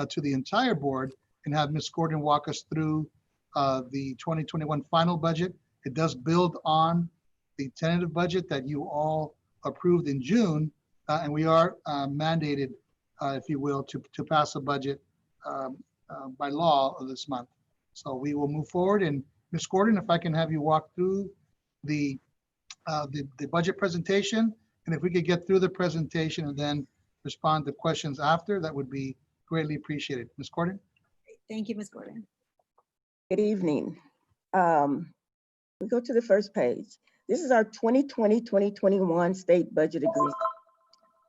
to the entire board and have Ms. Gordon walk us through the 2021 final budget. It does build on the tentative budget that you all approved in June, and we are mandated, if you will, to pass a budget by law this month. So we will move forward. And Ms. Gordon, if I can have you walk through the budget presentation, and if we could get through the presentation and then respond to questions after, that would be greatly appreciated. Ms. Gordon? Thank you, Ms. Gordon. Good evening. We go to the first page. This is our 2020-2021 state budget agreement.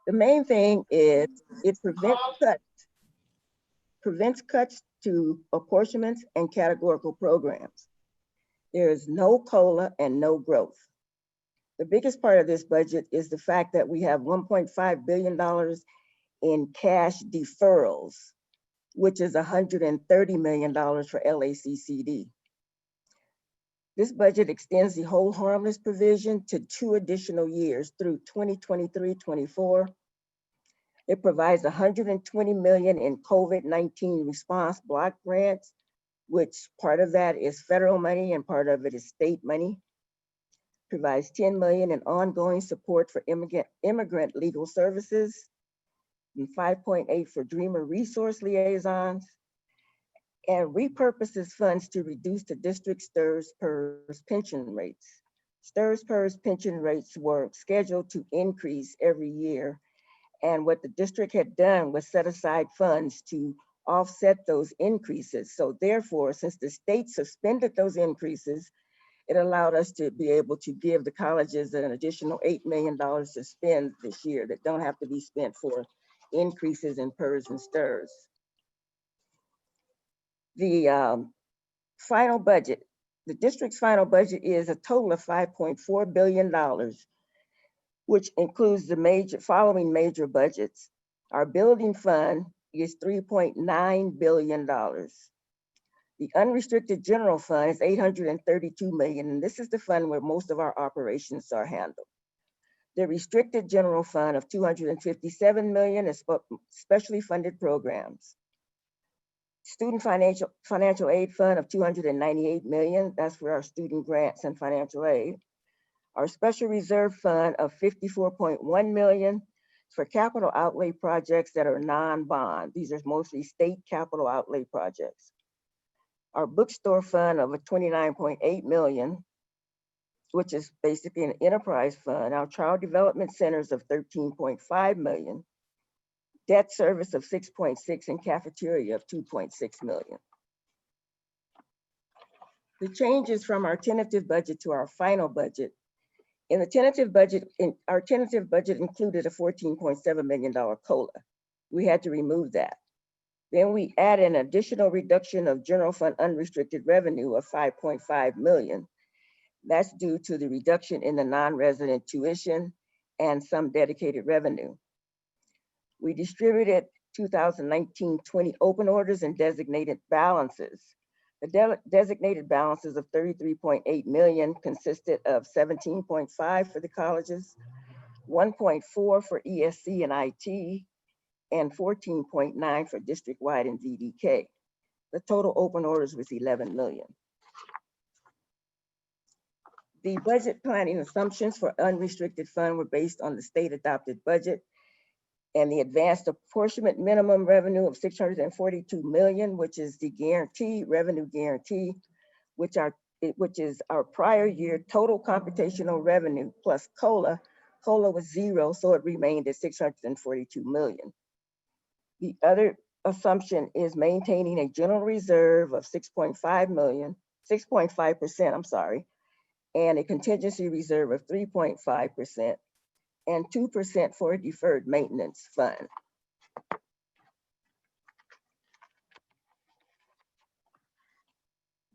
The main thing is it prevents cuts to apportionments and categorical programs. There is no COLA and no growth. The biggest part of this budget is the fact that we have $1.5 billion in cash deferrals, which is $130 million for LACCD. This budget extends the hold harmless provision to 2 additional years through 2023-24. It provides $120 million in COVID-19 response block grants, which part of that is federal money and part of it is state money. Provides $10 million in ongoing support for immigrant legal services, and $5.8 for Dreamer resource liaisons, and repurposes funds to reduce the district STRS PERS pension rates. STRS PERS pension rates were scheduled to increase every year, and what the district had done was set aside funds to offset those increases. So therefore, since the state suspended those increases, it allowed us to be able to give the colleges an additional $8 million to spend this year that don't have to be spent for increases in PERS and STRS. The final budget, the district's final budget is a total of $5.4 billion, which includes the following major budgets. Our building fund is $3.9 billion. The unrestricted general fund is $832 million, and this is the fund where most of our operations are handled. The restricted general fund of $257 million is specially funded programs. Student financial aid fund of 298 million. That's for our student grants and financial aid. Our special reserve fund of 54.1 million for capital outlay projects that are non-bond. These are mostly state capital outlay projects. Our bookstore fund of 29.8 million, which is basically an enterprise fund. Our child development centers of 13.5 million. Debt service of 6.6 and cafeteria of 2.6 million. The changes from our tentative budget to our final budget. In the tentative budget, our tentative budget included a $14.7 million COLA. We had to remove that. Then we add an additional reduction of general fund unrestricted revenue of 5.5 million. That's due to the reduction in the non-resident tuition and some dedicated revenue. We distributed 2019-20 open orders and designated balances. The designated balances of 33.8 million consisted of 17.5 for the colleges, 1.4 for ESC and IT, and 14.9 for district-wide and VDK. The total open orders was 11 million. The budget planning assumptions for unrestricted fund were based on the state adopted budget and the advanced apportionment minimum revenue of 642 million, which is the revenue guarantee, which is our prior year total computational revenue plus COLA. COLA was 0, so it remained at 642 million. The other assumption is maintaining a general reserve of 6.5%, I'm sorry, and a contingency reserve of 3.5%. and 2% for a deferred maintenance fund.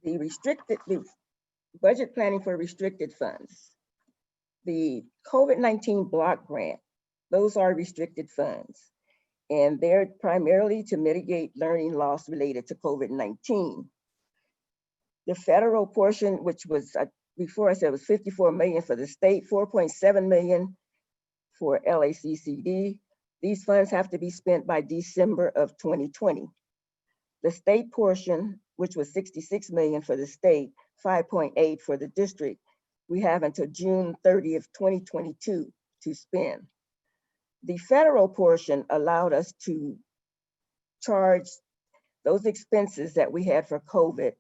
The budget planning for restricted funds. The COVID-19 block grant, those are restricted funds, and they're primarily to mitigate learning loss related to COVID-19. The federal portion, which was, before I said was 54 million for the state, 4.7 million for LACCD. These funds have to be spent by December of 2020. The state portion, which was 66 million for the state, 5.8 for the district, we have until June 30th, 2022 to spend. The federal portion allowed us to charge those expenses that we had for COVID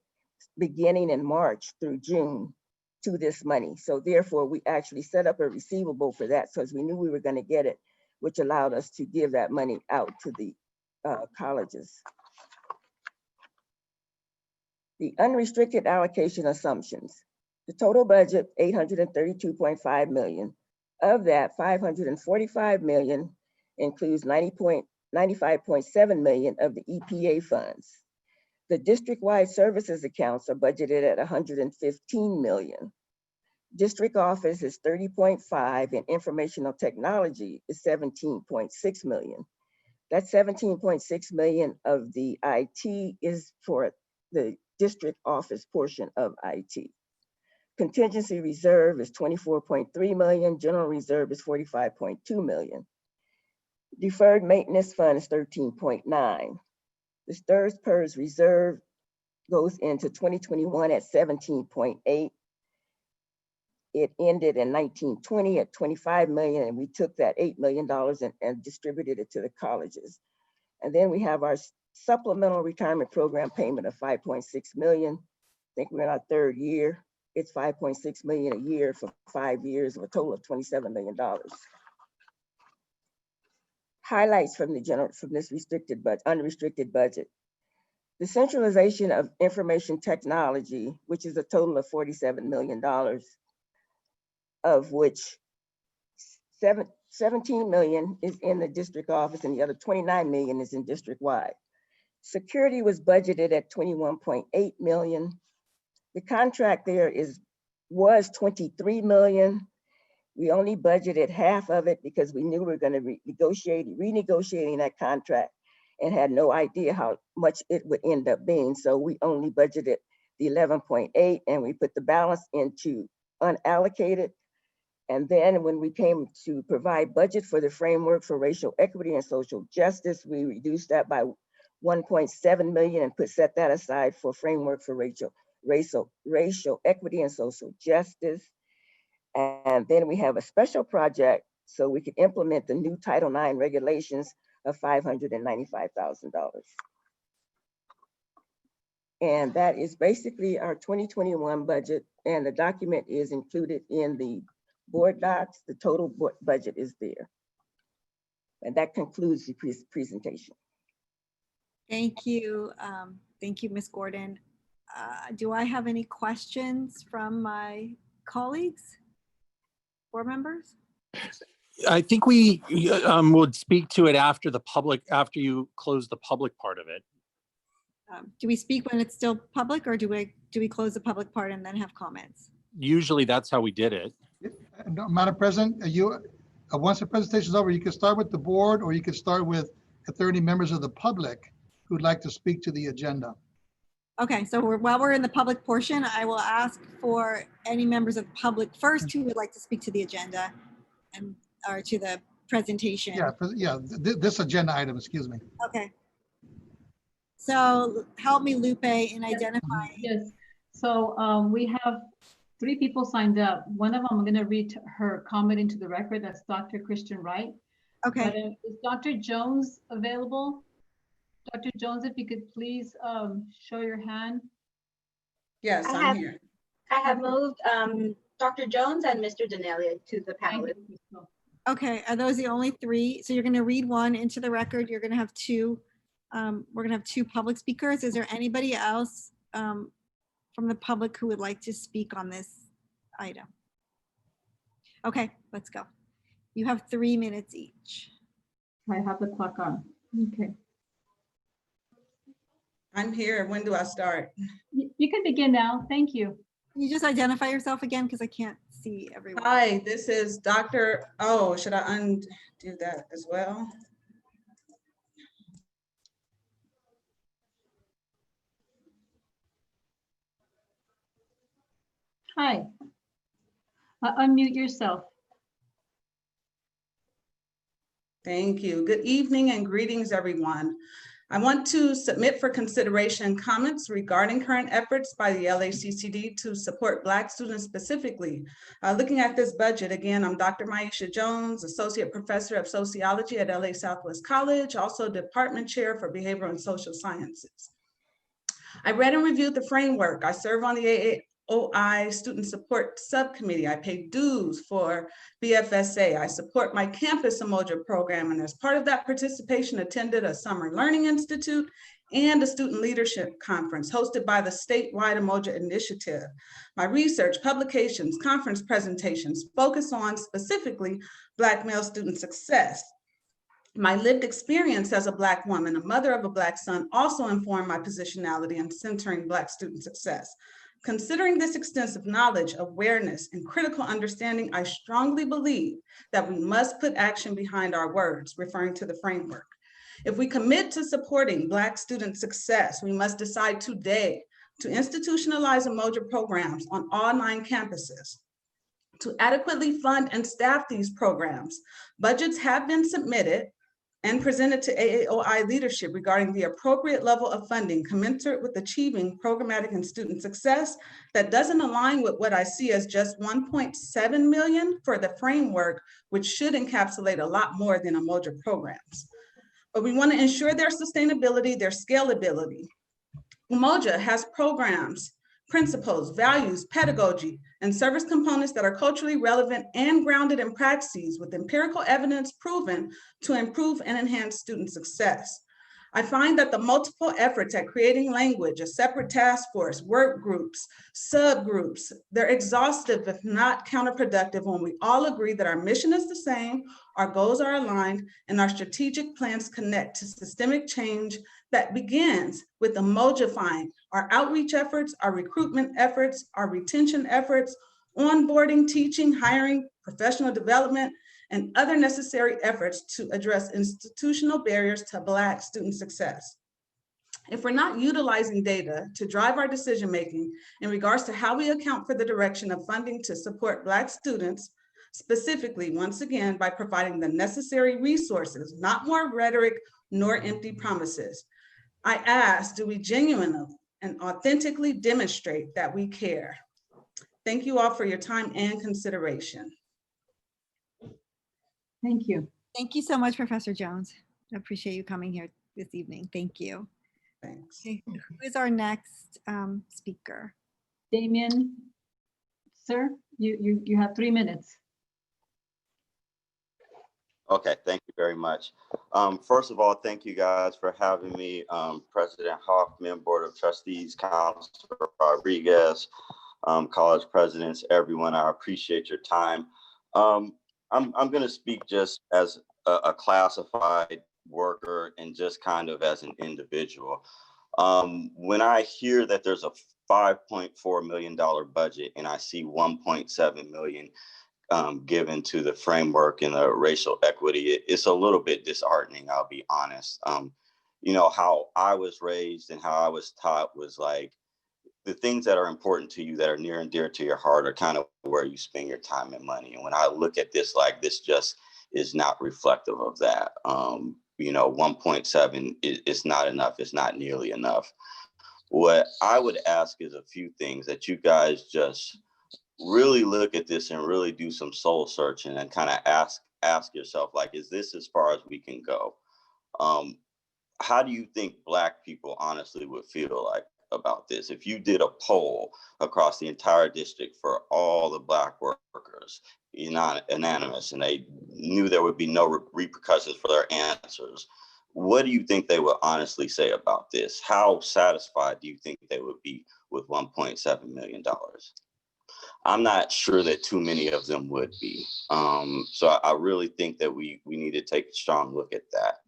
beginning in March through June to this money. So therefore, we actually set up a receivable for that because we knew we were going to get it, which allowed us to give that money out to the colleges. The unrestricted allocation assumptions. The total budget, 832.5 million. Of that, 545 million includes 95.7 million of the EPA funds. The district-wide services accounts are budgeted at 115 million. District office is 30.5 and informational technology is 17.6 million. That 17.6 million of the IT is for the district office portion of IT. Contingency reserve is 24.3 million. General reserve is 45.2 million. Deferred maintenance fund is 13.9. The STRS reserve goes into 2021 at 17.8. It ended in 1920 at 25 million, and we took that $8 million and distributed it to the colleges. And then we have our supplemental retirement program payment of 5.6 million. I think we're in our third year. It's 5.6 million a year for 5 years, of a total of $27 million. Highlights from this restricted but unrestricted budget. The centralization of information technology, which is a total of $47 million, of which 17 million is in the district office and the other 29 million is in district-wide. Security was budgeted at 21.8 million. The contract there was 23 million. We only budgeted half of it because we knew we were going to renegotiating that contract and had no idea how much it would end up being. So we only budgeted the 11.8 and we put the balance into unallocated. And then when we came to provide budget for the framework for racial equity and social justice, we reduced that by 1.7 million and set that aside for framework for racial equity and social justice. And then we have a special project so we could implement the new Title IX regulations of $595,000. And that is basically our 2021 budget, and the document is included in the board docs. The total budget is there. And that concludes the presentation. Thank you. Thank you, Ms. Gordon. Do I have any questions from my colleagues, board members? I think we would speak to it after you close the public part of it. Do we speak when it's still public, or do we close the public part and then have comments? Usually that's how we did it. No, Madam President, once the presentation is over, you can start with the board, or you can start with if there are any members of the public who'd like to speak to the agenda. Okay, so while we're in the public portion, I will ask for any members of the public first who would like to speak to the agenda or to the presentation. This agenda item, excuse me. Okay. So help me, Lupe, in identifying. Yes. So we have 3 people signed up. One of them, I'm going to read her comment into the record. That's Dr. Christian Wright. Okay. But, is Dr. Jones available? Dr. Jones, if you could please show your hand. Yes, I'm here. I have moved Dr. Jones and Mr. Danelia to the panel. Okay, are those the only 3? So you're going to read one into the record. You're going to have 2. We're going to have 2 public speakers. Is there anybody else from the public who would like to speak on this item? Okay, let's go. You have 3 minutes each. I have the clock on. Okay. I'm here. When do I start? You can begin now. Thank you. Can you just identify yourself again, because I can't see everyone? Hi, this is Dr. Oh, should I undo that as well? Hi. Unmute yourself. Thank you. Good evening and greetings, everyone. I want to submit for consideration comments regarding current efforts by the LACCD to support Black students specifically. Looking at this budget, again, I'm Dr. Maisha Jones, Associate Professor of Sociology at LA Southwest College, also Department Chair for Behavioral and Social Sciences. I read and reviewed the framework. I serve on the AAOI Student Support Subcommittee. I pay dues for BFSA. I support my campus Umoja program, and as part of that participation, attended a Summer Learning Institute and a Student Leadership Conference hosted by the statewide Umoja Initiative. My research, publications, conference presentations focus on specifically Black male student success. My lived experience as a Black woman, a mother of a Black son, also informed my positionality in centering Black student success. Considering this extensive knowledge, awareness, and critical understanding, I strongly believe that we must put action behind our words, referring to the framework. If we commit to supporting Black student success, we must decide today to institutionalize Umoja programs on all 9 campuses. To adequately fund and staff these programs, budgets have been submitted and presented to AAOI leadership regarding the appropriate level of funding commensurate with achieving programmatic and student success that doesn't align with what I see as just 1.7 million for the framework, which should encapsulate a lot more than Umoja programs. But we want to ensure their sustainability, their scalability. Umoja has programs, principles, values, pedagogy, and service components that are culturally relevant and grounded in practices with empirical evidence proven to improve and enhance student success. I find that the multiple efforts at creating language, a separate task force, work groups, subgroups, they're exhaustive if not counterproductive when we all agree that our mission is the same, our goals are aligned, and our strategic plans connect to systemic change that begins with emojifying our outreach efforts, our recruitment efforts, our retention efforts, onboarding, teaching, hiring, professional development, and other necessary efforts to address institutional barriers to Black student success. If we're not utilizing data to drive our decision-making in regards to how we account for the direction of funding to support Black students, specifically, once again, by providing the necessary resources, not more rhetoric nor empty promises, I ask, do we genuinely and authentically demonstrate that we care? Thank you all for your time and consideration. Thank you. Thank you so much, Professor Jones. I appreciate you coming here this evening. Thank you. Thanks. Okay, who is our next speaker? Damien, sir, you have 3 minutes. Okay, thank you very much. First of all, thank you guys for having me. President Hoffman, Board of Trustees, Councilor Rodriguez, college presidents, everyone, I appreciate your time. I'm going to speak just as a classified worker and just kind of as an individual. When I hear that there's a $5.4 million budget and I see 1.7 million given to the framework and the racial equity, it's a little bit disheartening, I'll be honest. You know, how I was raised and how I was taught was like, the things that are important to you that are near and dear to your heart are kind of where you spend your time and money. And when I look at this, like, this just is not reflective of that. You know, 1.7 is not enough. It's not nearly enough. What I would ask is a few things that you guys just really look at this and really do some soul searching and kind of ask yourself, like, is this as far as we can go? How do you think Black people honestly would feel like about this? If you did a poll across the entire district for all the Black workers, anonymous, and they knew there would be no repercussions for their answers, what do you think they would honestly say about this? How satisfied do you think they would be with $1.7 million? I'm not sure that too many of them would be. So I really think that we need to take a strong look at that.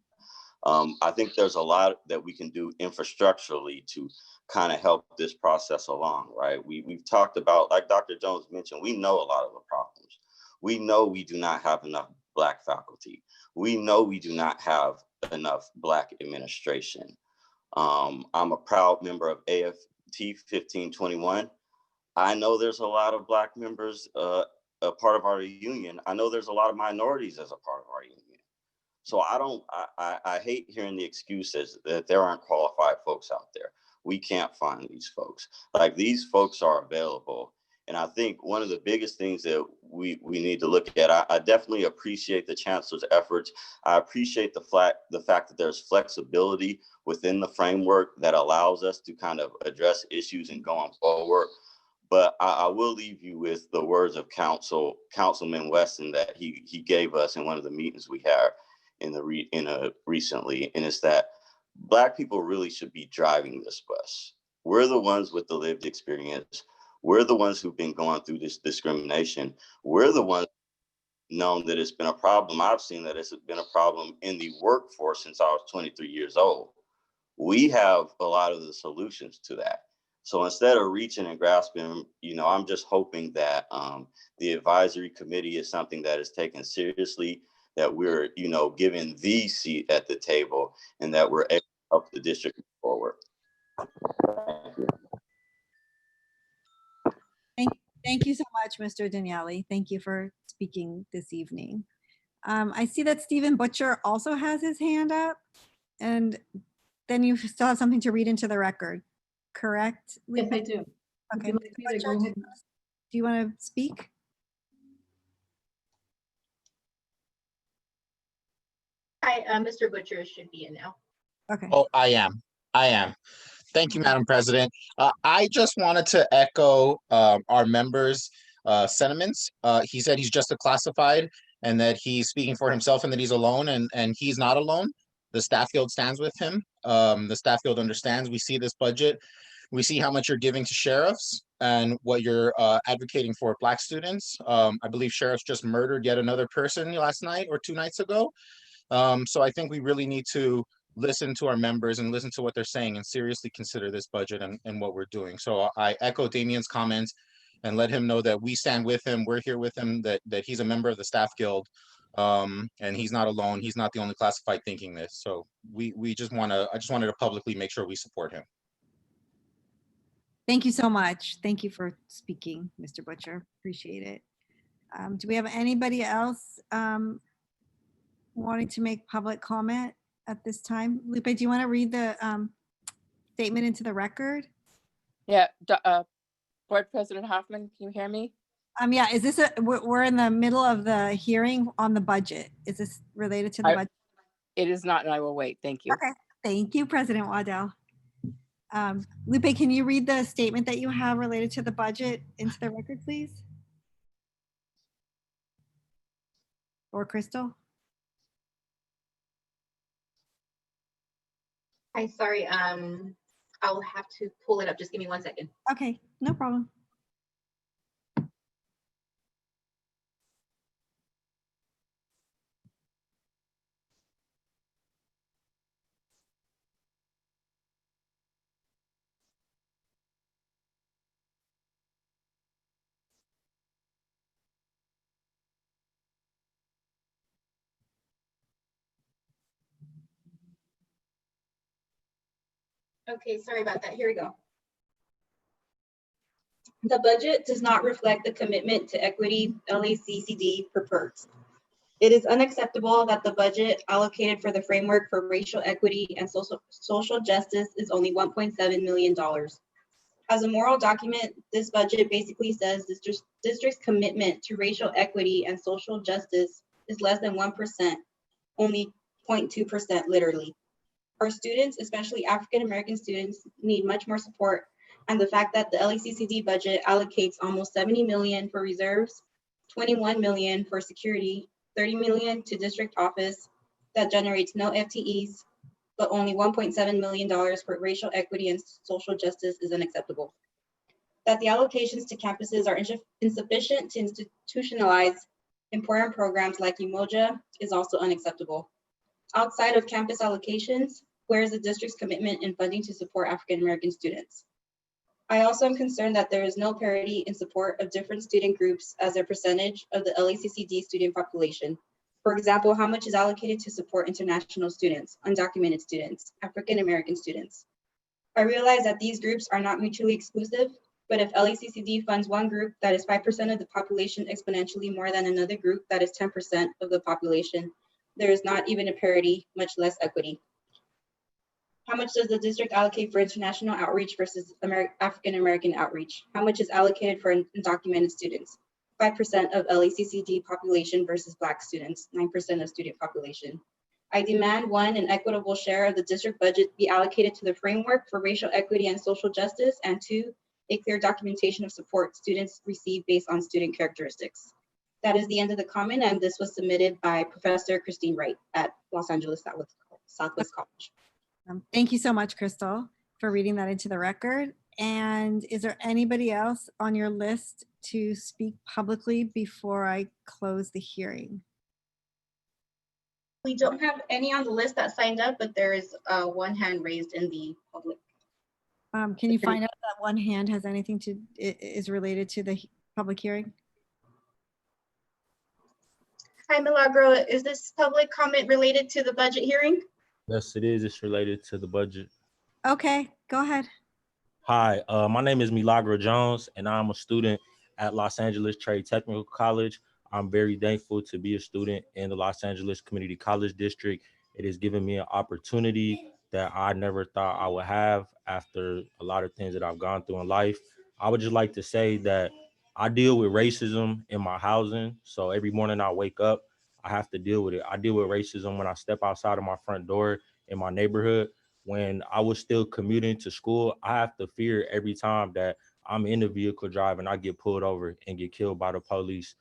I think there's a lot that we can do infrastructurally to kind of help this process along, right? We've talked about, like Dr. Jones mentioned, we know a lot of the problems. We know we do not have enough Black faculty. We know we do not have enough Black administration. I'm a proud member of AFT 1521. I know there's a lot of Black members a part of our union. I know there's a lot of minorities as a part of our union. So I hate hearing the excuses that there aren't qualified folks out there. We can't find these folks. Like, these folks are available. And I think one of the biggest things that we need to look at, I definitely appreciate the chancellor's efforts. I appreciate the fact that there's flexibility within the framework that allows us to kind of address issues and going forward. But I will leave you with the words of Councilman Weston that he gave us in one of the meetings we had recently, and it's that Black people really should be driving this bus. We're the ones with the lived experience. We're the ones who've been going through this discrimination. We're the ones known that it's been a problem. I've seen that it's been a problem in the workforce since I was 23 years old. We have a lot of the solutions to that. So instead of reaching and grasping, you know, I'm just hoping that the advisory committee is something that is taken seriously, that we're, you know, given the seat at the table, and that we're able to help the district forward. Thank you so much, Mr. Daniele. Thank you for speaking this evening. I see that Stephen Butcher also has his hand up, and then you still have something to read into the record, correct? Yes, I do. Okay, Would you like me to go ahead? do you want to speak? Hi, Mr. Butcher should be in now. Okay. Oh, I am. Thank you, Madam President. I just wanted to echo our members' sentiments. He said he's just a classified and that he's speaking for himself and that he's alone, and he's not alone. The staff guild stands with him. The staff guild understands. We see this budget. We see how much you're giving to sheriffs and what you're advocating for Black students. I believe sheriffs just murdered yet another person last night or 2 nights ago. So I think we really need to listen to our members and listen to what they're saying and seriously consider this budget and what we're doing. So I echo Damien's comments and let him know that we stand with him. We're here with him, that he's a member of the staff guild, and he's not alone. He's not the only classified thinking this. So I just wanted to publicly make sure we support him. Thank you so much. Thank you for speaking, Mr. Butcher. Appreciate it. Do we have anybody else wanting to make public comment at this time? Lupe, do you want to read the statement into the record? Yeah, Board President Hoffman, can you hear me? Yeah, is this we're in the middle of the hearing on the budget. Is this related to the budget? It is not, and I will wait. Thank you. Okay, thank you, President Waddell. Lupe, can you read the statement that you have related to the budget into the record, please? Or Crystal? Hi, sorry. I'll have to pull it up. Just give me 1 second. Okay, no problem. Okay, sorry about that. Here we go. The budget does not reflect the commitment to equity LACCD purports. It is unacceptable that the budget allocated for the framework for racial equity and social justice is only $1.7 million. As a moral document, this budget basically says this district's commitment to racial equity and social justice is less than 1%, only 0.2% literally. Our students, especially African-American students, need much more support. And the fact that the LACCD budget allocates almost 70 million for reserves, 21 million for security, 30 million to district office, that generates no FTEs, but only $1.7 million for racial equity and social justice is unacceptable. That the allocations to campuses are insufficient to institutionalize important programs like Umoja is also unacceptable. Outside of campus allocations, where is the district's commitment in funding to support African-American students? I also am concerned that there is no parity in support of different student groups as a percentage of the LACCD student population. For example, how much is allocated to support international students, undocumented students, African-American students? I realize that these groups are not mutually exclusive, but if LACCD funds one group that is 5% of the population exponentially more than another group that is 10% of the population, there is not even a parity, much less equity. How much does the district allocate for international outreach versus African-American outreach? How much is allocated for undocumented students? 5% of LACCD population versus Black students, 9% of student population. I demand 1, an equitable share of the district budget be allocated to the framework for racial equity and social justice, and 2, a clear documentation of support students receive based on student characteristics. That is the end of the comment, and this was submitted by Professor Christine Wright at Los Angeles Southwest College. Thank you so much, Crystal, for reading that into the record. And is there anybody else on your list to speak publicly before I close the hearing? We don't have any on the list that signed up, but there is one hand raised in the public. Can you find out if that one hand has anything to, is related to the public hearing? Hi, Milagro. Is this public comment related to the budget hearing? Yes, it is. It's related to the budget. Okay, go ahead. Hi, my name is Milagro Jones, and I'm a student at Los Angeles Trade Technical College. I'm very thankful to be a student in the Los Angeles Community College District. It has given me an opportunity that I never thought I would have after a lot of things that I've gone through in life. I would just like to say that I deal with racism in my housing. So every morning I wake up, I have to deal with it. I deal with racism when I step outside of my front door in my neighborhood. When I was still commuting to school, I have to fear every time that I'm in the vehicle driving, I get pulled over and get killed by the police.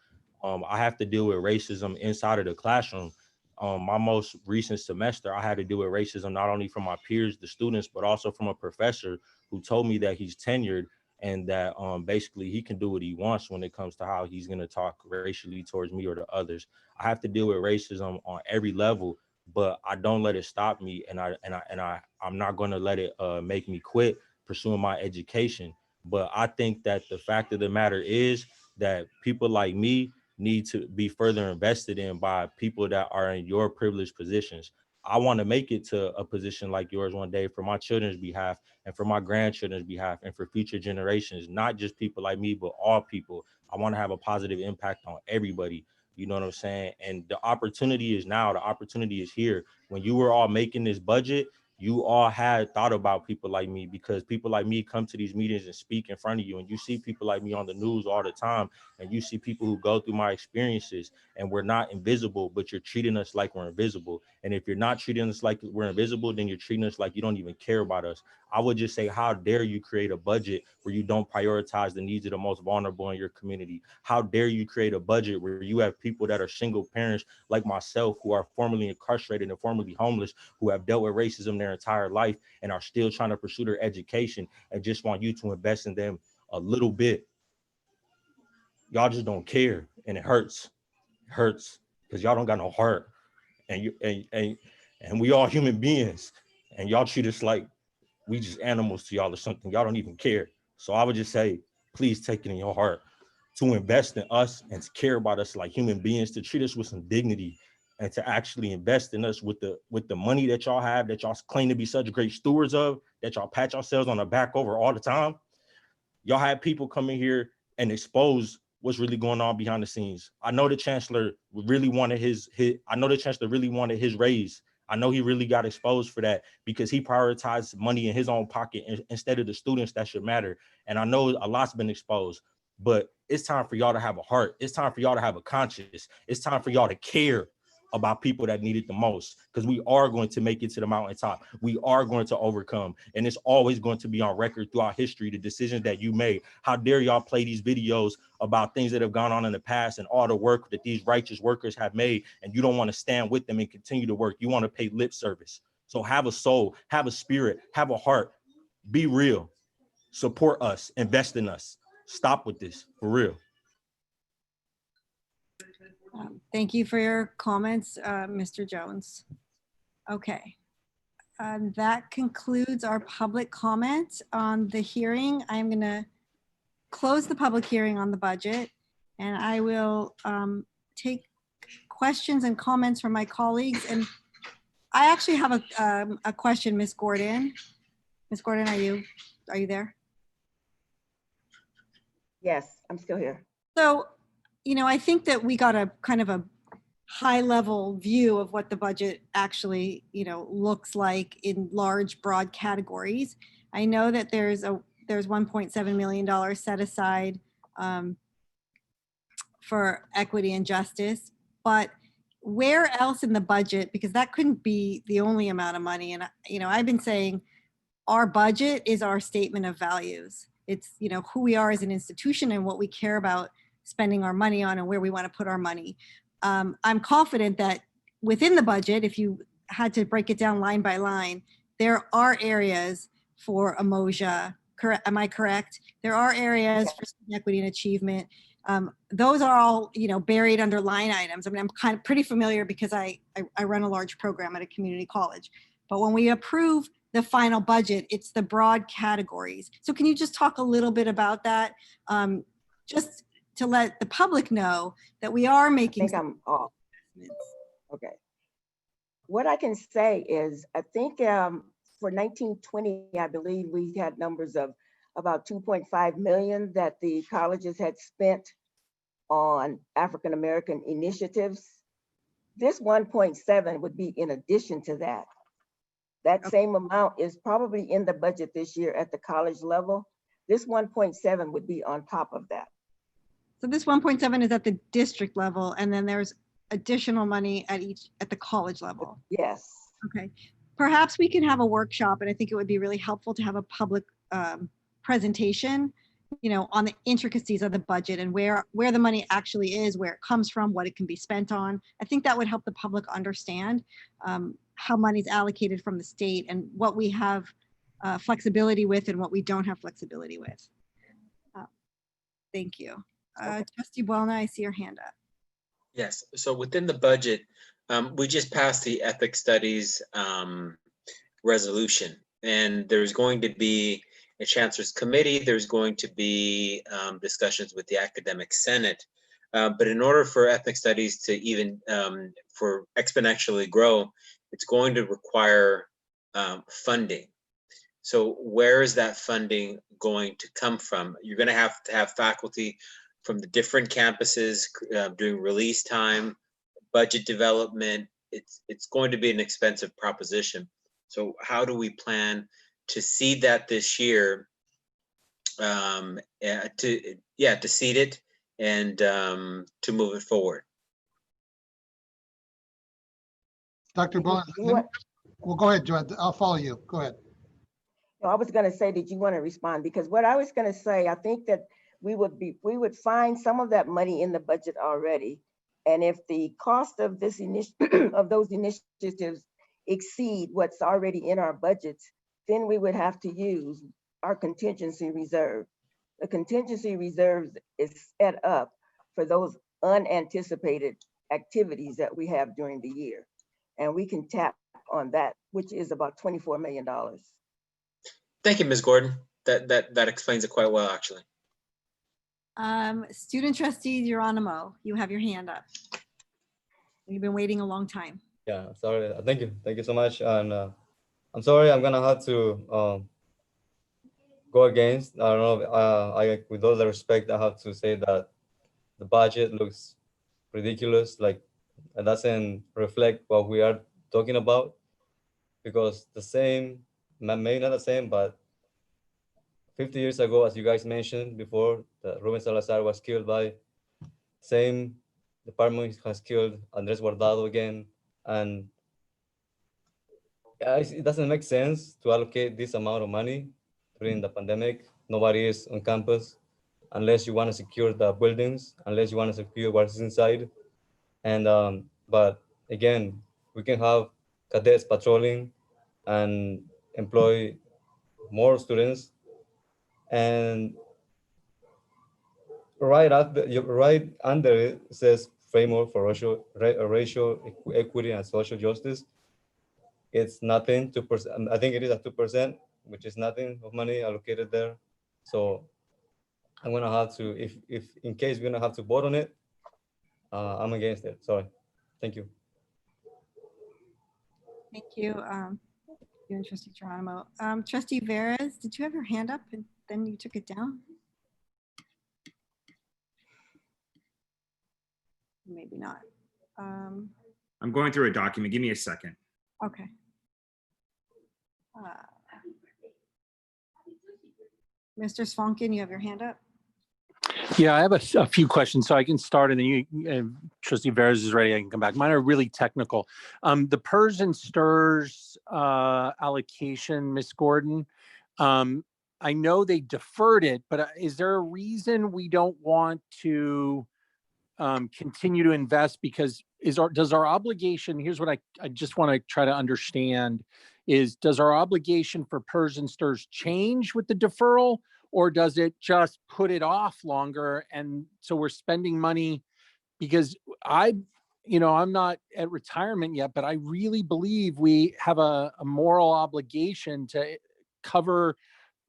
I have to deal with racism inside of the classroom. My most recent semester, I had to deal with racism not only from my peers, the students, but also from a professor who told me that he's tenured and that basically he can do what he wants when it comes to how he's going to talk racially towards me or the others. I have to deal with racism on every level, but I don't let it stop me, and I'm not going to let it make me quit pursuing my education. But I think that the fact of the matter is that people like me need to be further invested in by people that are in your privileged positions. I want to make it to a position like yours one day for my children's behalf and for my grandchildren's behalf and for future generations, not just people like me, but all people. I want to have a positive impact on everybody. You know what I'm saying? And the opportunity is now. The opportunity is here. When you were all making this budget you all had thought about people like me, because people like me come to these meetings and speak in front of you, and you see people like me on the news all the time, and you see people who go through my experiences, and we're not invisible, but you're treating us like we're invisible. And if you're not treating us like we're invisible, then you're treating us like you don't even care about us. I would just say, how dare you create a budget where you don't prioritize the needs of the most vulnerable in your community? How dare you create a budget where you have people that are single parents like myself, who are formerly incarcerated and formerly homeless, who have dealt with racism their entire life and are still trying to pursue their education, and just want you to invest in them a little bit? Y'all just don't care, and it hurts. It hurts because y'all don't got no heart, and we all human beings, and y'all treat us like we just animals to y'all or something. Y'all don't even care. So I would just say, please take it in your heart to invest in us and to care about us like human beings, to treat us with some dignity, and to actually invest in us with the money that y'all have, that y'all claim to be such great stewards of, that y'all pat yourselves on the back over all the time. Y'all have people come in here and expose what's really going on behind the scenes. I know the chancellor really wanted his raise. I know he really got exposed for that because he prioritized money in his own pocket instead of the students that should matter. And I know a lot's been exposed, but it's time for y'all to have a heart. It's time for y'all to have a conscience. It's time for y'all to care about people that need it the most, because we are going to make it to the mountaintop. We are going to overcome, and it's always going to be on record throughout history, the decisions that you made. How dare y'all play these videos about things that have gone on in the past and all the work that these righteous workers have made, and you don't want to stand with them and continue to work. You want to pay lip service. So have a soul, have a spirit, have a heart, be real, support us, invest in us. Stop with this, for real. Thank you for your comments, Mr. Jones. Okay. That concludes our public comment on the hearing. I'm going to close the public hearing on the budget, and I will take questions and comments from my colleagues. And I actually have a question, Ms. Gordon. Ms. Gordon, are you there? Yes, I'm still here. So, you know, I think that we got a kind of a high level view of what the budget actually, you know, looks like in large, broad categories. I know that there's $1.7 million set aside for equity and justice, but where else in the budget, because that couldn't be the only amount of money. And, you know, I've been saying our budget is our statement of values. It's, you know, who we are as an institution and what we care about spending our money on and where we want to put our money. I'm confident that within the budget, if you had to break it down line by line, there are areas for Umoja. Correct? Am I correct? There are areas for student equity and achievement. Those are all, you know, buried under line items. I mean, I'm kind of pretty familiar because I run a large program at a community college. But when we approve the final budget, it's the broad categories. So can you just talk a little bit about that? Just to let the public know that we are making. I think I'm off. Okay. What I can say is, I think for 1920, I believe we had numbers of about 2.5 million that the colleges had spent on African-American initiatives. This 1.7 would be in addition to that. That same amount is probably in the budget this year at the college level. This 1.7 would be on top of that. So this 1.7 is at the district level, and then there's additional money at the college level. Yes. Okay. Perhaps we can have a workshop, and I think it would be really helpful to have a public presentation, you know, on the intricacies of the budget and where the money actually is, where it comes from, what it can be spent on. I think that would help the public understand how money is allocated from the state and what we have flexibility with and what we don't have flexibility with. Thank you. Trustee Buelna, I see your hand up. Yes, so within the budget, we just passed the ethics studies resolution, and there's going to be a chancellor's committee. There's going to be discussions with the academic senate. But in order for ethnic studies to even for exponentially grow, it's going to require funding. So where is that funding going to come from? You're going to have faculty from the different campuses doing release time, budget development. It's going to be an expensive proposition. So how do we plan to seed that this year? To seed it and to move it forward. Dr. Bond, well, go ahead, Joanne. I'll follow you. Go ahead. No, I was going to say, did you want to respond? Because what I was going to say, I think that we would find some of that money in the budget already. And if the cost of this of those initiatives exceed what's already in our budgets, then we would have to use our contingency reserve. The contingency reserve is set up for those unanticipated activities that we have during the year. And we can tap on that, which is about $24 million. Thank you, Ms. Gordon. That explains it quite well, actually. Student trustee Geronimo, you have your hand up. You've been waiting a long time. Yeah, sorry. Thank you so much. And I'm sorry, I'm gonna have to go against. I don't know. With all the respect, I have to say that the budget looks ridiculous. Like it doesn't reflect what we are talking about, because the same, maybe not the same, but 50 years ago, as you guys mentioned before, Ruben Salazar was killed by same department has killed Andres Guardado again. And it doesn't make sense to allocate this amount of money during the pandemic. Nobody is on campus unless you want to secure the buildings, unless you want to secure what's inside. And but again, we can have cadets patrolling and employ more students. And right under it says framework for racial equity and social justice. It's nothing, 2%. I think it is at 2%, which is nothing of money allocated there. So I'm gonna have to, if in case we're gonna have to vote on it, I'm against it. Sorry. Thank you. Thank you. You and Trustee Geronimo. Trustee Veras, did you have your hand up and then you took it down? Maybe not. I'm going through a document. Give me a second. Okay. Mr. Svanken, you have your hand up. Yeah, I have a few questions, so I can start, and then you, Trustee Veras is ready, I can come back. Mine are really technical. The PERS and STIRS allocation, Ms. Gordon, I know they deferred it, but is there a reason we don't want to continue to invest? Because does our obligation, here's what I just want to try to understand, is does our obligation for PERS and STIRS change with the deferral, or does it just put it off longer? And so we're spending money, because I'm not at retirement yet, but I really believe we have a moral obligation to cover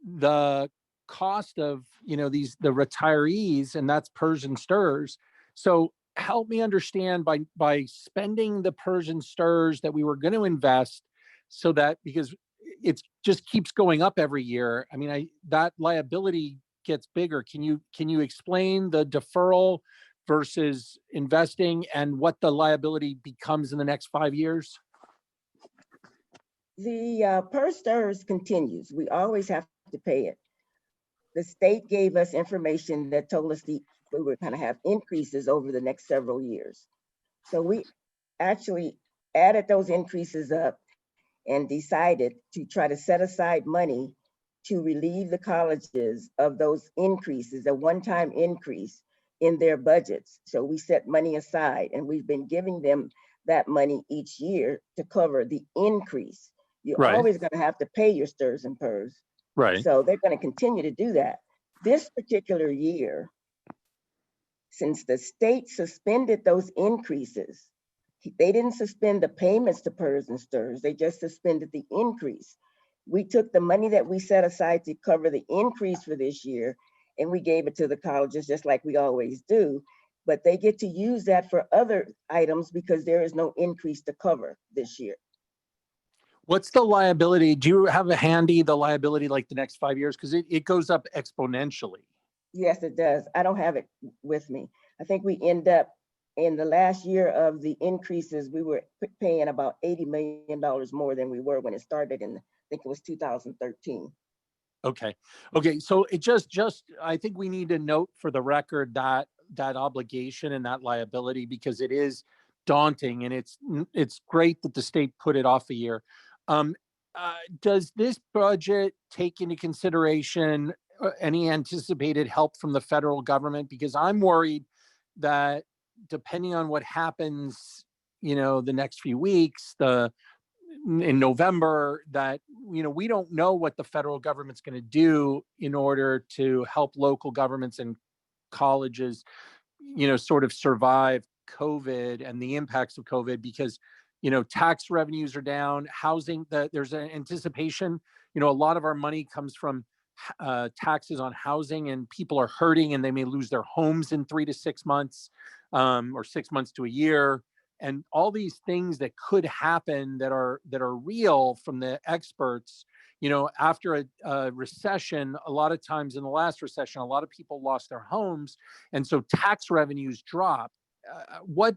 the cost of, the retirees, and that's PERS and STIRS. So help me understand by spending the PERS and STIRS that we were going to invest, so that, because it just keeps going up every year. I mean, that liability gets bigger. Can you explain the deferral versus investing and what the liability becomes in the next 5 years? The PERS STIRS continues. We always have to pay it. The state gave us information that told us we were going to have increases over the next several years. So we actually added those increases up and decided to try to set aside money to relieve the colleges of those increases, a one-time increase in their budgets. So we set money aside, and we've been giving them that money each year to cover the increase. You're always going to have to pay your STIRS and PERS. Right. So they're going to continue to do that. This particular year, since the state suspended those increases, they didn't suspend the payments to PERS and STIRS, they just suspended the increase. We took the money that we set aside to cover the increase for this year, and we gave it to the colleges just like we always do, but they get to use that for other items because there is no increase to cover this year. What's the liability? Do you have the liability like the next 5 years? Because it goes up exponentially. Yes, it does. I don't have it with me. I think we end up in the last year of the increases, we were paying about $80 million more than we were when it started in, I think it was 2013. Okay. Okay. So it just, I think we need to note for the record that that obligation and that liability, because it is daunting, and it's great that the state put it off a year. Does this budget take into consideration any anticipated help from the federal government? Because I'm worried that depending on what happens, the next few weeks, in November, that we don't know what the federal government's going to do in order to help local governments and colleges sort of survive COVID and the impacts of COVID, because tax revenues are down, housing, there's an anticipation, a lot of our money comes from taxes on housing, and people are hurting and they may lose their homes in 3 to 6 months, or 6 months to a year. And all these things that could happen that are real from the experts, after a recession, a lot of times in the last recession, a lot of people lost their homes. And so tax revenues drop. What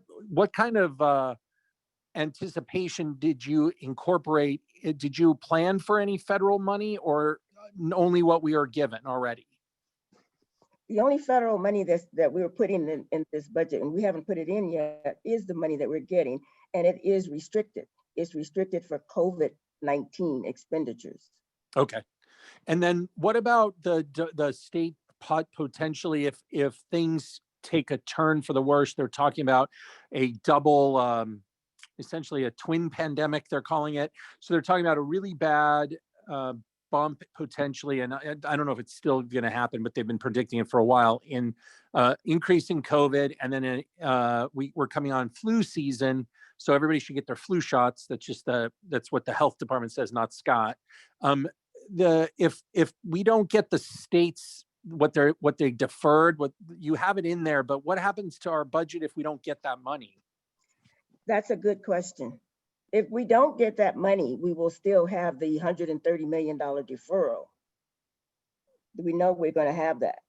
kind of anticipation did you incorporate? Did you plan for any federal money, or only what we are given already? The only federal money that we were putting in this budget, and we haven't put it in yet, is the money that we're getting, and it is restricted. It's restricted for COVID-19 expenditures. Okay. And then what about the state potentially, if things take a turn for the worse? They're talking about a double, essentially a twin pandemic, they're calling it. So they're talking about a really bad bump potentially, and I don't know if it's still going to happen, but they've been predicting it for a while, in increasing COVID, and then we're coming on flu season, so everybody should get their flu shots. That's just that's what the health department says, not Scott. If we don't get the states what they deferred, what you have it in there, but what happens to our budget if we don't get that money? That's a good question. If we don't get that money, we will still have the $130 million deferral. We know we're going to have that.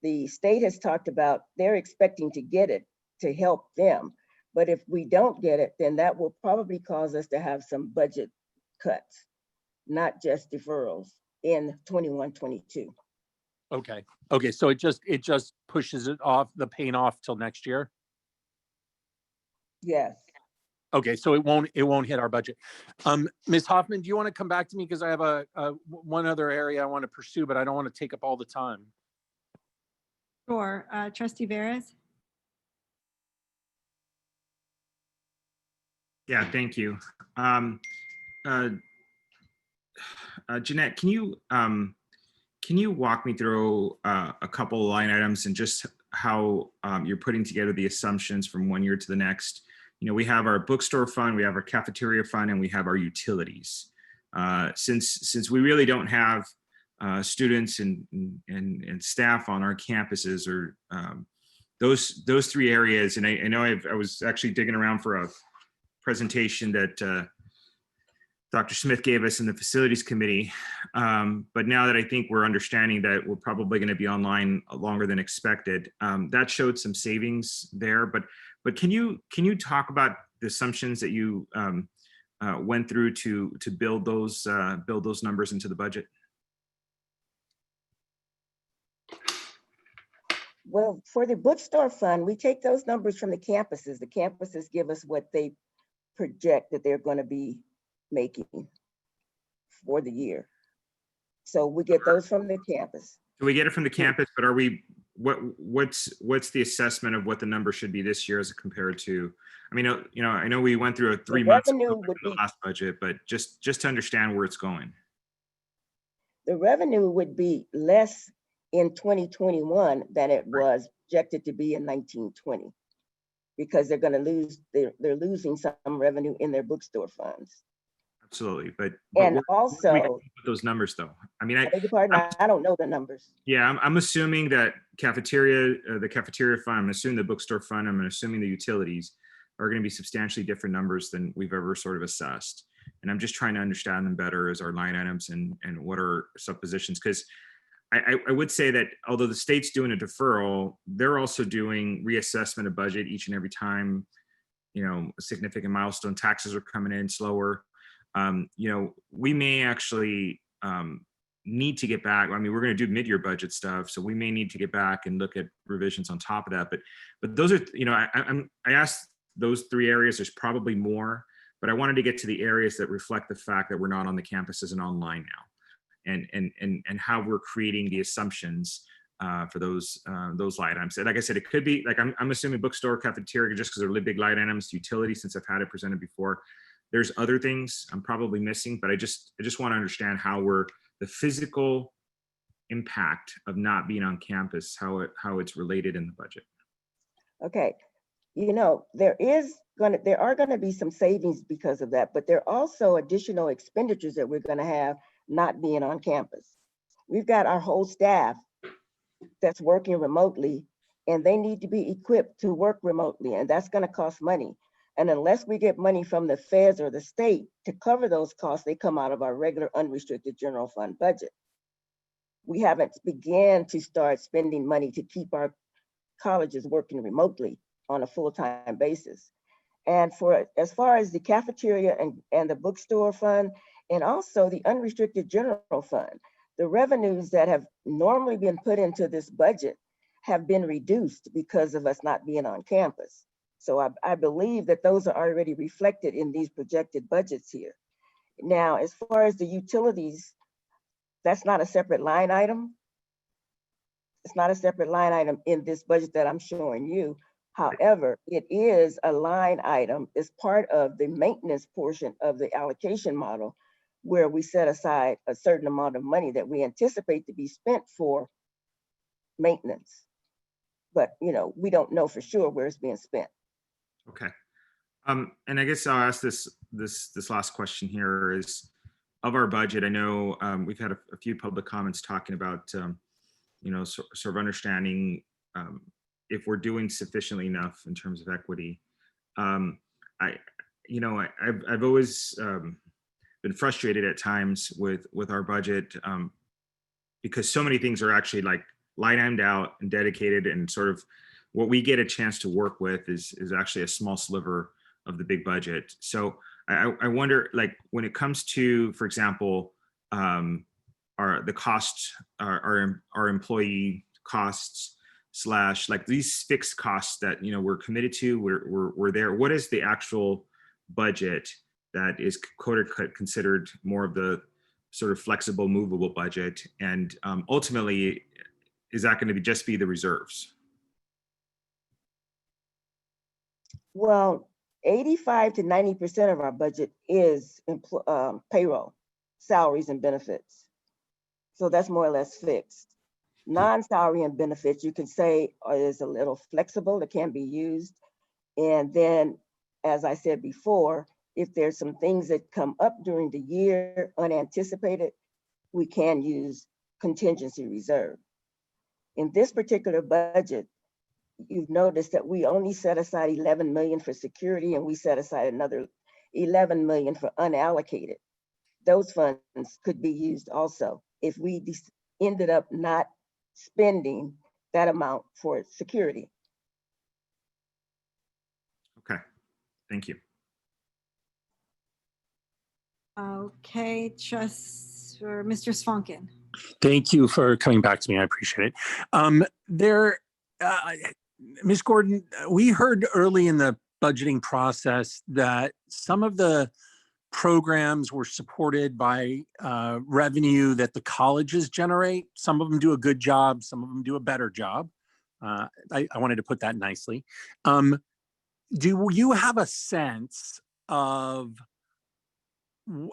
The state has talked about they're expecting to get it to help them. But if we don't get it, then that will probably cause us to have some budget cuts, not just deferrals in 21-22. Okay. Okay. So it just pushes it off, the pain off, till next year. Yes. Okay, so it won't hit our budget. Ms. Hoffman, do you want to come back to me, because I have one other area I want to pursue, but I don't want to take up all the time. Sure. Trustee Veras? Yeah, thank you. Jeanette, can you walk me through a couple of line items and just how you're putting together the assumptions from one year to the next? We have our bookstore fund, we have our cafeteria fund, and we have our utilities. Since we really don't have students and staff on our campuses, or those three areas, and I know I was actually digging around for a presentation that Dr. Smith gave us in the facilities committee. But now that I think we're understanding that we're probably going to be online longer than expected, that showed some savings there. But can you talk about the assumptions that you went through to build those numbers into the budget? Well, for the bookstore fund, we take those numbers from the campuses. The campuses give us what they project that they're going to be making for the year. So we get those from the campus. So we get it from the campus, but are we, what's the assessment of what the number should be this year as compared to, I mean, I know we went through a 3 months last budget, but just to understand where it's going. The revenue would be less in 2021 than it was projected to be in 1920, because they're going to lose, they're losing some revenue in their bookstore funds. Absolutely, but and also those numbers though. I mean, I don't know the numbers. Yeah, I'm assuming that the cafeteria fund, I'm assuming the bookstore fund, I'm assuming the utilities are going to be substantially different numbers than we've ever sort of assessed. And I'm just trying to understand them better as our line items and what are suppositions, because I would say that although the state's doing a deferral, they're also doing reassessment of budget each and every time, you know, a significant milestone, taxes are coming in slower. You know, we may actually need to get back. I mean, we're going to do mid-year budget stuff, so we may need to get back and look at revisions on top of that. But those are, you know, I asked those three areas. There's probably more, but I wanted to get to the areas that reflect the fact that we're not on the campuses and online now, and how we're creating the assumptions for those light items. And like I said, it could be like I'm assuming bookstore, cafeteria, just because they're really big light items. Utility, since I've had it presented before. There's other things I'm probably missing, but I just want to understand how the physical impact of not being on campus, how it's related in the budget. Okay, you know, there are gonna be some savings because of that, but there are also additional expenditures that we're gonna have not being on campus. We've got our whole staff that's working remotely, and they need to be equipped to work remotely, and that's gonna cost money. And unless we get money from the feds or the state to cover those costs, they come out of our regular unrestricted general fund budget. We haven't began to start spending money to keep our colleges working remotely on a full-time basis. And as far as the cafeteria and the bookstore fund, and also the unrestricted general fund, the revenues that have normally been put into this budget have been reduced because of us not being on campus. So I believe that those are already reflected in these projected budgets here. Now, as far as the utilities, that's not a separate line item. It's not a separate line item in this budget that I'm showing you. However, it is a line item, it's part of the maintenance portion of the allocation model, where we set aside a certain amount of money that we anticipate to be spent for maintenance. But, you know, we don't know for sure where it's being spent. Okay. And I guess I'll ask this last question here is, of our budget, I know we've had a few public comments talking about, you know, sort of understanding if we're doing sufficiently enough in terms of equity. I've always been frustrated at times with our budget because so many things are actually like line-imed out and dedicated, and sort of what we get a chance to work with is actually a small sliver of the big budget. So I wonder, like, when it comes to, for example, our employee costs / like these fixed costs that, you know, we're committed to, we're there. What is the actual budget that is considered more of the sort of flexible, movable budget, and ultimately, is that going to just be the reserves? Well, 85 to 90% of our budget is payroll, salaries and benefits. So that's more or less fixed. Non-salary and benefits, you can say, is a little flexible, it can be used. And then, as I said before, if there's some things that come up during the year, unanticipated, we can use contingency reserve. In this particular budget, you've noticed that we only set aside 11 million for security, and we set aside another 11 million for unallocated. Those funds could be used also if we ended up not spending that amount for security. Okay, thank you. Okay, Mr. Svanken. Thank you for coming back to me. I appreciate it. Ms. Gordon, we heard early in the budgeting process that some of the programs were supported by revenue that the colleges generate. Some of them do a good job, some of them do a better job. I wanted to put that nicely. Do you have a sense of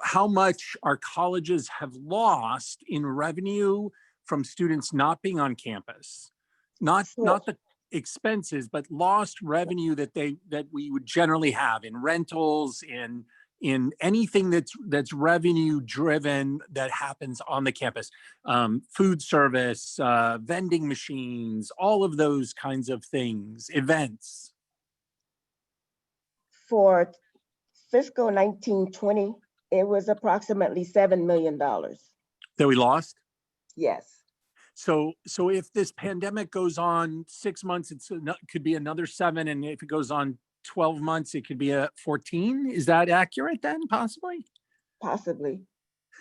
how much our colleges have lost in revenue from students not being on campus? Not the expenses, but lost revenue that we would generally have in rentals, in anything that's revenue driven that happens on the campus, food service, vending machines, all of those kinds of things, events. For fiscal 19-20, it was approximately $7 million. That we lost? Yes. So if this pandemic goes on 6 months, could be another 7. And if it goes on 12 months, it could be a 14. Is that accurate then, possibly? Possibly.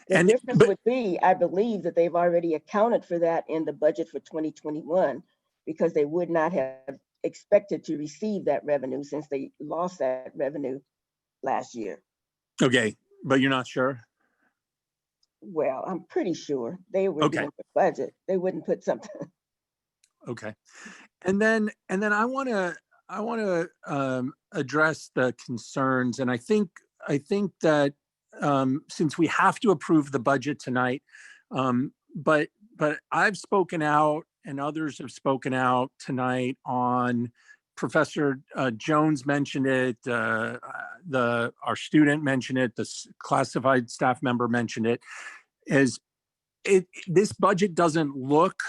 The difference would be, I believe that they've already accounted for that in the budget for 2021, because they would not have expected to receive that revenue since they lost that revenue last year. Okay, but you're not sure? Well, I'm pretty sure they were doing the budget. They wouldn't put something. Okay. And then I want to address the concerns. And I think that since we have to approve the budget tonight, but I've spoken out and others have spoken out tonight on Professor Jones mentioned it, our student mentioned it, the classified staff member mentioned it, this budget doesn't look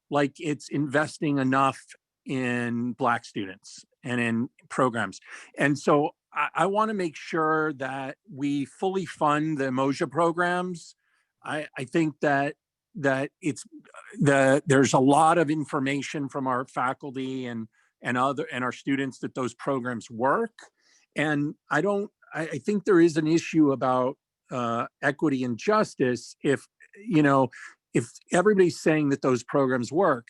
like it's investing enough in Black students and in programs. And so I want to make sure that we fully fund the Emoja programs. I think that there's a lot of information from our faculty and our students that those programs work. And I think there is an issue about equity and justice if everybody's saying that those programs work.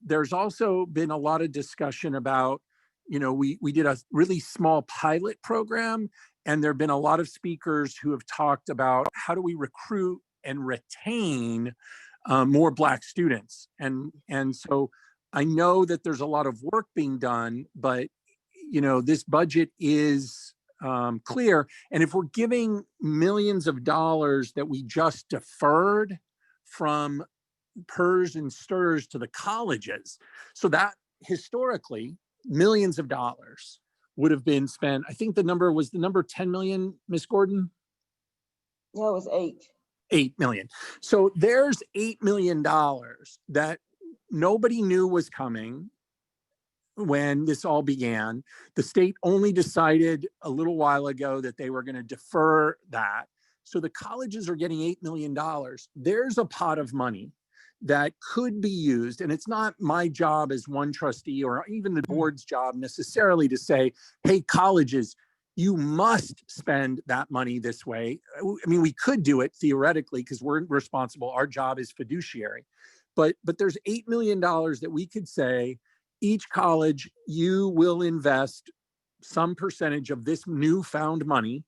There's also been a lot of discussion about, we did a really small pilot program, and there have been a lot of speakers who have talked about how do we recruit and retain more Black students. And so I know that there's a lot of work being done, but this budget is clear. And if we're giving millions of dollars that we just deferred from PERS and STIRS to the colleges, so that historically millions of dollars would have been spent. I think the number 10 million, Ms. Gordon? No, it was 8. 8 million. So there's $8 million that nobody knew was coming when this all began. The state only decided a little while ago that they were going to defer that. So the colleges are getting $8 million. There's a pot of money that could be used. And it's not my job as one trustee or even the board's job necessarily to say, hey, colleges, you must spend that money this way. I mean, we could do it theoretically because we're responsible. Our job is fiduciary. But there's $8 million that we could say, each college, you will invest some percentage of this newfound money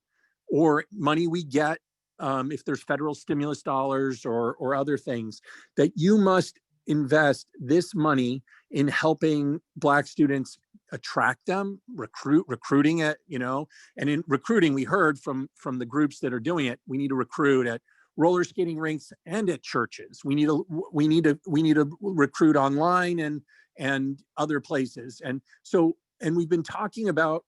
or money we get if there's federal stimulus dollars or other things, that you must invest this money in helping Black students attract them, recruiting it, and in recruiting, we heard from the groups that are doing it, we need to recruit at roller skating rinks and at churches. We need to recruit online and other places. And we've been talking about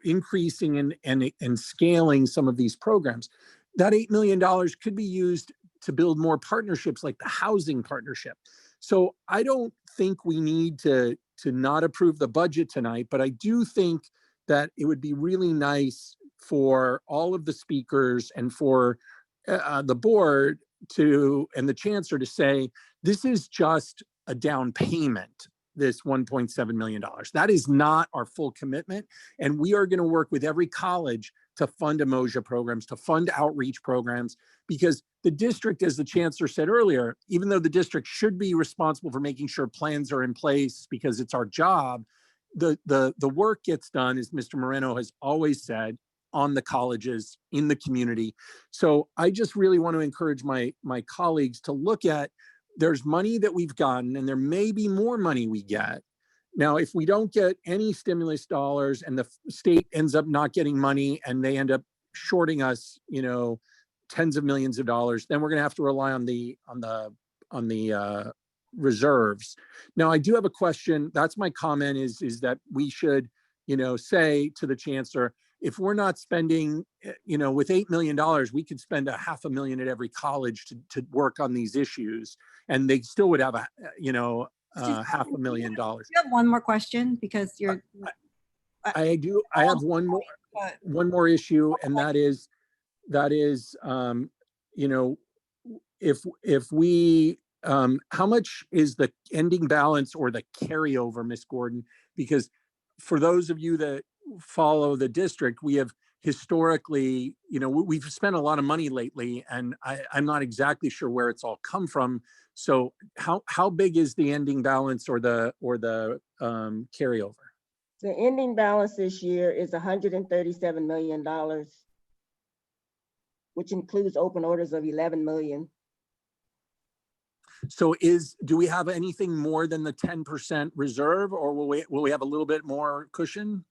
increasing and scaling some of these programs. That $8 million could be used to build more partnerships like the housing partnership. So I don't think we need to not approve the budget tonight, but I do think that it would be really nice for all of the speakers and for the board and the chancellor to say, this is just a down payment, this $1.7 million. That is not our full commitment. And we are going to work with every college to fund Emoja programs, to fund outreach programs, because the district, as the chancellor said earlier, even though the district should be responsible for making sure plans are in place because it's our job, the work gets done, as Mr. Moreno has always said, on the colleges, in the community. So I just really want to encourage my colleagues to look at, there's money that we've gotten and there may be more money we get. Now, if we don't get any stimulus dollars and the state ends up not getting money and they end up shorting us, tens of millions of dollars, then we're going to have to rely on the reserves. Now, I do have a question. That's my comment is that we should, say to the chancellor, if we're not spending, with $8 million, we could spend $500,000 at every college to work on these issues, and they still would have $500,000. You have one more question because you're. I do. I have one more issue, and that is, if we how much is the ending balance or the carryover, Ms. Gordon? Because for those of you that follow the district, we have historically, we've spent a lot of money lately, and I'm not exactly sure where it's all come from. So how big is the ending balance or the carryover? The ending balance this year is $137 million, which includes open orders of 11 million. So do we have anything more than the 10% reserve, or will we have a little bit more cushion?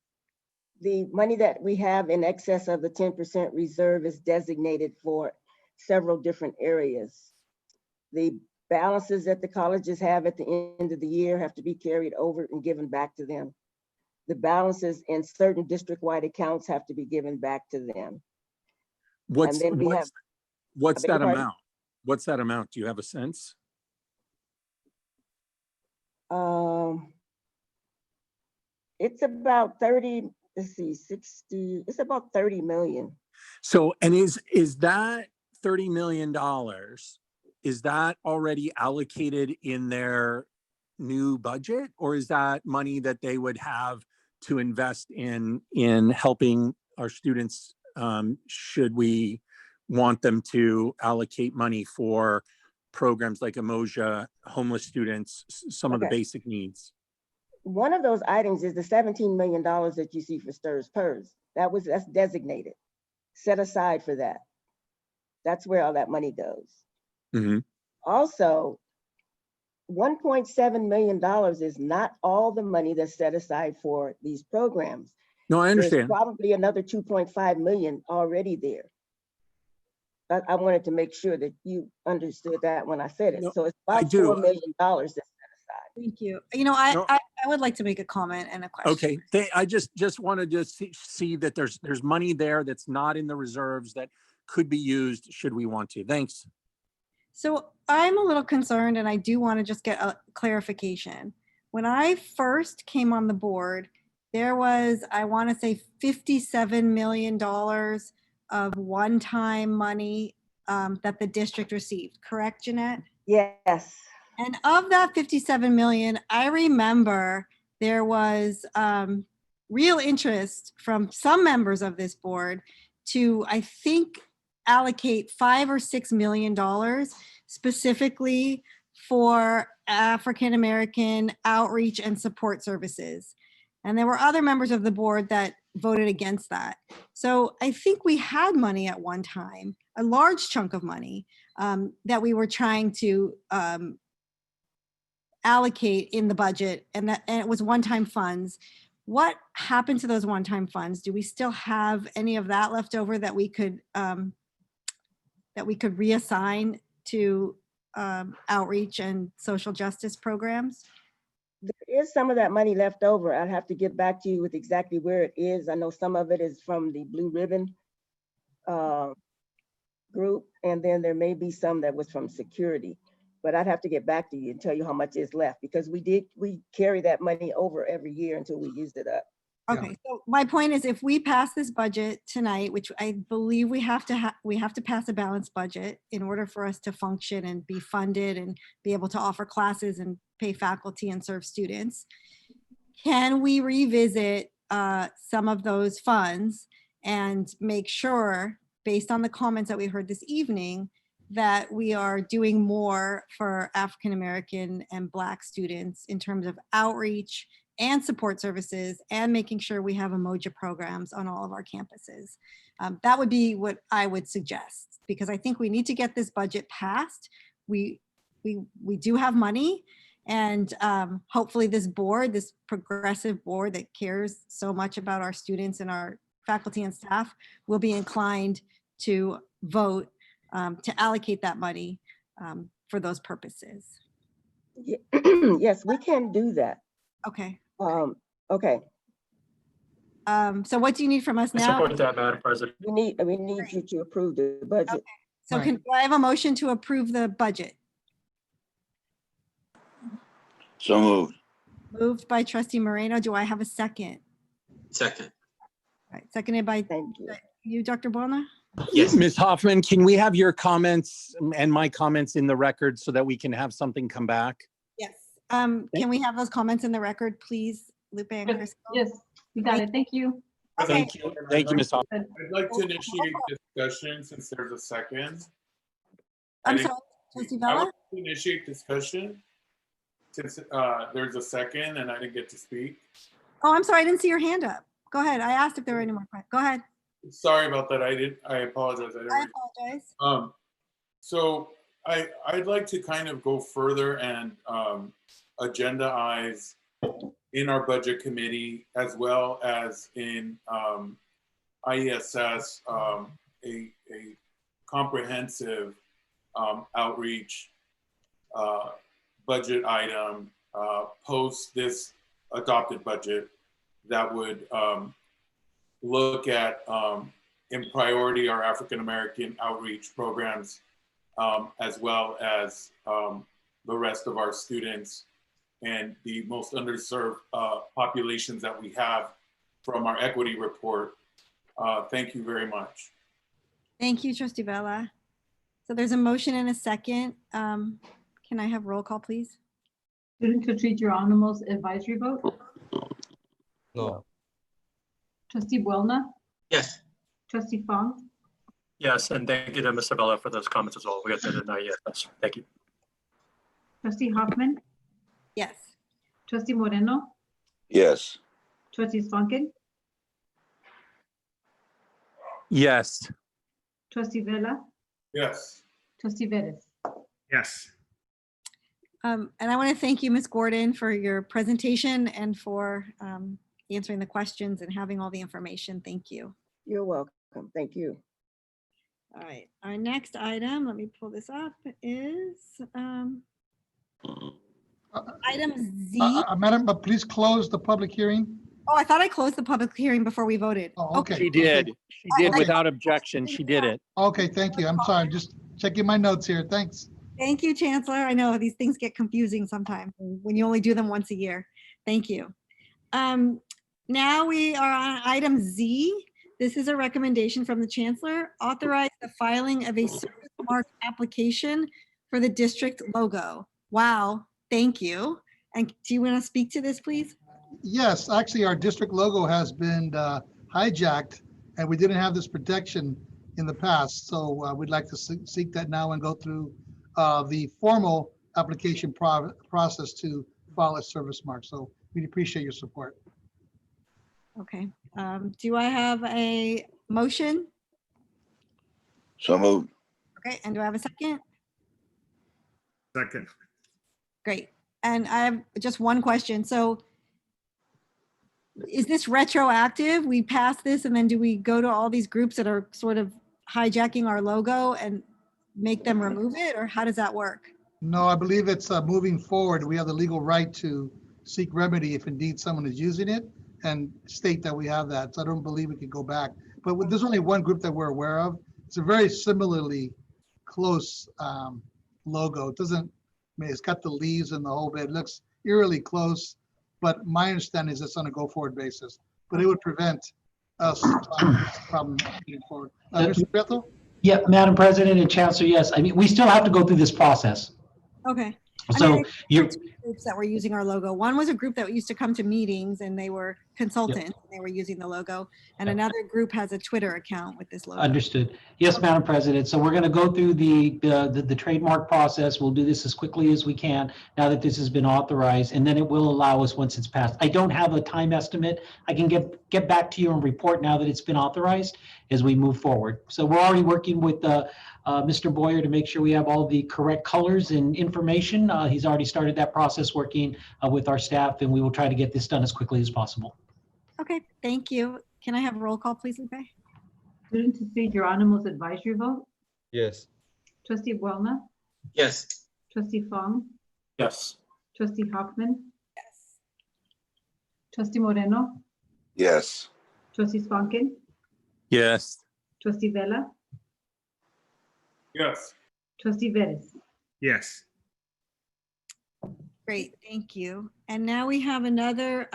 The money that we have in excess of the 10% reserve is designated for several different areas. The balances that the colleges have at the end of the year have to be carried over and given back to them. The balances in certain district-wide accounts have to be given back to them. What's that pardon? amount? What's that amount? Do you have a sense? It's about 30, let's see, 60, it's about 30 million. So, and is that $30 million, is that already allocated in their new budget, or is that money that they would have to invest in helping our students, should we want them to allocate money for programs like Emoja, homeless students, some of the basic needs? One of those items is the $17 million that you see for STIRS PERS. That's designated, set aside for that. That's where all that money goes. Mm-hmm. Also, $1.7 million is not all the money that's set aside for these programs. No, I understand. There's probably another 2.5 million already there. I wanted to make sure that you understood that when I said it. No, so it's about $4 million that's set aside. Thank you. I would like to make a comment and a question. Okay, I just wanted to see that there's money there that's not in the reserves that could be used should we want to. Thanks. So I'm a little concerned, and I do want to just get a clarification. When I first came on the board, there was, I want to say, $57 million of one-time money that the district received. Correct, Jeanette? Yes. And of that 57 million, I remember there was real interest from some members of this board to, I think, allocate $5 or $6 million specifically for African American outreach and support services. And there were other members of the board that voted against that. So I think we had money at one time, a large chunk of money that we were trying to allocate in the budget, and it was one-time funds. What happened to those one-time funds? Do we still have any of that left over that we could reassign to outreach and social justice programs? There is some of that money left over. I'd have to get back to you with exactly where it is. I know some of it is from the Blue Ribbon group, and then there may be some that was from security. But I'd have to get back to you and tell you how much is left, because we carry that money over every year until we used it up. Okay, so my point is, if we pass this budget tonight, which I believe we have to pass a balanced budget in order for us to function and be funded and be able to offer classes and pay faculty and serve students, can we revisit some of those funds and make sure, based on the comments that we heard this evening, that we are doing more for African American and Black students in terms of outreach and support services, and making sure we have Emoja programs on all of our campuses. That would be what I would suggest, because I think we need to get this budget passed. We do have money, and hopefully this board, this progressive board that cares so much about our students and our faculty and staff, will be inclined to vote to allocate that money for those purposes. Yes, we can do that. Okay. Okay. So what do you need from us I now? support that, Madam President. We need you to approve the budget. Okay. So do I have a motion to approve the budget? So moved. Moved by Trustee Moreno. Do I have a second? Second. All right, seconded by you, Dr. Bona. Yes. Ms. Hoffman, can we have your comments and my comments in the record so that we can have something come back? Yes. Can we have those comments in the record, please, Lupe and Chris? Yes, we got it. Thank you. Okay. Thank you. Thank you, Ms. Hoffman. I'd like to initiate discussion since there's a second. I'm sorry, Trustee I Vella? want to initiate discussion since there's a second and I didn't get to speak. Oh, I'm sorry, I didn't see your hand up. Go ahead. I asked if there were any more questions. Go ahead. Sorry about that. I apologize. I apologize. So I'd like to kind of go further and agendaize in our budget committee as well as in IESS a comprehensive outreach budget item post this adopted budget that would look at in priority our African American outreach programs as well as the rest of our students and the most underserved populations that we have from our equity report. Thank you very much. Thank you, Trustee Vella. So there's a motion and a second. Can I have roll call, please? Student to treat your animals advisory vote. No. Trustee Buelna, Yes. Trustee Fong, Yes, and thank you to Ms. Sabella for those comments as well. We got to deny yes. Thank you. Trustee Hoffman, Yes. Trustee Moreno, Yes. Trustee Swankin, Yes. Trustee Vella, Yes. Trustee Vettis. Yes. And I want to thank you, Ms. Gordon, for your presentation and for answering the questions and having all the information. Thank you. You're welcome. Thank you. All right, our next item, let me pull this up, is item Z. Madam, but please close the public hearing. Oh, I thought I closed the public hearing before we voted. Oh, okay. She did. She did Okay. without objection. She did it. Okay, thank you. I'm sorry. I'm just checking my notes here. Thanks. Thank you, Chancellor. I know these things get confusing sometimes when you only do them once a year. Thank you. Now we are on item Z. This is a recommendation from the Chancellor. Authorize the filing of a service mark application for the district logo. Wow, thank you. And do you want to speak to this, please? Yes, actually, our district logo has been hijacked, and we didn't have this protection in the past. So we'd like to seek that now and go through the formal application process to file a service mark. So we'd appreciate your support. Okay. Do I have a motion? So moved. Okay, and do I have a second? Second. Great. And I have just one question. So is this retroactive? We pass this and then do we go to all these groups that are sort of hijacking our logo and make them remove it, or how does that work? No, I believe it's moving forward. We have the legal right to seek remedy if indeed someone is using it and state that we have that. So I don't believe we can go back. But there's only one group that we're aware of. It's a very similarly close logo. It doesn't, I mean, it's got the leaves and the whole bit. It looks eerily close, but my understanding is it's on a go forward basis. But it would prevent us from moving forward. Mr. Prieto? Yeah, Madam President and Chancellor, yes. I mean, we still have to go through this process. Okay. So you're, Groups that were using our logo. One was a group that used to come to meetings and they were consultants. And they were using the logo. And another group has a Twitter account with this logo. understood. Yes, Madam President. So we're going to go through the trademark process. We'll do this as quickly as we can now that this has been authorized, and then it will allow us once it's passed. I don't have a time estimate. I can get back to you and report now that it's been authorized as we move forward. So we're already working with Mr. Boyer to make sure we have all the correct colors and information. He's already started that process working with our staff, and we will try to get this done as quickly as possible. Okay, thank you. Can I have a roll call, please, Lupe? Student to Feed Your Animals advisory vote. Yes. Trustee Buelna, Yes. Trustee Fong, Yes. Trustee Hoffman. Yes. Trustee Moreno, Yes. Trustee Swankin, Yes. Trustee Vella, Yes. Trustee Vettis. Yes. Great, thank you. And now we have another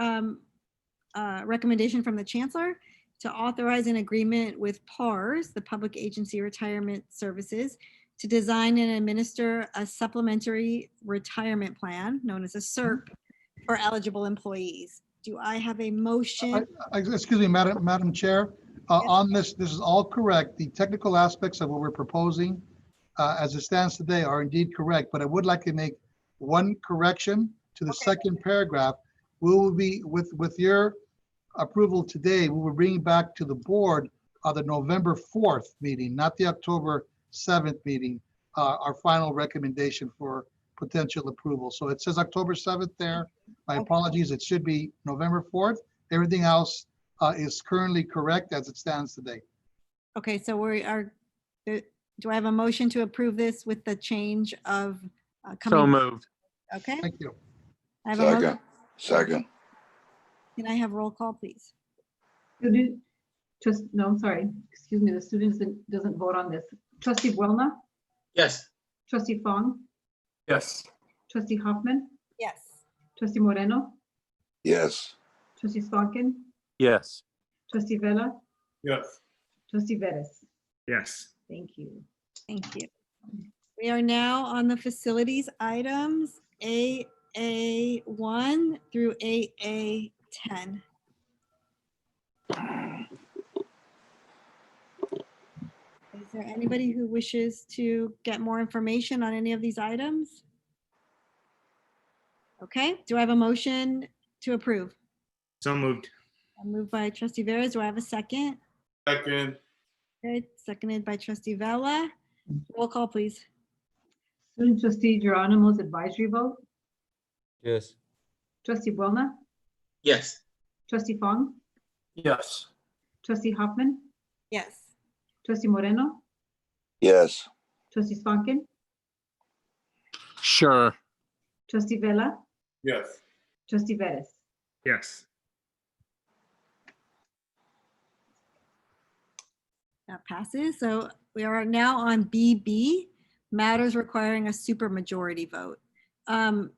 recommendation from the Chancellor to authorize an agreement with PARS, the Public Agency Retirement Services, to design and administer a supplementary retirement plan known as a SERP for eligible employees. Do I have a motion? Excuse me, Madam Chair. On this is all correct. The technical aspects of what we're proposing as it stands today are indeed correct, but I would like to make one correction to the second paragraph. We will be, with your approval today, we will bring back to the board the November 4th meeting, not the October 7th meeting, our final recommendation for potential approval. So it says October 7th there. My apologies, it should be November 4th. Everything else is currently correct as it stands today. Okay, so we are, do I have a motion to approve this with the change of coming? So moved. Okay. Thank you. I have a motion. Second. Can I have roll call, please? No, sorry, excuse me, the student doesn't vote on this. Trustee Buelna, Yes. Trustee Fong, Yes. Trustee Hoffman, Yes. Trustee Moreno, Yes. Trustee Swankin, Yes. Trustee Vella, Yes. Trustee Vettis. Yes. Thank you. Thank you. We are now on the facilities items, AA1 through AA10. Is there anybody who wishes to get more information on any of these items? Okay, do I have a motion to approve? So moved. Moved by Trustee Veras. Do I have a second? Second. Okay, seconded by Trustee Vella. Roll call, please. Student Trustee Geronimo's advisory vote, Yes. Trustee Buelna, Yes. Trustee Fong, Yes. Trustee Hoffman, Yes. Trustee Moreno, Yes. Trustee Swankin, Sure. Trustee Vella, Yes. Trustee Vettis. Yes. That passes. So we are now on BB, matters requiring a supermajority vote. Mr.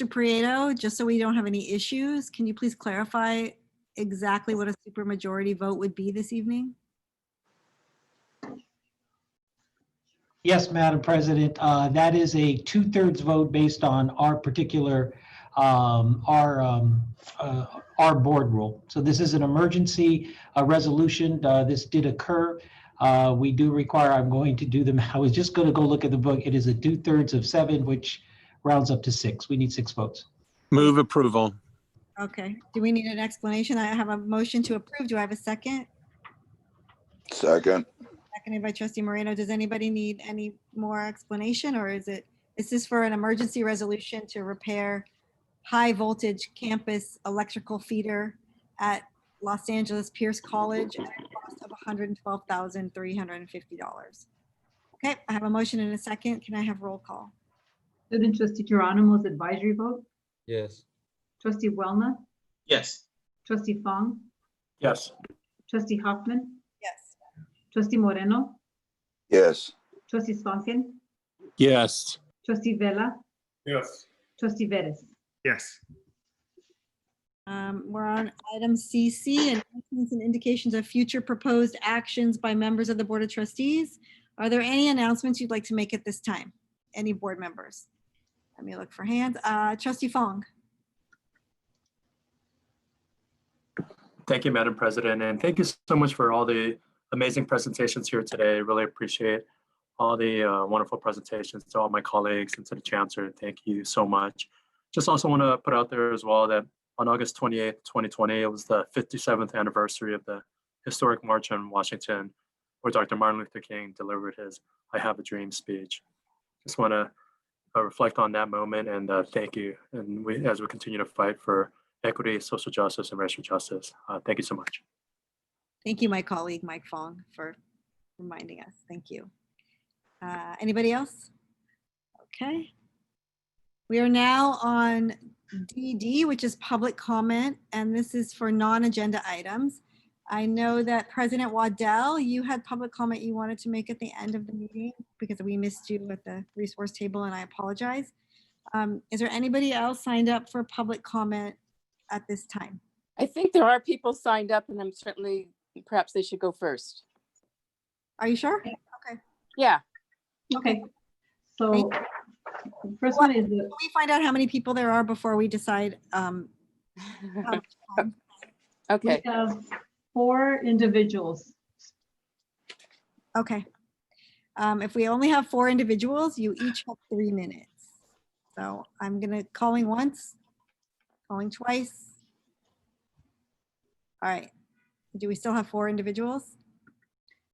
Prieto, just so we don't have any issues, can you please clarify exactly what a supermajority vote would be this evening? Yes, Madam President, that is a 2/3 vote based on our particular, our board rule. So this is an emergency resolution. This did occur. We do require, I'm going to do them. I was just going to go look at the book. It is a 2/3 of 7, which rounds up to 6. We need 6 votes. Move approval. Okay, do we need an explanation? I have a motion to approve. Do I have a second? Second. Seconded by Trustee Moreno. Does anybody need any more explanation, or is this for an emergency resolution to repair high voltage campus electrical feeder at Los Angeles Pierce College at a cost of $112,350? Okay, I have a motion and a second. Can I have roll call? Student Trustee Geronimo's advisory vote, Yes. Trustee Buelna, Yes. Trustee Fong, Yes. Trustee Hoffman, Yes. Trustee Moreno, Yes. Trustee Swankin, Yes. Trustee Vella, Yes. Trustee Vettis. Yes. We're on item CC, announcements and indications of future proposed actions by members of the Board of Trustees. Are there any announcements you'd like to make at this time? Any board members? Let me look for hands. Trustee Fong. Thank you, Madam President, and thank you so much for all the amazing presentations here today. Really appreciate all the wonderful presentations to all my colleagues and to the Chancellor. Thank you so much. Just also want to put out there as well that on August 28th, 2020, it was the 57th anniversary of the historic March on Washington, where Dr. Martin Luther King delivered his I Have a Dream speech. Just want to reflect on that moment and thank you. And as we continue to fight for equity, social justice, and racial justice. Thank you so much. Thank you, my colleague, Mike Fong, for reminding us. Thank you. Anybody else? Okay. We are now on DD, which is public comment, and this is for non-agenda items. I know that President Waddell, you had public comment you wanted to make at the end of the meeting because we missed you at the resource table, and I apologize. Is there anybody else signed up for public comment at this time? I think there are people signed up and I'm certainly, perhaps they should go first. Are you sure? Okay. Yeah. Okay. So first one is, Can we find out how many people there are before we decide? How much time? Okay. we have 4 individuals. Okay. If we only have 4 individuals, you each have 3 minutes. So I'm gonna calling once, calling twice. All right. Do we still have 4 individuals?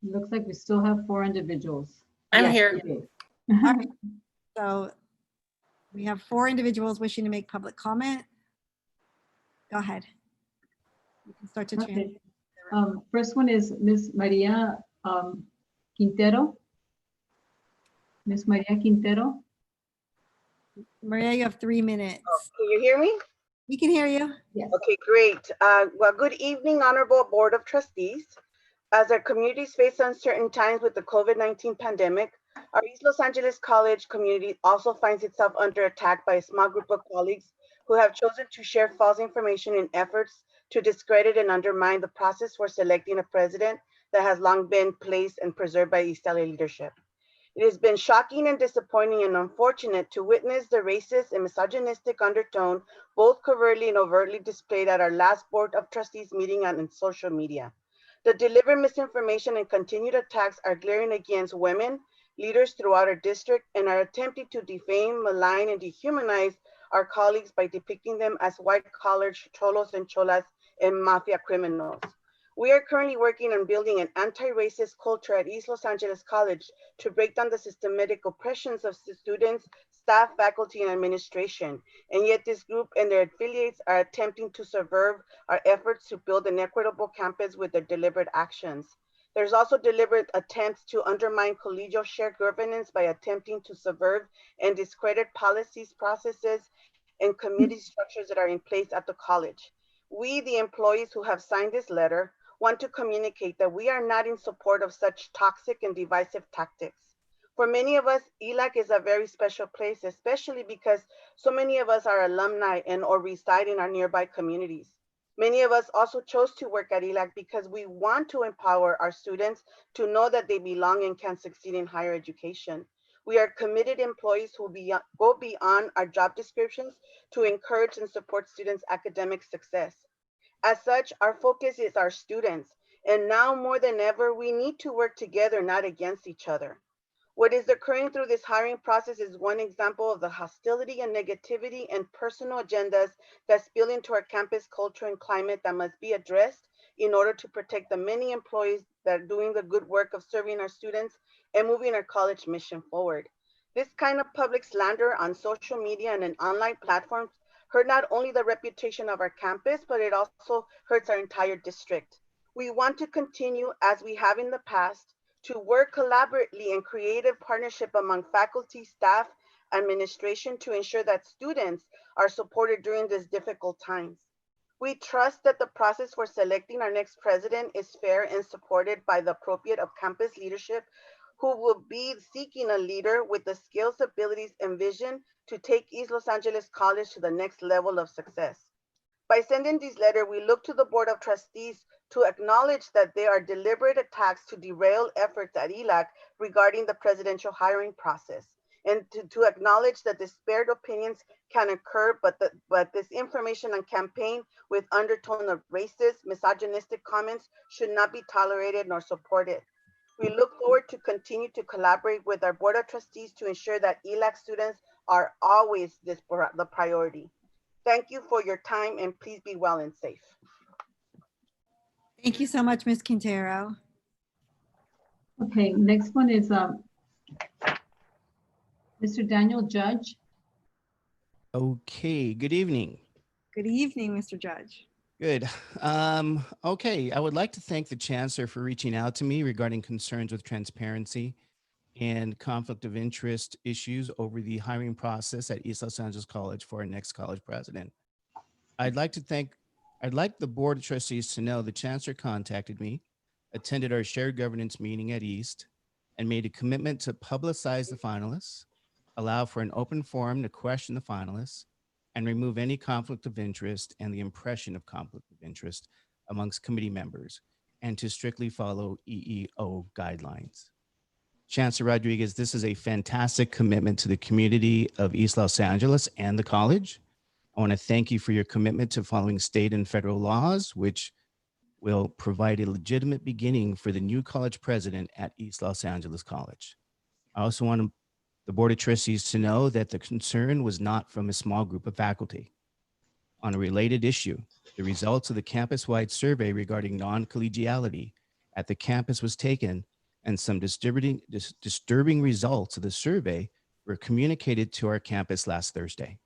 Looks like we still have 4 individuals. I'm Yes, here. we do. All right. So we have 4 individuals wishing to make public comment. Go ahead. You can start to Okay. First one is Miss Maria Quintero. Miss Maria Quintero. Maria, you have 3 minutes. Can you hear me? We can hear you. Yes. Okay, great. Well, good evening, Honorable Board of Trustees. As our communities face uncertain times with the COVID-19 pandemic, our East Los Angeles College community also finds itself under attack by a small group of colleagues who have chosen to share false information in efforts to discredit and undermine the process for selecting a president that has long been placed and preserved by East LA leadership. It has been shocking and disappointing and unfortunate to witness the racist and misogynistic undertone, both covertly and overtly displayed at our last Board of Trustees meeting and in social media. The deliberate misinformation and continued attacks are glaring against women, leaders throughout our district, and are attempting to defame, malign, and dehumanize our colleagues by depicting them as white-collar cholos and cholas and mafia criminals. We are currently working on building an anti-racist culture at East Los Angeles College to break down the systematic oppressions of students, staff, faculty, and administration. And yet this group and their affiliates are attempting to subvert our efforts to build an equitable campus with their deliberate actions. There's also deliberate attempts to undermine collegial shared governance by attempting to subvert and discredit policies, processes, and committee structures that are in place at the college. We, the employees who have signed this letter, want to communicate that we are not in support of such toxic and divisive tactics. For many of us, ELAC is a very special place, especially because so many of us are alumni and or reside in our nearby communities. Many of us also chose to work at ELAC because we want to empower our students to know that they belong and can succeed in higher education. We are committed employees who go beyond our job descriptions to encourage and support students' academic success. As such, our focus is our students, and now more than ever, we need to work together, not against each other. What is occurring through this hiring process is one example of the hostility and negativity and personal agendas that spill into our campus culture and climate that must be addressed in order to protect the many employees that are doing the good work of serving our students and moving our college mission forward. This kind of public slander on social media and in online platforms hurt not only the reputation of our campus, but it also hurts our entire district. We want to continue, as we have in the past, to work collaboratively in creative partnership among faculty, staff, administration to ensure that students are supported during these difficult times. We trust that the process for selecting our next president is fair and supported by the appropriate of campus leadership who will be seeking a leader with the skills, abilities, and vision to take East Los Angeles College to the next level of success. By sending this letter, we look to the Board of Trustees to acknowledge that there are deliberate attacks to derail efforts at ELAC regarding the presidential hiring process, and to acknowledge that disparate opinions can occur, but this information and campaign with undertone of racist, misogynistic comments should not be tolerated nor supported. We look forward to continue to collaborate with our Board of Trustees to ensure that ELAC students are always the priority. Thank you for your time and please be well and safe. Thank you so much, Ms. Quintero. Okay, next one is Mr. Daniel Judge. Okay, good evening. Good evening, Mr. Judge. Good. Okay, I would like to thank the Chancellor for reaching out to me regarding concerns with transparency and conflict of interest issues over the hiring process at East Los Angeles College for our next college president. I'd like the Board of Trustees to know the Chancellor contacted me, attended our shared governance meeting at East, and made a commitment to publicize the finalists, allow for an open forum to question the finalists, and remove any conflict of interest and the impression of conflict of interest amongst committee members, and to strictly follow EEO guidelines. Chancellor Rodriguez, this is a fantastic commitment to the community of East Los Angeles and the college. I want to thank you for your commitment to following state and federal laws, which will provide a legitimate beginning for the new college president at East Los Angeles College. I also want the Board of Trustees to know that the concern was not from a small group of faculty. On a related issue, the results of the campus-wide survey regarding non-collegiality at the campus was taken, and some disturbing results of the survey were communicated to our campus last Thursday.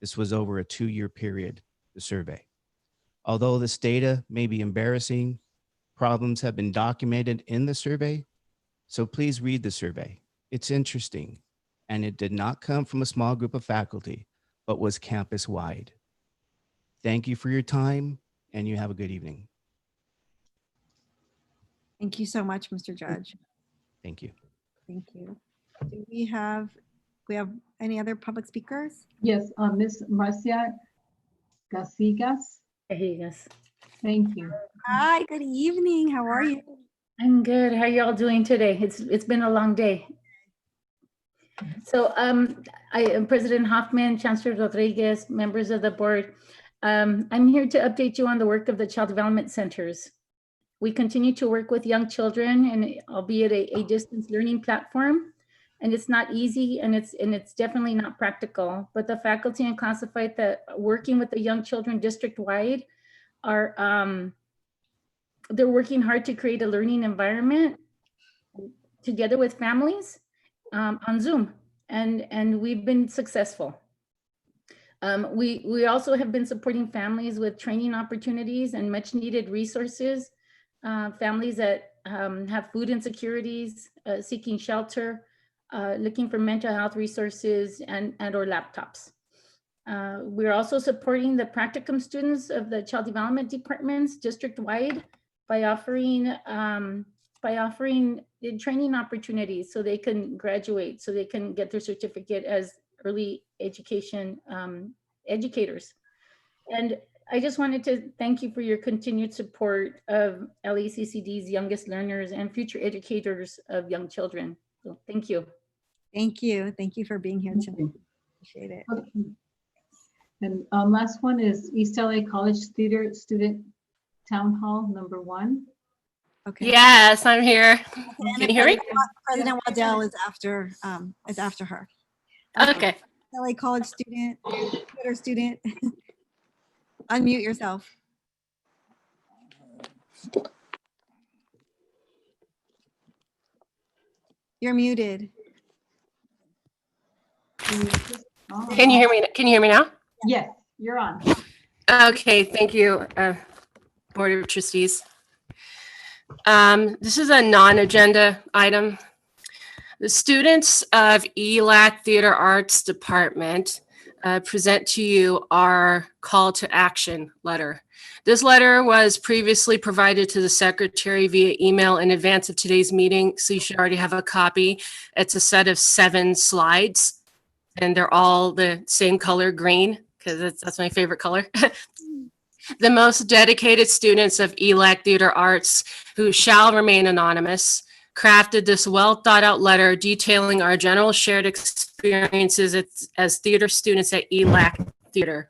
This was over a 2-year period, the survey. Although this data may be embarrassing, problems have been documented in the survey, so please read the survey. It's interesting, and it did not come from a small group of faculty, but was campus-wide. Thank you for your time, and you have a good evening. Thank you so much, Mr. Judge. Thank you. Thank you. Do we have any other public speakers? Yes, Ms. Marcia Gasigas. Yes. Thank you. Hi, good evening. How are you? I'm good. How y'all doing today? It's been a long day. So I am President Hoffman, Chancellor Rodriguez, members of the board. I'm here to update you on the work of the Child Development Centers. We continue to work with young children, and albeit a distance learning platform, and it's not easy, and it's definitely not practical. But the faculty and classified that working with the young children district-wide are they're working hard to create a learning environment together with families on Zoom, and we've been successful. We also have been supporting families with training opportunities and much needed resources. Families that have food insecurities, seeking shelter, looking for mental health resources and or laptops. We're also supporting the practicum students of the child development departments district-wide by offering training opportunities so they can graduate, so they can get their certificate as early education educators. And I just wanted to thank you for your continued support of LACCD's youngest learners and future educators of young children. So thank you. Thank you. Thank you for being here today. Appreciate it. Okay. And last one is East LA College Theater Student Town Hall #1. Okay. Yes, I'm here. Can you hear me? President Waddell is after her. Okay. LA College student, Twitter student. Unmute yourself. You're muted. Can you hear me? Can you hear me now? Yes, you're on. Okay, thank you, Board of Trustees. This is a non-agenda item. The students of ELAC Theater Arts Department present to you our call to action letter. This letter was previously provided to the secretary via email in advance of today's meeting, so you should already have a copy. It's a set of 7 slides, and they're all the same color, green, because that's my favorite color. The most dedicated students of ELAC Theater Arts, who shall remain anonymous, crafted this well thought out letter detailing our general shared experiences as theater students at ELAC Theater.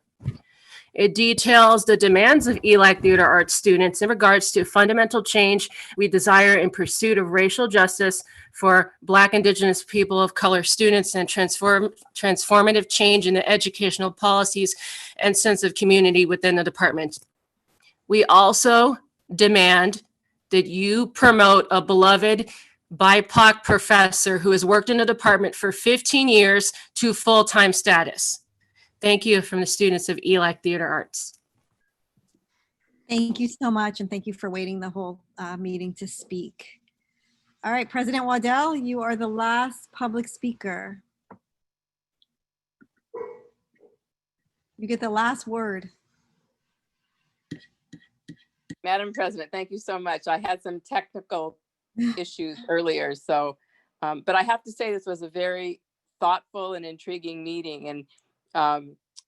It details the demands of ELAC Theater Arts students in regards to fundamental change we desire in pursuit of racial justice for Black, Indigenous, people of color students, and transformative change in the educational policies and sense of community within the department. We also demand that you promote a beloved BIPOC professor who has worked in the department for 15 years to full-time status. Thank you from the students of ELAC Theater Arts. Thank you so much, and thank you for waiting the whole meeting to speak. All right, President Waddell, you are the last public speaker. You get the last word. Madam President, thank you so much. I had some technical issues earlier, so, but I have to say this was a very thoughtful and intriguing meeting. And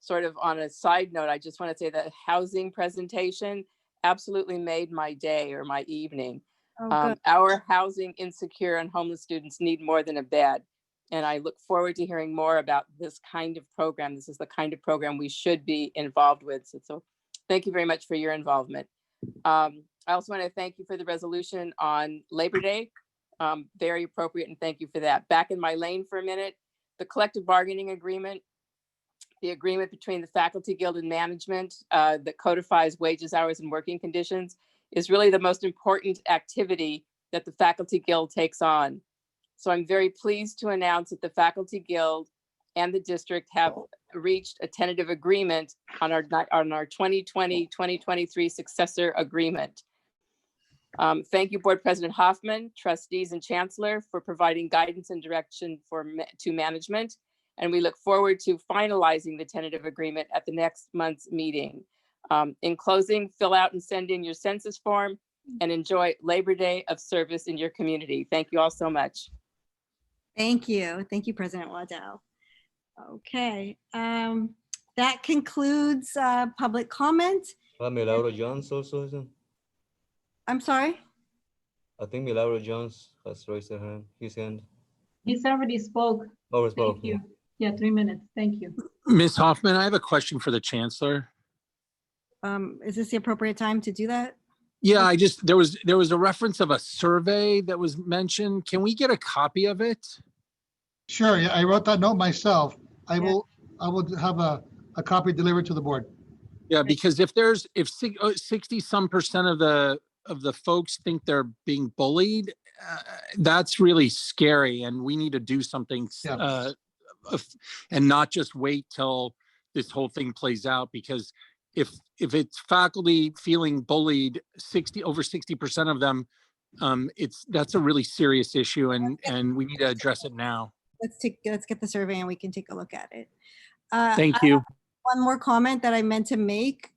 sort of on a side note, I just want to say that housing presentation absolutely made my day or my evening. Our housing insecure and homeless students need more than a bed. And I look forward to hearing more about this kind of program. This is the kind of program we should be involved with. So thank you very much for your involvement. I also want to thank you for the resolution on Labor Day. Very appropriate, and thank you for that. Back in my lane for a minute, the collective bargaining agreement, the agreement between the Faculty Guild and management that codifies wages, hours, and working conditions is really the most important activity that the Faculty Guild takes on. So I'm very pleased to announce that the Faculty Guild and the district have reached a tentative agreement on our 2020-2023 successor agreement. Thank you, Board President Hoffman, trustees, and chancellor for providing guidance and direction to management. And we look forward to finalizing the tentative agreement at the next month's meeting. In closing, fill out and send in your census form and enjoy Labor Day of service in your community. Thank you all so much. Thank you. Thank you, President Waddell. Okay, that concludes public comment. Milagro Jones also isn't? I'm sorry? I think Milagro Jones has raised his hand. He's already spoke. Oh, spoke. Thank you. Yeah, 3 minutes. Thank you. Ms. Hoffman, I have a question for the chancellor. Is this the appropriate time to do that? Yeah, there was a reference of a survey that was mentioned. Can we get a copy of it? Sure, yeah, I wrote that note myself. I will have a copy delivered to the board. Yeah, because if 60-some% of the folks think they're being bullied, that's really scary, and we need to do something and not just wait till this whole thing plays out, because if it's faculty feeling bullied, over 60% of them, that's a really serious issue, and we need to address it now. Let's get the survey and we can take a look at it. Thank you. One more comment that I meant to make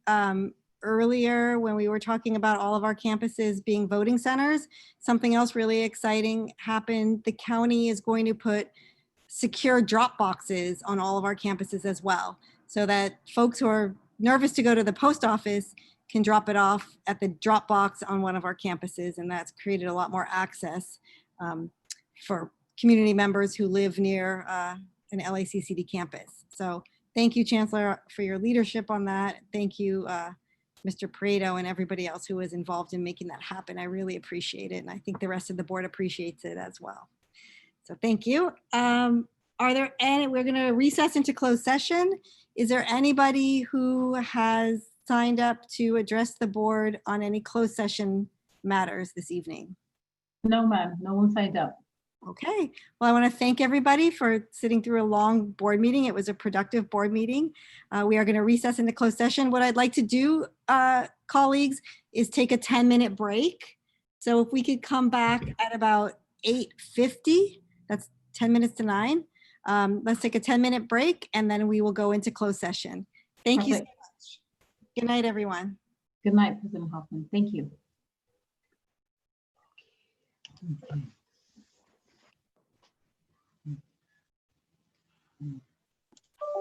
earlier when we were talking about all of our campuses being voting centers. Something else really exciting happened. The county is going to put secure drop boxes on all of our campuses as well, so that folks who are nervous to go to the post office can drop it off at the drop box on one of our campuses, and that's created a lot more access for community members who live near an LACCD campus. So thank you, Chancellor, for your leadership on that. Thank you, Mr. Pareto, and everybody else who was involved in making that happen. I really appreciate it, and I think the rest of the board appreciates it as well. So thank you. Are there any, we're gonna recess into closed session. Is there anybody who has signed up to address the board on any closed session matters this evening? No, ma'am, no one signed up. Okay, well, I want to thank everybody for sitting through a long board meeting. It was a productive board meeting. We are going to recess into closed session. What I'd like to do, colleagues, is take a 10-minute break. So if we could come back at about 8:50, that's 10 minutes to 9. Let's take a 10-minute break and then we will go into closed session. Thank you so much. Good night, everyone. Good night, President Hoffman. Thank you.